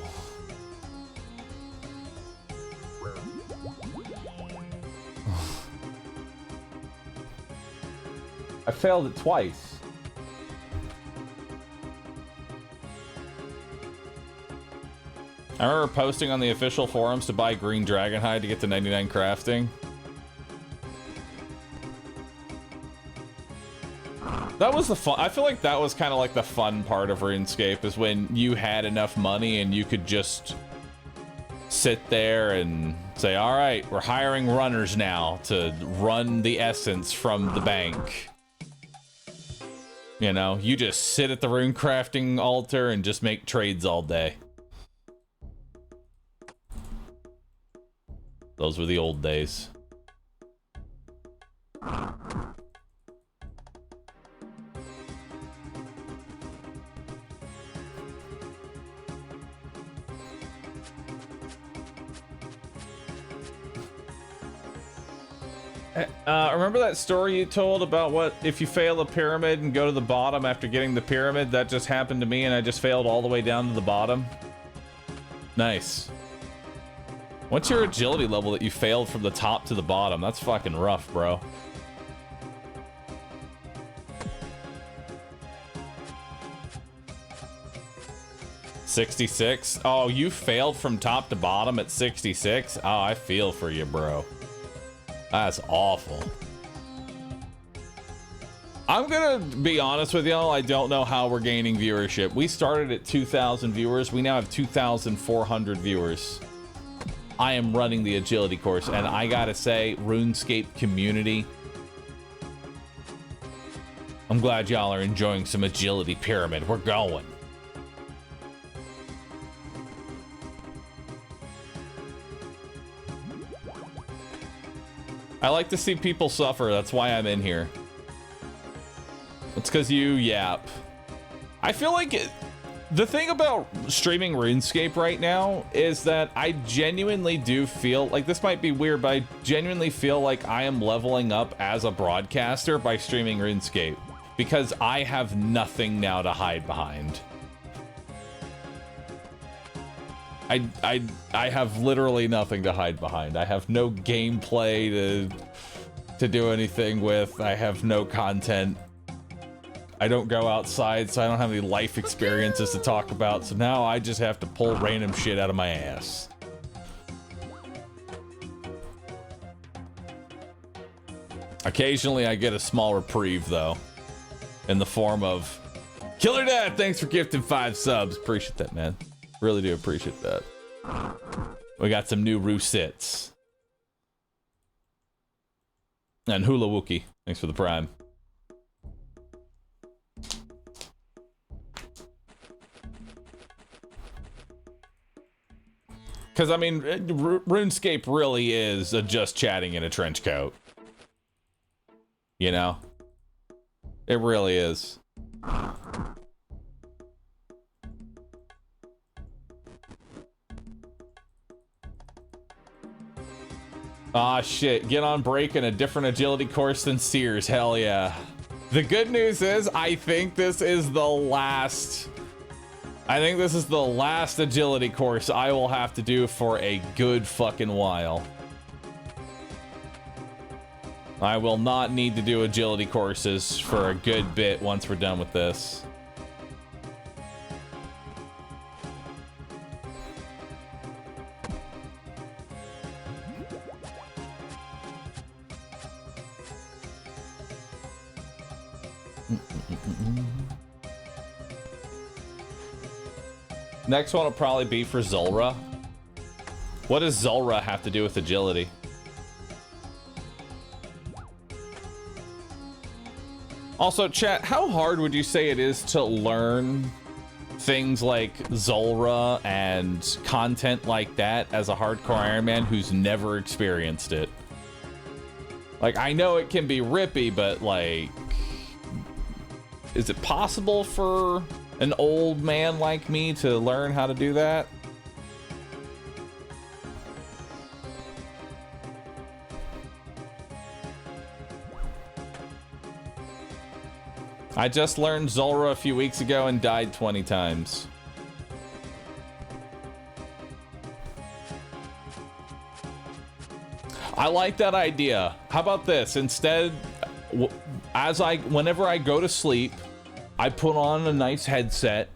I failed it twice. I remember posting on the official forums to buy green dragon hide to get to 99 crafting. That was the fun. I feel like that was kind of like the fun part of RuneScape, is when you had enough money and you could just sit there and say, all right, we're hiring runners now to run the essence from the bank. You know, you just sit at the rune crafting altar and just make trades all day. Those were the old days. Remember that story you told about what if you fail a pyramid and go to the bottom after getting the pyramid? That just happened to me, and I just failed all the way down to the bottom. Nice. What's your agility level that you failed from the top to the bottom? That's fucking rough, bro. $66? Oh, you failed from top to bottom at 66? Oh, I feel for you, bro. That's awful. I'm gonna be honest with y'all, I don't know how we're gaining viewership. We started at 2,000 viewers. We now have 2,400 viewers. I am running the agility course, and I gotta say, RuneScape community, I'm glad y'all are enjoying some agility pyramid. We're going. I like to see people suffer. That's why I'm in here. It's because you yap. I feel like the thing about streaming RuneScape right now is that I genuinely do feel like, this might be weird, but I genuinely feel like I am leveling up as a broadcaster by streaming RuneScape because I have nothing now to hide behind. I have literally nothing to hide behind. I have no gameplay to do anything with. I have no content. I don't go outside, so I don't have any life experiences to talk about. So now I just have to pull random shit out of my ass. Occasionally I get a small reprieve though, in the form of Killer Dad, thanks for gifting 5 subs. Appreciate that, man. Really do appreciate that. We got some new Roosets. And Hula Wookie, thanks for the prime. Because, I mean, RuneScape really is just chatting in a trench coat. You know? It really is. Ah, shit. Get on break in a different agility course than Sears. Hell yeah. The good news is, I think this is the last... I think this is the last agility course I will have to do for a good fucking while. I will not need to do agility courses for a good bit once we're done with this. Next one will probably be for Zulrah. What does Zulrah have to do with agility? Also, chat, how hard would you say it is to learn things like Zulrah and content like that as a hardcore Iron Man who's never experienced it? Like, I know it can be rippy, but like, is it possible for an old man like me to learn how to do that? I just learned Zulrah a few weeks ago and died 20 times. I like that idea. How about this? Instead, whenever I go to sleep, I put on a nice headset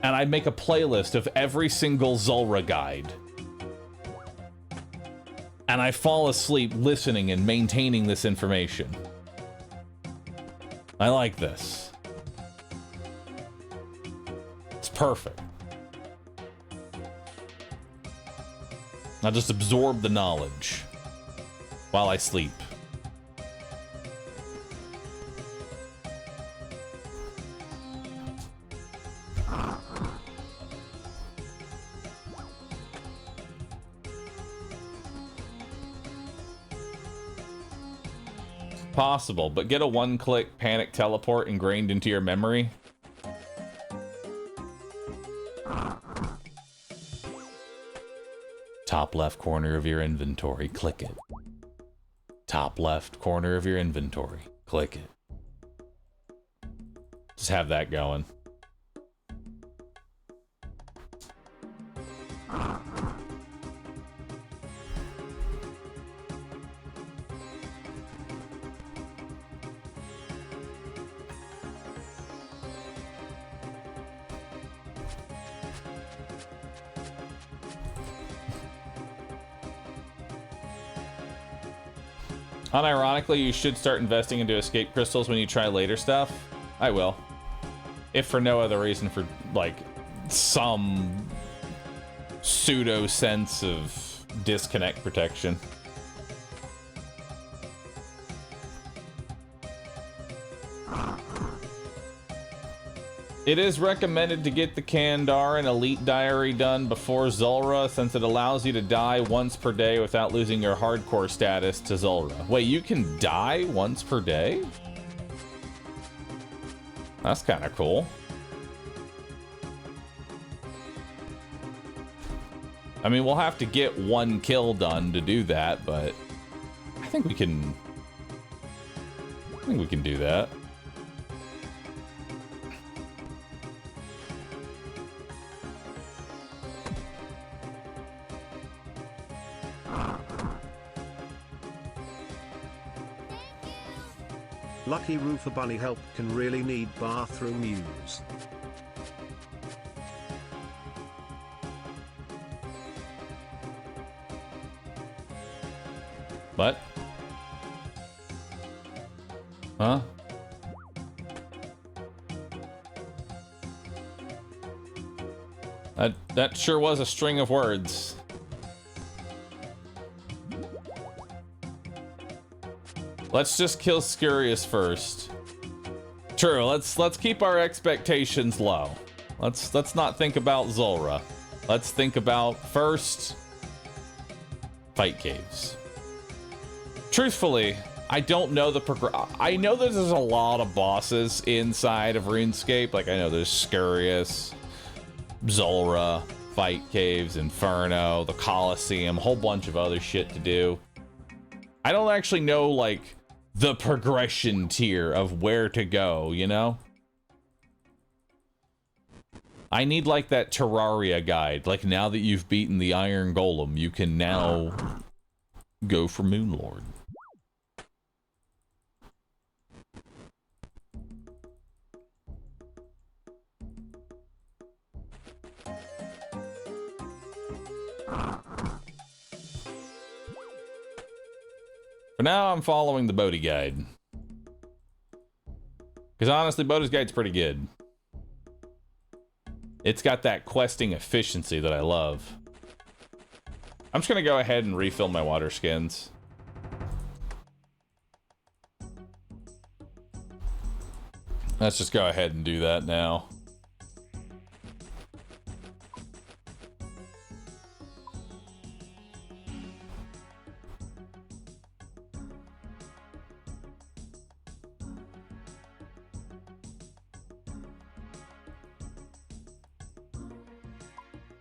and I make a playlist of every single Zulrah guide. And I fall asleep listening and maintaining this information. I like this. It's perfect. I'll just absorb the knowledge while I sleep. Possible, but get a one-click panic teleport ingrained into your memory. Top left corner of your inventory, click it. Top left corner of your inventory, click it. Just have that going. Unironically, you should start investing into escape crystals when you try later stuff. I will. If for no other reason, for like some pseudo sense of disconnect protection. It is recommended to get the Kandar and Elite Diary done before Zulrah, since it allows you to die once per day without losing your hardcore status to Zulrah. Wait, you can die once per day? That's kind of cool. I mean, we'll have to get one kill done to do that, but I think we can do that. Lucky Roofer Bunny help can really need bathroom use. What? Huh? That sure was a string of words. Let's just kill Scurious first. True, let's keep our expectations low. Let's not think about Zulrah. Let's think about first fight caves. Truthfully, I don't know the I know that there's a lot of bosses inside of RuneScape. Like, I know there's Scurious, Zulrah, fight caves, Inferno, the Colosseum, a whole bunch of other shit to do. I don't actually know, like, the progression tier of where to go, you know? I need, like, that Terraria guide. Like, now that you've beaten the Iron Golem, you can now go for Moonlord. For now, I'm following the Bodhi guide. Because honestly, Bodhi's guide's pretty good. It's got that questing efficiency that I love. I'm just going to go ahead and refill my water skins. Let's just go ahead and do that now.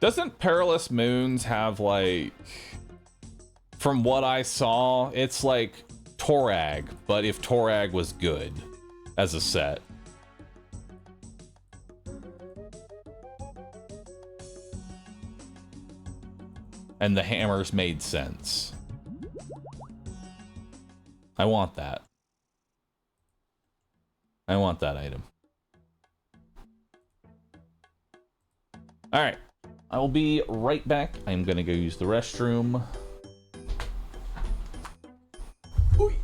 Doesn't Perilous Moons have, like, from what I saw, it's like Torag, but if Torag was good as a set. And the hammers made sense. I want that. I want that item. Alright. I will be right back. I'm gonna go use the restroom. Oy.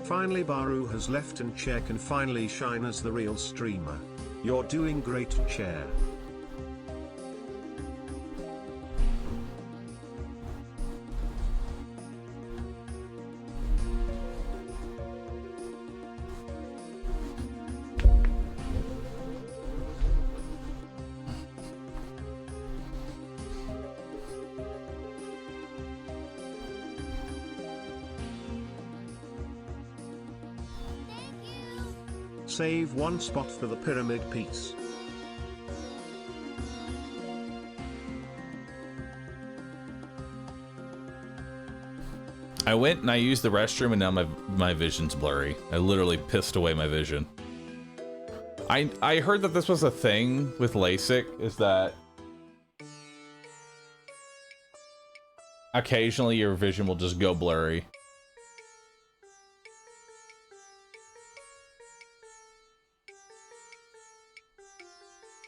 Finally Bahroo has left and Chair can finally shine as the real streamer. You're doing great, Chair. save one spot for the pyramid piece. I went and I used the restroom and now my vision's blurry. I literally pissed away my vision. I heard that this was a thing with LASIK, is that occasionally your vision will just go blurry.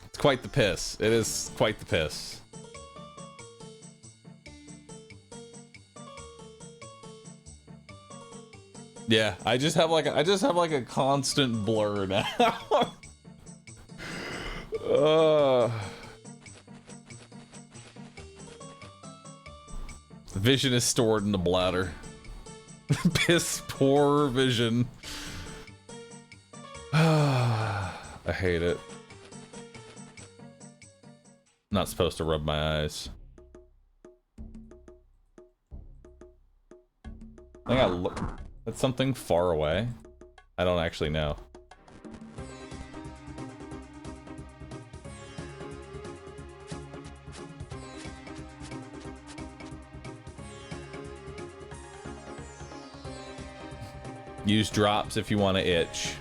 It's quite the piss. It is quite the piss. Yeah, I just have like a constant blur now. The vision is stored in the bladder. Piss poor vision. I hate it. Not supposed to rub my eyes. I think I look at something far away. I don't actually know. Use drops if you want to itch.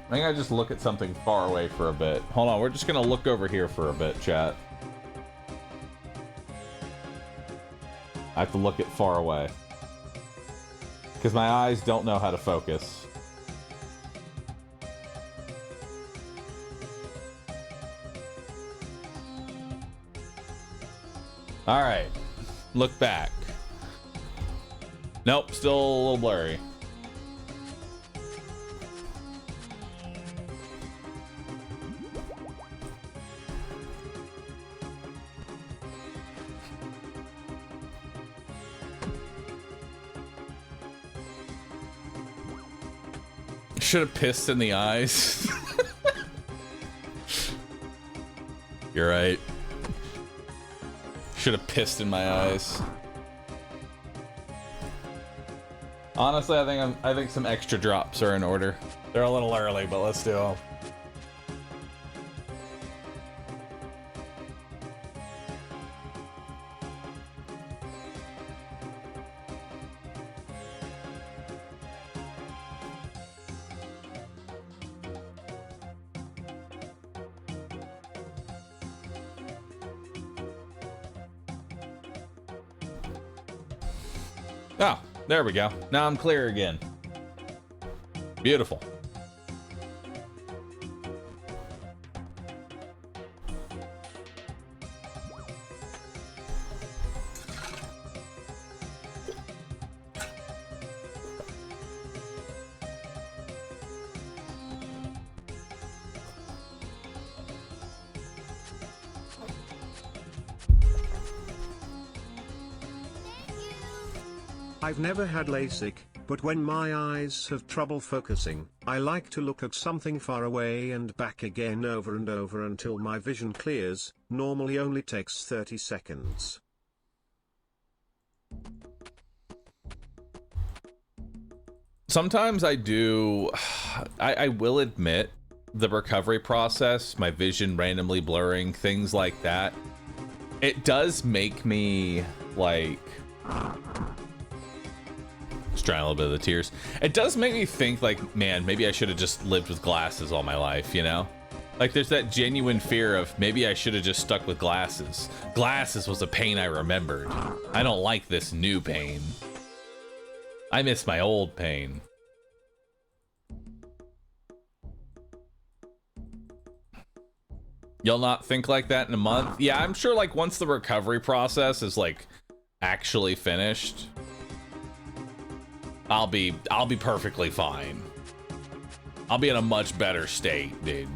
I think I just look at something far away for a bit. Hold on, we're just gonna look over here for a bit, chat. I have to look it far away. Because my eyes don't know how to focus. Alright. Look back. Nope, still a little blurry. Should have pissed in the eyes. You're right. Should have pissed in my eyes. Honestly, I think some extra drops are in order. They're a little early, but let's do them. Oh, there we go. Now I'm clear again. Beautiful. I've never had LASIK, but when my eyes have trouble focusing, I like to look at something far away and back again over and over until my vision clears. Normally only takes 30 seconds. Sometimes I do, I will admit, the recovery process, my vision randomly blurring, things like that, it does make me, like, just drying a little bit of the tears. It does make me think, like, man, maybe I should have just lived with glasses all my life, you know? Like, there's that genuine fear of, maybe I should have just stuck with glasses. Glasses was a pain I remembered. I don't like this new pain. I miss my old pain. You'll not think like that in a month? Yeah, I'm sure, like, once the recovery process is, like, actually finished, I'll be perfectly fine. I'll be in a much better state, dude.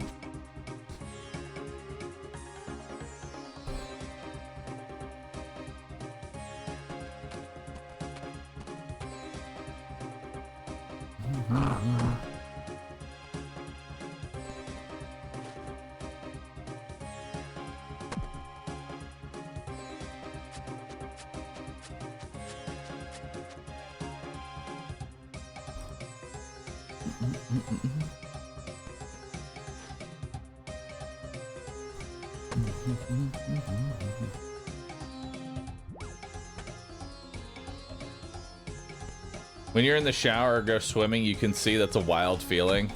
When you're in the shower or go swimming, you can see that's a wild feeling.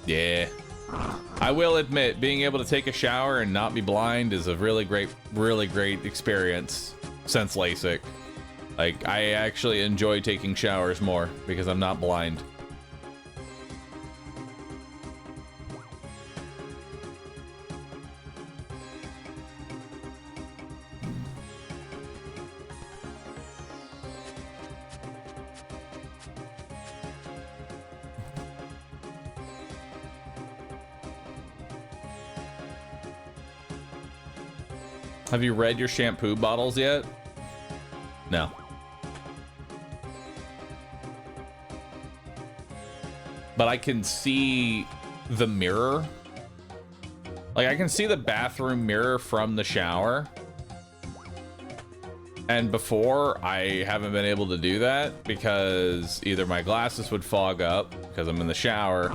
Yeah. I will admit, being able to take a shower and not be blind is a really great experience since LASIK. Like, I actually enjoy taking showers more because I'm not blind. Have you read your shampoo bottles yet? No. But I can see the mirror. Like, I can see the bathroom mirror from the shower. And before, I haven't been able to do that because either my glasses would fog up because I'm in the shower,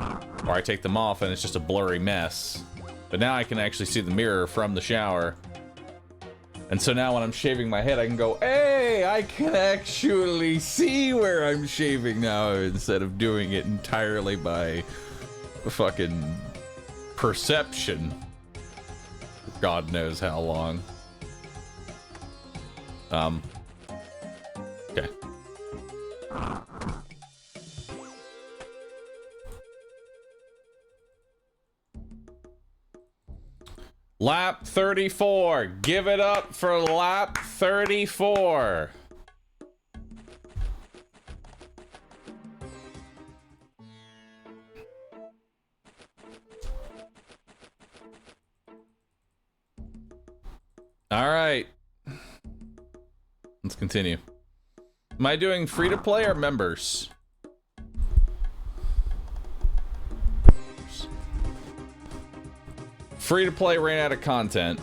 or I take them off and it's just a blurry mess. But now I can actually see the mirror from the shower. And so now when I'm shaving my head, I can go, hey, I can actually see where I'm shaving now instead of doing it entirely by fucking perception. God knows how long. Okay. Lap 34. Give it up for lap 34. All right. Let's continue. Am I doing free to play or members? Free to play ran out of content.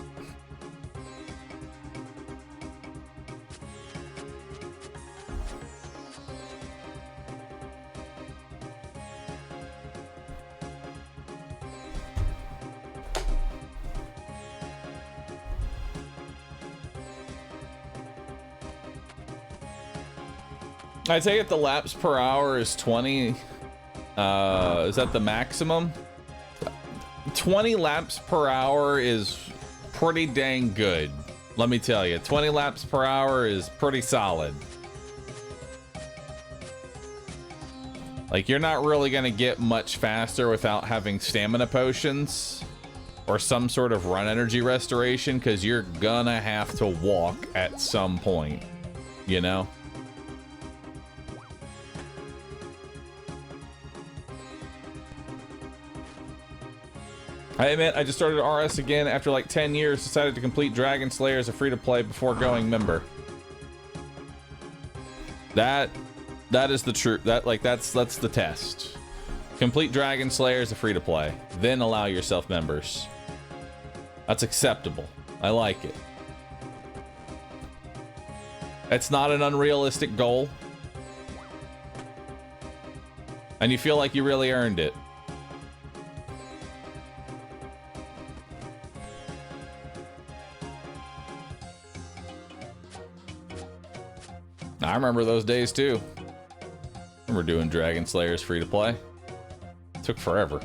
I take it the laps per hour is 20. Is that the maximum? 20 laps per hour is pretty dang good. Let me tell you, 20 laps per hour is pretty solid. Like, you're not really gonna get much faster without having stamina potions or some sort of run energy restoration, because you're gonna have to walk at some point, you know? I admit, I just started RS again after like 10 years, decided to complete Dragon Slayer as a free-to-play before going member. That is the truth. That's the test. Complete Dragon Slayer as a free-to-play, then allow yourself members. That's acceptable. I like it. It's not an unrealistic goal. And you feel like you really earned it. I remember those days too. I remember doing Dragon Slayers free to play. It took forever.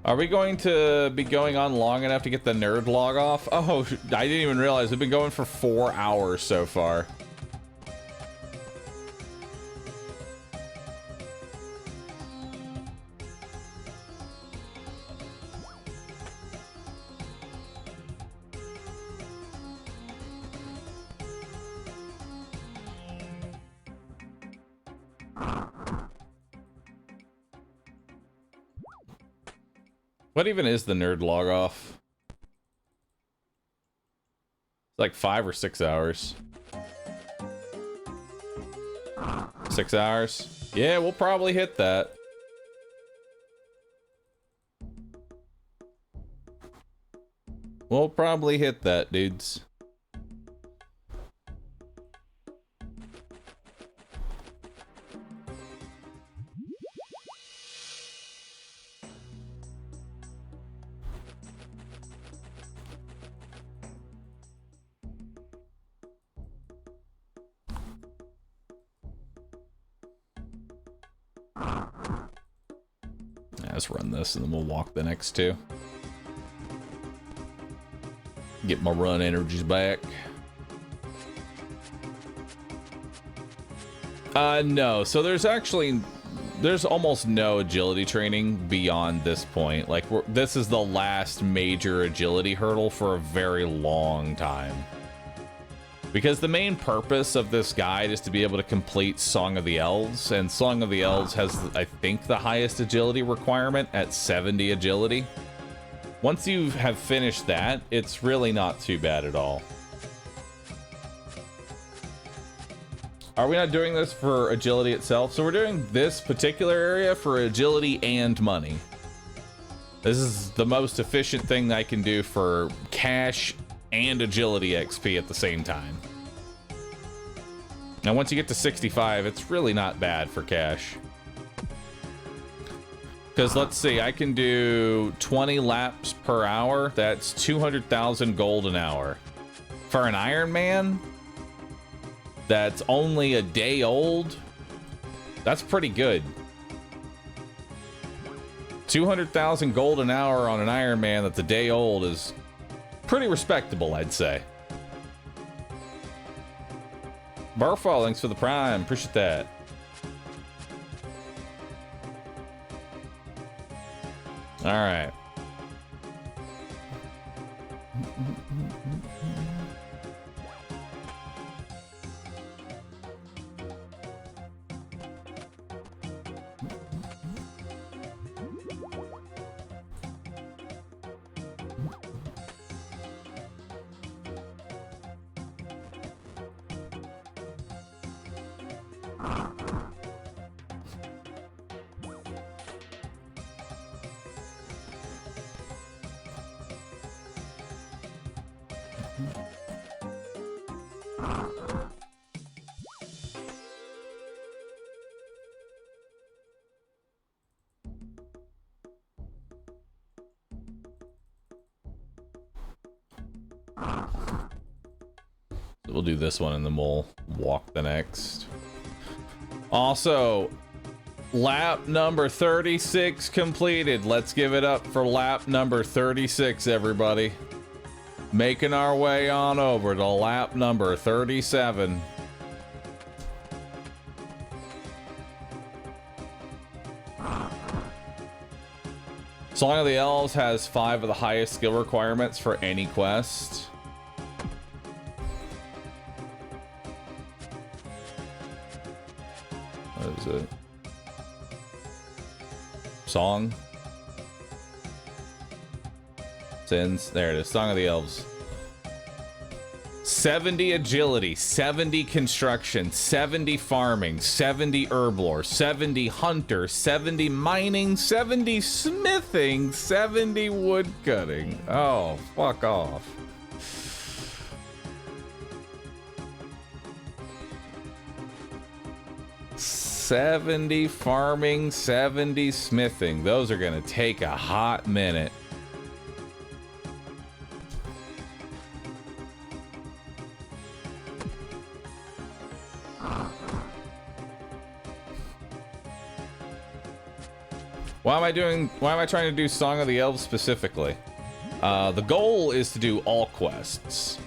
Are we going to be going on long enough to get the nerd log off? Oh, I didn't even realize we've been going for 4 hours so far. What even is the nerd log off? It's like 5 or 6 hours. 6 hours? Yeah, we'll probably hit that. We'll probably hit that, dudes. Let's run this and then we'll walk the next two. Get my run energies back. No. So there's almost no agility training beyond this point. Like, this is the last major agility hurdle for a very long time. Because the main purpose of this guide is to be able to complete Song of the Elves, and Song of the Elves has, I think, the highest agility requirement at 70 agility. Once you have finished that, it's really not too bad at all. Are we not doing this for agility itself? So we're doing this particular area for agility and money. This is the most efficient thing I can do for cash and agility XP at the same time. Now once you get to 65, it's really not bad for cash. Because let's see, I can do 20 laps per hour. That's 200,000 gold an hour. For an Iron Man that's only a day old, that's pretty good. 200,000 gold an hour on an Iron Man that's a day old is pretty respectable, I'd say. Barfall, thanks for the prime. Appreciate that. All right. We'll do this one and then we'll walk the next. Also, lap number 36 completed. Let's give it up for lap number 36, everybody. Making our way on over to lap number 37. Song of the Elves has 5 of the highest skill requirements for any quest. What is it? Song? Sins. There it is. Song of the Elves. 70 agility, 70 construction, 70 farming, 70 herblore, 70 hunter, 70 mining, 70 smithing, 70 woodcutting. Oh, fuck off. $70 farming, 70 smithing. Those are gonna take a hot minute. Why am I trying to do Song of the Elves specifically? The goal is to do all quests.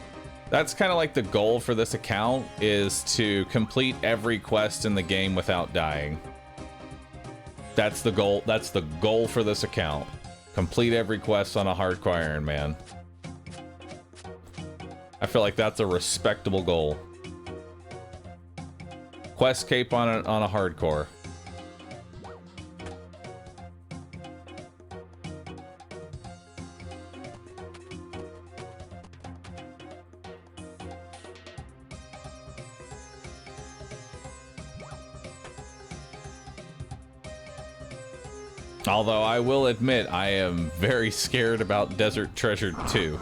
That's kind of like the goal for this account, is to complete every quest in the game without dying. That's the goal. That's the goal for this account. Complete every quest on a hardcore Iron Man. I feel like that's a respectable goal. Quest cape on a hardcore. Although I will admit, I am very scared about Desert Treasure 2.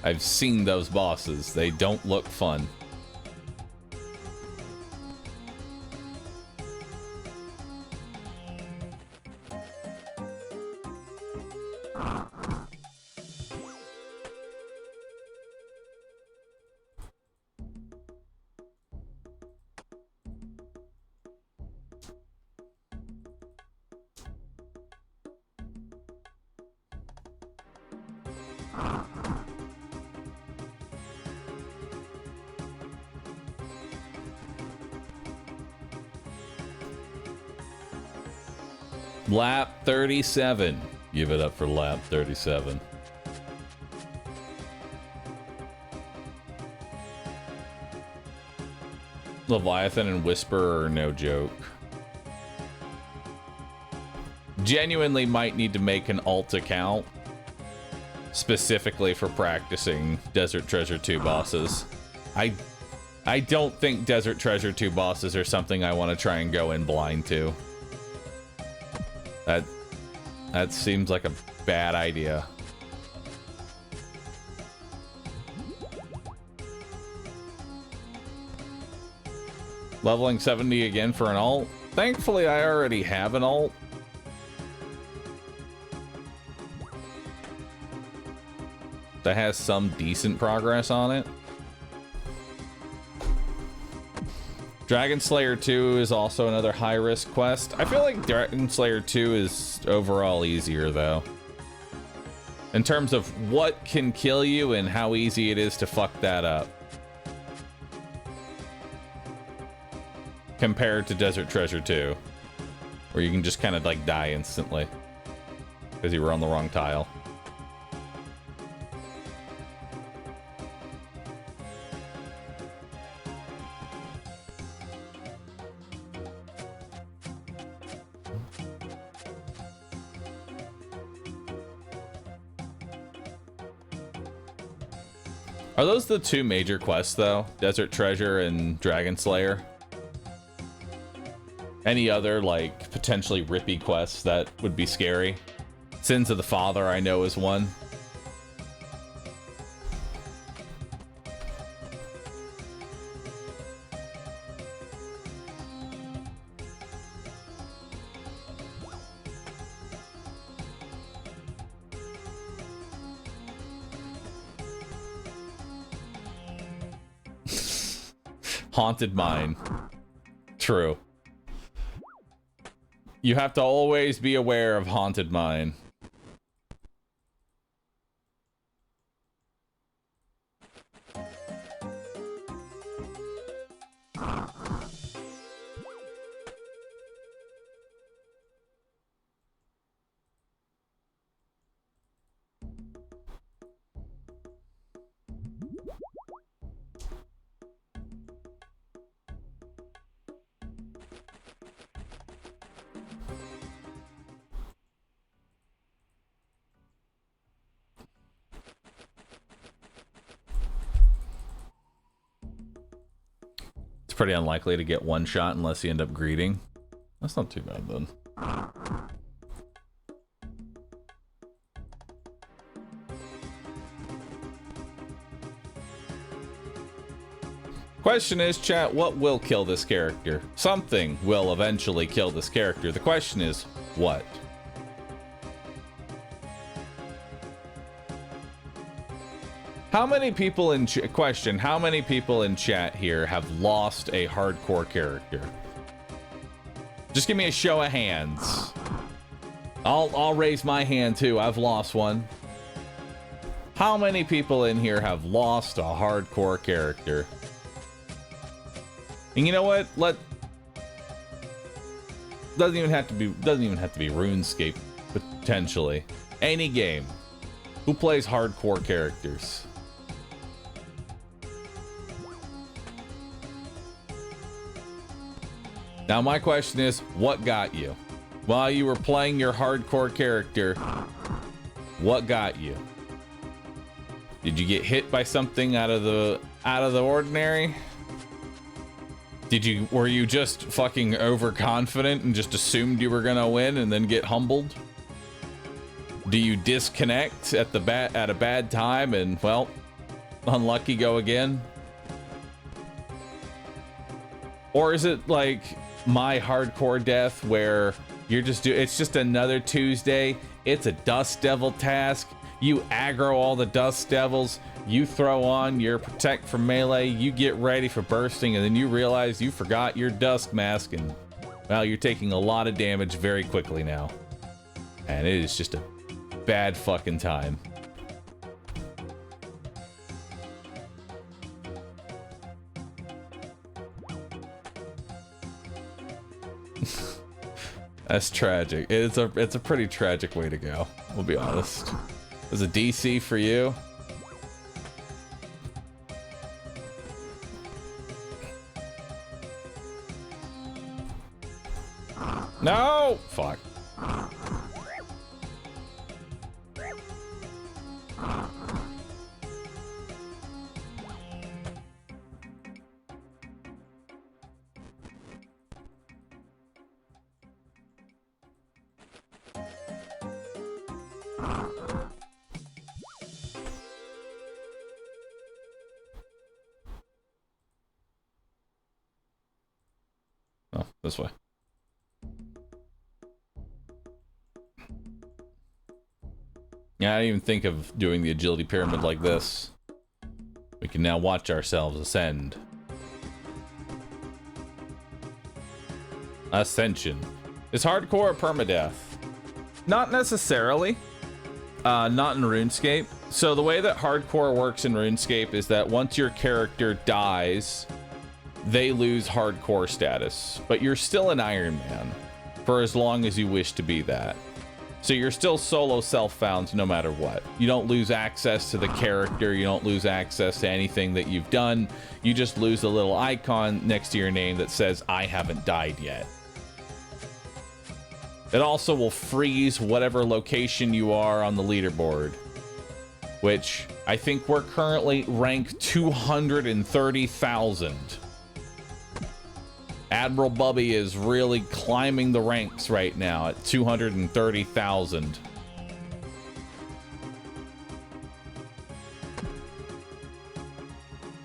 I've seen those bosses. They don't look fun. Lap 37. Give it up for lap 37. Leviathan and Whisper are no joke. Genuinely might need to make an alt account specifically for practicing Desert Treasure 2 bosses. I don't think Desert Treasure 2 bosses are something I want to try and go in blind to. That seems like a bad idea. Leveling 70 again for an alt. Thankfully, I already have an alt. That has some decent progress on it. Dragon Slayer 2 is also another high-risk quest. I feel like Dragon Slayer 2 is overall easier, though. In terms of what can kill you and how easy it is to fuck that up. Compared to Desert Treasure 2. Where you can just kind of, like, die instantly. Because you were on the wrong tile. Are those the two major quests, though? Desert Treasure and Dragon Slayer? Any other, like, potentially rippy quests that would be scary? Sins of the Father, I know, is one. Haunted Mine. True. You have to always be aware of Haunted Mine. Pretty unlikely to get one shot unless you end up greeting. That's not too bad then. Question is, chat, what will kill this character? Something will eventually kill this character. The question is, what? How many people in question? How many people in chat here have lost a hardcore character? Just give me a show of hands. I'll raise my hand too. I've lost one. How many people in here have lost a hardcore character? And you know what? Doesn't even have to be RuneScape, potentially. Any game. Who plays hardcore characters? Now my question is, what got you? While you were playing your hardcore character, what got you? Did you get hit by something out of the ordinary? Were you just fucking overconfident and just assumed you were gonna win and then get humbled? Do you disconnect at a bad time and, well, unlucky, go again? Or is it like my hardcore death where you're just it's just another Tuesday, it's a Dust Devil task, you aggro all the Dust Devils, you throw on your protect from melee, you get ready for bursting, and then you realize you forgot your Dusk Mask, and well, you're taking a lot of damage very quickly now. And it is just a bad fucking time. That's tragic. It's a pretty tragic way to go, we'll be honest. There's a DC for you. No! Fuck. Oh, this way. Yeah, I didn't even think of doing the agility pyramid like this. We can now watch ourselves ascend. Ascension. Is hardcore permadeath? Not necessarily. Not in RuneScape. So the way that hardcore works in RuneScape is that once your character dies, they lose hardcore status. But you're still an Iron Man for as long as you wish to be that. So you're still solo self-found no matter what. You don't lose access to the character, you don't lose access to anything that you've done. You just lose a little icon next to your name that says, I haven't died yet. It also will freeze whatever location you are on the leaderboard, which I think we're currently ranked 230,000. Admiral Bubby is really climbing the ranks right now at 230,000.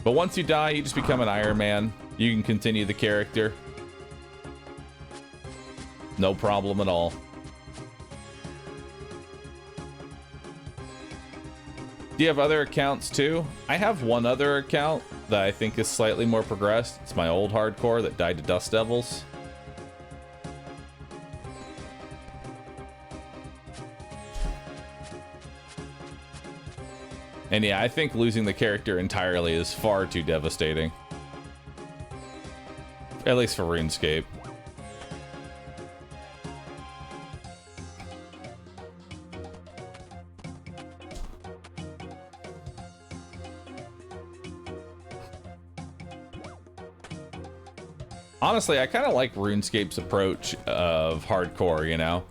But once you die, you just become an Iron Man. You can continue the character. No problem at all. Do you have other accounts too? I have one other account that I think is slightly more progressed. It's my old hardcore that died to Dust Devils. And yeah, I think losing the character entirely is far too devastating. At least for RuneScape. Honestly, I kind of like RuneScape's approach of hardcore, you know?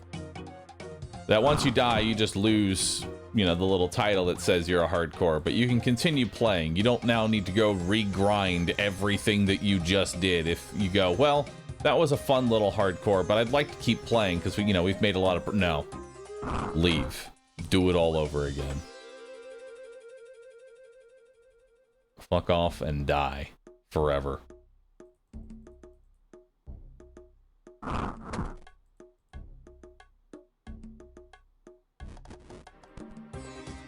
That once you die, you just lose, you know, the little title that says you're a hardcore, but you can continue playing. You don't now need to go re-grind everything that you just did. If you go, well, that was a fun little hardcore, but I'd like to keep playing because we, you know, we've made a lot of... No. Leave. Do it all over again. Fuck off and die. Forever.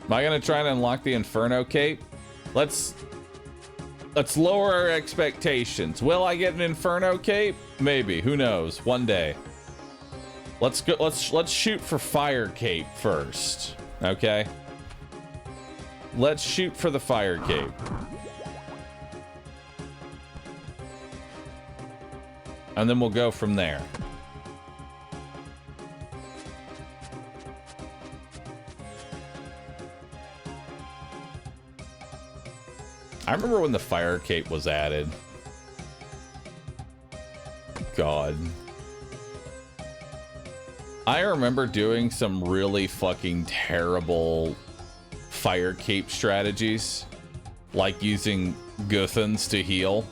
Am I gonna try and unlock the Inferno Cape? Let's lower our expectations. Will I get an Inferno Cape? Maybe. Who knows? One day. Let's go. Let's shoot for Fire Cape first. Okay. Let's shoot for the Fire Cape. And then we'll go from there. I remember when the Fire Cape was added. God. I remember doing some really fucking terrible Fire Cape strategies. Like using Guthans to heal.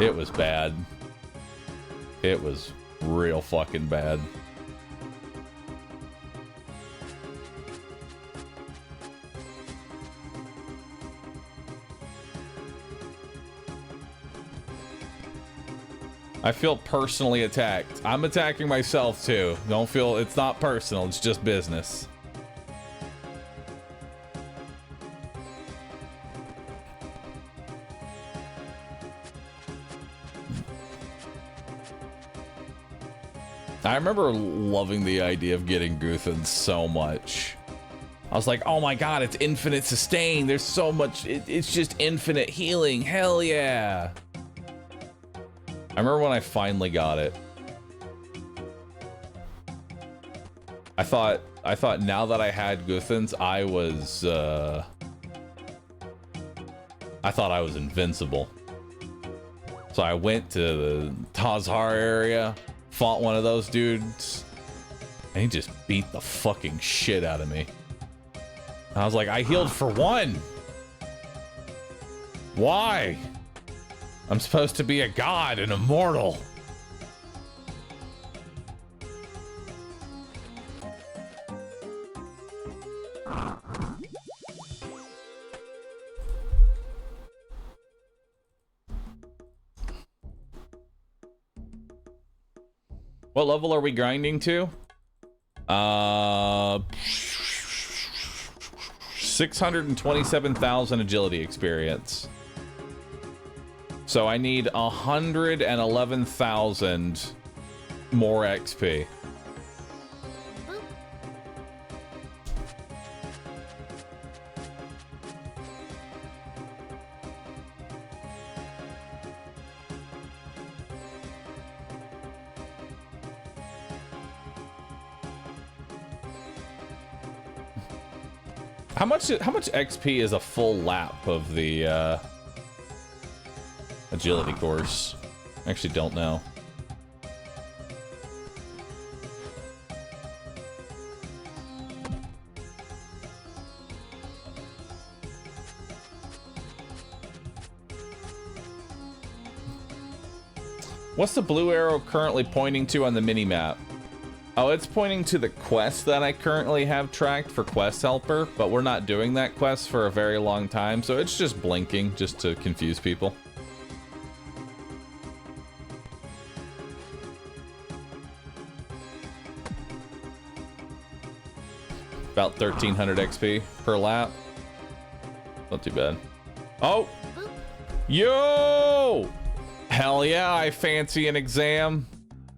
It was bad. It was real fucking bad. I feel personally attacked. I'm attacking myself too. Don't feel, it's not personal, it's just business. I remember loving the idea of getting Guthans so much. I was like, oh my god, it's infinite sustain. There's so much, it's just infinite healing. Hell yeah. I remember when I finally got it. I thought now that I had Guthans, I thought I was invincible. So I went to the Tazhar area, fought one of those dudes, and he just beat the fucking shit out of me. I was like, I healed for one. Why? I'm supposed to be a god and immortal. What level are we grinding to? 627,000 agility experience. So I need 111,000 more XP. How much XP is a full lap of the agility course? I actually don't know. What's the blue arrow currently pointing to on the mini-map? Oh, it's pointing to the quest that I currently have tracked for Quest Helper, but we're not doing that quest for a very long time, so it's just blinking just to confuse people. About 1,300 XP per lap. Not too bad. Oh! Yo! Hell yeah, I fancy an exam.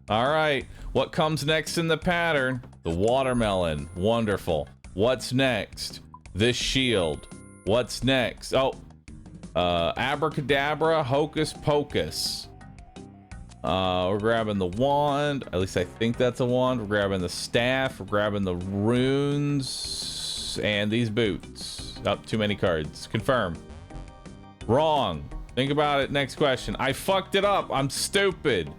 All right. What comes next in the pattern? The watermelon. Wonderful. What's next? This shield. What's next? Oh, abracadabra, hocus pocus. We're grabbing the wand. At least I think that's a wand. We're grabbing the staff. We're grabbing the runes and these boots. Oh, too many cards. Confirm. Wrong. Think about it. Next question. I fucked it up. I'm stupid.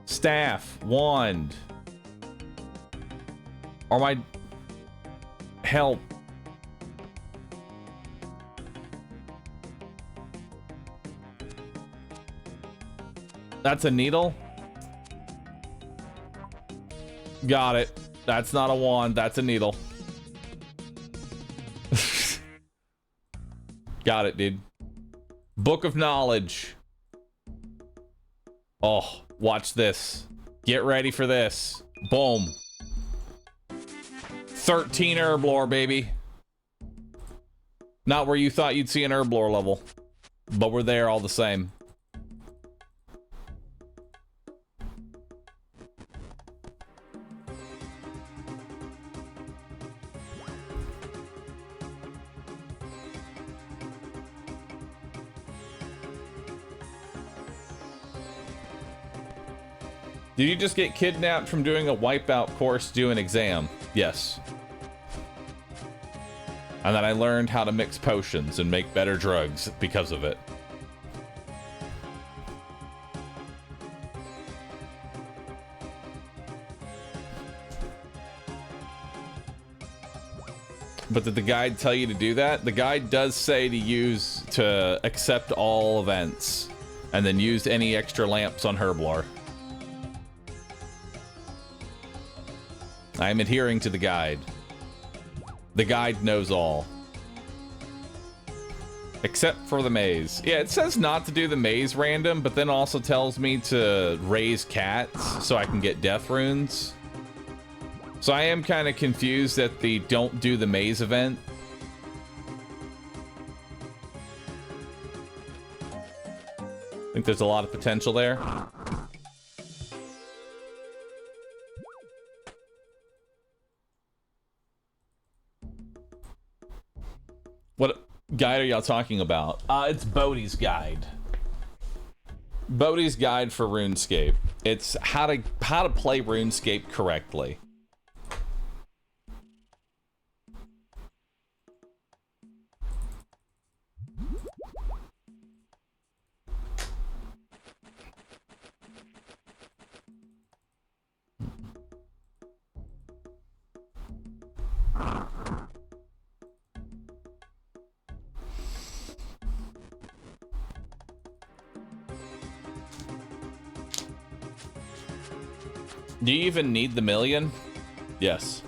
Staff, wand, or my help. That's a needle. Got it. That's not a wand. That's a needle. Got it, dude. Book of knowledge. Oh. Watch this. Get ready for this. Boom. 13 herblore, baby. Not where you thought you'd see an herblore level, but we're there all the same. Did you just get kidnapped from doing a wipeout course to do an exam? Yes. And then I learned how to mix potions and make better drugs because of it. But did the guide tell you to do that? The guide does say to accept all events and then use any extra lamps on herblore. I am adhering to the guide. The guide knows all. Except for the maze. Yeah, it says not to do the maze random, but then also tells me to raise cats so I can get death runes. So I am kind of confused at the don't do the maze event. I think there's a lot of potential there. What guide are y'all talking about? It's Bodhi's guide. Bodhi's guide for RuneScape. It's how to play RuneScape correctly. Do you even need the million? Yes.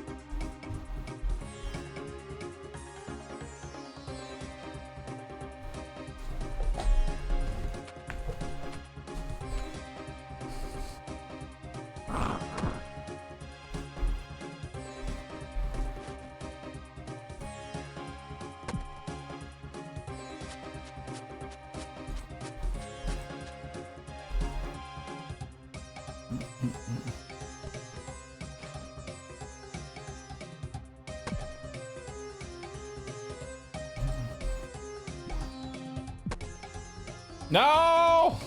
No!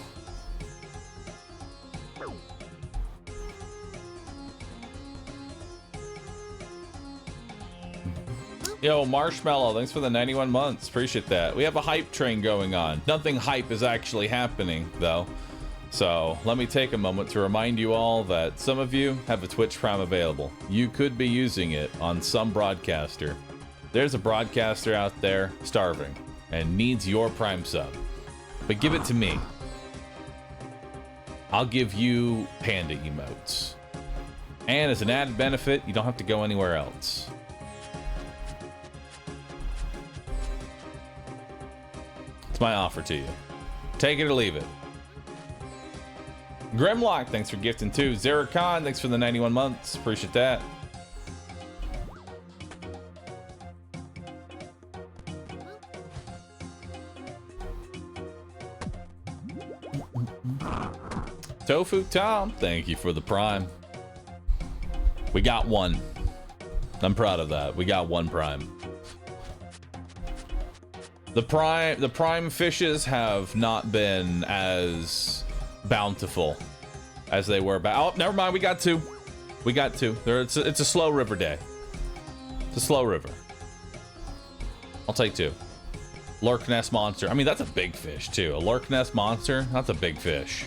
Yo, Marshmallow, thanks for the 91 months. Appreciate that. We have a hype train going on. Nothing hype is actually happening, though. So, let me take a moment to remind you all that some of you have a Twitch Prime available. You could be using it on some broadcaster. There's a broadcaster out there starving and needs your Prime sub. But give it to me. I'll give you panda emotes. And as an added benefit, you don't have to go anywhere else. It's my offer to you. Take it or leave it. Grimlock, thanks for gifting too. Zeracon, thanks for the 91 months. Appreciate that. Tofu Tom, thank you for the Prime. We got one. I'm proud of that. We got one Prime. The Prime fishes have not been as bountiful as they were back. Oh, never mind. We got two. We got two. It's a slow river day. It's a slow river. I'll take two. Lurk Nest Monster. I mean, that's a big fish, too. A Lurk Nest Monster? That's a big fish.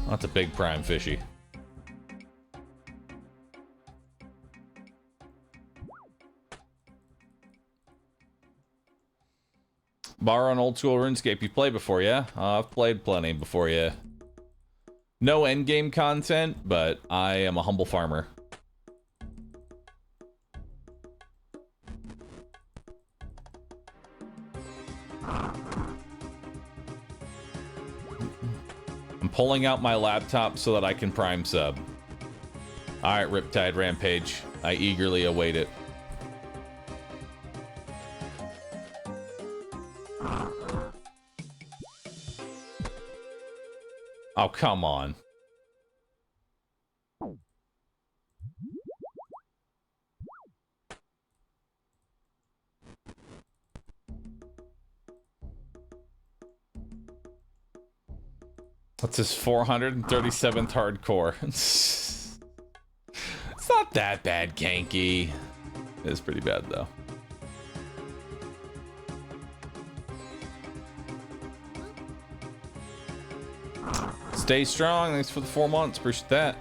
That's a big Prime fishy. Bahroo on old school RuneScape. You played before, yeah? I've played plenty before, yeah. No endgame content, but I am a humble farmer. I'm pulling out my laptop so that I can Prime sub. Alright, Riptide Rampage. I eagerly await it. Oh, come on. That's his 437th hardcore. It's not that bad, Kanky. It is pretty bad, though. Stay strong. Thanks for the 4 months. Appreciate that.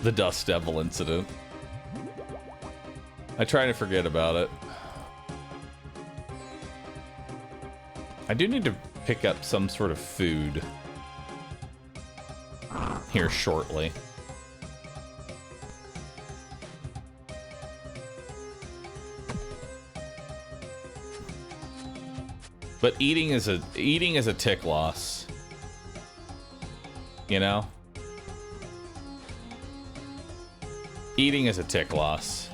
The Dust Devil incident. I try to forget about it. I do need to pick up some sort of food here shortly. But eating is a tick loss. You know? Eating is a tick loss.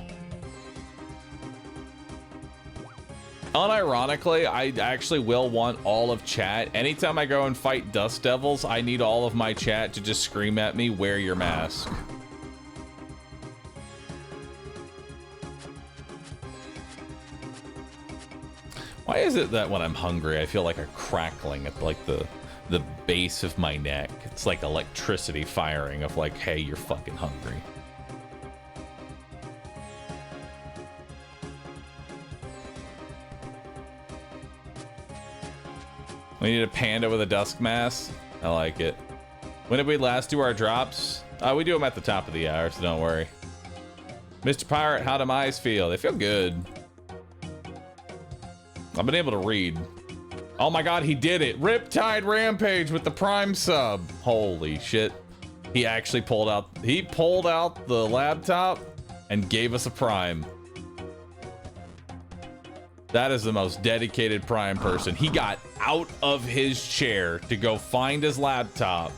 Unironically, I actually will want all of chat. Anytime I go and fight Dust Devils, I need all of my chat to just scream at me, wear your mask. Why is it that when I'm hungry, I feel like a crackling at like the base of my neck? It's like electricity firing of like, hey, you're fucking hungry. We need a panda with a dusk mask. I like it. When did we last do our drops? We do them at the top of the hour, so don't worry. Mr. Pirate, how do my eyes feel? They feel good. I've been able to read. Oh my god, he did it. Riptide Rampage with the Prime sub. Holy shit. He actually pulled out the laptop and gave us a Prime. That is the most dedicated Prime person. He got out of his chair to go find his laptop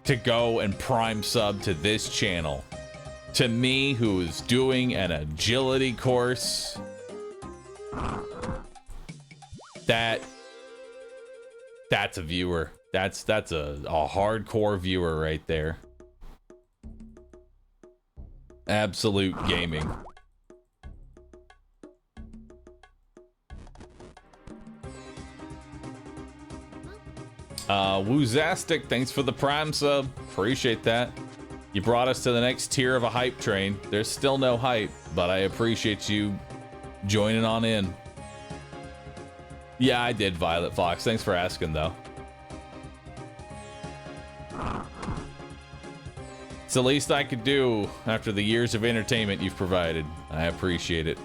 to go and Prime sub to this channel. To me, who is doing an agility course. That's a viewer. That's a hardcore viewer right there. Absolute gaming. Woozastic, thanks for the Prime sub. Appreciate that. You brought us to the next tier of a hype train. There's still no hype, but I appreciate you joining on in. Yeah, I did, Violet Fox. Thanks for asking, though. It's the least I could do after the years of entertainment you've provided. I appreciate it.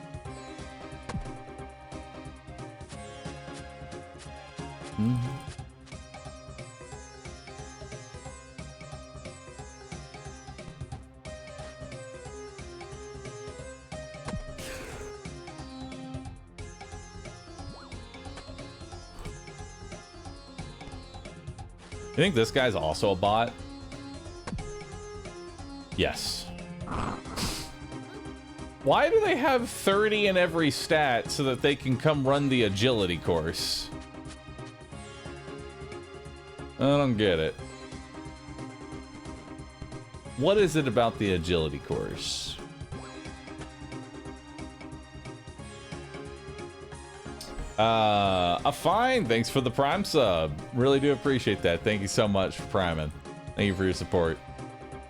You think this guy's also a bot? Yes. Why do they have 30 in every stat so that they can come run the agility course? I don't get it. What is it about the agility course? Fine. Thanks for the Prime sub. Really do appreciate that. Thank you so much for priming. Thank you for your support.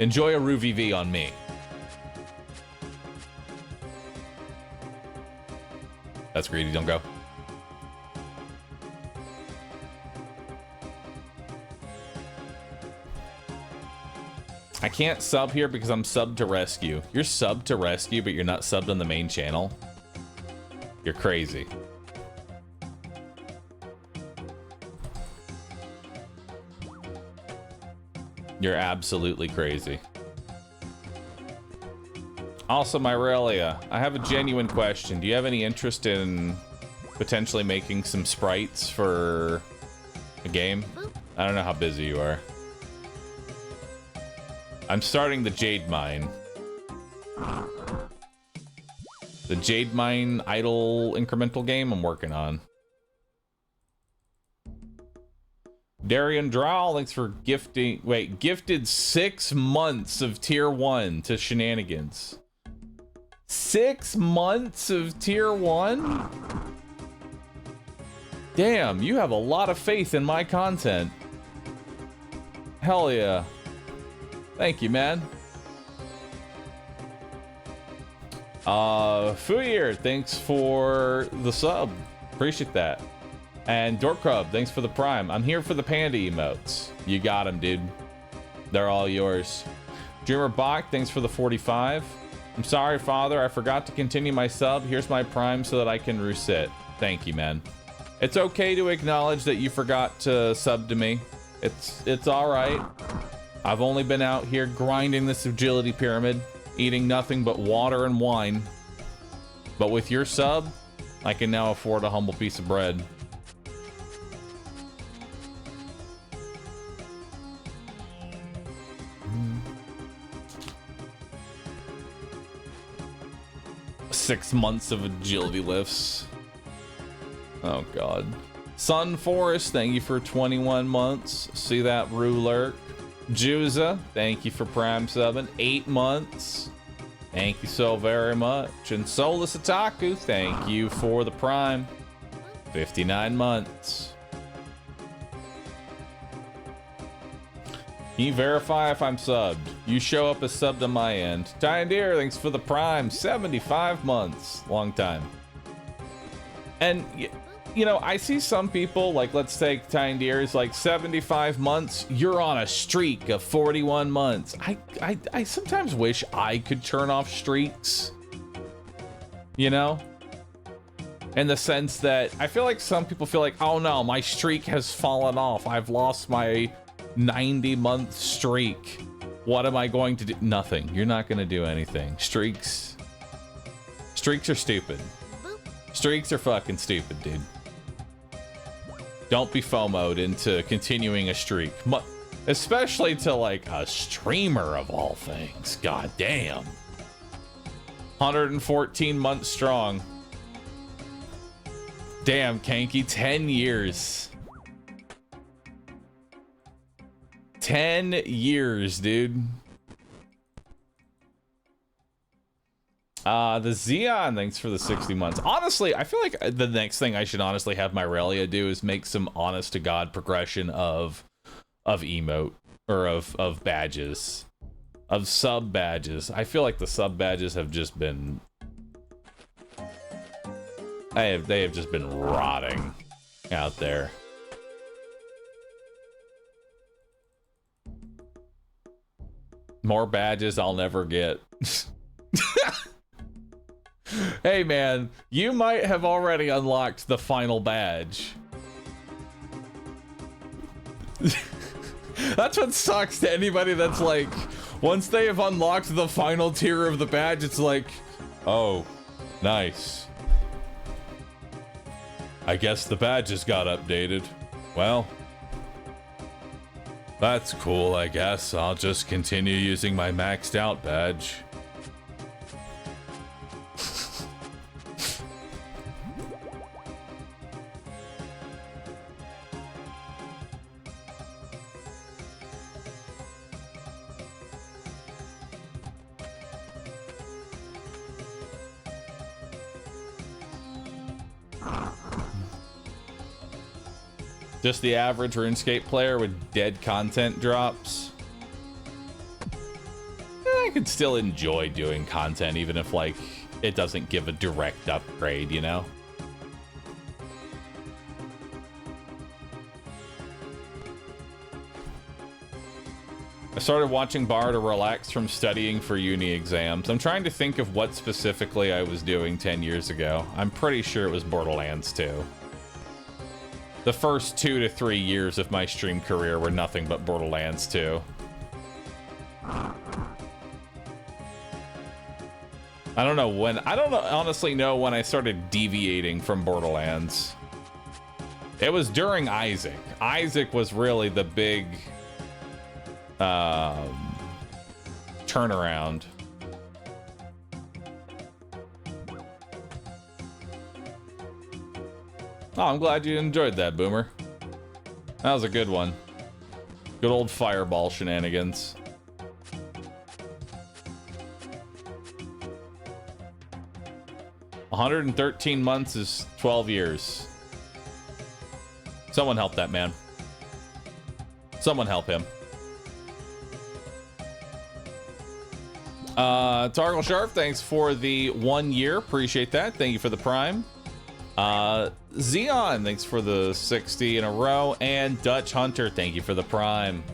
Enjoy a RuVV on me. That's greedy. Don't go. I can't sub here because I'm subbed to rescue. You're subbed to rescue, but you're not subbed on the main channel. You're crazy. You're absolutely crazy. Also, Myrelia, I have a genuine question. Do you have any interest in potentially making some sprites for a game? I don't know how busy you are. I'm starting the Jade Mine. The Jade Mine idle incremental game I'm working on. Darian Drowl, thanks for gifting. Wait, gifted 6 months of tier 1 to Shenanigans. 6 months of tier 1? Damn, you have a lot of faith in my content. Hell yeah. Thank you, man. Fuyir, thanks for the sub. Appreciate that. And Dorkrub, thanks for the Prime. I'm here for the panda emotes. You got them, dude. They're all yours. Dreamer Bach, thanks for the 45. I'm sorry, Father. I forgot to continue my sub. Here's my Prime so that I can reset. Thank you, man. It's okay to acknowledge that you forgot to sub to me. It's all right. I've only been out here grinding this agility pyramid, eating nothing but water and wine. But with your sub, I can now afford a humble piece of bread. 6 months of agility lifts. Oh god. Sun Forest, thank you for 21 months. See that, Ruler. Juza, thank you for Prime 7. 8 months. Thank you so very much. And Solus Otaku, thank you for the Prime. 59 months. Can you verify if I'm subbed? You show up as subbed on my end. Tydeer, thanks for the Prime. 75 months. Long time. And, you know, I see some people, like, let's take Tydeer's, like, 75 months. You're on a streak of 41 months. I sometimes wish I could turn off streaks. You know? In the sense that I feel like some people feel like, oh no, my streak has fallen off. I've lost my 90-month streak. What am I going to do? Nothing. You're not going to do anything. Streaks are stupid. Streaks are fucking stupid, dude. Don't be FOMO'd into continuing a streak. Especially to, like, a streamer of all things. God damn. 114 months strong. Damn, Kanky, 10 years. 10 years, dude. The Xeon, thanks for the 60 months. Honestly, I feel like the next thing I should honestly have my Relia do is make some honest to God progression of emote, or of badges. Of sub badges. I feel like the sub badges have just been... They have just been rotting out there. More badges I'll never get. Hey man, you might have already unlocked the final badge. That's what sucks to anybody that's like, once they have unlocked the final tier of the badge, it's like, oh, nice. I guess the badges got updated. Well, that's cool, I guess. I'll just continue using my maxed out badge. Just the average RuneScape player with dead content drops. I could still enjoy doing content even if, like, it doesn't give a direct upgrade, you know? I started watching Bahroo to relax from studying for uni exams. I'm trying to think of what specifically I was doing 10 years ago. I'm pretty sure it was Borderlands 2. The first 2 to 3 years of my stream career were nothing but Borderlands 2. I don't know when, honestly know when I started deviating from Borderlands. It was during Isaac. Isaac was really the big turnaround. Oh, I'm glad you enjoyed that, Boomer. That was a good one. Good old fireball shenanigans. $113 months is 12 years. Someone help that man. Someone help him. Targle Sharp, thanks for the 1 year. Appreciate that. Thank you for the Prime. Xeon, thanks for the 60 in a row. And Dutch Hunter, thank you for the Prime.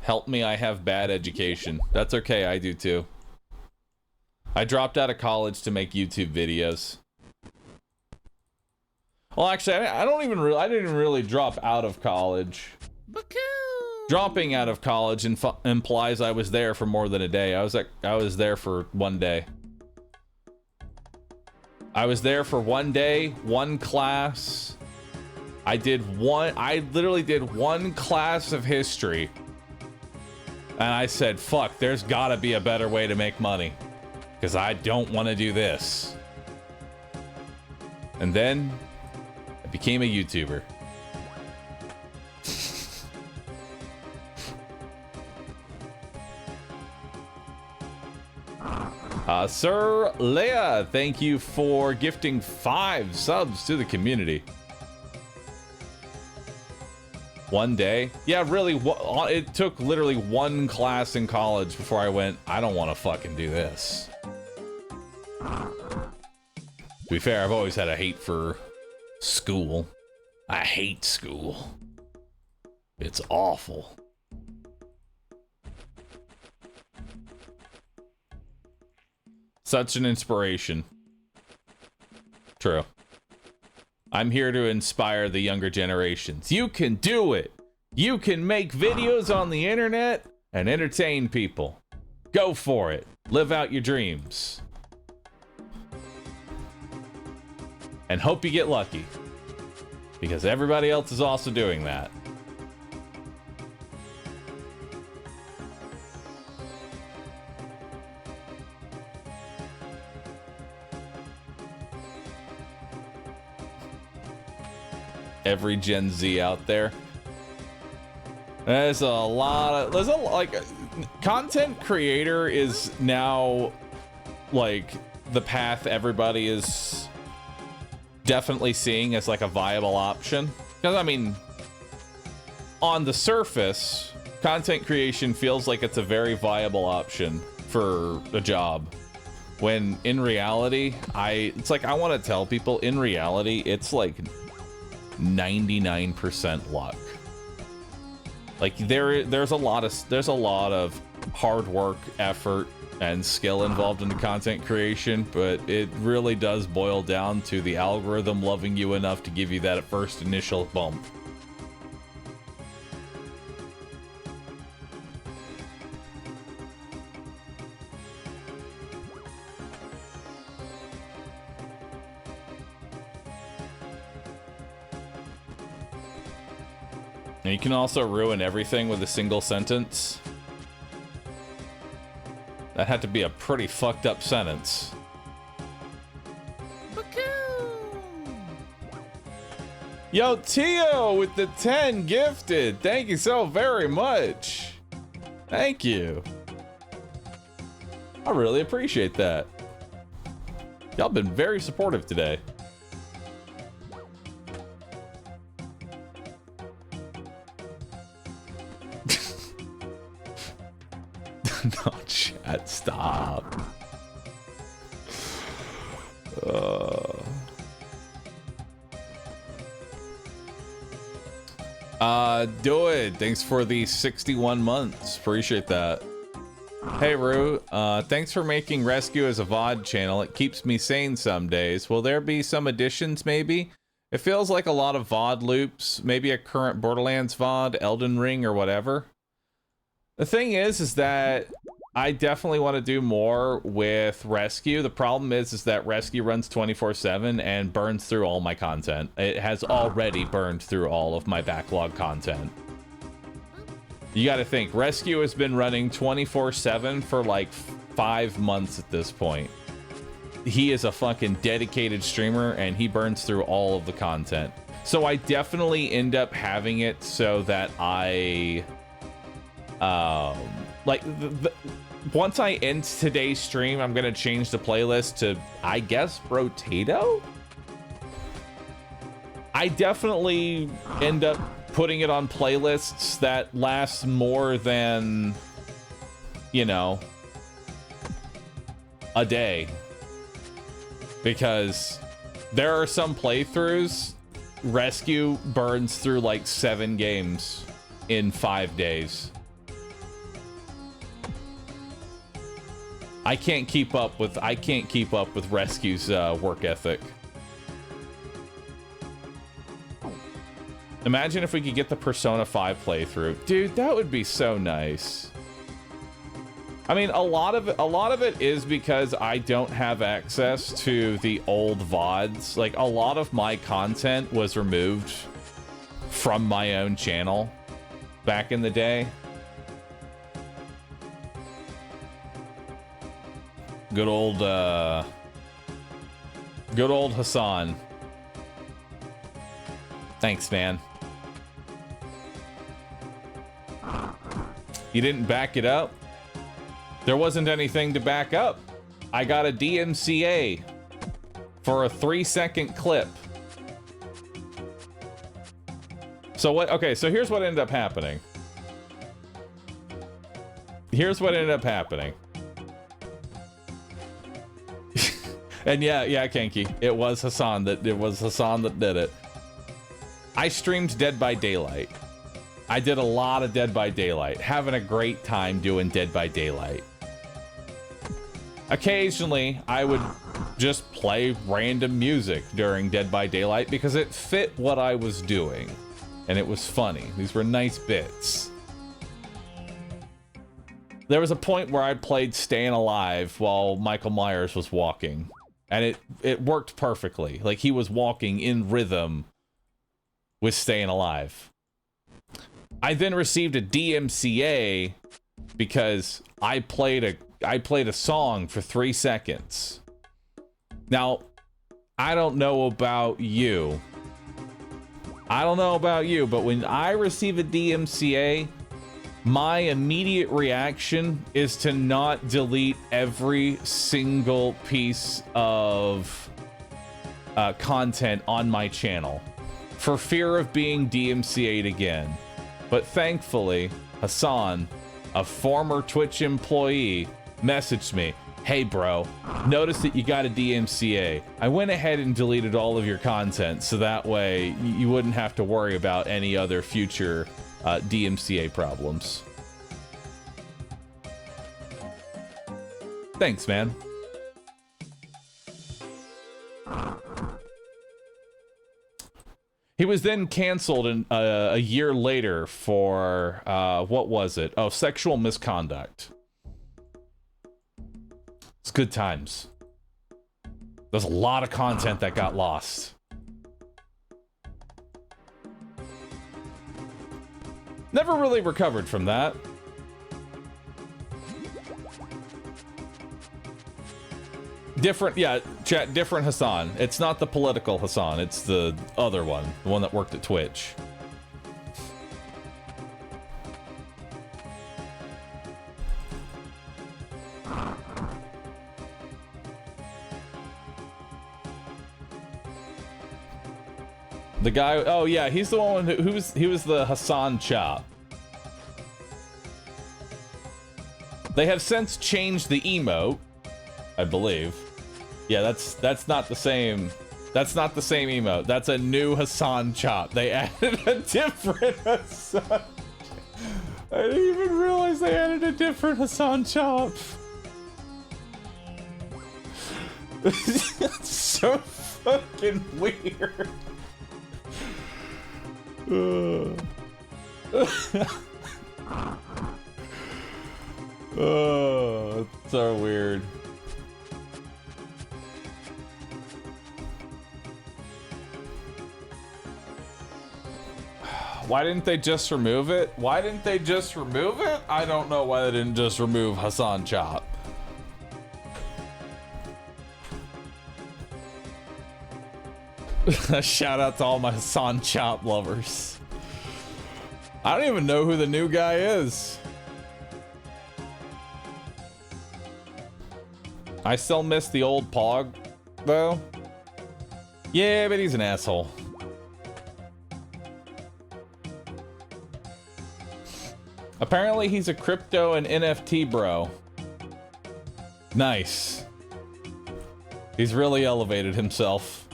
Help me, I have bad education. That's okay, I do too. I dropped out of college to make YouTube videos. Well, actually, I didn't really drop out of college. Dropping out of college implies I was there for more than a day. I was there for 1 day. I was there for 1 day, 1 class. I literally did one class of history. And I said, fuck, there's gotta be a better way to make money. Because I don't want to do this. And then I became a YouTuber. Sir Leia, thank you for gifting 5 subs to the community. One day? Yeah, really, it took literally one class in college before I went, I don't want to fucking do this. To be fair, I've always had a hate for school. I hate school. It's awful. Such an inspiration. True. I'm here to inspire the younger generations. You can do it. You can make videos on the internet and entertain people. Go for it. Live out your dreams. And hope you get lucky. Because everybody else is also doing that. Every Gen Z out there. There's content creator is now like the path everybody is definitely seeing as like a viable option. Because I mean, on the surface, content creation feels like it's a very viable option for a job. When in reality, it's like I want to tell people, in reality, it's like 99% luck. Like there's a lot of hard work, effort, and skill involved in the content creation, but it really does boil down to the algorithm loving you enough to give you that first initial bump. And you can also ruin everything with a single sentence. That had to be a pretty fucked up sentence. Yo, Tio with the 10 gifted. Thank you so very much. Thank you. I really appreciate that. Y'all been very supportive today. No, chat, stop. Do it. Thanks for the 61 months. Appreciate that. Hey, Rue. Thanks for making Rescue as a VOD channel. It keeps me sane some days. Will there be some additions, maybe? It feels like a lot of VOD loops. Maybe a current Borderlands VOD, Elden Ring, or whatever. The thing is that I definitely want to do more with Rescue. The problem is that Rescue runs 24/7 and burns through all my content. It has already burned through all of my backlog content. You got to think, Rescue has been running 24/7 for like 5 months at this point. He is a fucking dedicated streamer and he burns through all of the content. So I definitely end up having it so that I... once I end today's stream, I'm gonna change the playlist to, I guess, Rotato? I definitely end up putting it on playlists that last more than, you know, a day. Because there are some playthroughs, Rescue burns through like 7 games in 5 days. I can't keep up with Rescue's work ethic. Imagine if we could get the Persona 5 playthrough. Dude, that would be so nice. I mean, a lot of it is because I don't have access to the old VODs. Like, a lot of my content was removed from my own channel back in the day. Good old Hassan. Thanks, man. You didn't back it up? There wasn't anything to back up. I got a DMCA for a 3-second clip. So what? Okay, so here's what ended up happening. Here's what ended up happening. And yeah, Kenki, it was Hassan that did it. I streamed Dead by Daylight. I did a lot of Dead by Daylight, having a great time doing Dead by Daylight. Occasionally, I would just play random music during Dead by Daylight because it fit what I was doing, and it was funny. These were nice bits. There was a point where I played Staying Alive while Michael Myers was walking, and it worked perfectly. Like, he was walking in rhythm with Staying Alive. I then received a DMCA because I played a song for 3 seconds. Now, I don't know about you. But when I receive a DMCA, my immediate reaction is to not delete every single piece of content on my channel for fear of being DMCA'd again. But thankfully, Hassan, a former Twitch employee, messaged me, "Hey bro, noticed that you got a DMCA. I went ahead and deleted all of your content so that way you wouldn't have to worry about any other future DMCA problems." Thanks, man. He was then canceled a year later for, what was it? Oh, sexual misconduct. It's good times. There's a lot of content that got lost. Never really recovered from that. Different, yeah, chat, different Hassan. It's not the political Hassan, it's the other one, the one that worked at Twitch. The guy, oh yeah, he's the one he was the Hassan Chop. They have since changed the emote, I believe. Yeah, that's not the same. That's not the same emote. That's a new Hassan Chop. They added a different Hassan. I didn't even realize they added a different Hassan Chop. It's so fucking weird. Oh, it's so weird. Why didn't they just remove it? Why didn't they just remove it? I don't know why they didn't just remove Hassan Chop. Shout out to all my Hassan Chop lovers. I don't even know who the new guy is. I still miss the old Pog, though. Yeah, but he's an asshole. Apparently he's a crypto and NFT bro. Nice. He's really elevated himself.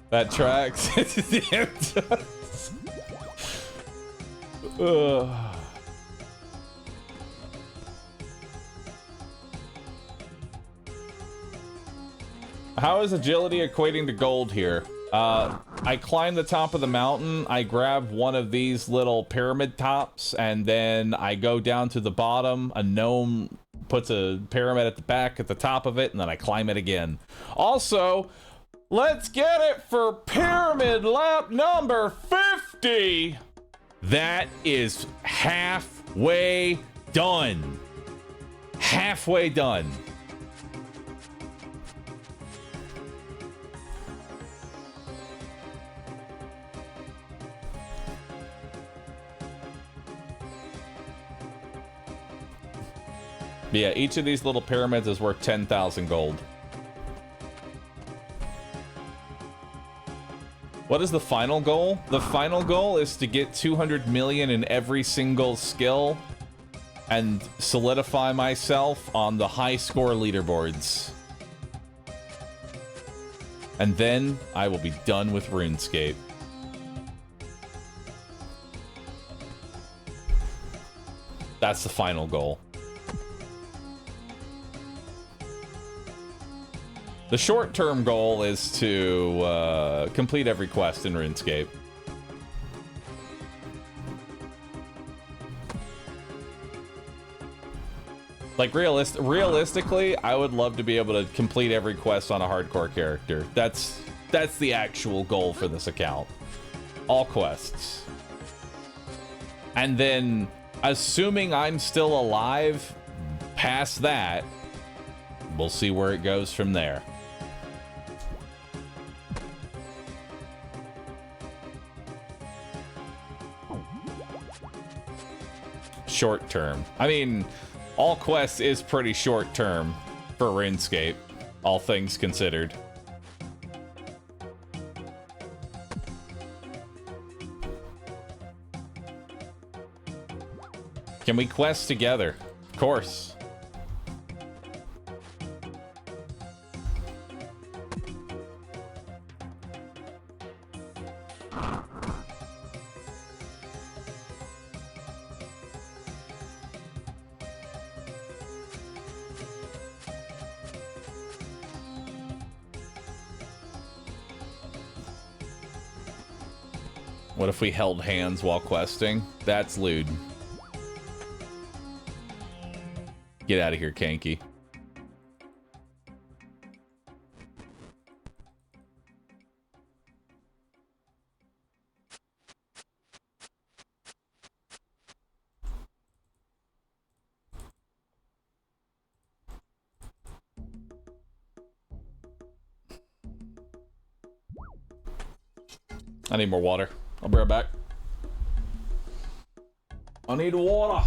That tracks. It does. Ugh. How is agility equating to gold here? I climb the top of the mountain, I grab one of these little pyramid tops, and then I go down to the bottom. A gnome puts a pyramid at the back, at the top of it, and then I climb it again. Also, let's get it for pyramid lap number 50! That is halfway done. Halfway done. Yeah, each of these little pyramids is worth 10,000 gold. What is the final goal? The final goal is to get 200 million in every single skill and solidify myself on the high score leaderboards. And then I will be done with RuneScape. That's the final goal. The short-term goal is to complete every quest in RuneScape. Like, realistically, I would love to be able to complete every quest on a hardcore character. That's the actual goal for this account. All quests. And then, assuming I'm still alive past that, we'll see where it goes from there. Short term. I mean, all quests is pretty short term for RuneScape, all things considered. Can we quest together? Of course. What if we held hands while questing? That's lewd. Get out of here, Kanky. I need more water. I'll be right back. I need water.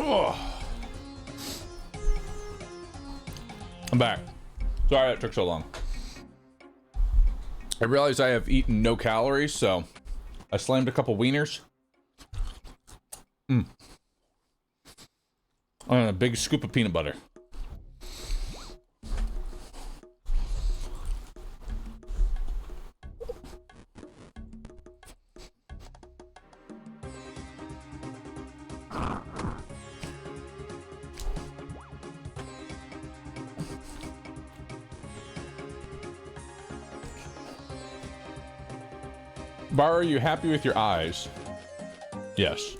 Oh. I'm back. Sorry that took so long. I realized I have eaten no calories, so I slammed a couple wieners. And a big scoop of peanut butter. Bahroo, are you happy with your eyes? Yes.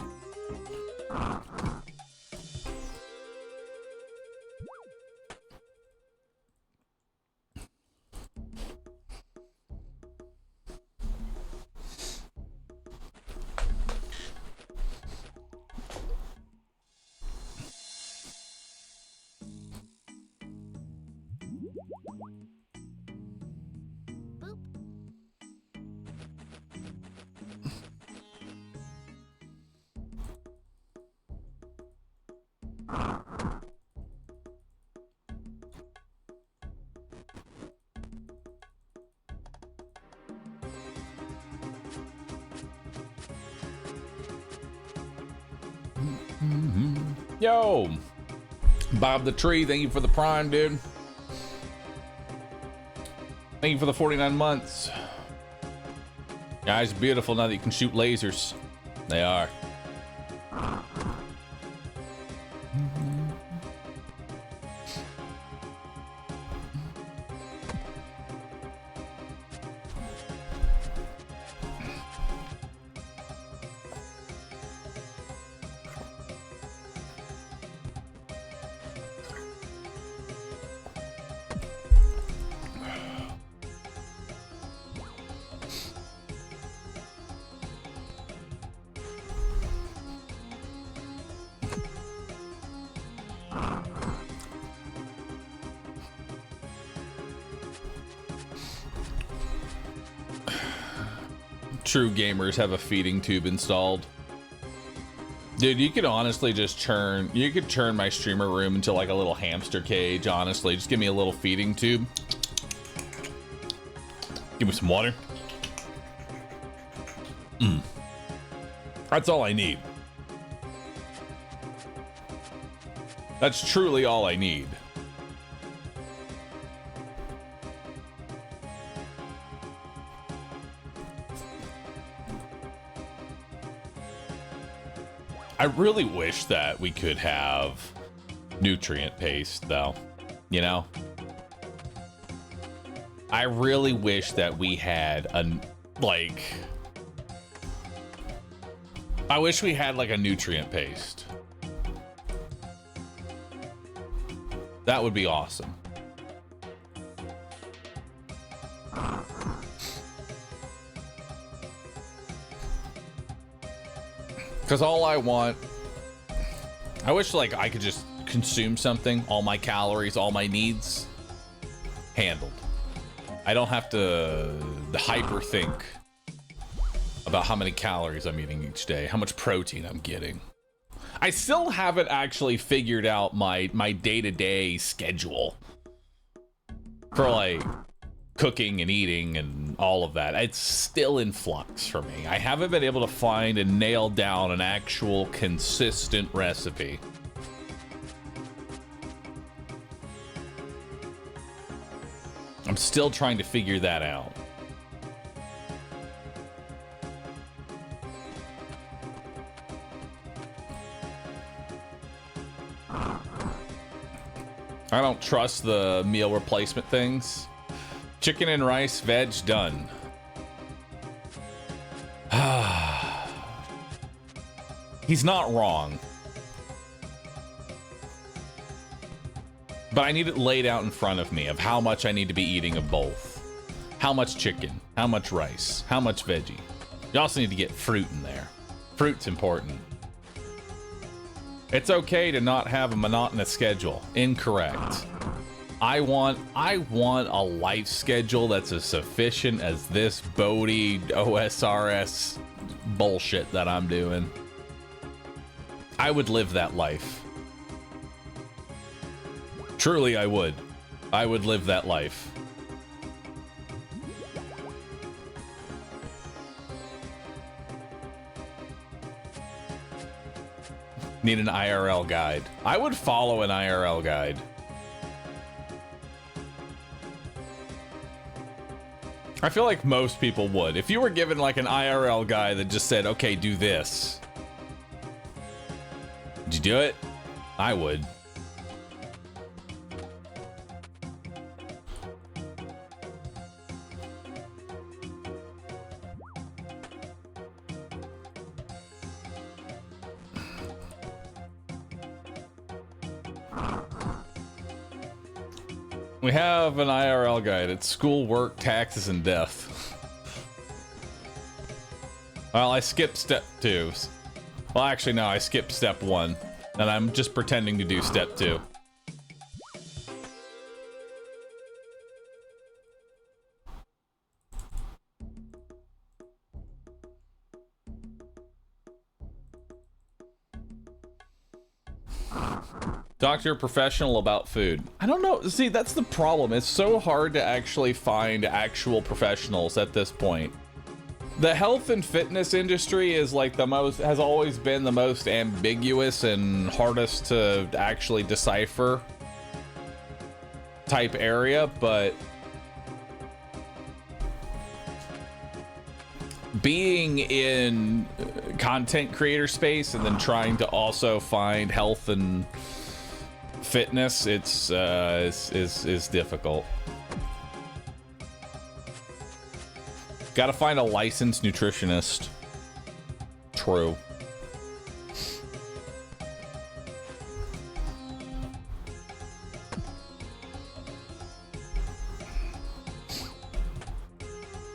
Yo, Bob the Tree, thank you for the prime, dude. Thank you for the 49 months. Guys, beautiful now that you can shoot lasers. They are. True gamers have a feeding tube installed. Dude, you could honestly just turn my streamer room into like a little hamster cage, honestly. Just give me a little feeding tube. Give me some water. That's all I need. That's truly all I need. I really wish that we could have nutrient paste, though. You know? I really wish that we had I wish we had like a nutrient paste. That would be awesome. Because all I want, I wish like I could just consume something, all my calories, all my needs, handled. I don't have to hyper think about how many calories I'm eating each day, how much protein I'm getting. I still haven't actually figured out my day-to-day schedule for like cooking and eating and all of that. It's still in flux for me. I haven't been able to find and nail down an actual consistent recipe. I'm still trying to figure that out. I don't trust the meal replacement things. Chicken and rice, veg, done. He's not wrong. But I need it laid out in front of me of how much I need to be eating of both. How much chicken, how much rice, how much veggie. You also need to get fruit in there. Fruit's important. It's okay to not have a monotonous schedule. Incorrect. I want a life schedule that's as sufficient as this Bodhi OSRS bullshit that I'm doing. I would live that life. Truly, I would. I would live that life. Need an IRL guide. I would follow an IRL guide. I feel like most people would. If you were given like an IRL guide that just said, okay, do this. Would you do it? I would. We have an IRL guide. It's school, work, taxes, and death. Well, I skipped step 2. Well, actually, no, I skipped step 1. And I'm just pretending to do step 2. Talk to your professional about food. I don't know. See, that's the problem. It's so hard to actually find actual professionals at this point. The health and fitness industry is like has always been the most ambiguous and hardest to actually decipher type area, but being in content creator space and then trying to also find health and fitness, it's is difficult. Gotta find a licensed nutritionist. True.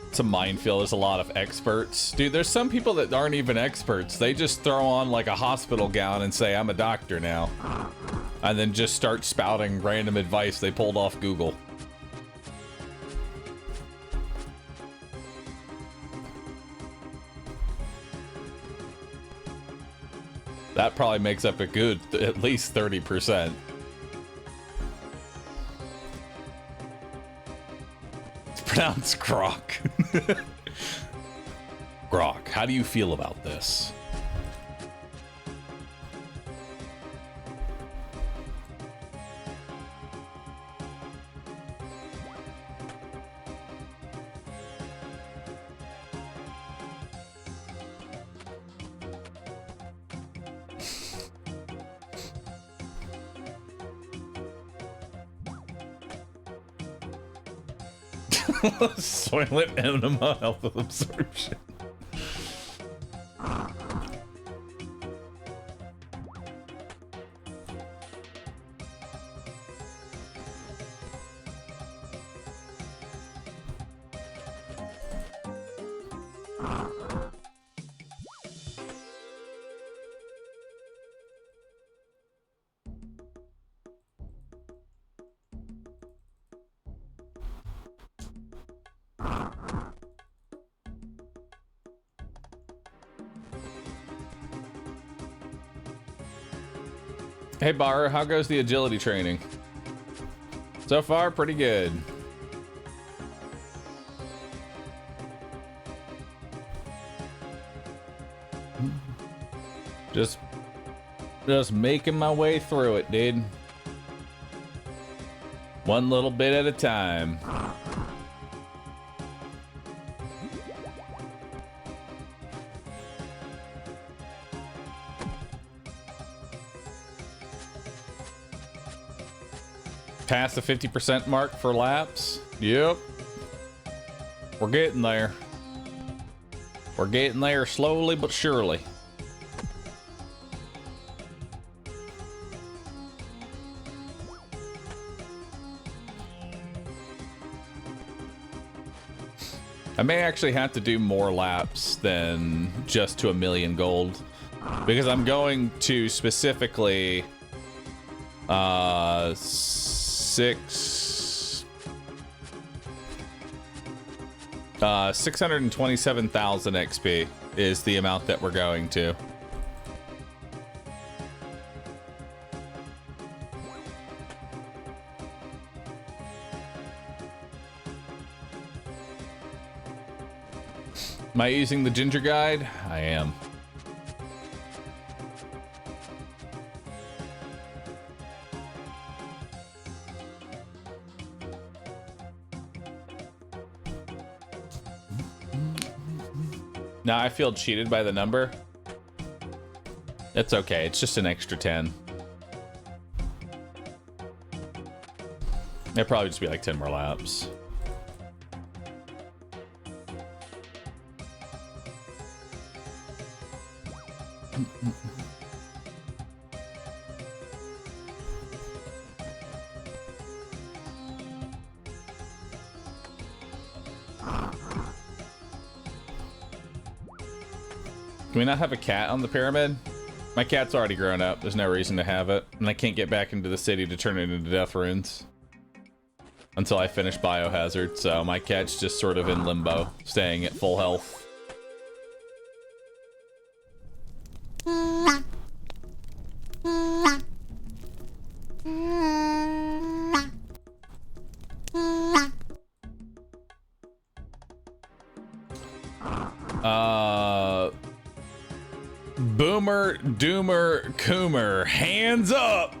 It's a minefield. There's a lot of experts. Dude, there's some people that aren't even experts. They just throw on like a hospital gown and say, I'm a doctor now. And then just start spouting random advice they pulled off Google. That probably makes up a good at least 30%. It's pronounced Grok. Grok, how do you feel about this? Soylent enema health of absorption. Hey Bahroo, how goes the agility training? So far, pretty good. Just making my way through it, dude. One little bit at a time. Past the 50% mark for laps. Yep. We're getting there. We're getting there slowly but surely. I may actually have to do more laps than just to 1,000,000 gold, because I'm going to specifically 627,000 XP is the amount that we're going to. Am I using the ginger guide? I am. Now I feel cheated by the number. It's okay, it's just an extra 10. It'll probably just be like 10 more laps. Can we not have a cat on the pyramid? My cat's already grown up. There's no reason to have it. And I can't get back into the city to turn it into death runes until I finish Biohazard. So my cat's just sort of in limbo, staying at full health. Boomer, Doomer, Coomer, hands up!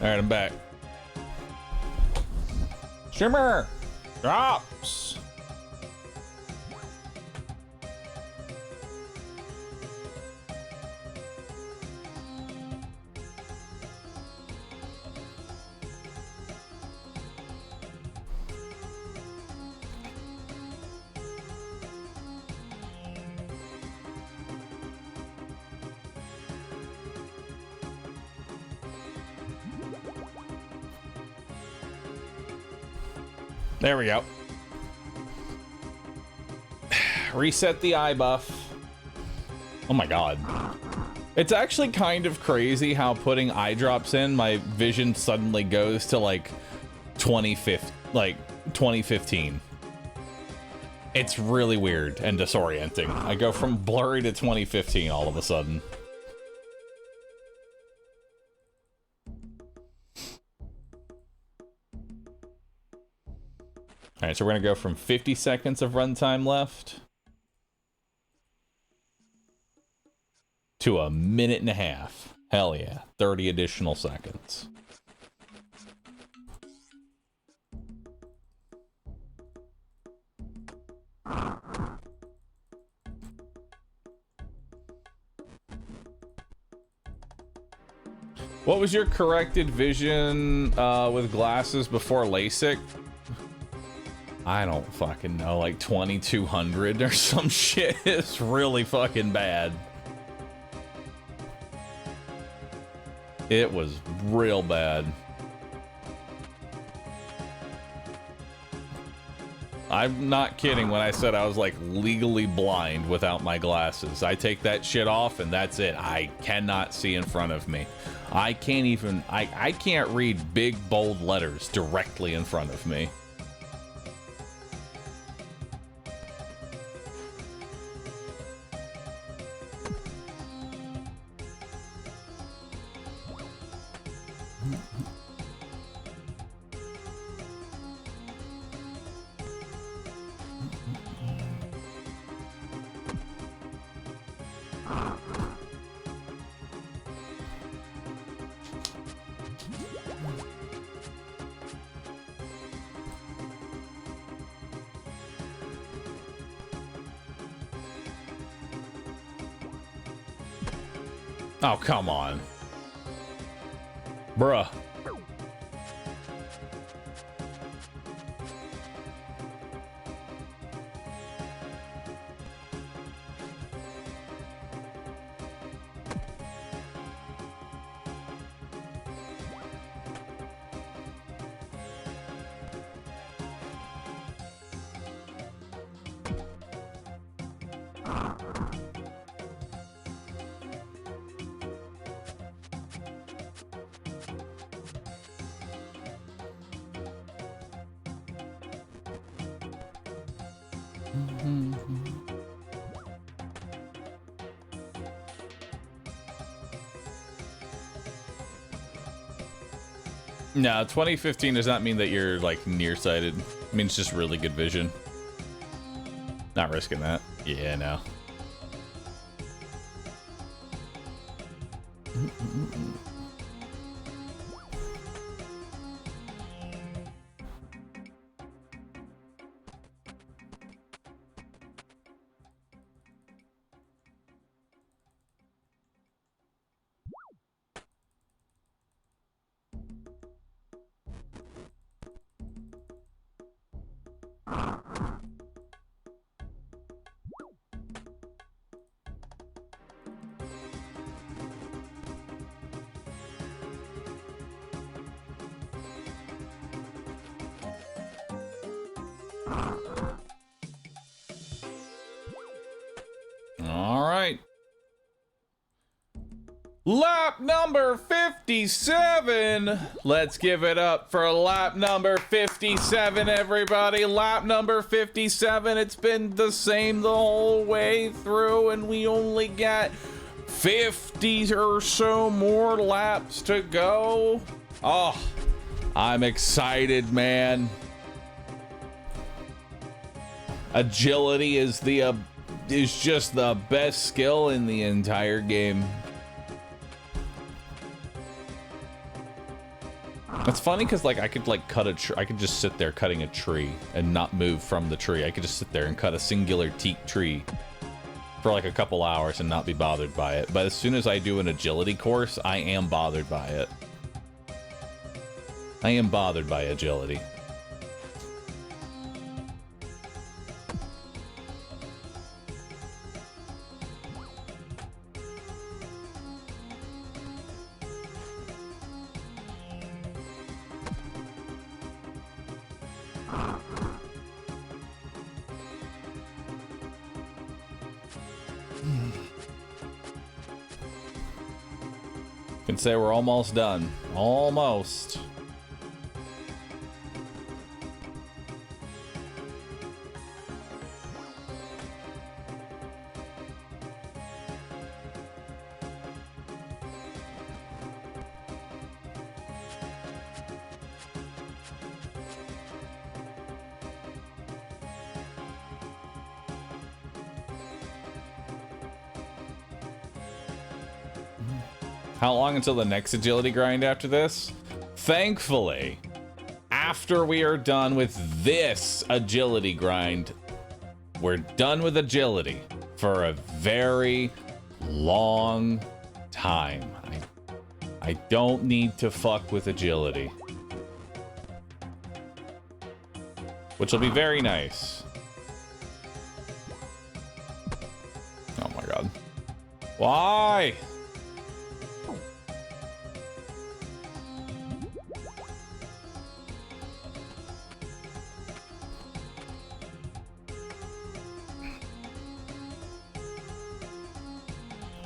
All right, I'm back. Shimmer drops. There we go. Reset the eye buff. Oh my god. It's actually kind of crazy how putting eye drops in, my vision suddenly goes to like 2015. It's really weird and disorienting. I go from blurry to 2015 all of a sudden. Alright, so we're gonna go from 50 seconds of runtime left to 1.5 minutes. Hell yeah, 30 additional seconds. What was your corrected vision with glasses before LASIK? I don't fucking know, like 2200 or some shit. It's really fucking bad. It was real bad. I'm not kidding when I said I was like legally blind without my glasses. I take that shit off and that's it. I cannot see in front of me. I can't even, I can't read big bold letters directly in front of me. Oh, come on. Bruh. No, 2015 does not mean that you're like nearsighted. It means just really good vision. Not risking that. Yeah, no. Lap number 57. Let's give it up for lap number 57, everybody. Lap number 57. It's been the same the whole way through, and we only got 50 or so more laps to go. Oh, I'm excited, man. Agility is just the best skill in the entire game. It's funny because like I could like cut a tree. I could just sit there cutting a tree and not move from the tree. I could just sit there and cut a singular teak tree for like a couple hours and not be bothered by it. But as soon as I do an agility course, I am bothered by it. I am bothered by agility. Can say we're almost done. Almost. How long until the next agility grind after this? Thankfully, after we are done with this agility grind, we're done with agility for a very long time. I don't need to fuck with agility. Which will be very nice. Oh my god. Why?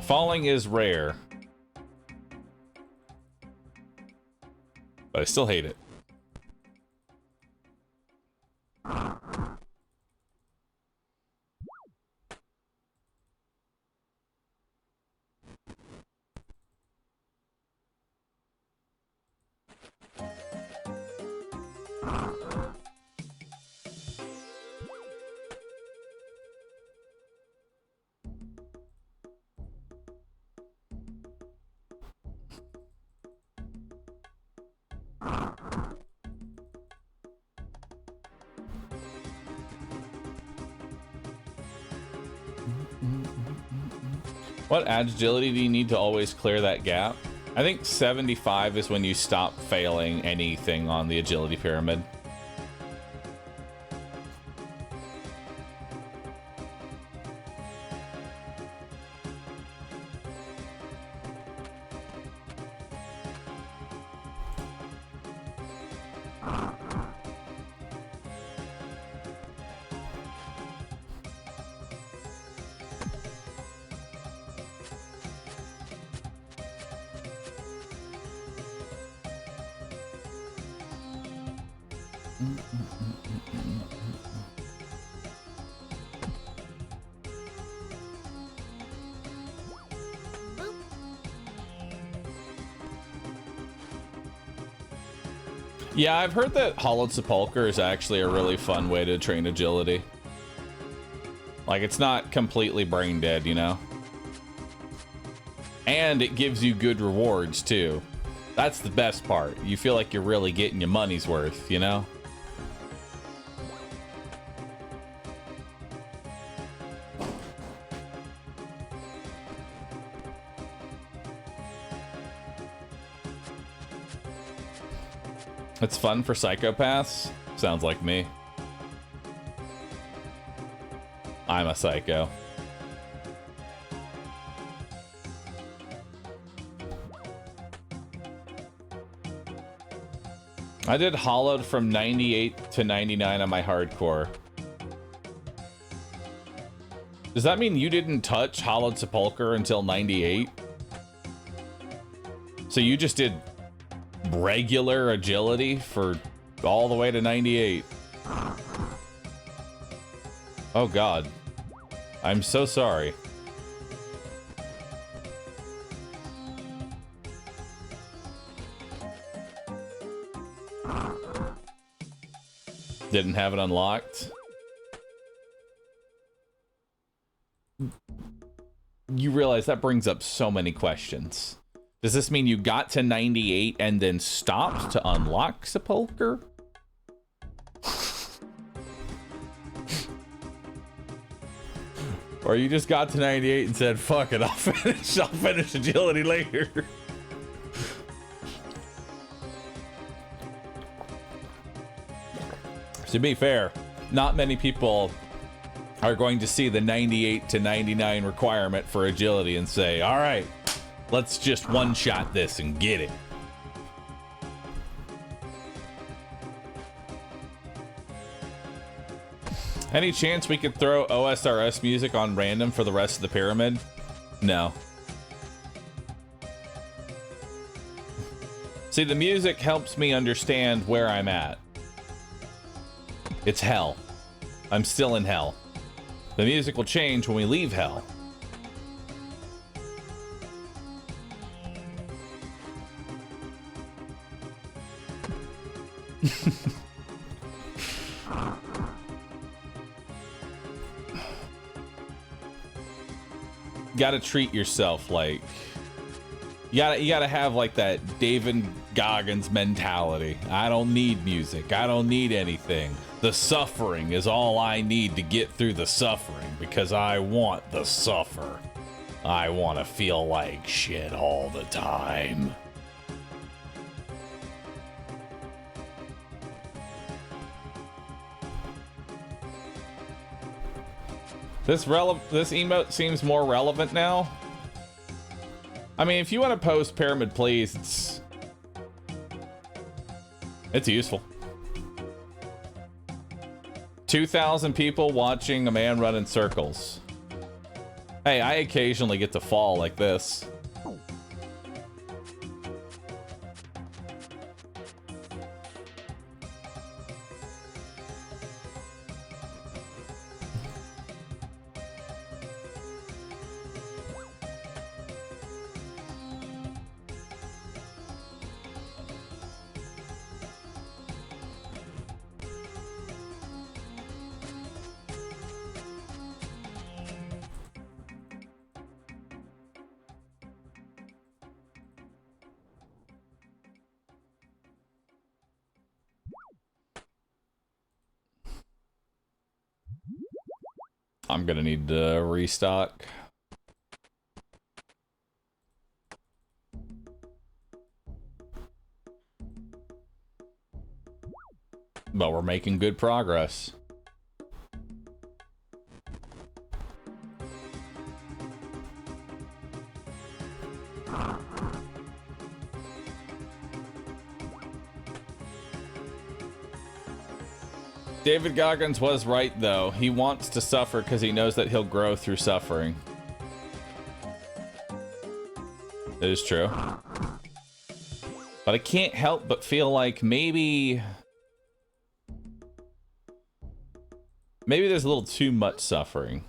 Falling is rare, but I still hate it. What agility do you need to always clear that gap? I think 75 is when you stop failing anything on the agility pyramid. Yeah, I've heard that Hollowed Sepulcher is actually a really fun way to train agility. Like, it's not completely brain dead, you know? And it gives you good rewards, too. That's the best part. You feel like you're really getting your money's worth, you know? It's fun for psychopaths? Sounds like me. I'm a psycho. I did Hollowed from 98 to 99 on my hardcore. Does that mean you didn't touch Hollowed Sepulcher until 98? So you just did regular agility for all the way to 98. Oh god. I'm so sorry. Didn't have it unlocked. You realize that brings up so many questions. Does this mean you got to 98 and then stopped to unlock Sepulcher? Or you just got to 98 and said, fuck it, I'll finish agility later. To be fair, not many people are going to see the 98 to 99 requirement for agility and say, all right, let's just one-shot this and get it. Any chance we could throw OSRS music on random for the rest of the pyramid? No. See, the music helps me understand where I'm at. It's hell. I'm still in hell. The music will change when we leave hell. Gotta treat yourself like you gotta have like that David Goggins mentality. I don't need music. I don't need anything. The suffering is all I need to get through the suffering because I want the suffer. I want to feel like shit all the time. This emote seems more relevant now. I mean, if you want to post Pyramid Please, it's useful. 2,000 people watching a man run in circles. Hey, I occasionally get to fall like this. I'm gonna need to restock. But we're making good progress. David Goggins was right, though. He wants to suffer because he knows that he'll grow through suffering. It is true. But I can't help but feel like maybe there's a little too much suffering.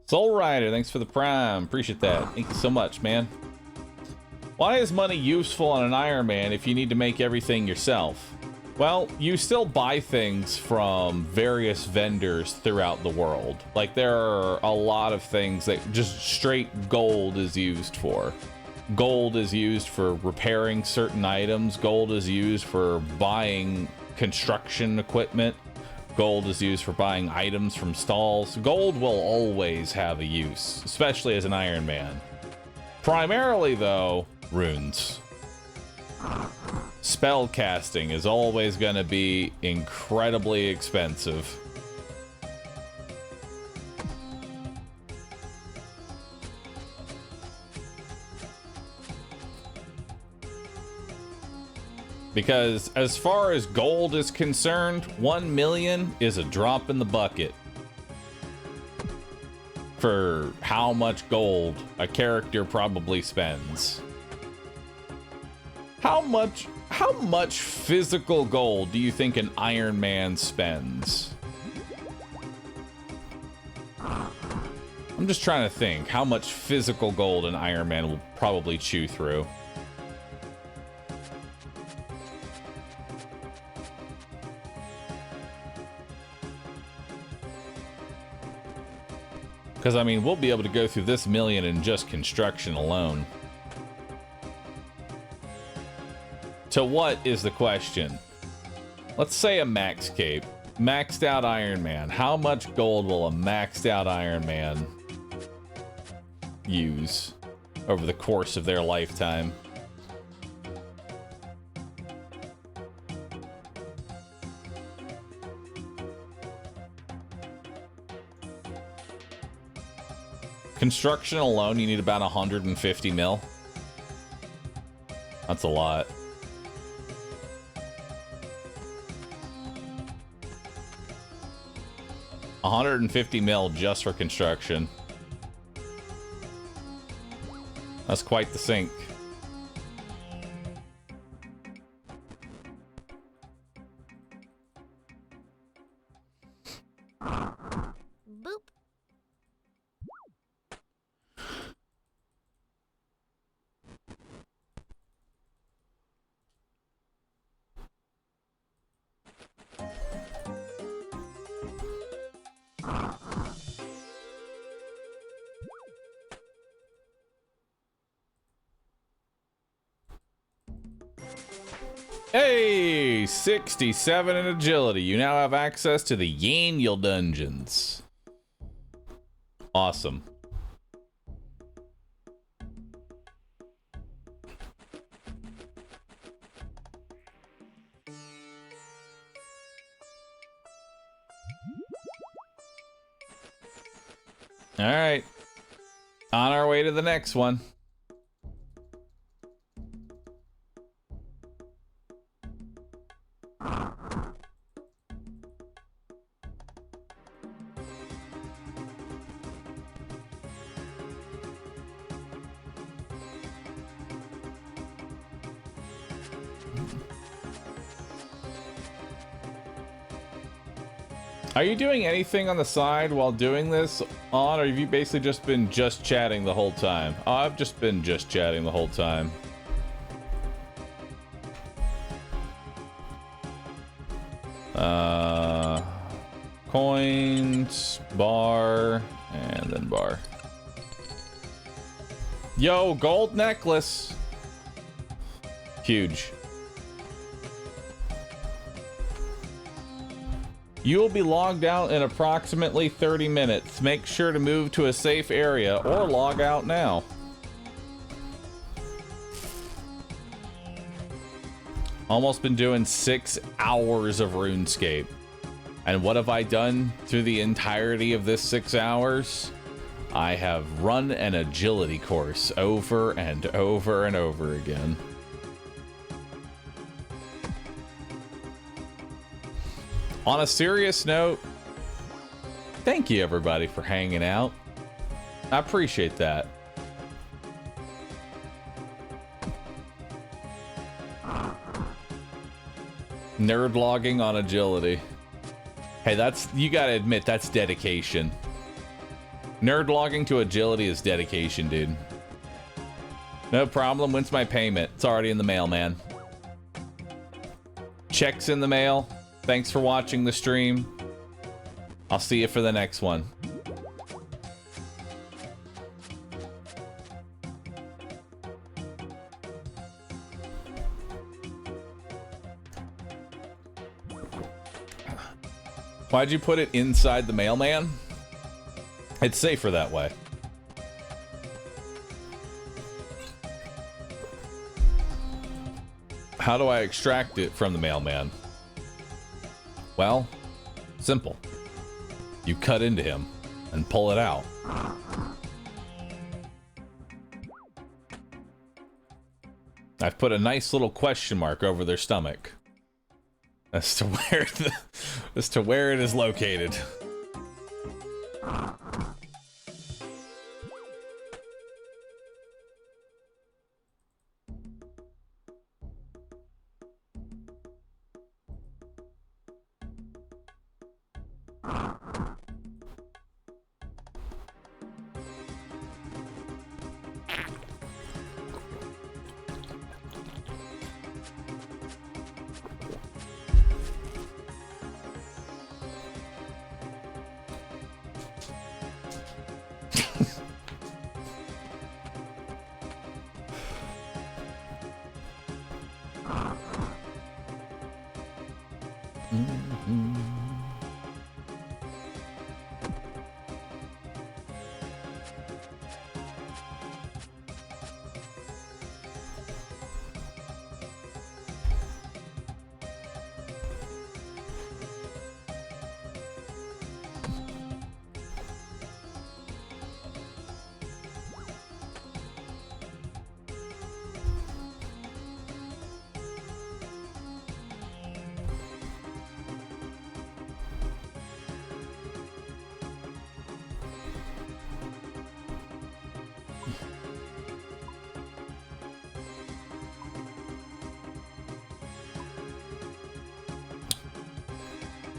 Soul Rider, thanks for the prime. Appreciate that. Thank you so much, man. Why is money useful on an Iron Man if you need to make everything yourself? Well, you still buy things from various vendors throughout the world. Like, there are a lot of things that just straight gold is used for. Gold is used for repairing certain items. Gold is used for buying construction equipment. Gold is used for buying items from stalls. Gold will always have a use, especially as an Iron Man. Primarily, though, runes. Spell casting is always going to be incredibly expensive. Because as far as gold is concerned, 1 million is a drop in the bucket for how much gold a character probably spends. How much physical gold do you think an Iron Man spends? I'm just trying to think how much physical gold an Iron Man will probably chew through. Because, I mean, we'll be able to go through this million in just construction alone. To what is the question? Let's say a max cape. Maxed out Iron Man. How much gold will a maxed out Iron Man use over the course of their lifetime? Construction alone, you need about 150 mil. That's a lot. $150 mil just for construction. That's quite the sink. Boop. Hey, 67 in agility. You now have access to the Yaniel dungeons. Awesome. All right. On our way to the next one. Are you doing anything on the side while doing this or have you basically just been chatting the whole time? Oh, I've just been chatting the whole time. Coins, bar, and then bar. Yo, gold necklace. Huge. You will be logged out in approximately 30 minutes. Make sure to move to a safe area or log out now. Almost been doing 6 hours of RuneScape. And what have I done through the entirety of this 6 hours? I have run an agility course over and over and over again. On a serious note, thank you everybody for hanging out. I appreciate that. Nerd logging on agility. Hey, that's, you gotta admit, that's dedication. Nerd logging to agility is dedication, dude. No problem, when's my payment? It's already in the mail, man. Check's in the mail. Thanks for watching the stream. I'll see you for the next one. Why'd you put it inside the mailman? It's safer that way. How do I extract it from the mailman? Well, simple. You cut into him and pull it out. I've put a nice little question mark over their stomach as to where it is located.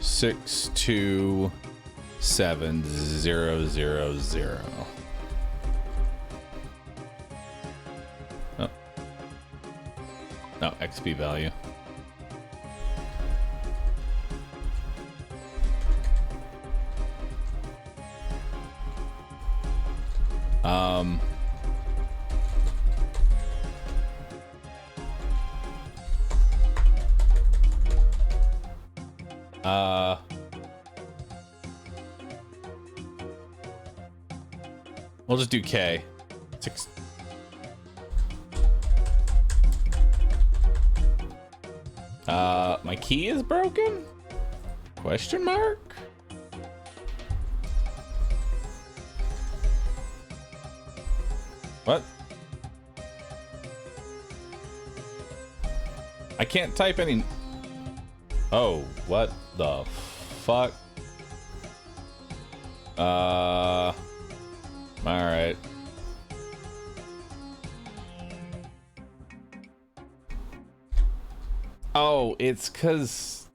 627000. Oh. No, XP value. We'll just do K. My key is broken? Question mark? What? I can't type any. Oh, what the fuck? Alright. Oh, it's cause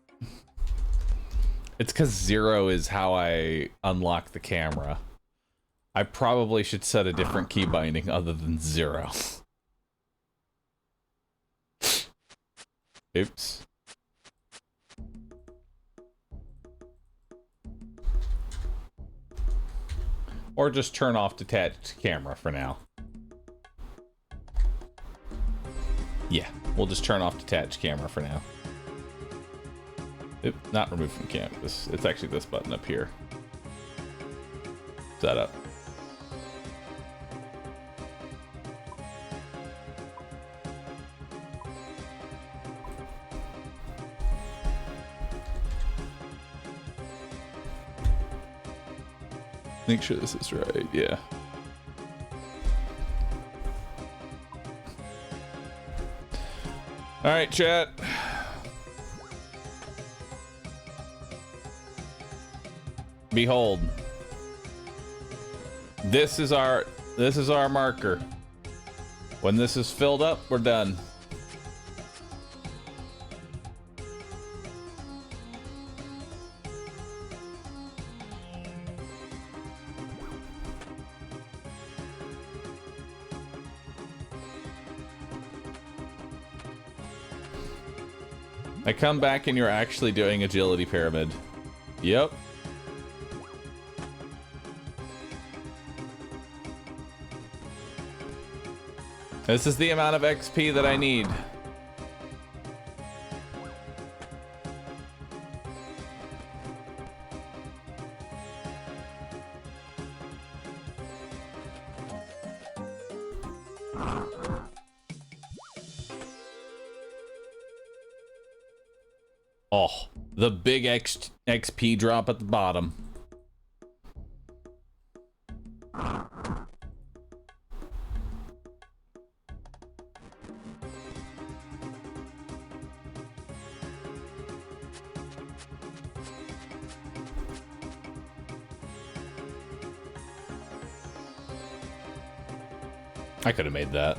0 is how I unlock the camera. I probably should set a different key binding other than 0. Oops. Or just turn off detached camera for now. Yeah, we'll just turn off detached camera for now. Oop, not remove from canvas. It's actually this button up here. Setup. Make sure this is right, yeah. All right, chat. Behold. This is our marker. When this is filled up, we're done. I come back and you're actually doing agility pyramid. Yep. This is the amount of XP that I need. Oh, the big XP drop at the bottom. I could have made that.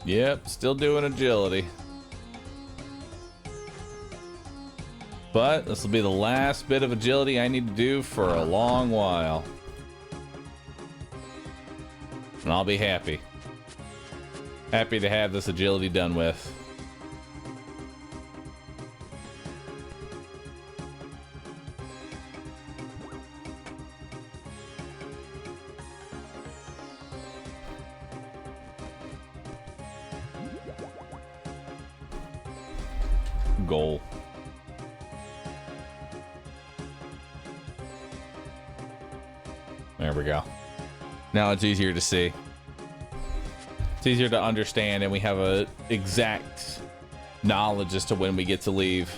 Yep, still doing agility. But this will be the last bit of agility I need to do for a long while. And I'll be happy. Happy to have this agility done with. Goal. There we go. Now it's easier to see. It's easier to understand, and we have a exact knowledge as to when we get to leave.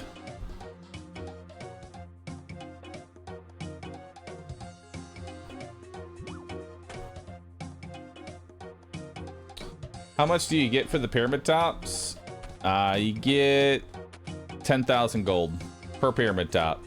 How much do you get for the pyramid tops? You get 10,000 gold per pyramid top.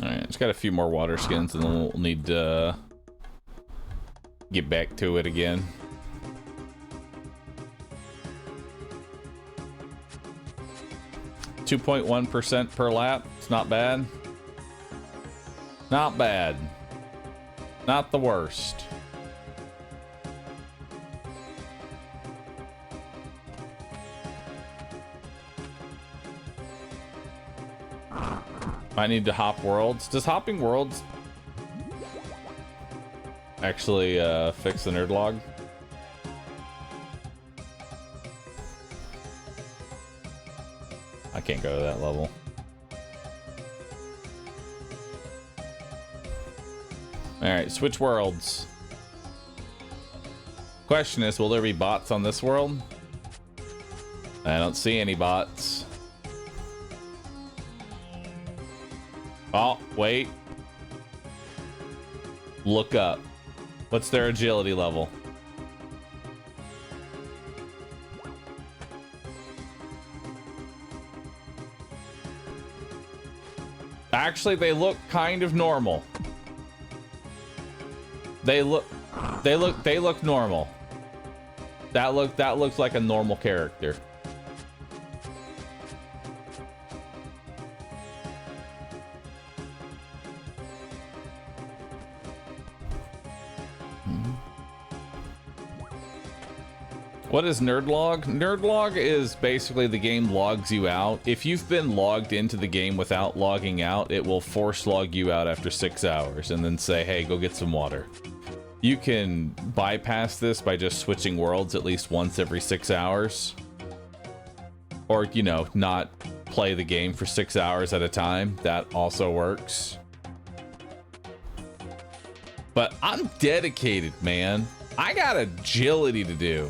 Alright, just got a few more water skins and then we'll need to get back to it again. .1% per lap. It's not bad. Not bad. Not the worst. I need to hop worlds. Does hopping worlds actually fix the nerd log? I can't go to that level. Alright, switch worlds. Question is, will there be bots on this world? I don't see any bots. Oh, wait. Look up. What's their agility level? Actually, they look kind of normal. They look normal. That looks like a normal character. What is nerd log? Nerd log is basically the game logs you out. If you've been logged into the game without logging out, it will force log you out after 6 hours and then say, hey, go get some water. You can bypass this by just switching worlds at least once every 6 hours. Or, you know, not play the game for 6 hours at a time. That also works. But I'm dedicated, man. I got agility to do.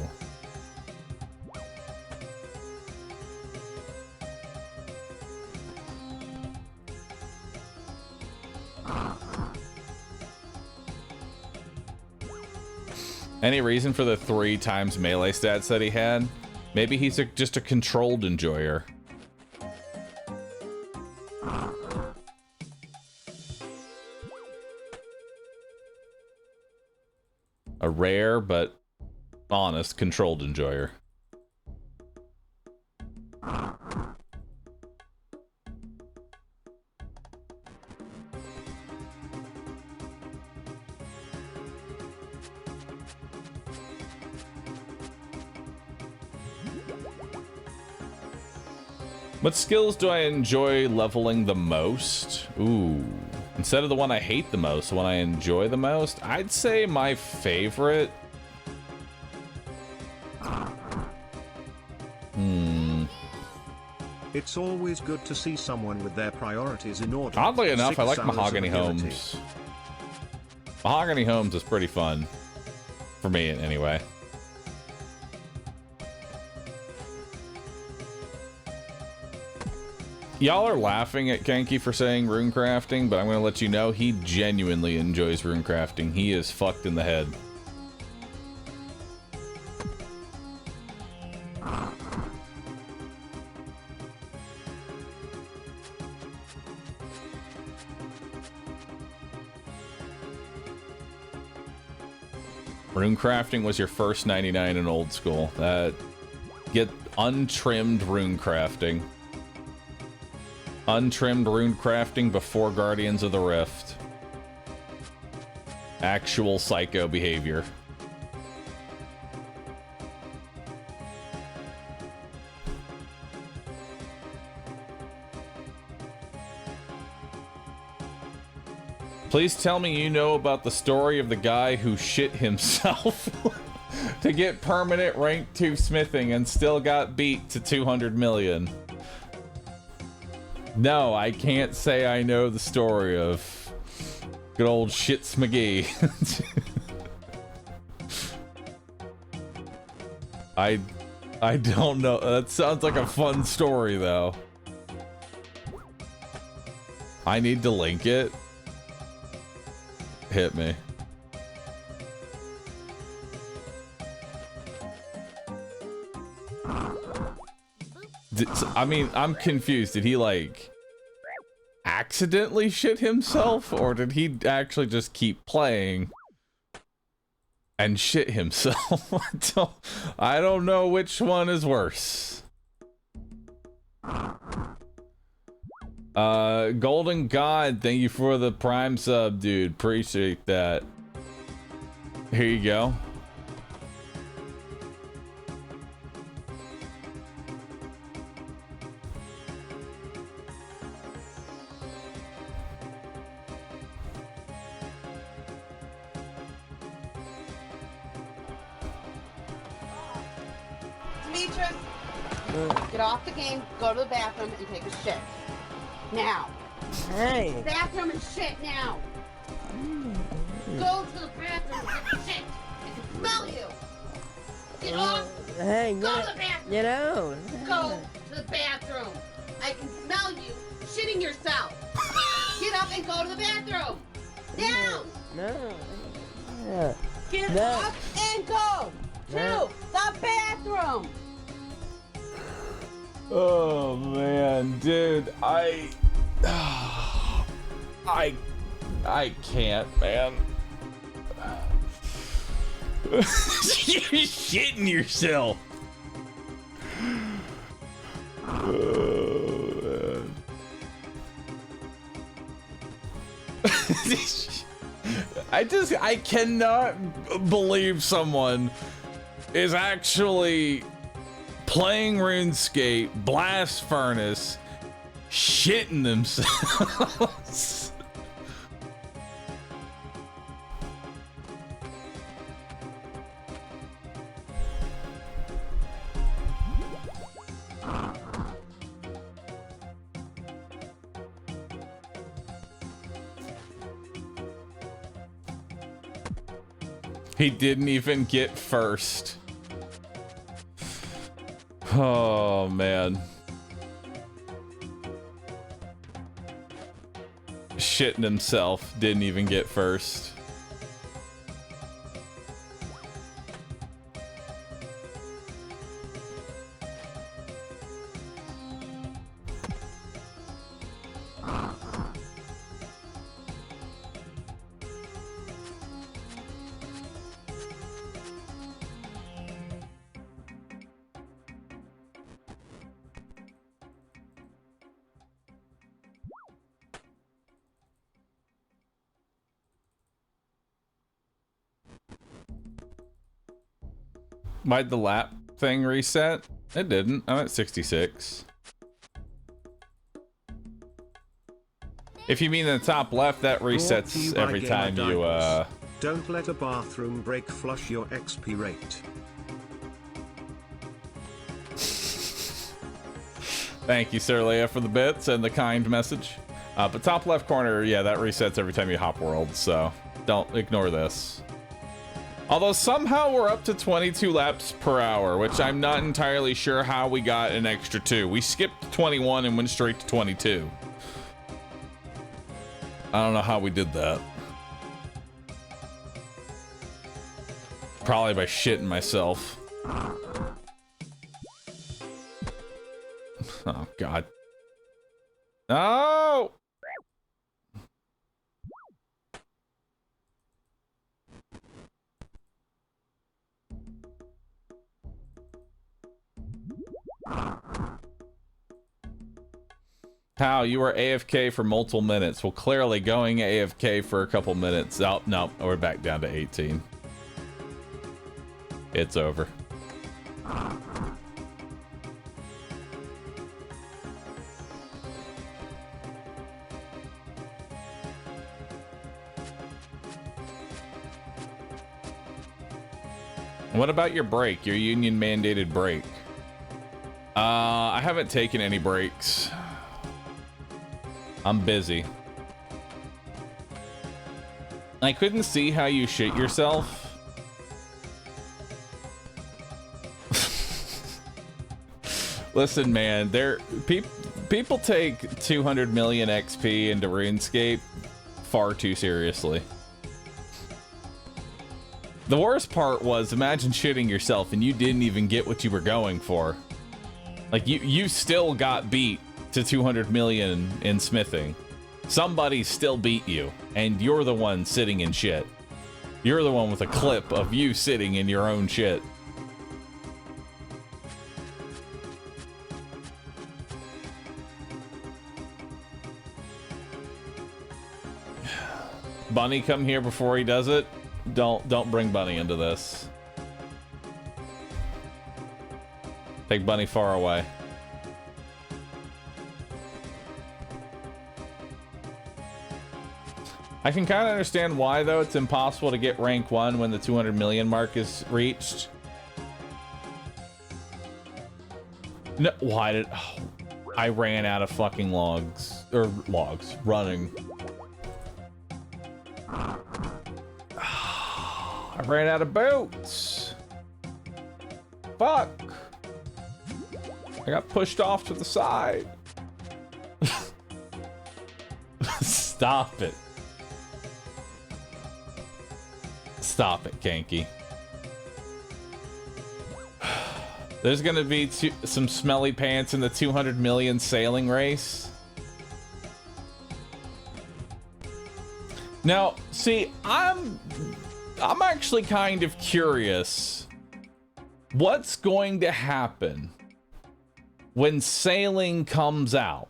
Any reason for the 3 times melee stats that he had? Maybe he's just a controlled enjoyer. A rare but honest controlled enjoyer. What skills do I enjoy leveling the most? Ooh. Instead of the one I hate the most, the one I enjoy the most, I'd say my favorite. It's always good to see someone with their priorities in order. Oddly enough, I like Mahogany Homes. Mahogany Homes is pretty fun. For me, anyway. Y'all are laughing at Kenki for saying rune crafting, but I'm gonna let you know he genuinely enjoys rune crafting. He is fucked in the head. Rune crafting was your first 99 in old school. Get untrimmed rune crafting. Untrimmed rune crafting before Guardians of the Rift. Actual psycho behavior. Please tell me you know about the story of the guy who shit himself to get permanent rank 2 smithing and still got beat to 200 million. No, I can't say I know the story of good old Shits McGee. I don't know. That sounds like a fun story though. I need to link it. Hit me. I mean, I'm confused. Did he like accidentally shit himself, or did he actually just keep playing and shit himself? I don't know which one is worse. Golden God, thank you for the Prime sub, dude. Appreciate that. Here you go. Demetrius, get off the game, go to the bathroom, and take a shit. Now. Hey. Bathroom and shit now. Go to the bathroom and take a shit. I can smell you. Get off. Hey, go to the bathroom. You know. Go to the bathroom. I can smell you shitting yourself. Get up and go to the bathroom. Now. No. Get up and go to the bathroom. Oh man, dude, I can't, man. You're shitting yourself. Oh, man. I cannot believe someone is actually playing RuneScape, Blast Furnace, shitting themselves. He didn't even get first. Oh, man. Shitting himself. Didn't even get first. Why'd the lap thing reset? It didn't. I'm at 66. If you mean in the top left, that resets every time you, Don't let a bathroom break, flush your XP rate. Thank you, Sir Leia, for the bits and the kind message. But top left corner, yeah, that resets every time you hop world, so don't ignore this. Although somehow we're up to 22 laps per hour, which I'm not entirely sure how we got an extra 2. We skipped 21 and went straight to 22. I don't know how we did that. Probably by shitting myself. Oh, God. No! How you were AFK for multiple minutes. Well, clearly going AFK for a couple minutes. Oh, no, we're back down to 18. It's over. What about your break? Your union mandated break? I haven't taken any breaks. I'm busy. I couldn't see how you shit yourself. Listen, man, people take 200 million XP into RuneScape far too seriously. The worst part was, imagine shitting yourself and you didn't even get what you were going for. Like, you still got beat to 200 million in smithing. Somebody still beat you, and you're the one sitting in shit. You're the one with a clip of you sitting in your own shit. Bunny come here before he does it? Don't bring Bunny into this. Take Bunny far away. I can kind of understand why, though. It's impossible to get rank 1 when the 200 million mark is reached. No, why did... Oh, I ran out of fucking logs. Or logs. Running. I ran out of boots. Fuck. I got pushed off to the side. Stop it. Stop it, Kanky. There's gonna be some smelly pants in the 200 million sailing race. Now, see, I'm actually kind of curious what's going to happen when sailing comes out.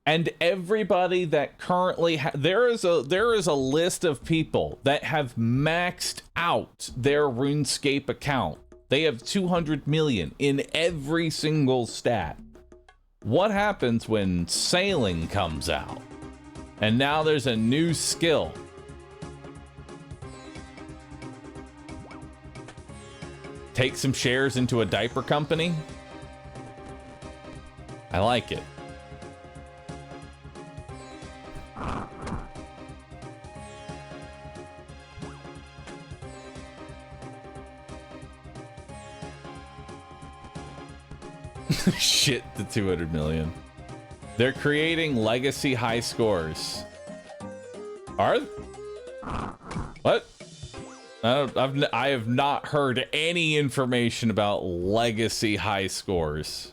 And everybody that currently there is a list of people that have maxed out their RuneScape account. They have 200 million in every single stat. What happens when sailing comes out? And now there's a new skill. Take some shares into a diaper company? I like it. Shit, the 200 million. They're creating legacy high scores. Are? What? I have not heard any information about legacy high scores.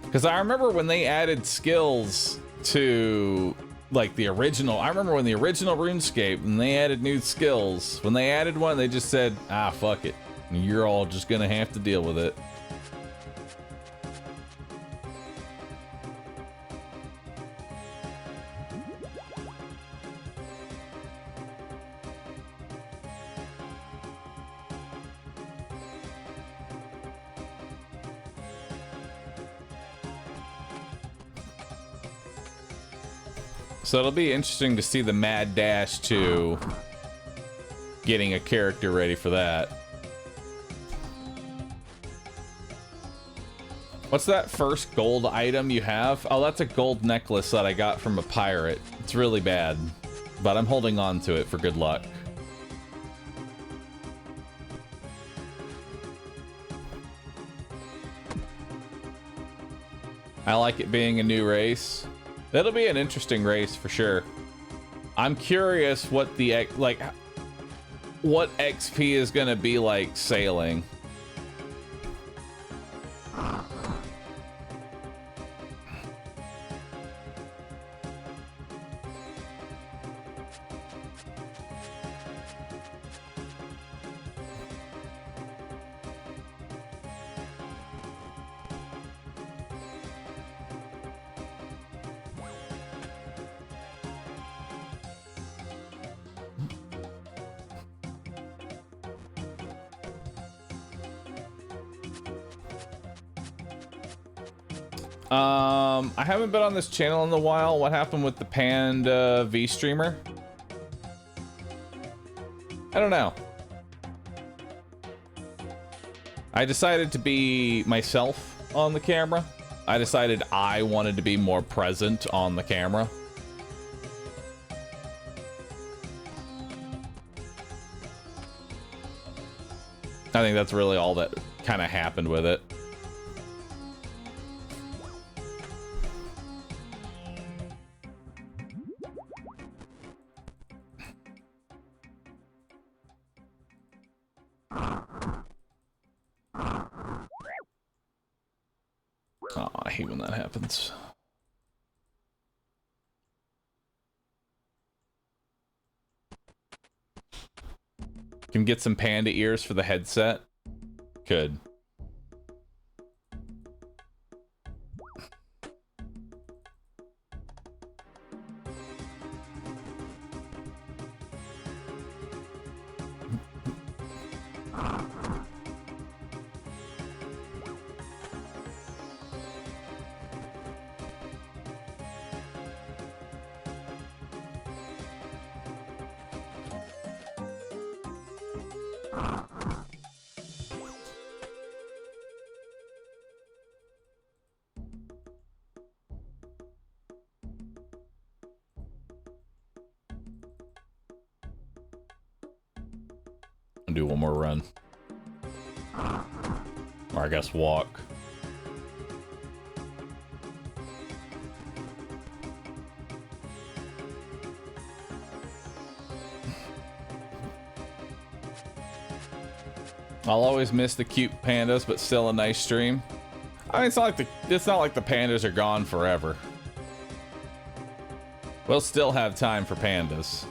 Because I remember when they added skills to, like, the original. I remember when the original RuneScape, and they added new skills. When they added one, they just said, ah, fuck it. You're all just gonna have to deal with it. So it'll be interesting to see the mad dash to getting a character ready for that. What's that first gold item you have? Oh, that's a gold necklace that I got from a pirate. It's really bad, but I'm holding on to it for good luck. I like it being a new race. That'll be an interesting race for sure. I'm curious what the what XP is gonna be like sailing. I haven't been on this channel in a while. What happened with the Panda V streamer? I don't know. I decided to be myself on the camera. I decided I wanted to be more present on the camera. I think that's really all that kind of happened with it. Oh, I hate when that happens. Can get some panda ears for the headset. Could. Do one more run. Or I guess walk. I'll always miss the cute pandas, but still a nice stream. I mean, it's not like the pandas are gone forever. We'll still have time for pandas.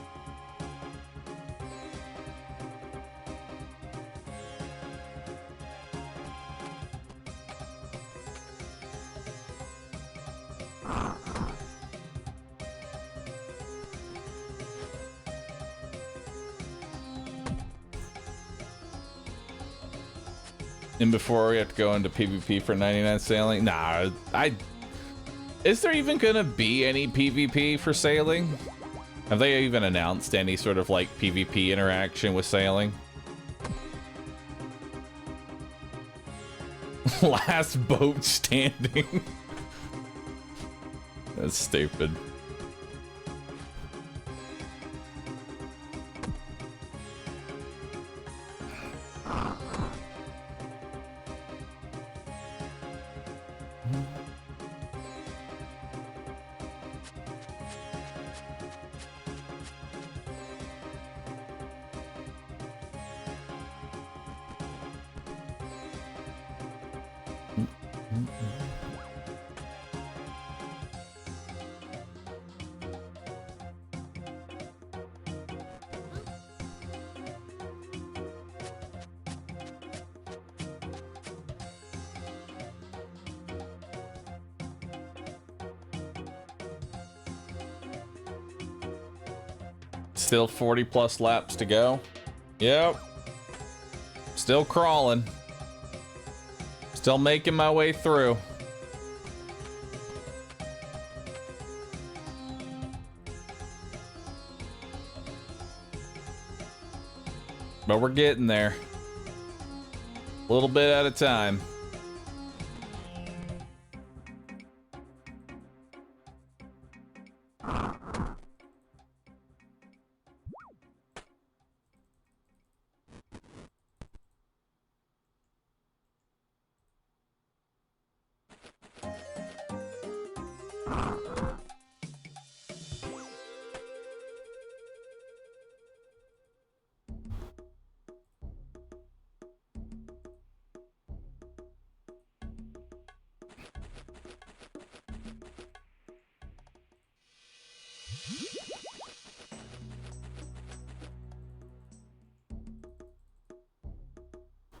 And before we have to go into PvP for 99 sailing? Nah, is there even gonna be any PvP for sailing? Have they even announced any sort of like PvP interaction with sailing? Last boat standing. That's stupid. Still 40 plus laps to go. Yep. Still crawling. Still making my way through. But we're getting there. A little bit at a time.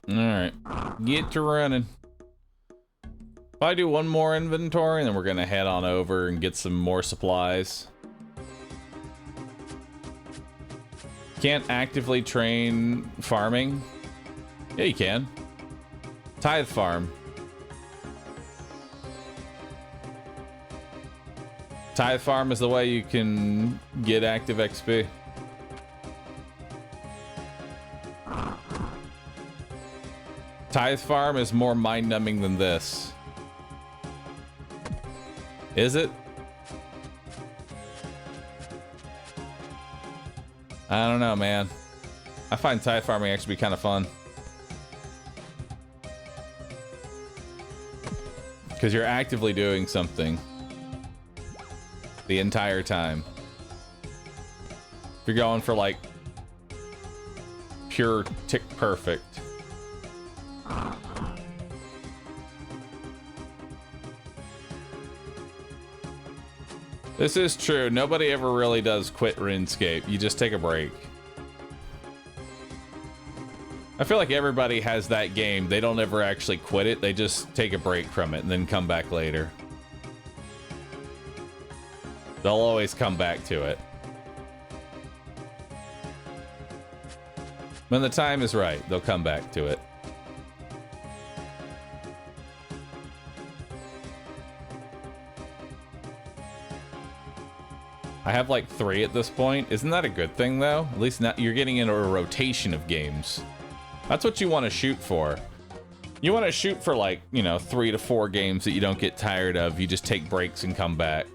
Alright, get to running. If I do one more inventory, then we're gonna head on over and get some more supplies. Can't actively train farming? Yeah, you can. Tithe farm. Tithe farm is the way you can get active XP. Tithe farm is more mind-numbing than this. Is it? I don't know, man. I find tithe farming actually be kind of fun. Because you're actively doing something the entire time. If you're going for like pure tick perfect. This is true. Nobody ever really does quit RuneScape. You just take a break. I feel like everybody has that game. They don't ever actually quit it. They just take a break from it and then come back later. They'll always come back to it. When the time is right, they'll come back to it. I have like 3 at this point. Isn't that a good thing though? At least now you're getting into a rotation of games. That's what you want to shoot for. You want to shoot for like, you know, 3 to 4 games that you don't get tired of. You just take breaks and come back.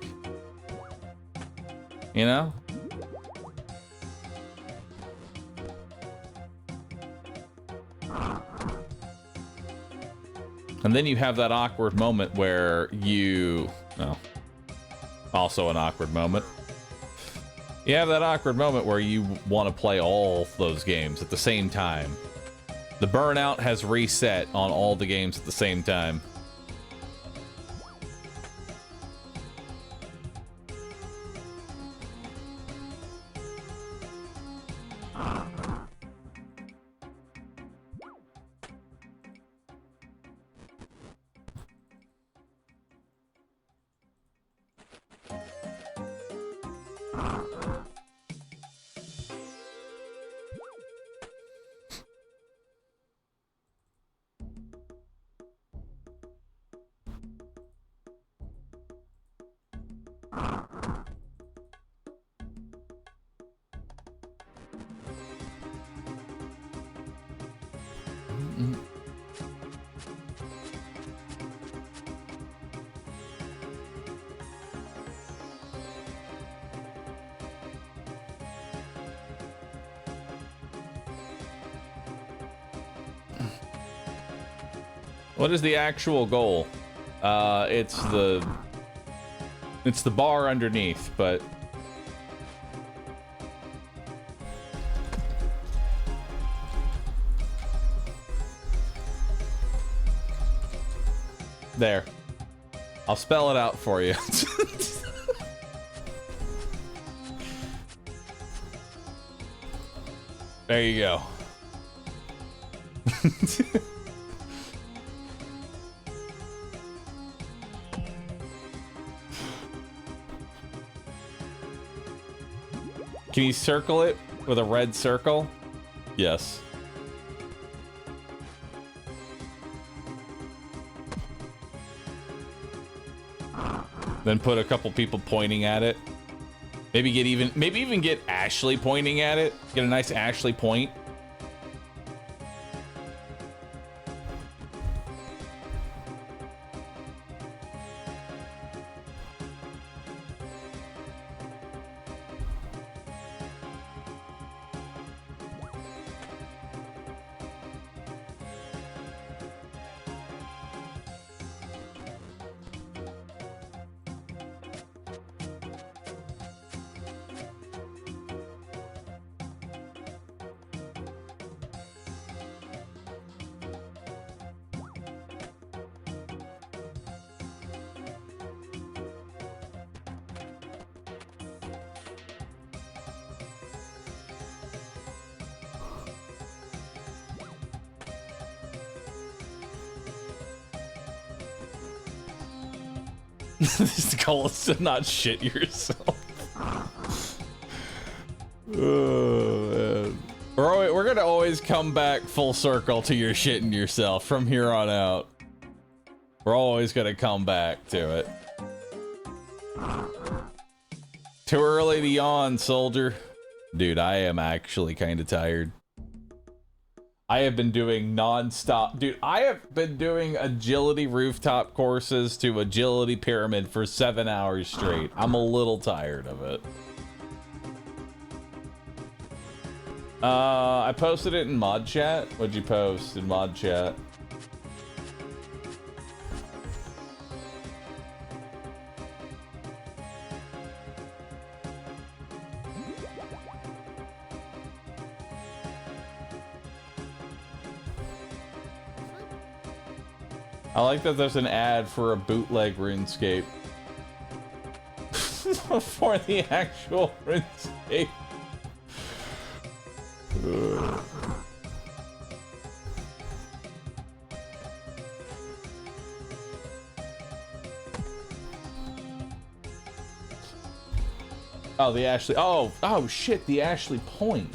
You know? And then you have that awkward moment where you... Oh. Also an awkward moment. You have that awkward moment where you want to play all those games at the same time. The burnout has reset on all the games at the same time. What is the actual goal? It's the bar underneath, but there. I'll spell it out for you. There you go. Can you circle it with a red circle? Yes. Then put a couple people pointing at it. Maybe even get Ashley pointing at it. Get a nice Ashley point. This goal is to not shit yourself. Oh, man. We're gonna always come back full circle to your shitting yourself from here on out. We're always gonna come back to it. Too early to yawn, soldier. Dude, I am actually kind of tired. I have been doing non-stop. Dude, I have been doing agility rooftop courses to agility pyramid for 7 hours straight. I'm a little tired of it. I posted it in mod chat. What'd you post in mod chat? I like that there's an ad for a bootleg RuneScape. For the actual RuneScape. Oh, the Ashley. Oh shit, the Ashley Point.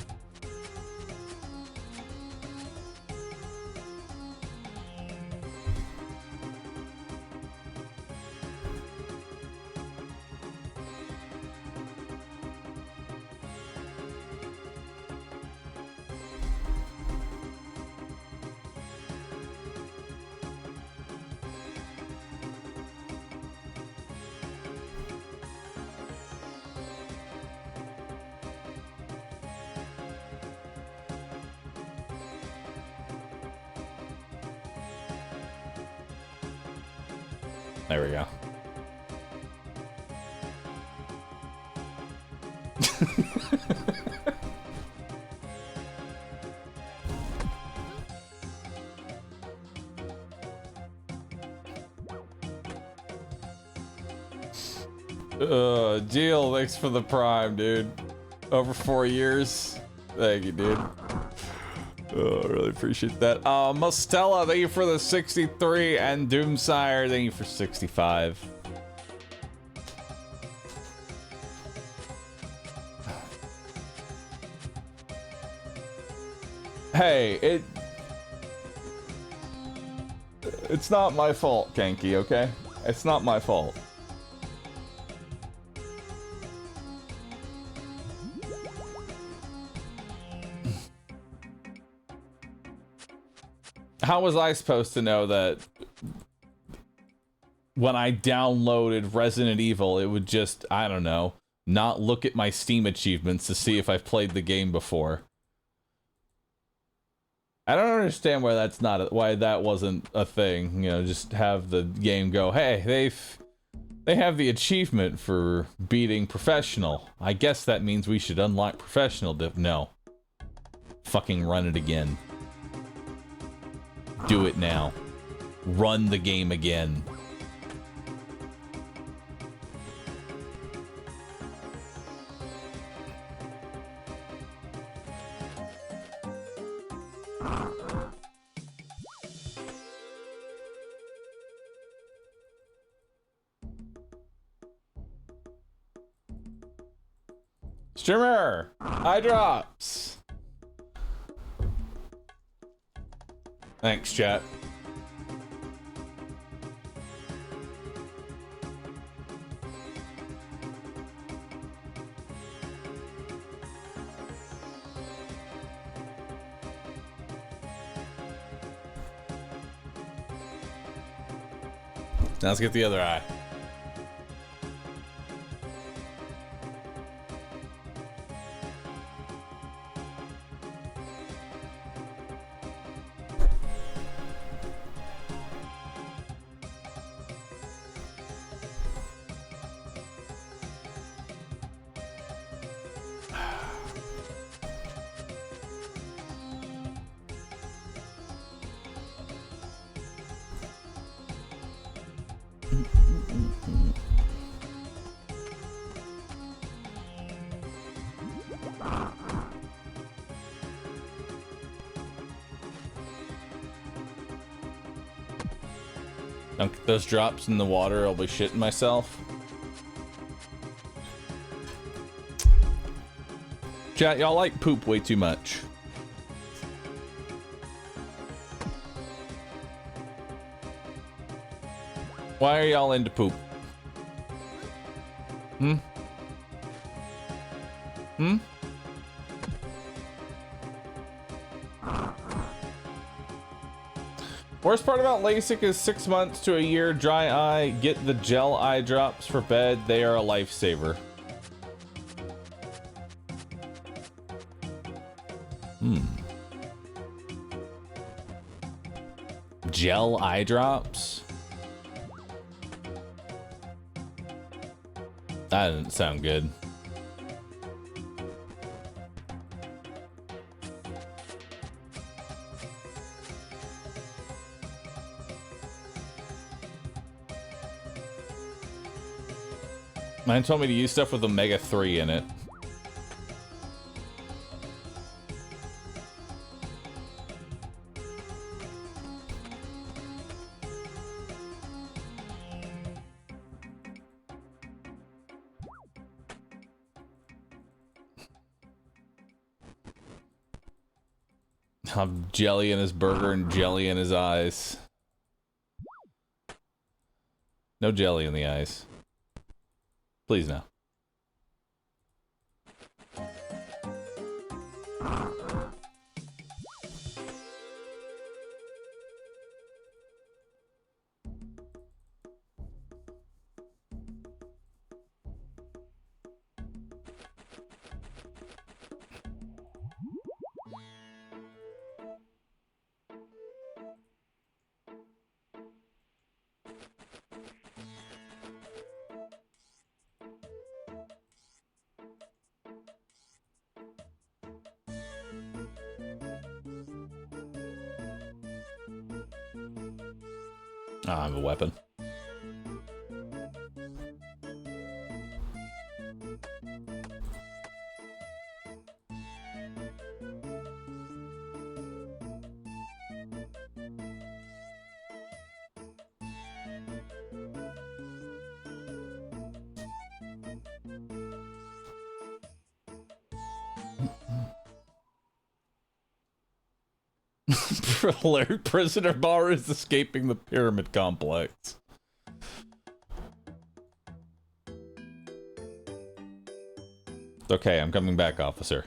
There we go. Deal, thanks for the prime, dude. Over 4 years. Thank you, dude. Oh, I really appreciate that. Mostella, thank you for the 63, and Doomsire, thank you for 65. Hey, it's not my fault, Kenki, okay? It's not my fault. How was I supposed to know that when I downloaded Resident Evil, it would just, I don't know, not look at my Steam achievements to see if I've played the game before? I don't understand why that's not why that wasn't a thing. You know, just have the game go, hey, they have the achievement for beating professional. I guess that means we should unlock professional. No, fucking run it again. Do it now. Run the game again. Streamer! Eye drops! Thanks, chat. Now let's get the other eye. Dunk those drops in the water, I'll be shitting myself. Chat, y'all like poop way too much. Why are y'all into poop? Hmm? Hmm? Worst part about LASIK is 6 months to a year dry eye. Get the gel eye drops for bed. They are a lifesaver. Gel eye drops? That didn't sound good. Mine told me to use stuff with omega-3 in it. Have jelly in his burger and jelly in his eyes. No jelly in the eyes. Please no. I have a weapon. Alert, prisoner Bahroo is escaping the pyramid complex. Okay, I'm coming back, officer.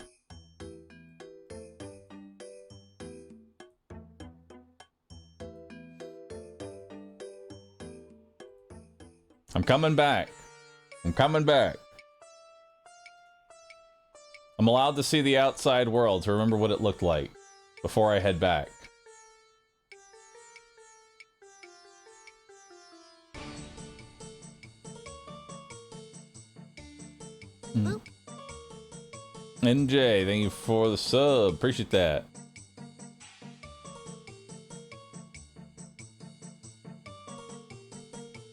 I'm coming back. I'm coming back. I'm allowed to see the outside world to remember what it looked like before I head back. NJ, thank you for the sub. Appreciate that.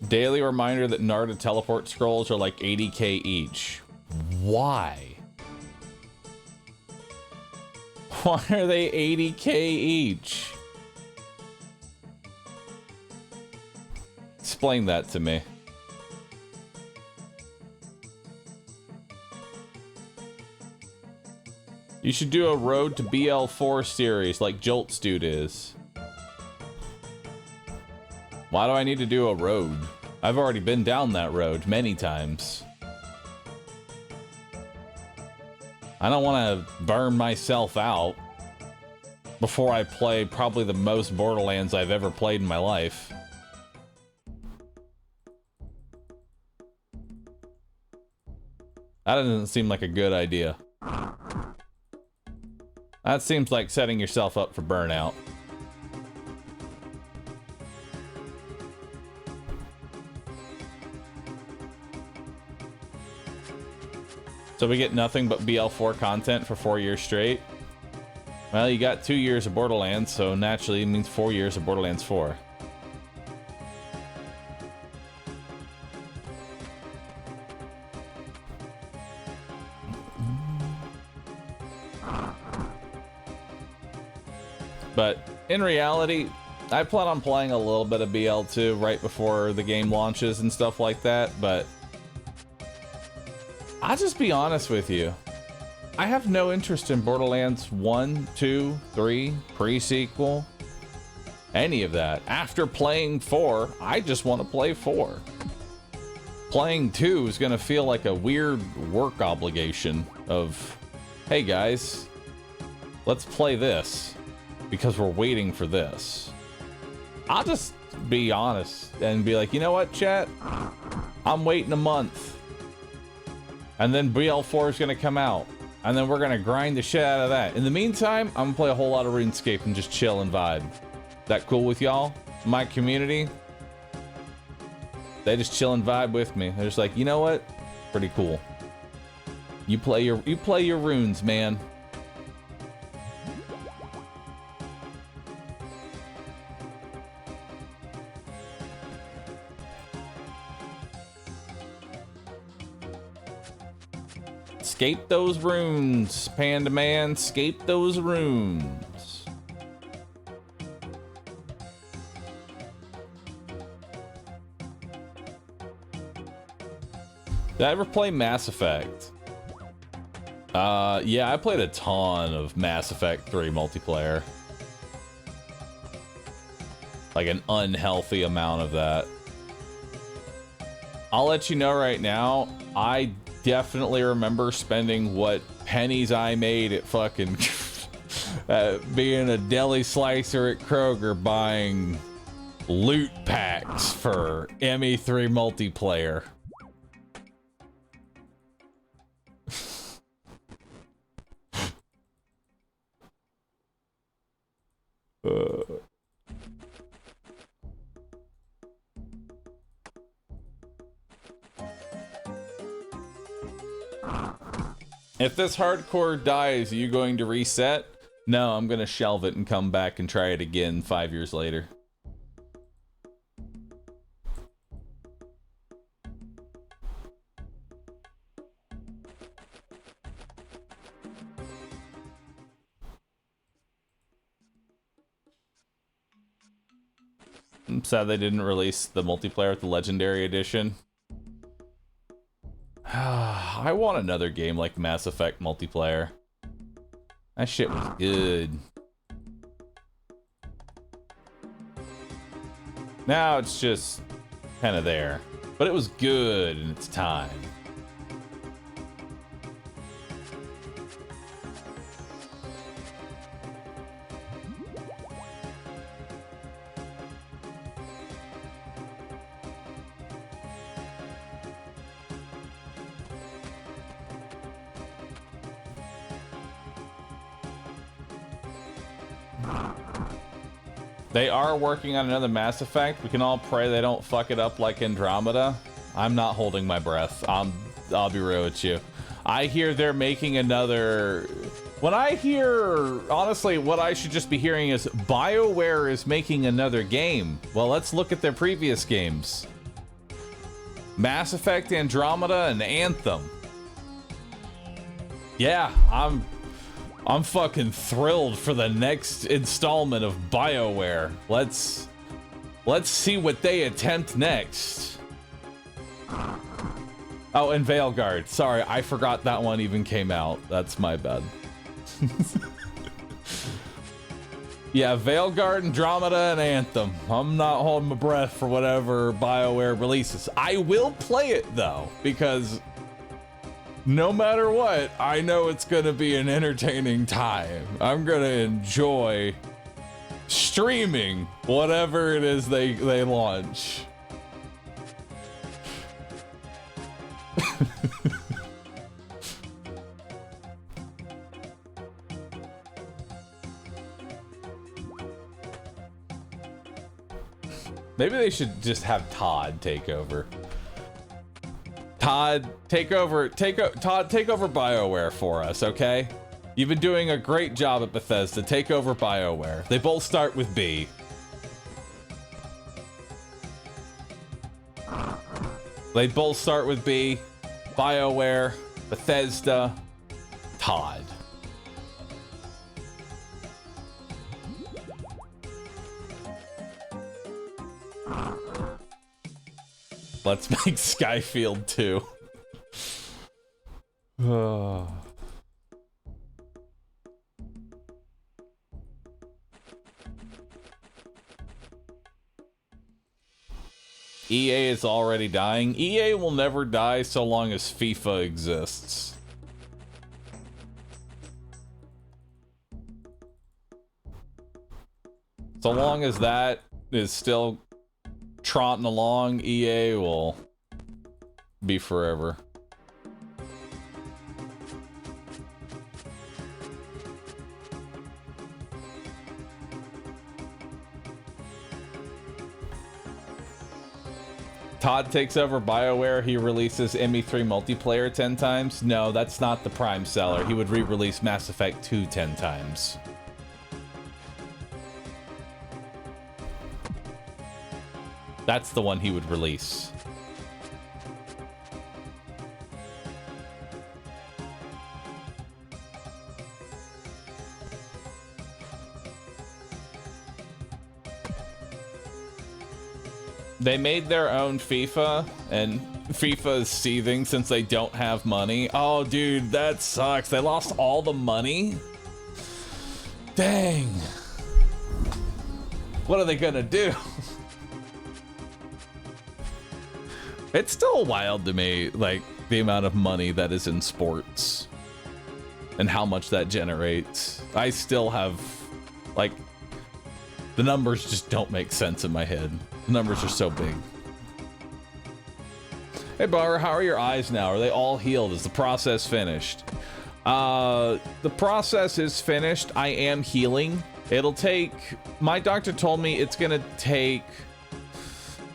Daily reminder that Narda teleport scrolls are like 80k each. Why? Why are they 80k each? Explain that to me. You should do a Road to BL4 series like Jolt's dude is. Why do I need to do a road? I've already been down that road many times. I don't want to burn myself out before I play probably the most Borderlands I've ever played in my life. That doesn't seem like a good idea. That seems like setting yourself up for burnout. So we get nothing but BL4 content for 4 years straight? Well, you got 2 years of Borderlands, so naturally it means 4 years of Borderlands 4. But in reality, I plan on playing a little bit of BL2 right before the game launches and stuff like that, but I'll just be honest with you. I have no interest in Borderlands 1, 2, 3, pre-sequel, any of that. After playing 4, I just want to play 4. playing 2 is gonna feel like a weird work obligation of, hey guys, let's play this because we're waiting for this. I'll just be honest and be like, you know what, chat? I'm waiting a month. And then BL4 is gonna come out. And then we're gonna grind the shit out of that. In the meantime, I'm gonna play a whole lot of RuneScape and just chill and vibe. That cool with y'all? My community? They just chill and vibe with me. They're just like, you know what? Pretty cool. You play your runes, man. Escape those runes, Panda Man. Escape those runes. Did I ever play Mass Effect? Yeah, I played a ton of Mass Effect 3 multiplayer. Like an unhealthy amount of that. I'll let you know right now, I definitely remember spending what pennies I made at fucking being a deli slicer at Kroger buying loot packs for ME3 multiplayer. If this hardcore dies, are you going to reset? No, I'm gonna shelve it and come back and try it again 5 years later. I'm sad they didn't release the multiplayer with the Legendary Edition. I want another game like Mass Effect multiplayer. That shit was good. Now it's just kind of there. But it was good in its time. They are working on another Mass Effect. We can all pray they don't fuck it up like Andromeda. I'm not holding my breath. I'll be real with you. I hear they're making another... When I hear... Honestly, what I should just be hearing is BioWare is making another game. Well, let's look at their previous games. Mass Effect, Andromeda, and Anthem. Yeah, I'm fucking thrilled for the next installment of BioWare. Let's see what they attempt next. Oh, and Veilguard. Sorry, I forgot that one even came out. That's my bad. Yeah, Veilguard, Andromeda, and Anthem. I'm not holding my breath for whatever BioWare releases. I will play it, though, because... no matter what, I know it's gonna be an entertaining time. I'm gonna enjoy streaming whatever it is they launch. Maybe they should just have Todd take over. Todd, take over BioWare for us, okay? You've been doing a great job at Bethesda. Take over BioWare. They both start with B. They both start with B. BioWare, Bethesda, Todd. Let's make Skyfield 2. EA is already dying. EA will never die so long as FIFA exists. So long as that is still trotting along, EA will be forever. Todd takes over BioWare, he releases ME3 multiplayer 10 times. No, that's not the prime seller. He would re-release Mass Effect 2 10 times. That's the one he would release. They made their own FIFA, and FIFA is seething since they don't have money. Oh, dude, that sucks. They lost all the money? Dang. What are they gonna do? It's still wild to me, like, the amount of money that is in sports and how much that generates. I still have, like, the numbers just don't make sense in my head. The numbers are so big. Hey, Bahroo, how are your eyes now? Are they all healed? Is the process finished? The process is finished. I am healing. It'll take... My doctor told me it's gonna take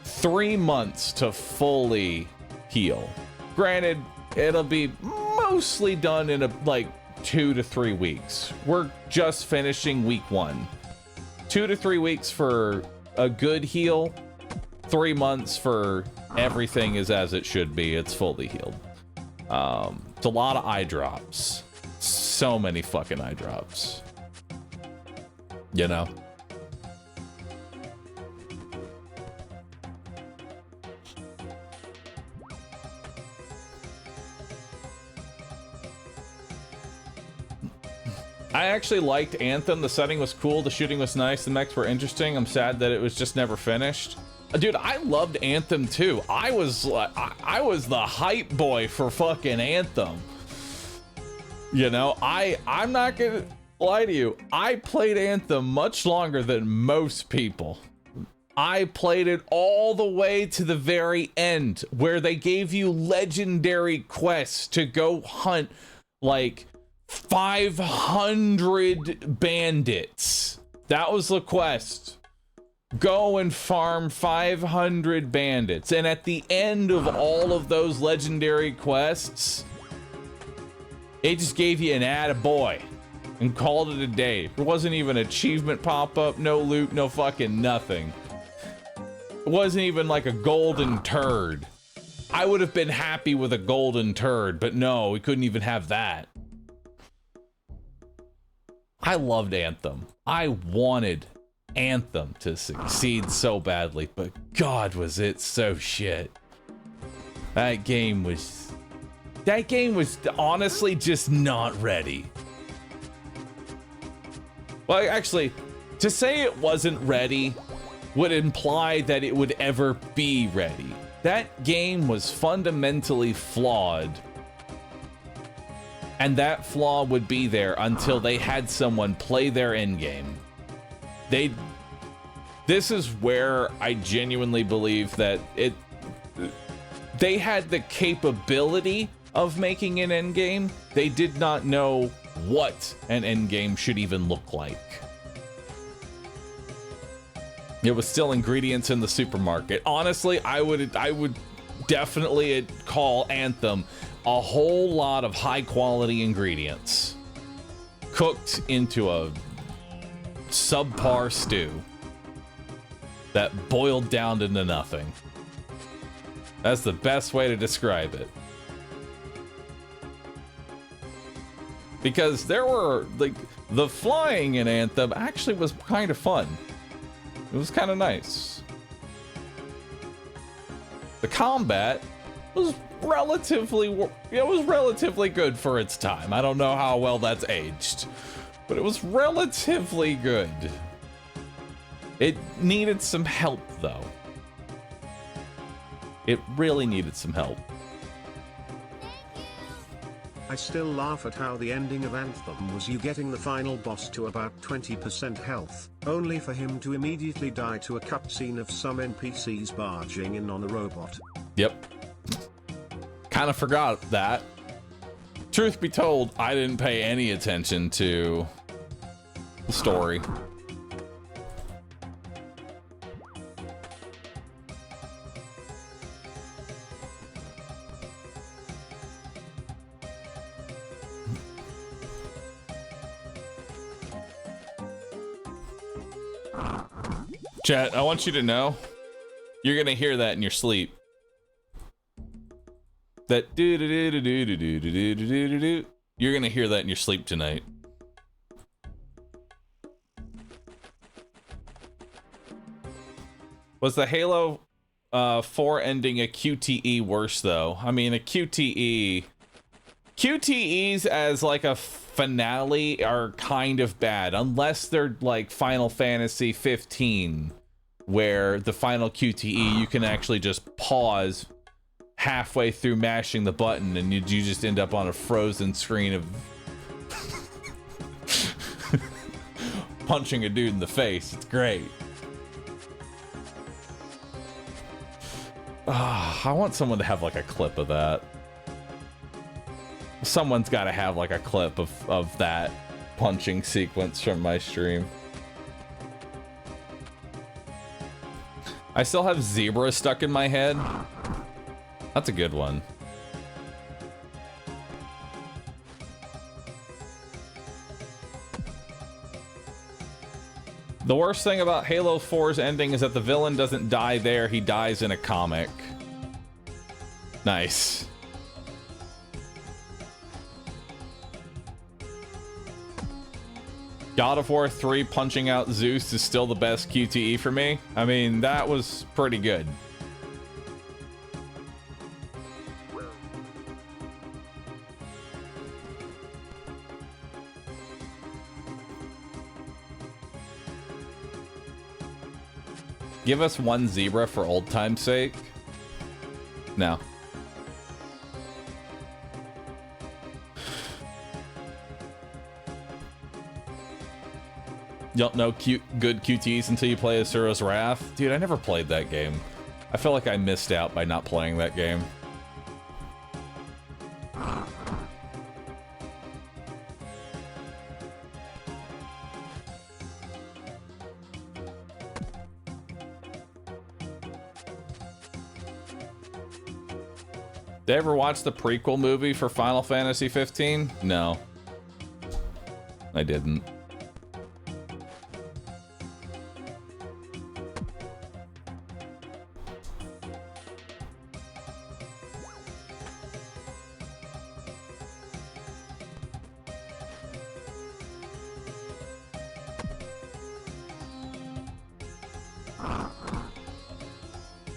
3 months to fully heal. Granted, it'll be mostly done in like 2 to 3 weeks. We're just finishing week 1. 2 to 3 weeks for a good heal. 3 months for everything is as it should be. It's fully healed. It's a lot of eye drops. So many fucking eye drops. You know? I actually liked Anthem. The setting was cool. The shooting was nice. The mechs were interesting. I'm sad that it was just never finished. Dude, I loved Anthem too. I was the hype boy for fucking Anthem. You know, I'm not gonna lie to you. I played Anthem much longer than most people. I played it all the way to the very end, where they gave you legendary quests to go hunt like 500 bandits. That was the quest. Go and farm 500 bandits. And at the end of all of those legendary quests, it just gave you an attaboy and called it a day. There wasn't even an achievement pop-up, no loot, no fucking nothing. It wasn't even like a golden turd. I would have been happy with a golden turd, but no, we couldn't even have that. I loved Anthem. I wanted Anthem to succeed so badly, but God, was it so shit. That game was honestly just not ready. Well, actually, to say it wasn't ready would imply that it would ever be ready. That game was fundamentally flawed. And that flaw would be there until they had someone play their endgame. This is where I genuinely believe that they had the capability of making an endgame. They did not know what an endgame should even look like. It was still ingredients in the supermarket. Honestly, I would definitely call Anthem a whole lot of high quality ingredients cooked into a subpar stew that boiled down into nothing. That's the best way to describe it. Because there were, like, the flying in Anthem actually was kind of fun. It was kind of nice. The combat was relatively good for its time. I don't know how well that's aged, but it was relatively good. It needed some help though. It really needed some help. I still laugh at how the ending of Anthem was you getting the final boss to about 20% health, only for him to immediately die to a cutscene of some NPCs barging in on a robot. Yep. Kind of forgot that. Truth be told, I didn't pay any attention to the story. Chat, I want you to know, you're gonna hear that in your sleep. That do do do do do do do do do do do. You're gonna hear that in your sleep tonight. Was the Halo 4 ending a QTE worse though? I mean, a QTEs as like a finale are kind of bad, unless they're like Final Fantasy 15, where the final QTE you can actually just pause halfway through mashing the button and you just end up on a frozen screen of punching a dude in the face. It's great. I want someone to have like a clip of that. Someone's got to have like a clip of that punching sequence from my stream. I still have Zebra stuck in my head. That's a good one. The worst thing about Halo 4's ending is that the villain doesn't die there, he dies in a comic. Nice. God of War 3 punching out Zeus is still the best QTE for me. I mean, that was pretty good. Give us one Zebra for old time's sake. No. You don't know good QTs until you play Asura's Wrath? Dude, I never played that game. I feel like I missed out by not playing that game. Did I ever watch the prequel movie for Final Fantasy 15? No. I didn't.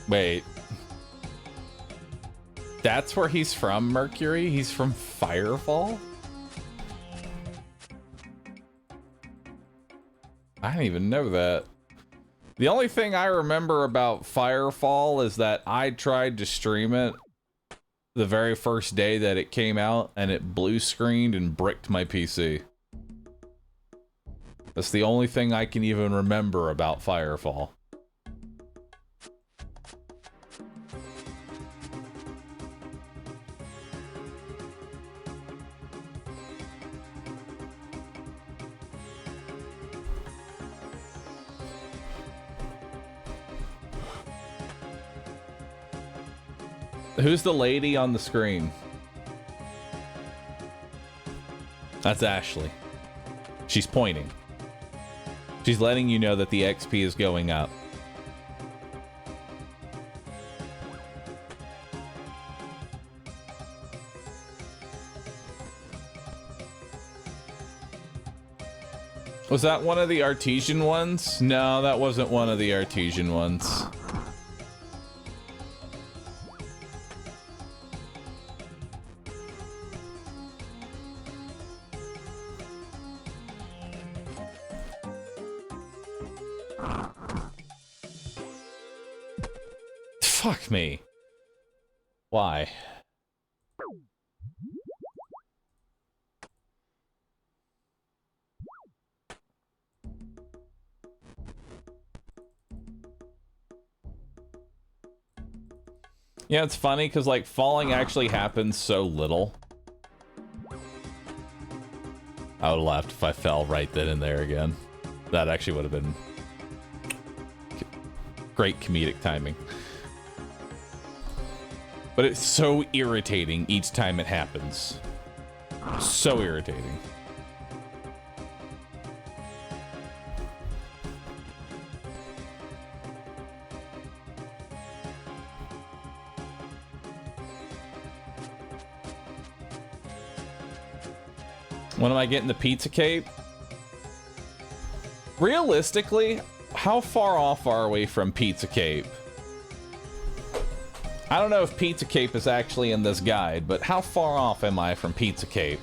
Wait. That's where he's from, Mercury? He's from Firefall? I didn't even know that. The only thing I remember about Firefall is that I tried to stream it the very first day that it came out, and it blue screened and bricked my PC. That's the only thing I can even remember about Firefall. Who's the lady on the screen? That's Ashley. She's pointing. She's letting you know that the XP is going up. Was that one of the artesian ones? No, that wasn't one of the artesian ones. Fuck me. Why? Yeah, it's funny because like falling actually happens so little. I would have laughed if I fell right then and there again. That actually would have been great comedic timing. But it's so irritating each time it happens. So irritating. When am I getting the Pizza Cape? Realistically, how far off are we from Pizza Cape? I don't know if Pizza Cape is actually in this guide, but how far off am I from Pizza Cape?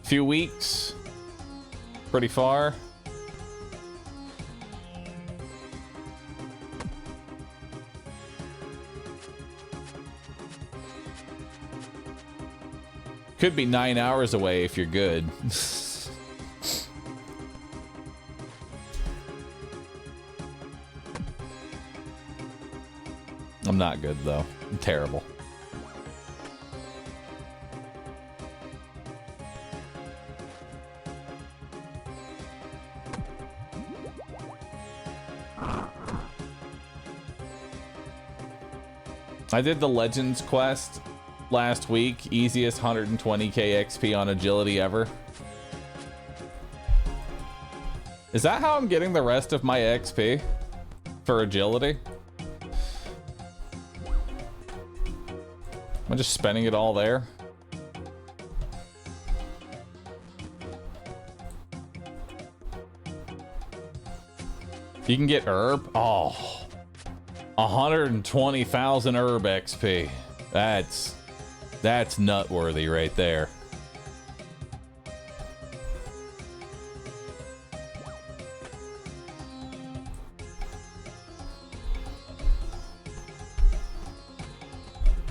Few weeks? Pretty far? Could be 9 hours away if you're good. I'm not good, though. I'm terrible. I did the Legends quest last week. Easiest 120k XP on agility ever. Is that how I'm getting the rest of my XP? For agility? Am I just spending it all there? You can get herb? Oh. 120,000 herb XP. That's nutworthy right there.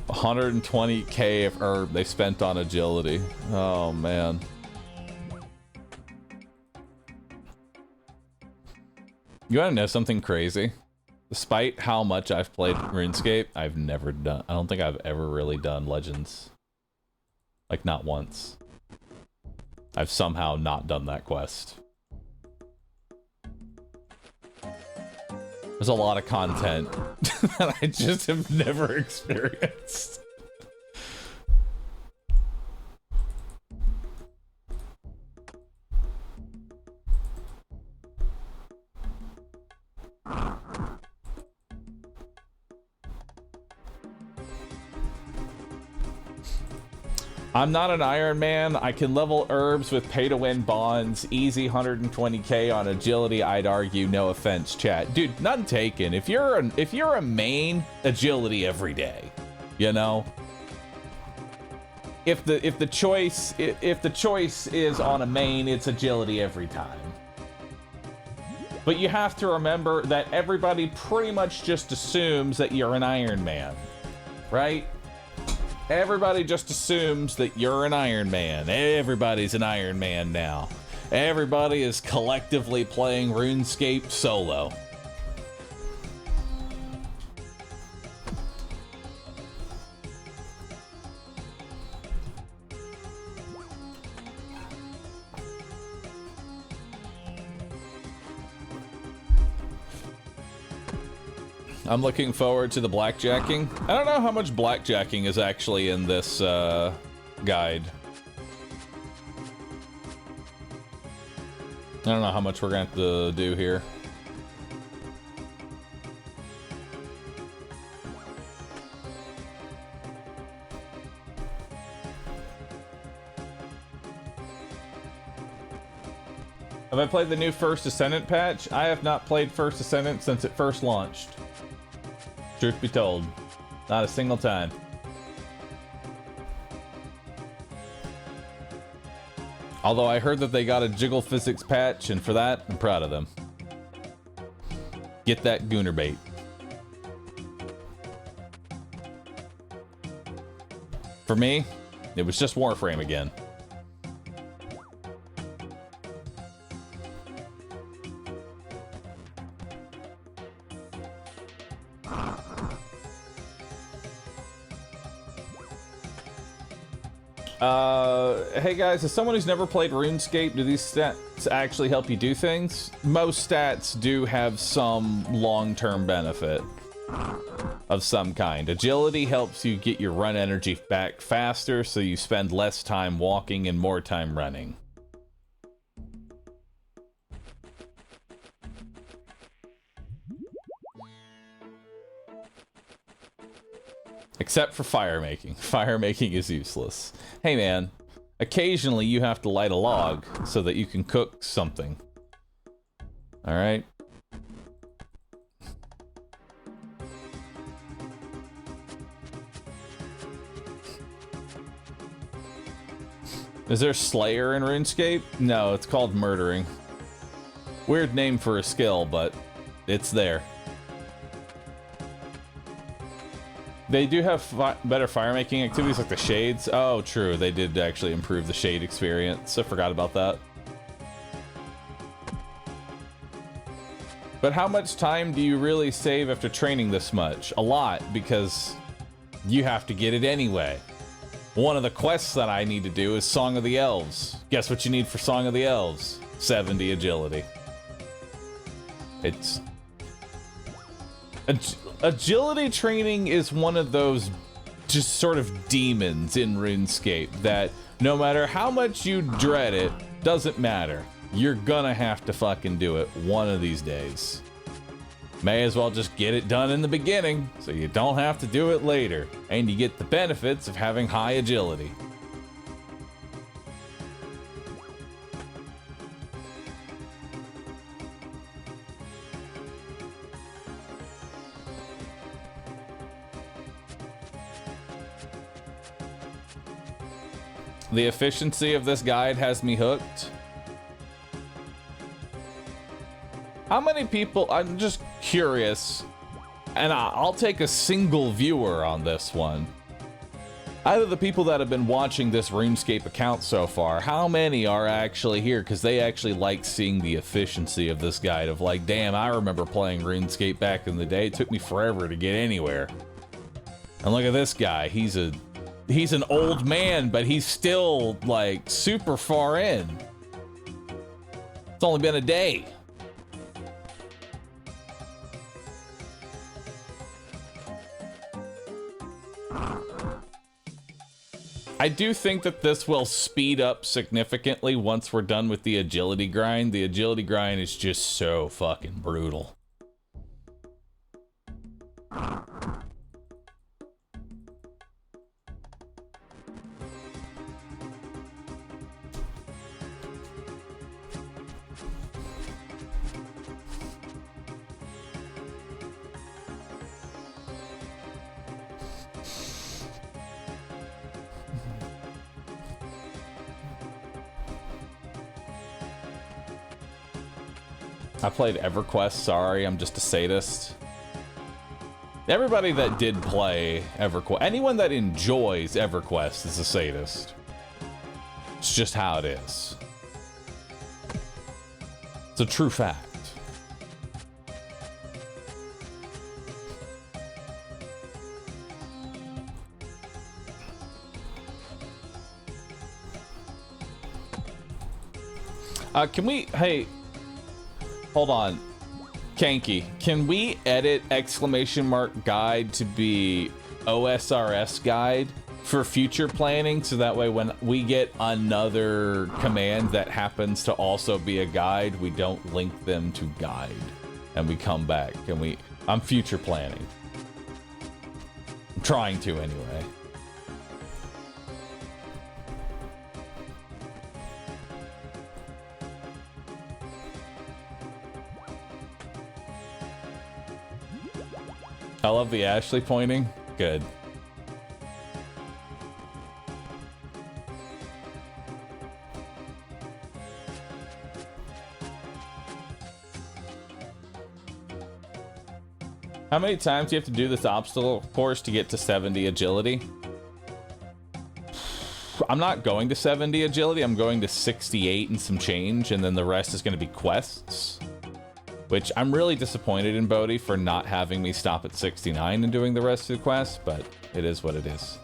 $120k of herb they spent on agility. Oh man. You wanna know something crazy? Despite how much I've played RuneScape, I don't think I've ever really done Legends. Like, not once. I've somehow not done that quest. There's a lot of content that I just have never experienced. I'm not an Iron Man. I can level herbs with pay-to-win bonds. Easy 120k on agility, I'd argue. No offense, chat. Dude, none taken. If you're a main, agility every day. You know? If the choice is on a main, it's agility every time. But you have to remember that everybody pretty much just assumes that you're an Iron Man. Right? Everybody just assumes that you're an Iron Man. Everybody's an Iron Man now. Everybody is collectively playing RuneScape solo. I'm looking forward to the blackjacking. I don't know how much blackjacking is actually in this guide. I don't know how much we're going to have to do here. Have I played the new First Ascendant patch? I have not played First Ascendant since it first launched. Truth be told, not a single time. Although I heard that they got a jiggle physics patch, and for that, I'm proud of them. Get that gooner bait. For me, it was just Warframe again. Hey guys, as someone who's never played RuneScape, do these stats actually help you do things? Most stats do have some long-term benefit of some kind. Agility helps you get your run energy back faster, so you spend less time walking and more time running. Except for fire making. Fire making is useless. Hey man, occasionally you have to light a log so that you can cook something. Alright? Is there Slayer in RuneScape? No, it's called Murdering. Weird name for a skill, but it's there. They do have better fire-making activities like the shades. Oh, true. They did actually improve the shade experience. I forgot about that. But how much time do you really save after training this much? A lot, because you have to get it anyway. One of the quests that I need to do is Song of the Elves. Guess what you need for Song of the Elves? 70 agility. It's... Agility training is one of those just sort of demons in RuneScape that no matter how much you dread it, doesn't matter. You're gonna have to fucking do it one of these days. May as well just get it done in the beginning so you don't have to do it later, and you get the benefits of having high agility. The efficiency of this guide has me hooked. How many people, I'm just curious, and I'll take a single viewer on this one. Out of the people that have been watching this RuneScape account so far, how many are actually here because they actually like seeing the efficiency of this guide of like, damn, I remember playing RuneScape back in the day. It took me forever to get anywhere. And look at this guy, he's an old man, but he's still, like, super far in. It's only been a day. I do think that this will speed up significantly once we're done with the agility grind. The agility grind is just so fucking brutal. I played EverQuest, sorry, I'm just a sadist. Everybody that did play EverQuest, anyone that enjoys EverQuest is a sadist. It's just how it is. It's a true fact. Can we, hey, hold on. Kanky, can we edit !guide to be OSRS guide for future planning so that way when we get another command that happens to also be a guide, we don't link them to guide and we come back and I'm future planning. I'm trying to anyway. I love the Ashley pointing. Good. How many times do you have to do this obstacle course to get to 70 agility? I'm not going to 70 agility. I'm going to 68 and some change, and then the rest is going to be quests. Which I'm really disappointed in Bodhi for not having me stop at 69 and doing the rest of the quests, but it is what it is.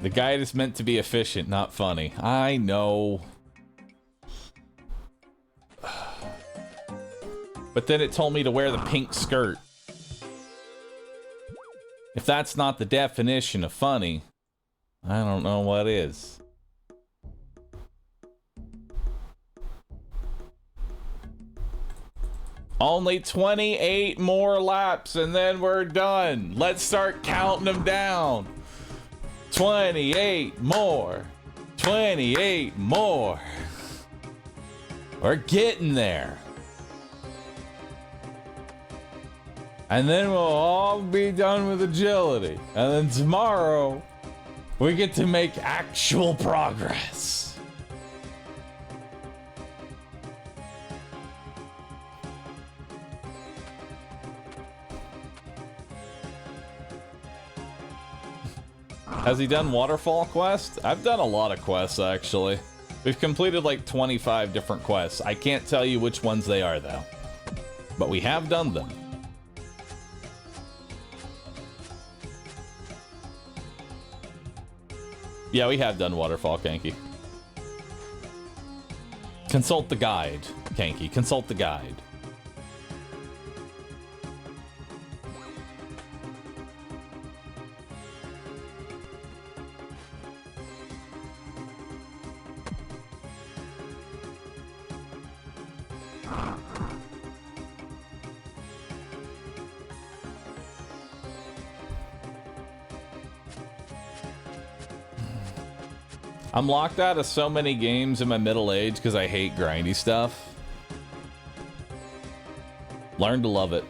The guide is meant to be efficient, not funny. I know. But then it told me to wear the pink skirt. If that's not the definition of funny, I don't know what is. Only 28 more laps and then we're done. Let's start counting them down. 28 more. 28 more. We're getting there. And then we'll all be done with agility. And then tomorrow, we get to make actual progress. Has he done waterfall quests? I've done a lot of quests, actually. We've completed like 25 different quests. I can't tell you which ones they are, though. But we have done them. Yeah, we have done waterfall, Kanky. Consult the guide, Kanky. Consult the guide. I'm locked out of so many games in my middle age because I hate grindy stuff. Learn to love it.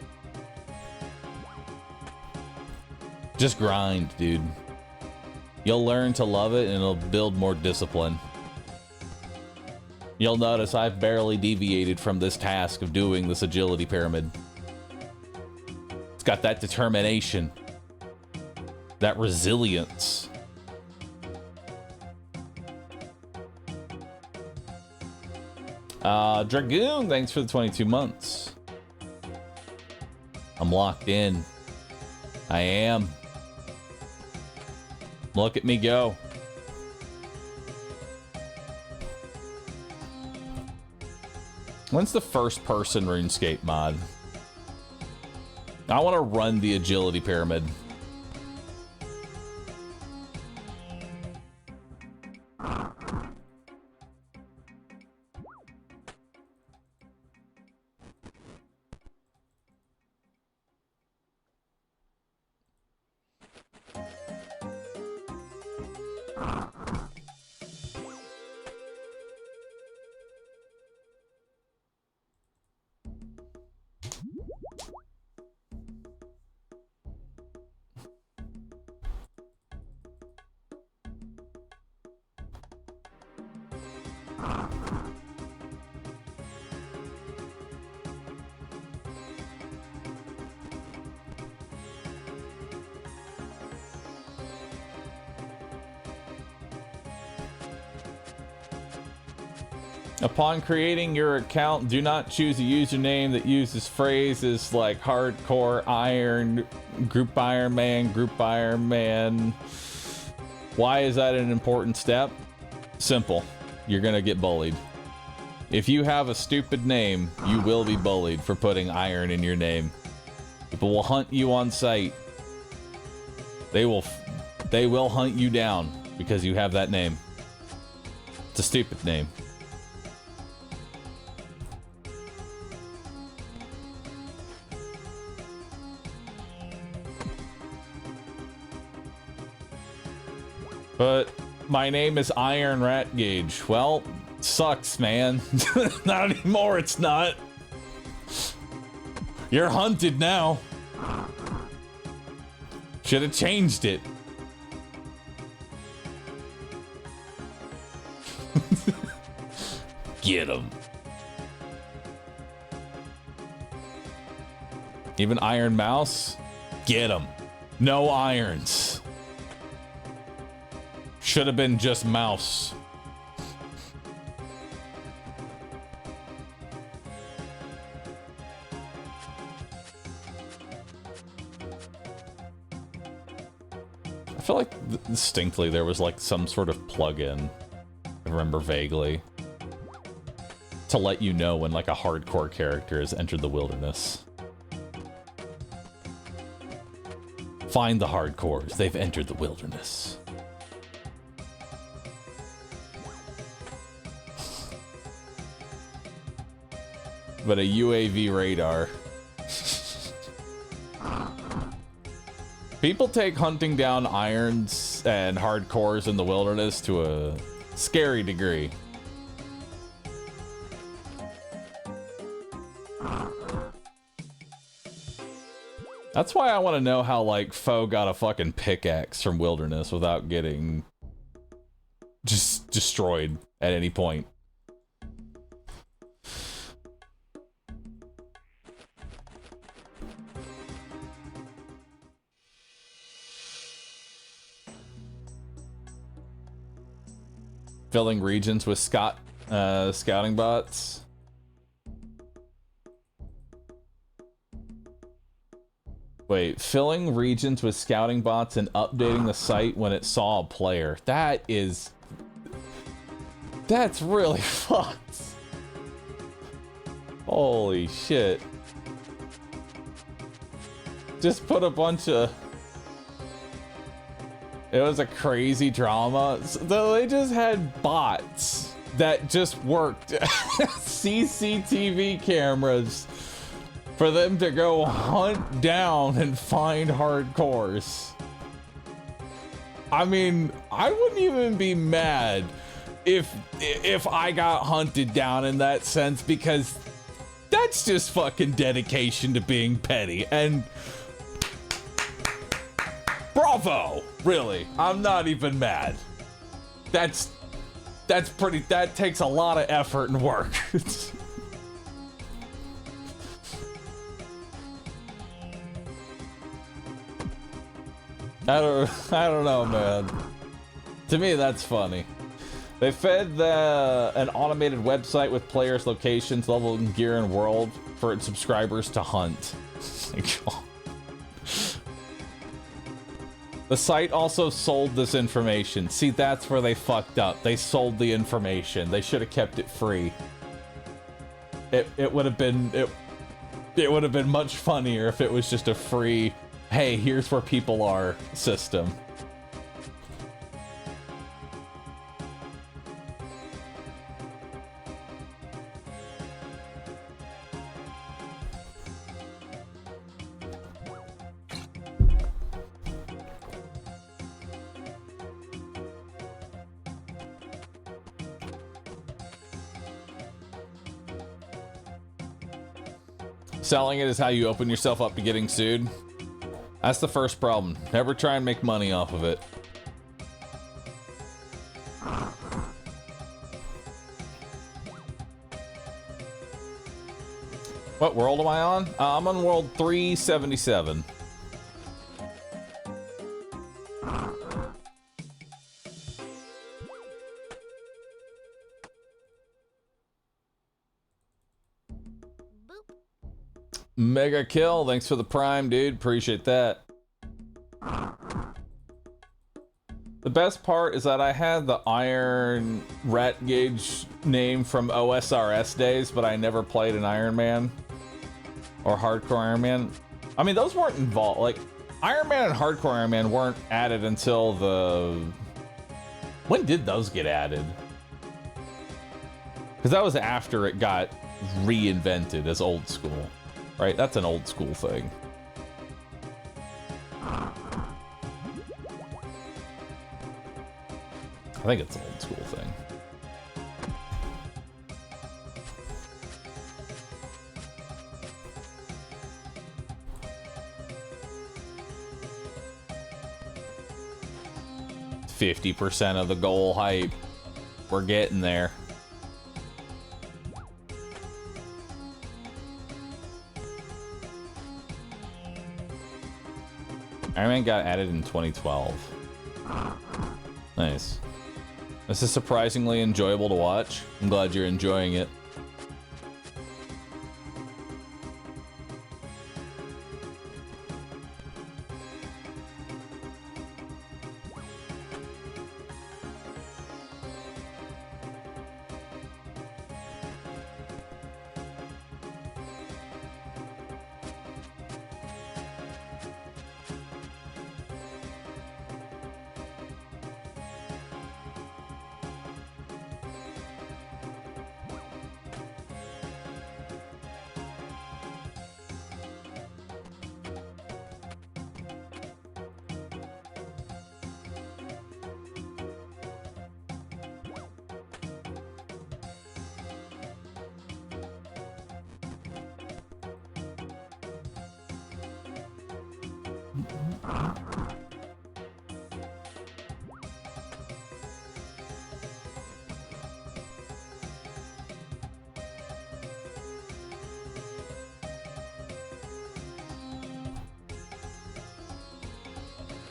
Just grind, dude. You'll learn to love it and it'll build more discipline. You'll notice I've barely deviated from this task of doing this agility pyramid. It's got that determination. That resilience. Dragoon, thanks for the 22 months. I'm locked in. I am. Look at me go. When's the first person RuneScape mod? I want to run the agility pyramid. Upon creating your account, do not choose a username that uses phrases like hardcore iron, group Iron Man. Why is that an important step? Simple. You're gonna get bullied. If you have a stupid name, you will be bullied for putting iron in your name. People will hunt you on sight. They will hunt you down because you have that name. It's a stupid name. But my name is Iron Rat Gauge. Well, sucks, man. Not anymore, it's not. You're hunted now. Should have changed it. Get him. Even Iron Mouse? Get him. No irons. Should have been just mouse. I feel like distinctly there was like some sort of plug-in, I remember vaguely, to let you know when like a hardcore character has entered the wilderness. Find the hardcores, they've entered the wilderness. But a UAV radar. People take hunting down irons and hardcores in the wilderness to a scary degree. That's why I want to know how, like, Foe got a fucking pickaxe from wilderness without getting just destroyed at any point. Filling regions with scouting bots. Wait, filling regions with scouting bots and updating the site when it saw a player. That's really fucked. Holy shit. Just put a bunch of... It was a crazy drama. So they just had bots that just worked. CCTV cameras for them to go hunt down and find hardcores. I mean, I wouldn't even be mad if I got hunted down in that sense, because that's just fucking dedication to being petty. And bravo, really. I'm not even mad. That takes a lot of effort and work. I don't know, man. To me, that's funny. They fed an automated website with players' locations, level, and gear and world for its subscribers to hunt. The site also sold this information. See, that's where they fucked up. They sold the information. They should have kept it free. It would have been much funnier if it was just a free, hey, here's where people are system. Selling it is how you open yourself up to getting sued. That's the first problem. Never try and make money off of it. What world am I on? I'm on world 377. Mega kill, thanks for the prime, dude. Appreciate that. The best part is that I had the Iron Rat Gauge name from OSRS days, but I never played an Iron Man or Hardcore Iron Man. I mean, those weren't involved. Like, Iron Man and Hardcore Iron Man weren't added until the... When did those get added? Because that was after it got reinvented as old school. Right, that's an old school thing. I think it's an old school thing. 50% of the goal hype. We're getting there. Iron Man got added in 2012. Nice. This is surprisingly enjoyable to watch. I'm glad you're enjoying it.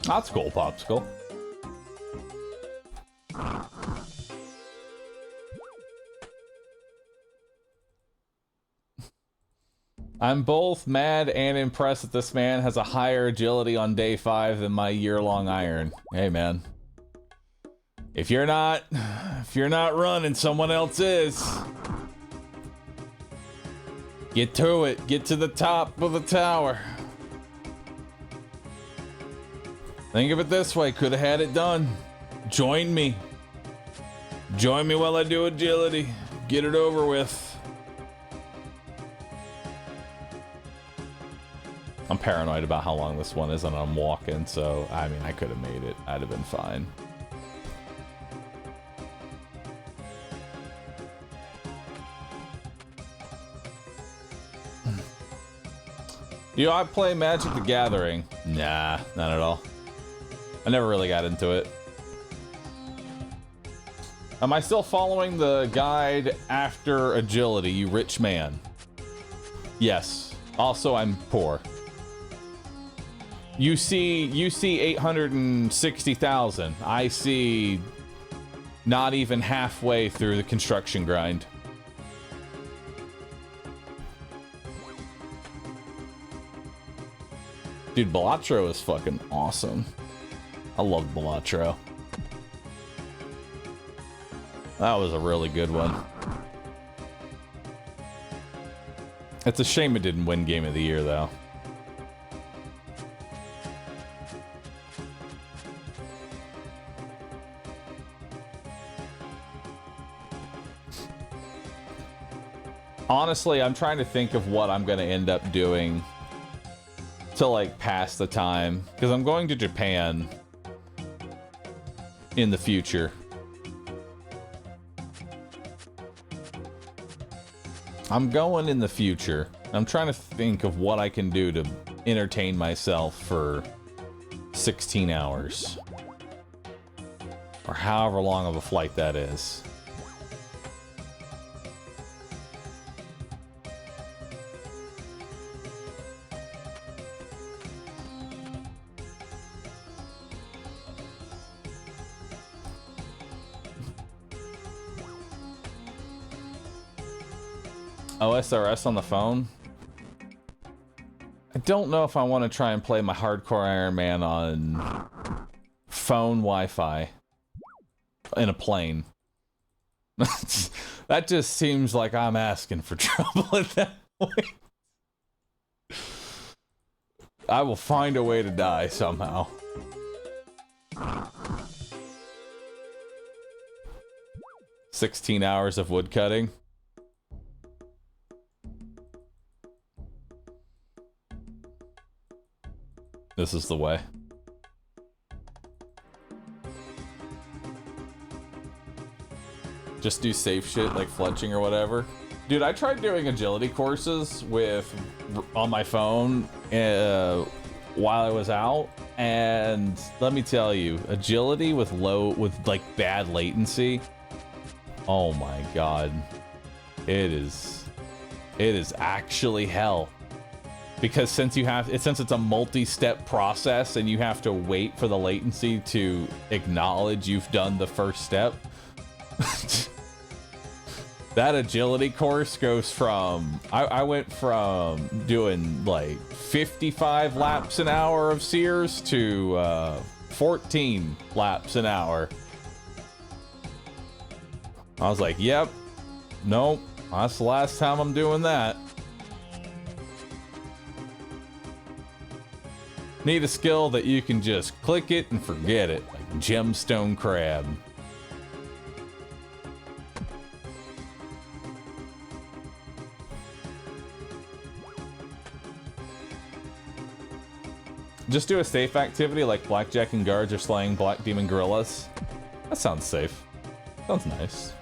That's cool, Popsicle. I'm both mad and impressed that this man has a higher agility on day 5 than my year-long iron. Hey, man. If you're not running, someone else is. Get to it. Get to the top of the tower. Think of it this way, could have had it done. Join me. Join me while I do agility. Get it over with. I'm paranoid about how long this one is and I'm walking, so I mean, I could have made it. I'd have been fine. Do I play Magic the Gathering? Nah, not at all. I never really got into it. Am I still following the guide after agility, you rich man? Yes. Also, I'm poor. You see 860,000. I see not even halfway through the construction grind. Dude, Bahroo is fucking awesome. I love Bahroo. That was a really good one. It's a shame it didn't win Game of the Year, though. Honestly, I'm trying to think of what I'm going to end up doing to, like, pass the time. Because I'm going to Japan in the future. I'm going in the future. I'm trying to think of what I can do to entertain myself for 16 hours. Or however long of a flight that is. OSRS on the phone? I don't know if I want to try and play my hardcore Iron Man on phone Wi-Fi in a plane. That just seems like I'm asking for trouble at that point. I will find a way to die somehow. "16 hours of woodcutting." This is the way. Just do safe shit like fletching or whatever. Dude, I tried doing agility courses on my phone while I was out, and let me tell you, agility with like bad latency, oh my god, it is actually hell. Because since it's a multi-step process and you have to wait for the latency to acknowledge you've done the first step, that agility course goes from, I went from doing like 55 laps an hour of Sears to 14 laps an hour. I was like, yep, nope, that's the last time I'm doing that. Need a skill that you can just click it and forget it, like Gemstone Crab. Just do a safe activity like blackjacking guards or slaying black demon gorillas. That sounds safe. Sounds nice.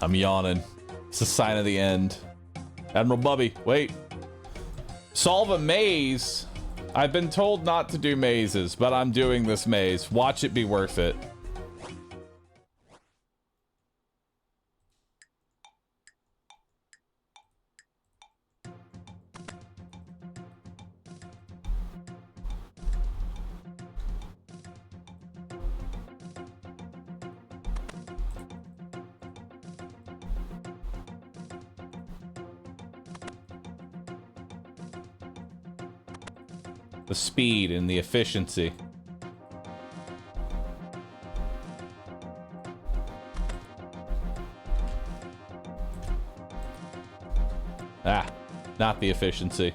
I'm yawning. It's a sign of the end. Admiral Bubby, wait. Solve a maze? I've been told not to do mazes, but I'm doing this maze. Watch it be worth it. The speed and the efficiency. Ah, not the efficiency.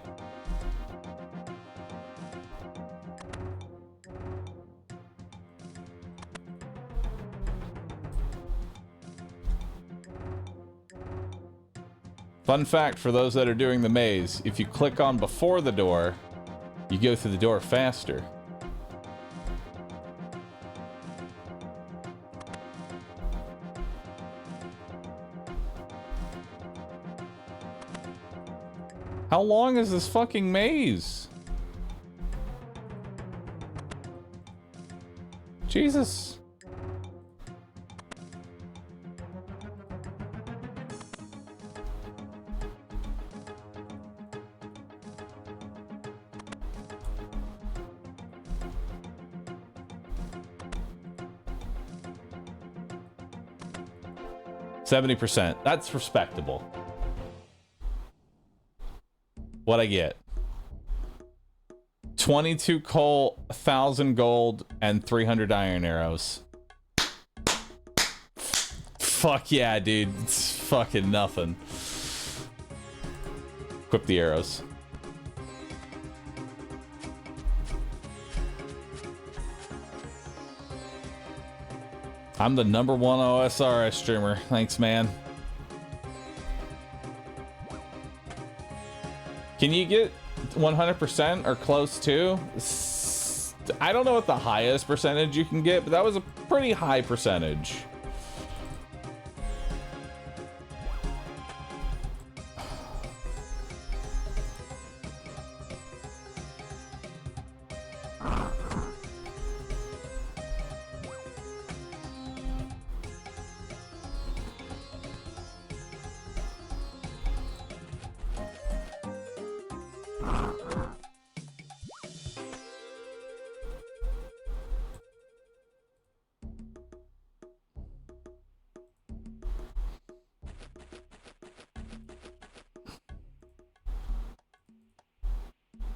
Fun fact for those that are doing the maze, if you click on before the door, you go through the door faster. How long is this fucking maze? Jesus. %. That's respectable. What I get? 22 coal, 1,000 gold, and 300 iron arrows. Fuck yeah, dude. It's fucking nothing. Equip the arrows. I'm the #1 OSRS streamer. Thanks, man. Can you get 100% or close to? I don't know what the highest percentage you can get, but that was a pretty high percentage.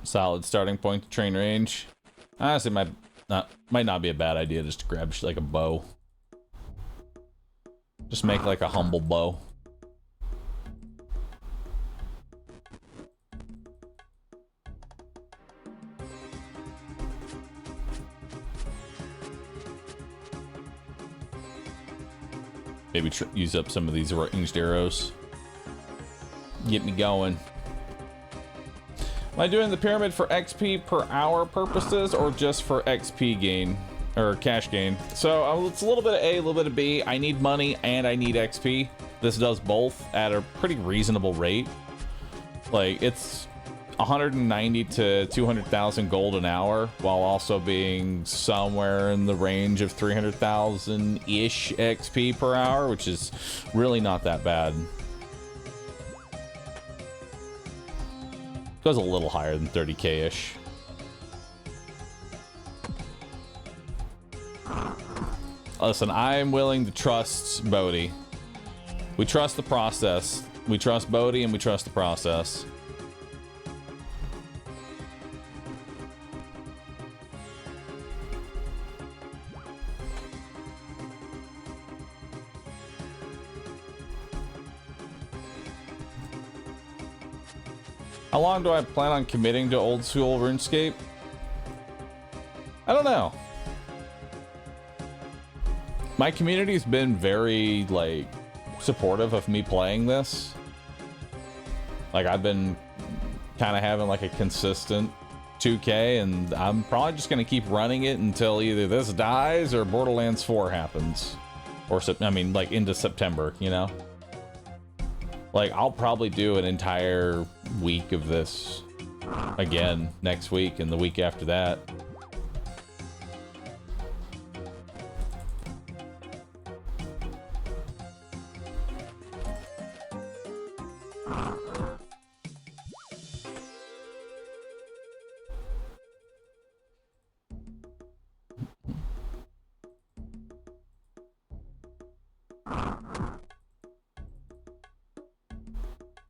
Solid starting point to train range. Honestly, might not be a bad idea just to grab like a bow. Just make like a humble bow. Maybe use up some of these ranged arrows. Get me going. Am I doing the pyramid for XP per hour purposes or just for XP gain or cash gain? So it's a little bit of A, a little bit of B. I need money and I need XP. This does both at a pretty reasonable rate. Like it's 190 to 200,000 gold an hour, while also being somewhere in the range of 300,000-ish XP per hour, which is really not that bad. Goes a little higher than 30k-ish. Listen, I'm willing to trust Bodhi. We trust the process. We trust Bodhi and we trust the process. How long do I plan on committing to old school RuneScape? I don't know. My community's been very, like, supportive of me playing this. Like, I've been kind of having, like, a consistent 2K, and I'm probably just going to keep running it until either this dies or Borderlands 4 happens. Or, I mean, like, into September, you know? Like, I'll probably do an entire week of this again next week and the week after that.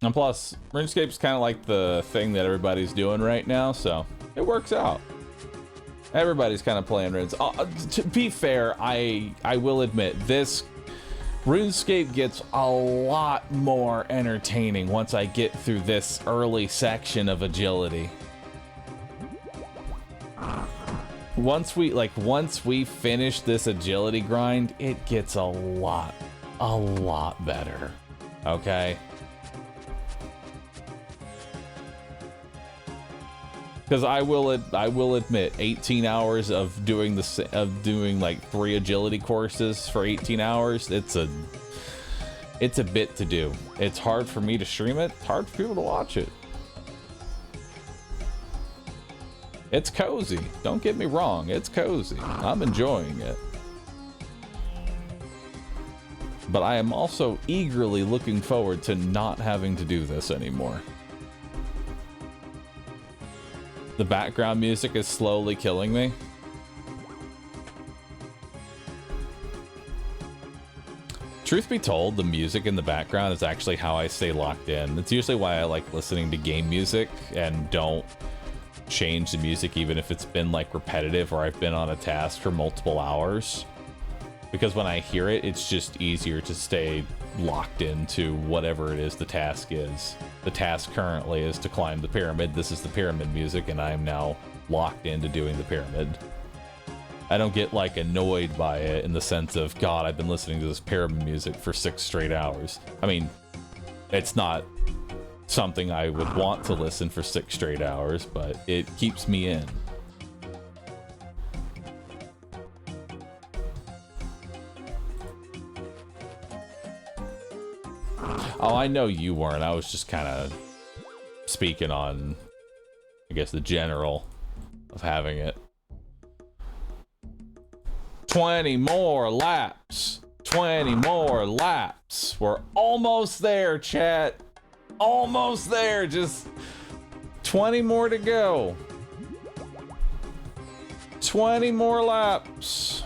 And plus, RuneScape's kind of like the thing that everybody's doing right now, so it works out. Everybody's kind of playing Runes. To be fair, I will admit, this RuneScape gets a lot more entertaining once I get through this early section of agility. Once we finish this agility grind, it gets a lot better. Okay? Because I will admit, 18 hours of doing like 3 agility courses for 18 hours, it's a bit to do. It's hard for me to stream it. It's hard for people to watch it. It's cozy. Don't get me wrong. It's cozy. I'm enjoying it. But I am also eagerly looking forward to not having to do this anymore. The background music is slowly killing me. Truth be told, the music in the background is actually how I stay locked in. It's usually why I like listening to game music and don't change the music even if it's been like repetitive or I've been on a task for multiple hours. Because when I hear it, it's just easier to stay locked into whatever it is the task is. The task currently is to climb the pyramid. This is the pyramid music, and I am now locked into doing the pyramid. I don't get like annoyed by it in the sense of, God, I've been listening to this pyramid music for 6 straight hours. I mean, it's not something I would want to listen for 6 straight hours, but it keeps me in. Oh, I know you weren't. I was just kind of speaking on, I guess, the general of having it. 20 more laps. 20 more laps. We're almost there, chat. Almost there. Just 20 more to go. 20 more laps.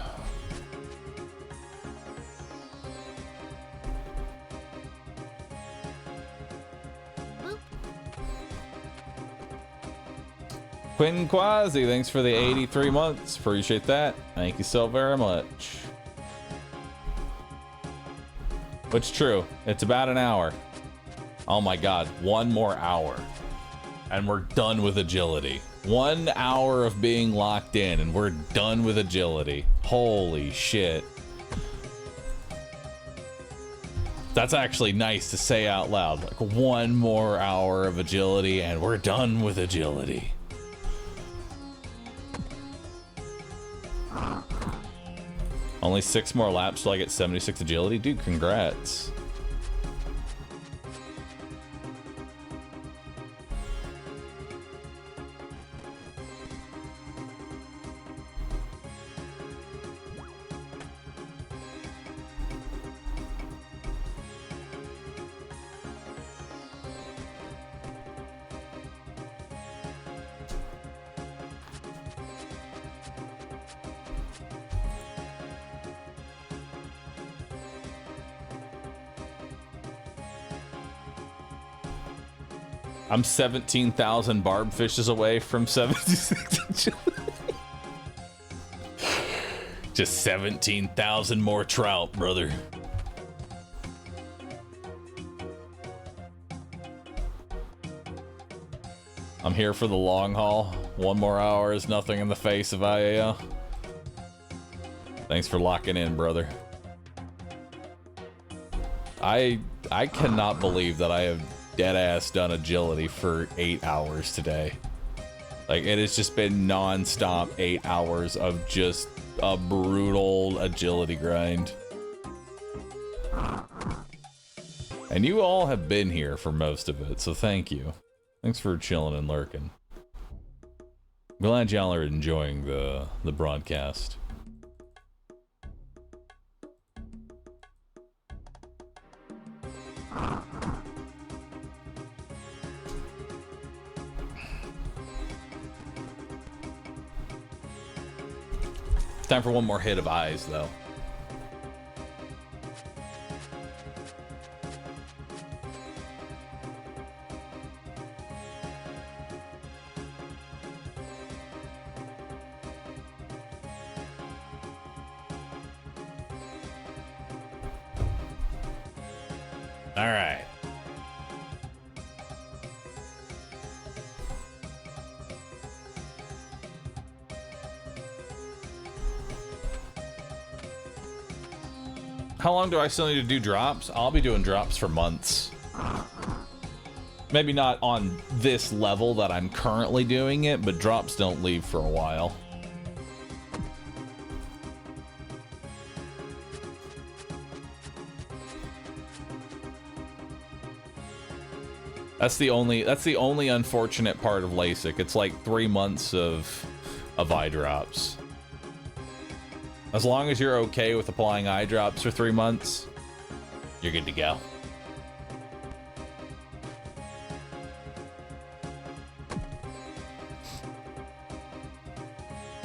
Quinn Quasi, thanks for the 83 months. Appreciate that. Thank you so very much. It's true. It's about an hour. Oh my God, 1 more hour. And we're done with agility. 1 hour of being locked in and we're done with agility. Holy shit. That's actually nice to say out loud. Like 1 more hour of agility and we're done with agility. Only 6 more laps till I get 76 agility? Dude, congrats. I'm 17,000 barb fishes away from 76 agility. Just 17,000 more trout, brother. I'm here for the long haul. 1 more hour is nothing in the face of IAO. Thanks for locking in, brother. I cannot believe that I have dead-ass done agility for 8 hours today. Like, it has just been non-stop 8 hours of just a brutal agility grind. And you all have been here for most of it, so thank you. Thanks for chilling and lurking. Glad y'all are enjoying the broadcast. Time for 1 more hit of eyes, though. All right. How long do I still need to do drops? I'll be doing drops for months. Maybe not on this level that I'm currently doing it, but drops don't leave for a while. That's the only unfortunate part of LASIK. It's like 3 months of eye drops. As long as you're okay with applying eye drops for 3 months, you're good to go.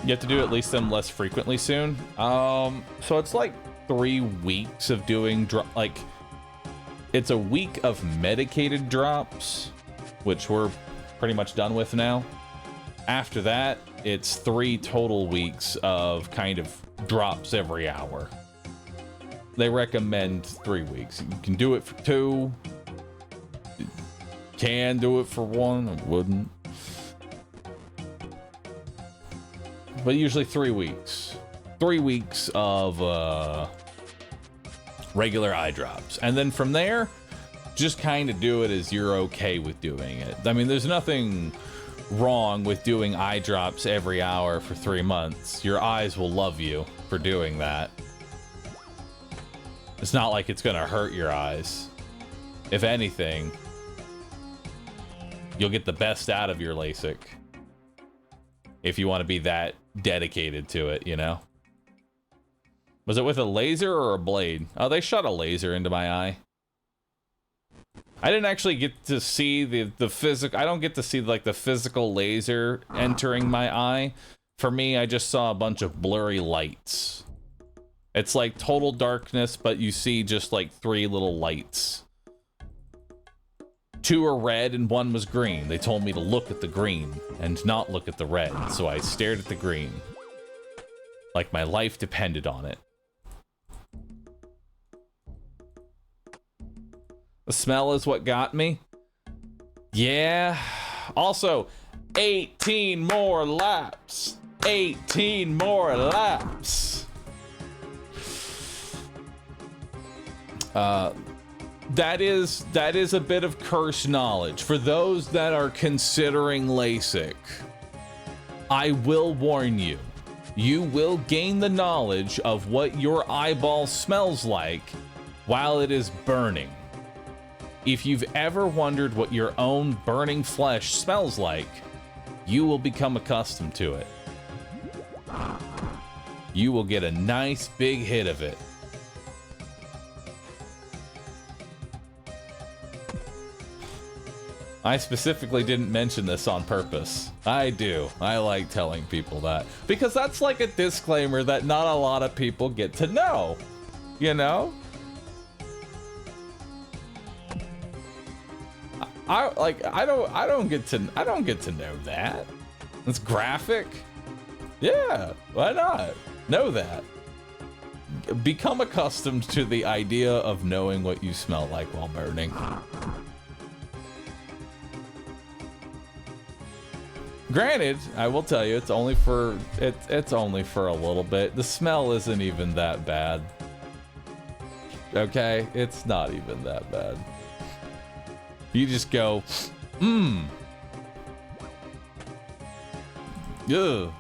You have to do at least them less frequently soon. So it's like 3 weeks of doing it's a week of medicated drops, which we're pretty much done with now. After that, it's 3 total weeks of kind of drops every hour. They recommend 3 weeks. You can do it for 2. You can do it for 1. I wouldn't. But usually 3 weeks. 3 weeks of regular eye drops. And then from there, just kind of do it as you're okay with doing it. I mean, there's nothing wrong with doing eye drops every hour for 3 months. Your eyes will love you for doing that. It's not like it's gonna hurt your eyes. If anything, you'll get the best out of your LASIK if you want to be that dedicated to it, you know? Was it with a laser or a blade? Oh, they shot a laser into my eye. I didn't actually get to see the physical. I don't get to see like the physical laser entering my eye. For me, I just saw a bunch of blurry lights. It's like total darkness, but you see just like 3 little lights. 2 are red and 1 was green. They told me to look at the green and not look at the red, so I stared at the green. Like my life depended on it. The smell is what got me. Yeah. Also, 18 more laps. 18 more laps. that is a bit of cursed knowledge. For those that are considering LASIK, I will warn you, you will gain the knowledge of what your eyeball smells like while it is burning. If you've ever wondered what your own burning flesh smells like, you will become accustomed to it. You will get a nice big hit of it. I specifically didn't mention this on purpose. I do. I like telling people that. Because that's like a disclaimer that not a lot of people get to know. You know? I don't get to know that. It's graphic. Yeah, why not? Know that. Become accustomed to the idea of knowing what you smell like while burning. Granted, I will tell you, it's only for a little bit. The smell isn't even that bad. Okay, it's not even that bad. You just go, Ugh.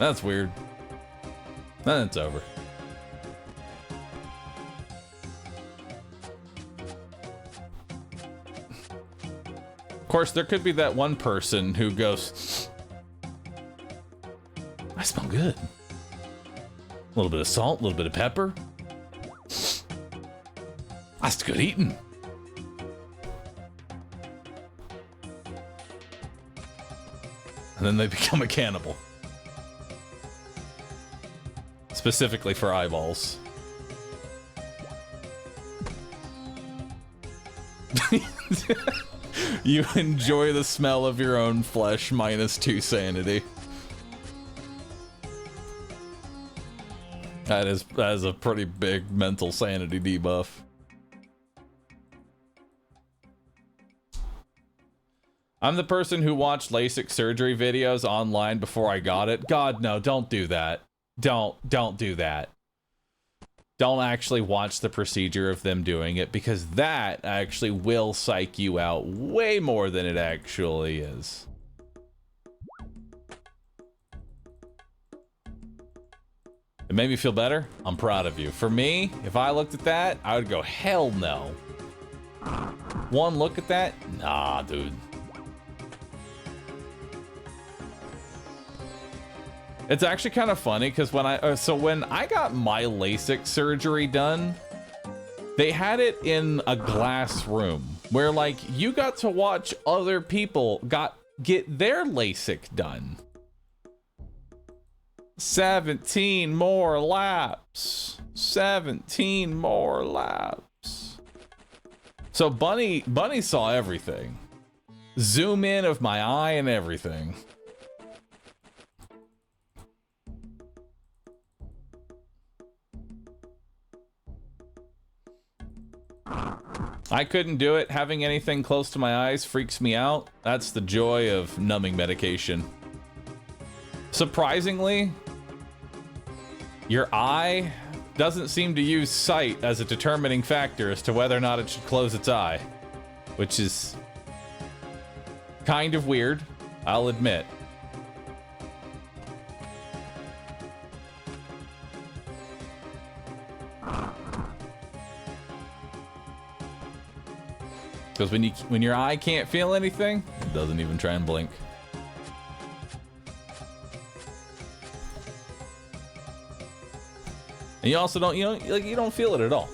That's weird. Then it's over. Of course, there could be that one person who goes, I smell good. A little bit of salt, a little bit of pepper. That's good eating. And then they become a cannibal. Specifically for eyeballs. You enjoy the smell of your own flesh -2 sanity. That is a pretty big mental sanity debuff. I'm the person who watched LASIK surgery videos online before I got it. God, no, don't do that. Don't do that. Don't actually watch the procedure of them doing it, because that actually will psych you out way more than it actually is. It made me feel better. I'm proud of you. For me, if I looked at that, I would go, hell no. One look at that? Nah, dude. It's actually kind of funny because when I got my LASIK surgery done, they had it in a glass room where like you got to watch other people get their LASIK done. 17 more laps. 17 more laps. So Bunny saw everything. Zoom in of my eye and everything. I couldn't do it. Having anything close to my eyes freaks me out. That's the joy of numbing medication. Surprisingly, your eye doesn't seem to use sight as a determining factor as to whether or not it should close its eye, which is kind of weird, I'll admit. Because when your eye can't feel anything, it doesn't even try and blink. And you also don't, you don't feel it at all.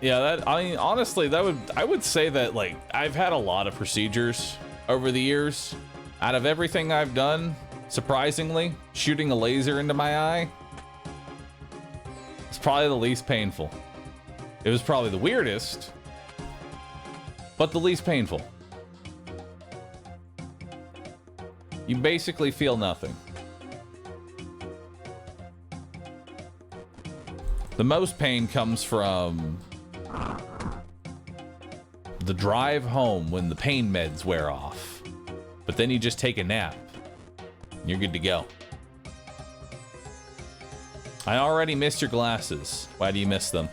Yeah, I mean, honestly, I would say that, like, I've had a lot of procedures over the years. Out of everything I've done, surprisingly, shooting a laser into my eye is probably the least painful. It was probably the weirdest, but the least painful. You basically feel nothing. The most pain comes from the drive home when the pain meds wear off. But then you just take a nap. And you're good to go. I already missed your glasses. Why do you miss them?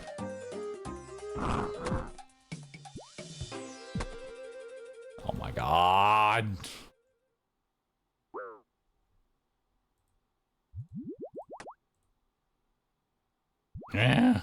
Oh my god. Yeah.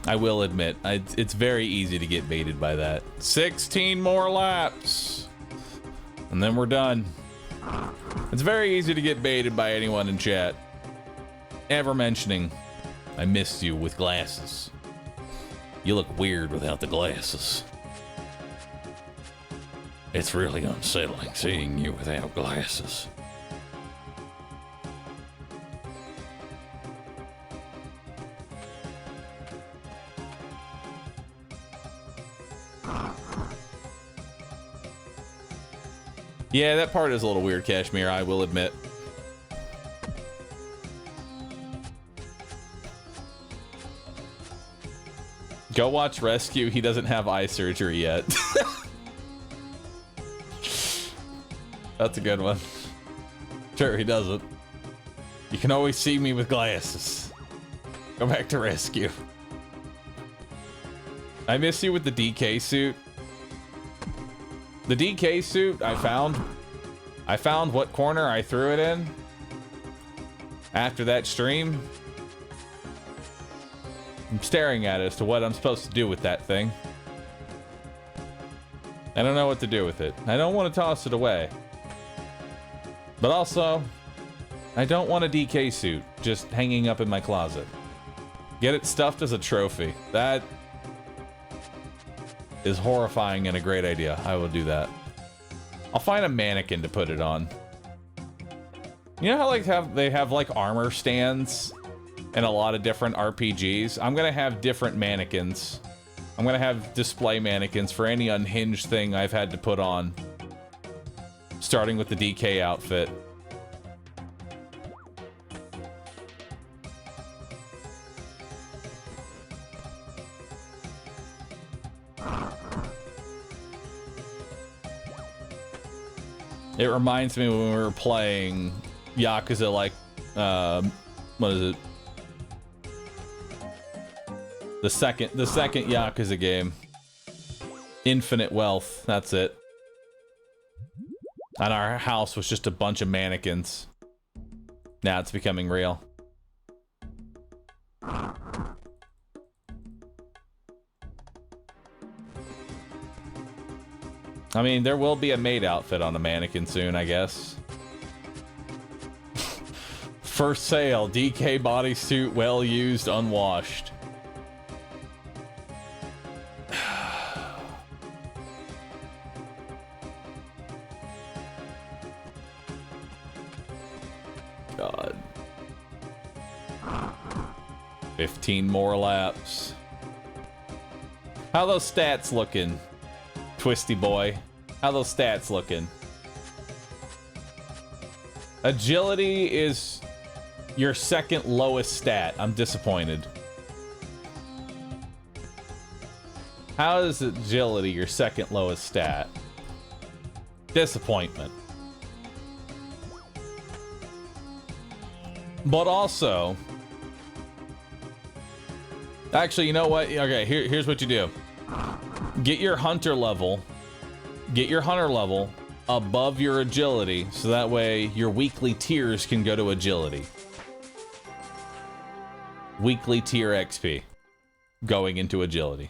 I will admit, it's very easy to get baited by that. 16 more laps. And then we're done. It's very easy to get baited by anyone in chat ever mentioning, I missed you with glasses. You look weird without the glasses. It's really unsettling seeing you without glasses. Yeah, that part is a little weird, Kashmir, I will admit. Go watch Rescue. He doesn't have eye surgery yet. That's a good one. Sure, he doesn't. You can always see me with glasses. Go back to Rescue. I miss you with the DK suit. The DK suit I found what corner I threw it in after that stream. I'm staring at it as to what I'm supposed to do with that thing. I don't know what to do with it. I don't want to toss it away. But also, I don't want a DK suit just hanging up in my closet. Get it stuffed as a trophy. That is horrifying and a great idea. I will do that. I'll find a mannequin to put it on. You know how they have like armor stands in a lot of different RPGs? I'm gonna have different mannequins. I'm gonna have display mannequins for any unhinged thing I've had to put on. Starting with the DK outfit. It reminds me when we were playing Yakuza, like, what is it? The second Yakuza game. Infinite Wealth, that's it. And our house was just a bunch of mannequins. Now it's becoming real. I mean, there will be a maid outfit on a mannequin soon, I guess. For sale, DK bodysuit, well used, unwashed. God. 15 more laps. How those stats looking, Twisty boy? How those stats looking? Agility is your second lowest stat. I'm disappointed. How is agility your second lowest stat? Disappointment. But also, actually, you know what? Okay, here's what you do. Get your hunter level above your agility, so that way your weekly tiers can go to agility. Weekly tier XP going into agility.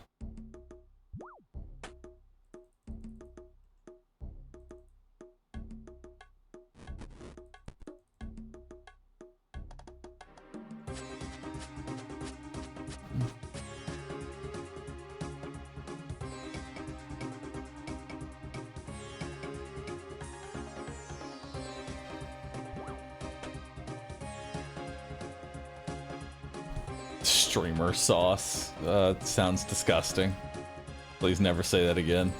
Streamer sauce. Sounds disgusting. Please never say that again.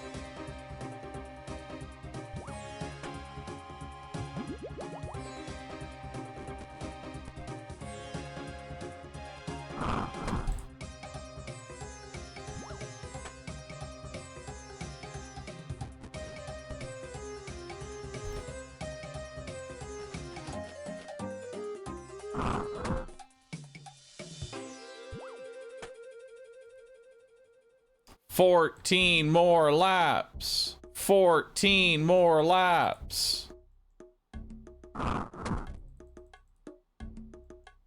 Fourteen more laps. 14 more laps.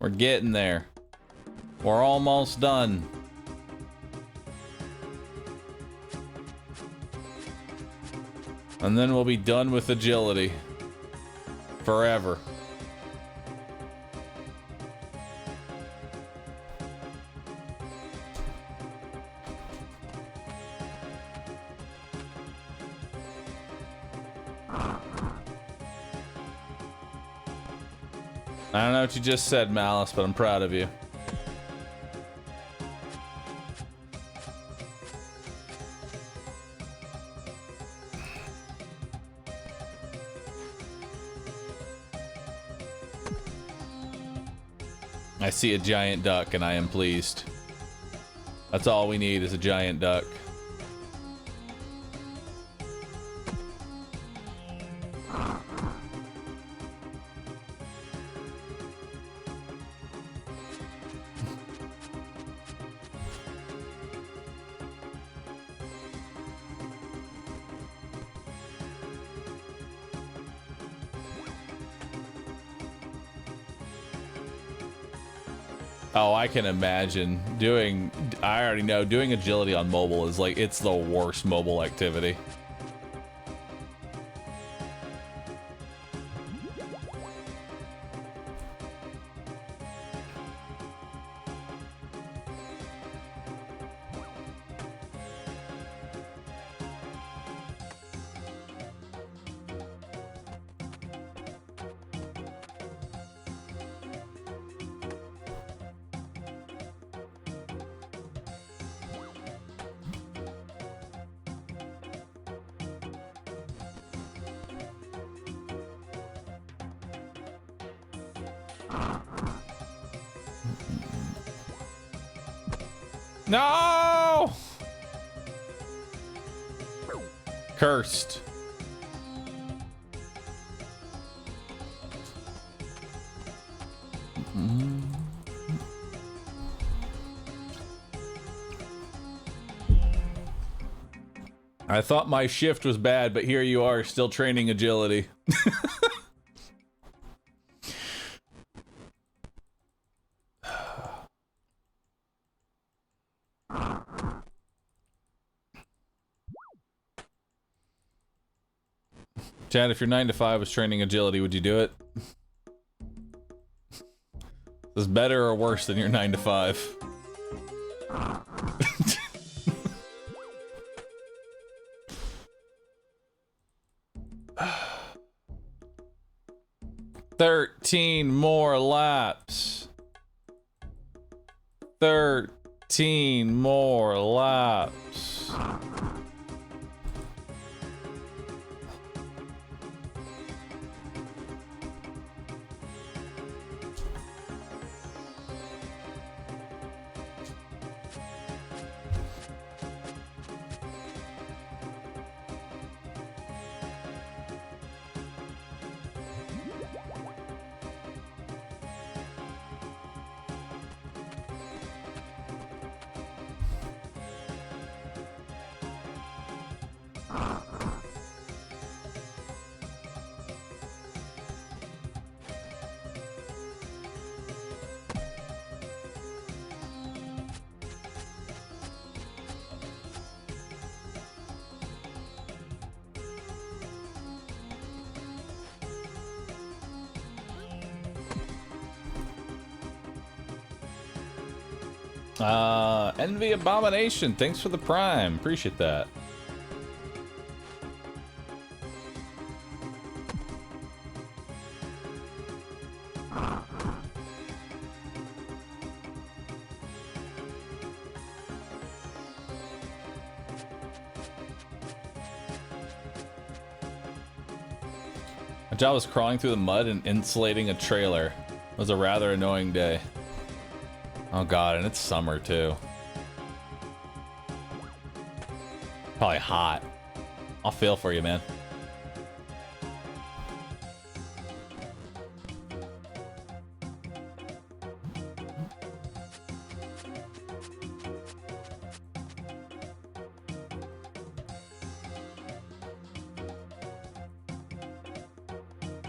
We're getting there. We're almost done. And then we'll be done with agility. Forever. I don't know what you just said, Malice, but I'm proud of you. I see a giant duck and I am pleased. That's all we need is a giant duck. Oh, I can imagine doing, I already know, doing agility on mobile is like, it's the worst mobile activity. No! Cursed. I thought my shift was bad, but here you are, still training agility. Chad, if your 9 to 5 was training agility, would you do it? Is this better or worse than your 9 to 5? Thirteen more laps. 13 more laps. Envy Abomination, thanks for the Prime. Appreciate that. job was crawling through the mud and insulating a trailer. It was a rather annoying day. Oh god, and it's summer too. Probably hot. I'll feel for you, man.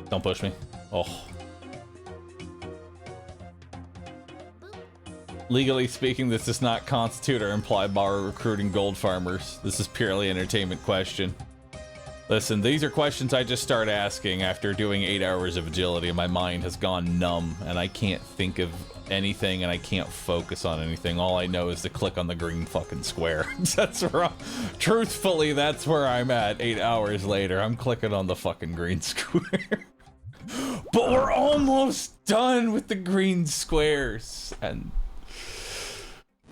Don't push me. Oh. Legally speaking, this does not constitute or imply Bahroo recruiting gold farmers. This is purely an entertainment question. Listen, these are questions I just start asking after doing 8 hours of agility and my mind has gone numb and I can't think of anything and I can't focus on anything. All I know is to click on the green fucking square. That's where truthfully, that's where I'm at 8 hours later. I'm clicking on the fucking green square. But we're almost done with the green squares, and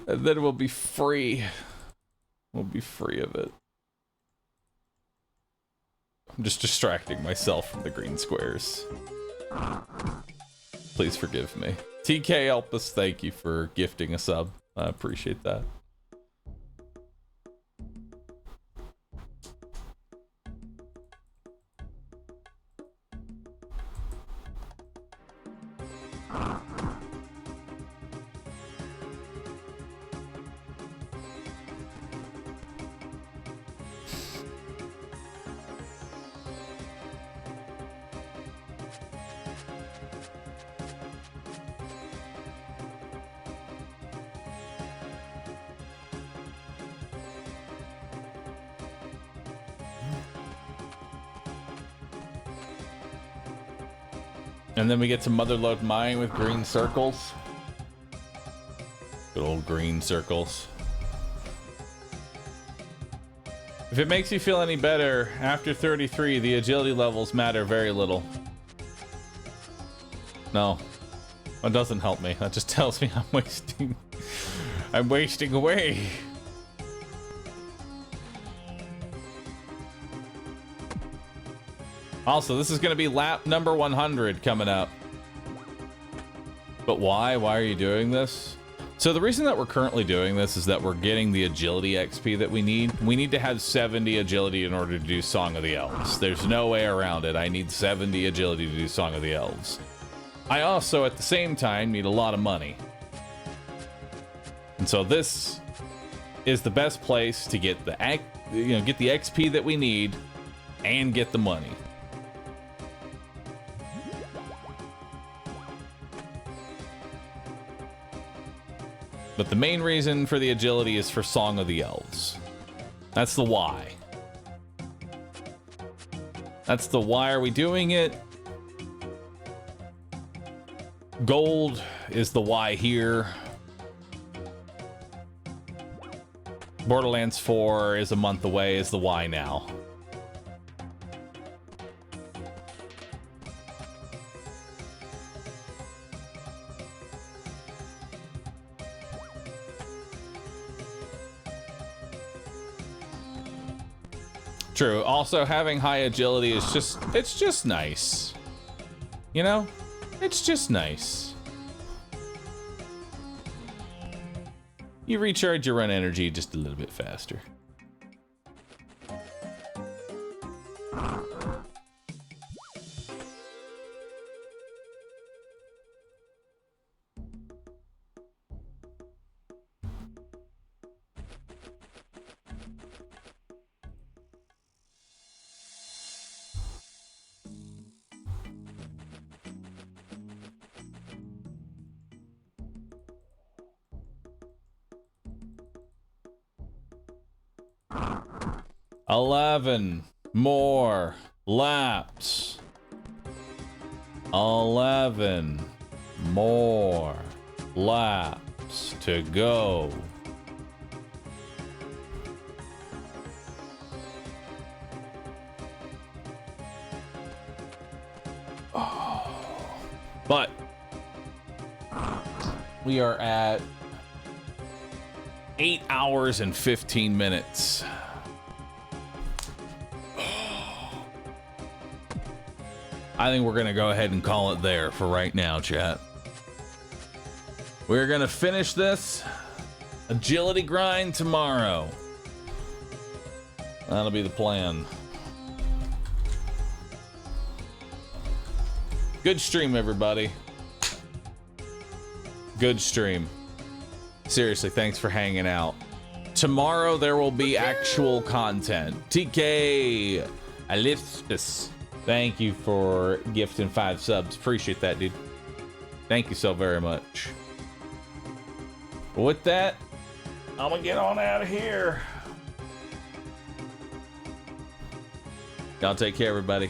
then we'll be free. We'll be free of it. I'm just distracting myself from the green squares. Please forgive me. TK help us, thank you for gifting a sub. I appreciate that. And then we get to Motherlode Mine with green circles. Good old green circles. If it makes you feel any better, after 33, the agility levels matter very little. No, that doesn't help me. That just tells me I'm wasting away. Also, this is going to be lap number 100 coming up. But why? Why are you doing this? So the reason that we're currently doing this is that we're getting the agility XP that we need. We need to have 70 agility in order to do Song of the Elves. There's no way around it. I need 70 agility to do Song of the Elves. I also, at the same time, need a lot of money. And so this is the best place to get the get the XP that we need and get the money. But the main reason for the agility is for Song of the Elves. That's the why. That's the why are we doing it. Gold is the why here. Borderlands 4 is a month away is the why now. True. Also, having high agility is it's just nice. You know? It's just nice. You recharge your run energy just a little bit faster. $11 more laps. 11 more laps to go. But we are at 8 hours and 15 minutes. I think we're gonna go ahead and call it there for right now, chat. We're gonna finish this agility grind tomorrow. That'll be the plan. Good stream, everybody. Good stream. Seriously, thanks for hanging out. Tomorrow there will be actual content. TK Alithis, thank you for gifting 5 subs. Appreciate that, dude. Thank you so very much. With that, I'm gonna get on out of here. Y'all take care, everybody.